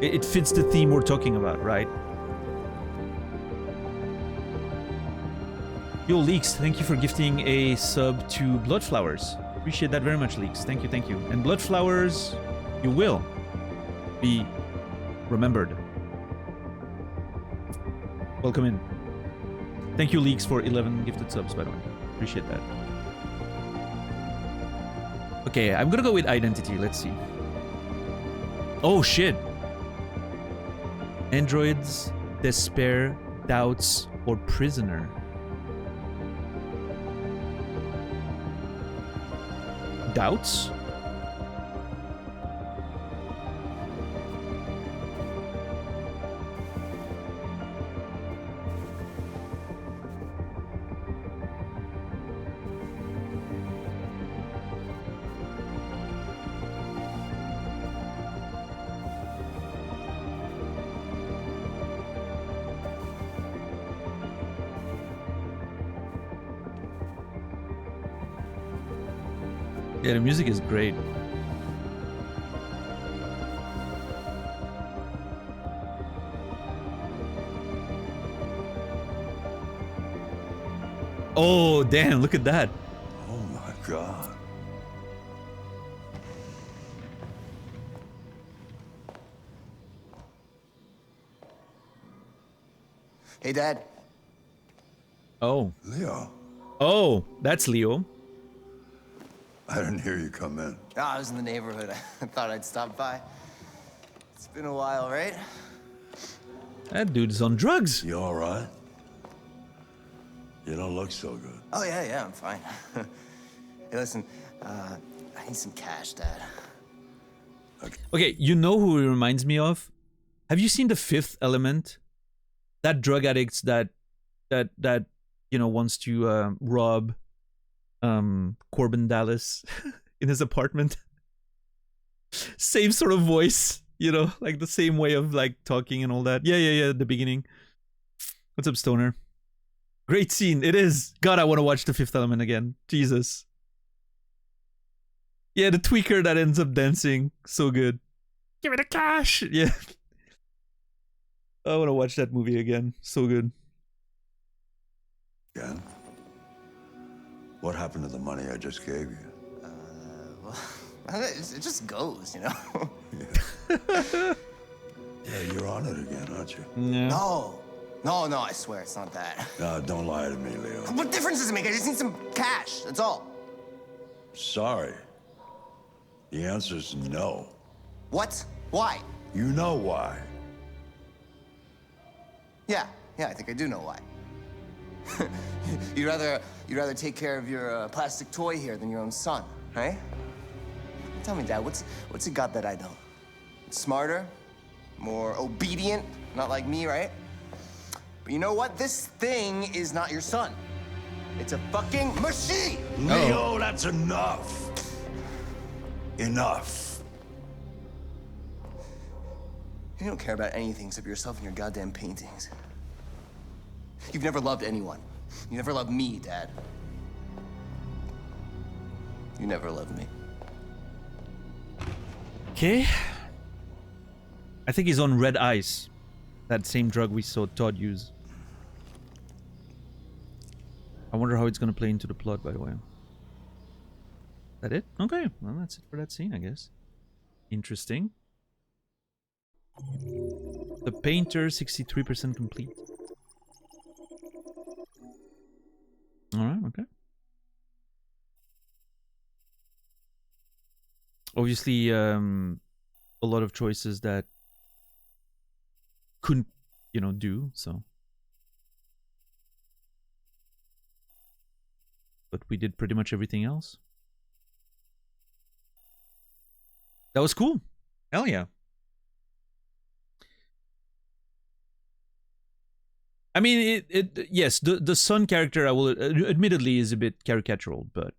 Speaker 1: It fits the theme we're talking about, right? Yo, Leaks, thank you for gifting a sub to Bloodflowers. Appreciate that very much, Leaks. Thank you, thank you. And Blood Flowers, you will be remembered. Welcome in. Thank you, Leaks, for 11 gifted subs, by the way. Appreciate that. Okay, I'm gonna go with Identity. Let's see. Oh, shit. Androids, Despair, Doubts, or Prisoner. Doubts? Yeah, the music is great. Oh, damn, look at that.
Speaker 21: Oh my God.
Speaker 2: Hey, Dad.
Speaker 1: Oh.
Speaker 21: Leo.
Speaker 1: Oh, that's Leo.
Speaker 21: I didn't hear you come in.
Speaker 2: Oh, I was in the neighborhood. I thought I'd stop by. It's been a while, right?
Speaker 1: That dude's on drugs.
Speaker 21: You all right? You don't look so good.
Speaker 2: Oh, yeah, I'm fine. Hey, listen, I need some cash, Dad.
Speaker 1: Okay, you know who he reminds me of? Have you seen The Fifth Element? That drug addict that you know wants to rob Corbin Dallas in his apartment. Same sort of voice, you know, like the same way of like talking and all that. Yeah, at the beginning. What's up, Stoner? Great scene. It is. God, I want to watch The Fifth Element again. Jesus. Yeah, the tweaker that ends up dancing. So good. Give me the cash. Yeah. I want to watch that movie again. So good.
Speaker 21: Again? What happened to the money I just gave you?
Speaker 2: Well, it just goes, you know?
Speaker 21: Yeah, you're on it again, aren't you?
Speaker 2: No, I swear it's not that.
Speaker 21: No, don't lie to me, Leo.
Speaker 2: What difference does it make? I just need some cash, that's all.
Speaker 21: Sorry. The answer's no.
Speaker 2: What? Why?
Speaker 21: You know why.
Speaker 2: Yeah, I think I do know why. You'd rather take care of your plastic toy here than your own son, right? Tell me, Dad, what's it got that I don't? Smarter, more obedient, not like me, right? But you know what? This thing is not your son. It's a fucking machine.
Speaker 21: Leo, that's enough. Enough.
Speaker 2: You don't care about anything except yourself and your goddamn paintings. You've never loved anyone. You never loved me, Dad. You never loved me.
Speaker 1: Okay. I think he's on red ice. That same drug we saw Todd use. I wonder how it's going to play into the plot, by the way. That it? Okay. Well, that's it for that scene, I guess. Interesting. The Painter, 63% complete. Alright, okay. Obviously, a lot of choices that couldn't, you know, do, so. But we did pretty much everything else. That was cool. Hell yeah. I mean, yes, the son character, I will admittedly is a bit caricatural, but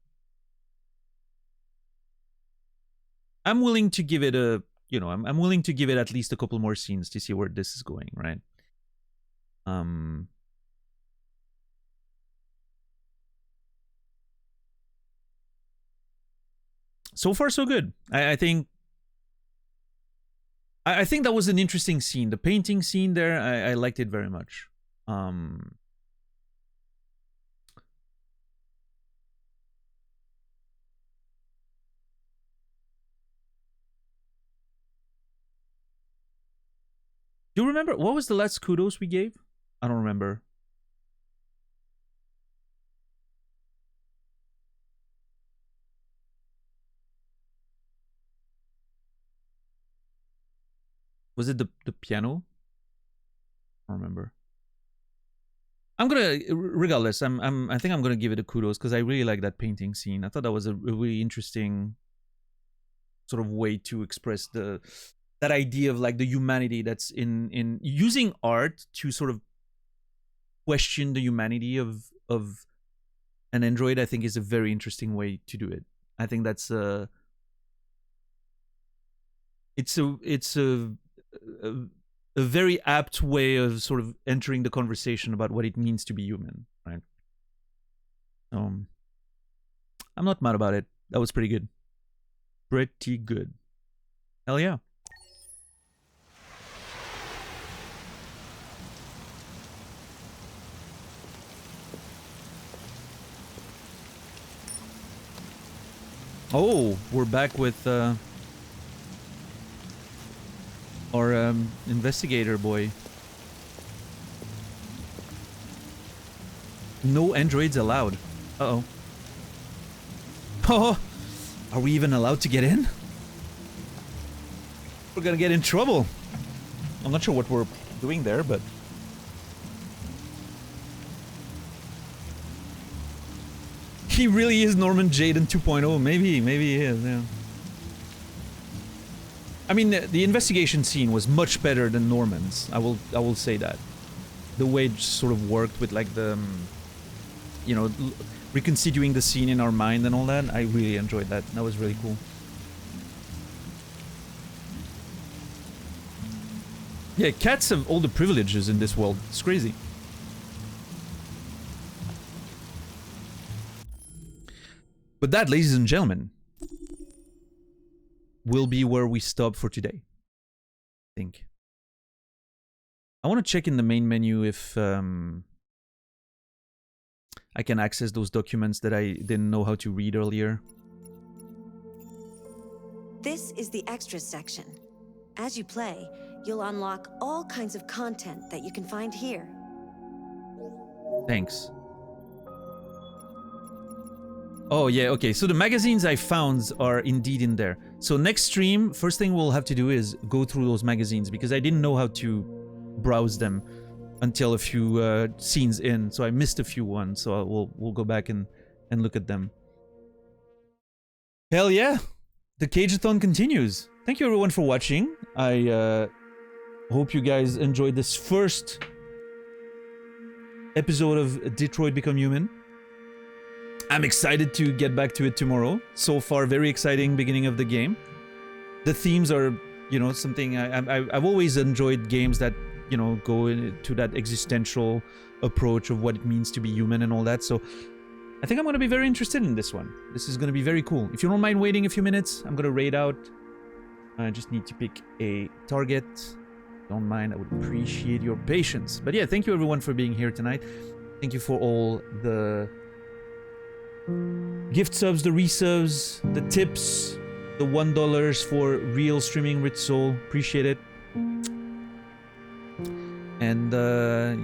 Speaker 1: I'm willing to give it a, you know, I'm willing to give it at least a couple more scenes to see where this is going, right? So far, so good. I think that was an interesting scene. The painting scene there, I liked it very much. Do you remember what was the last kudos we gave? I don't remember. Was it the piano? I don't remember. I'm gonna, regardless, I think I'm gonna give it a kudos because I really like that painting scene. I thought that was a really interesting sort of way to express that idea of like the humanity that's in using art to sort of question the humanity of an android. I think is a very interesting way to do it. I think that's it's a very apt way of sort of entering the conversation about what it means to be human, right? I'm not mad about it. That was pretty good. Pretty good. Hell yeah. Oh, we're back with our investigator boy. No androids allowed. Uh-oh. Oh, are we even allowed to get in? We're gonna get in trouble. I'm not sure what we're doing there, but... He really is Norman Jayden 2.0. Maybe he is, yeah. I mean, the investigation scene was much better than Norman's. I will say that. The way it sort of worked with like the, you know, reconstituting the scene in our mind and all that. I really enjoyed that. That was really cool. Yeah, cats have all the privileges in this world. It's crazy. But that, ladies and gentlemen, will be where we stop for today. I think. I want to check in the main menu if I can access those documents that I didn't know how to read earlier.
Speaker 7: This is the extras section. As you play, you'll unlock all kinds of content that you can find here.
Speaker 1: Thanks. Oh yeah, okay, so the magazines I found are indeed in there. So next stream, first thing we'll have to do is go through those magazines because I didn't know how to browse them until a few scenes in, so I missed a few ones, so we'll go back and look at them. Hell yeah! The Cageathon continues. Thank you everyone for watching. I hope you guys enjoyed this first episode of Detroit Become Human. I'm excited to get back to it tomorrow. So far, very exciting beginning of the game. The themes are, you know, something I've always enjoyed games that, you know, go into that existential approach of what it means to be human and all that. So I think I'm going to be very interested in this one. This is going to be very cool. If you don't mind waiting a few minutes, I'm going to raid out. I just need to pick a target. Don't mind, I would appreciate your patience. But yeah, thank you everyone for being here tonight. Thank you for all the gift subs, the resubs, the tips, the $1 for real streaming Rich Soul. Appreciate it. And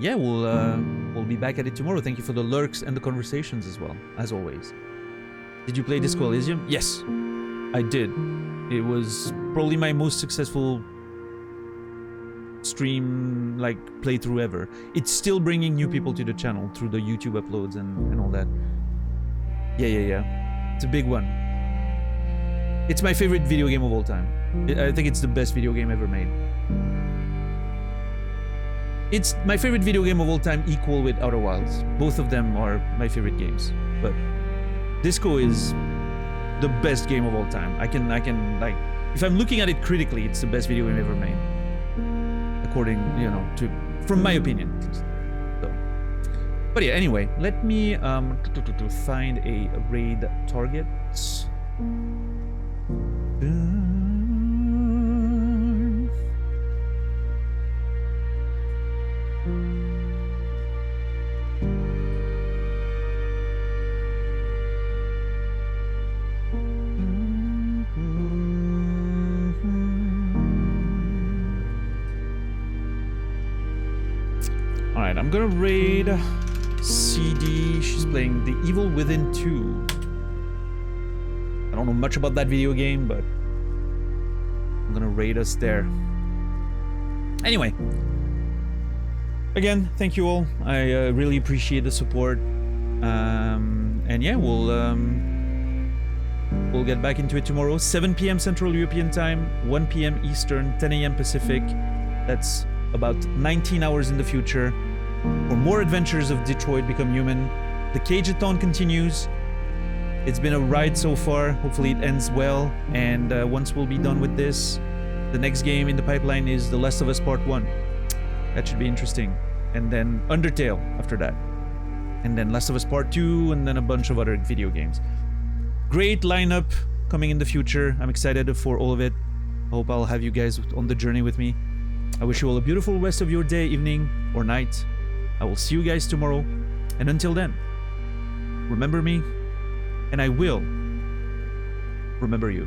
Speaker 1: yeah, we'll be back at it tomorrow. Thank you for the lurks and the conversations as well, as always. Did you play Disco Elysium? Yes, I did. It was probably my most successful stream, like, playthrough ever. It's still bringing new people to the channel through the YouTube uploads and all that. Yeah. It's a big one. It's my favorite video game of all time. I think it's the best video game ever made. It's my favorite video game of all time, equal with Outer Wilds. Both of them are my favorite games. But Disco is the best game of all time. I can like, if I'm looking at it critically, it's the best video game ever made. According, you know, from my opinion. So. But yeah, anyway, let me find a raid target. right, I'm gonna raid CD. She's playing The Evil Within 2. I don't know much about that video game, but I'm gonna raid us there. Anyway, again, thank you all. I really appreciate the support. And yeah, we'll get back into it tomorrow. 7 p.m. Central European Time, 1 p.m. Eastern, 10 a.m. Pacific. That's about 19 hours in the future. For more adventures of Detroit Become Human. The Cage-a-thon continues. It's been a ride so far. Hopefully it ends well. And once we'll be done with this, the next game in the pipeline is The Last of Us Part 1. That should be interesting. And then Undertale after that. And then Last of Us Part 2, and then a bunch of other video games. Great lineup coming in the future. I'm excited for all of it. I hope I'll have you guys on the journey with me. I wish you all a beautiful rest of your day, evening, or night. I will see you guys tomorrow. And until then, remember me, and I will remember you.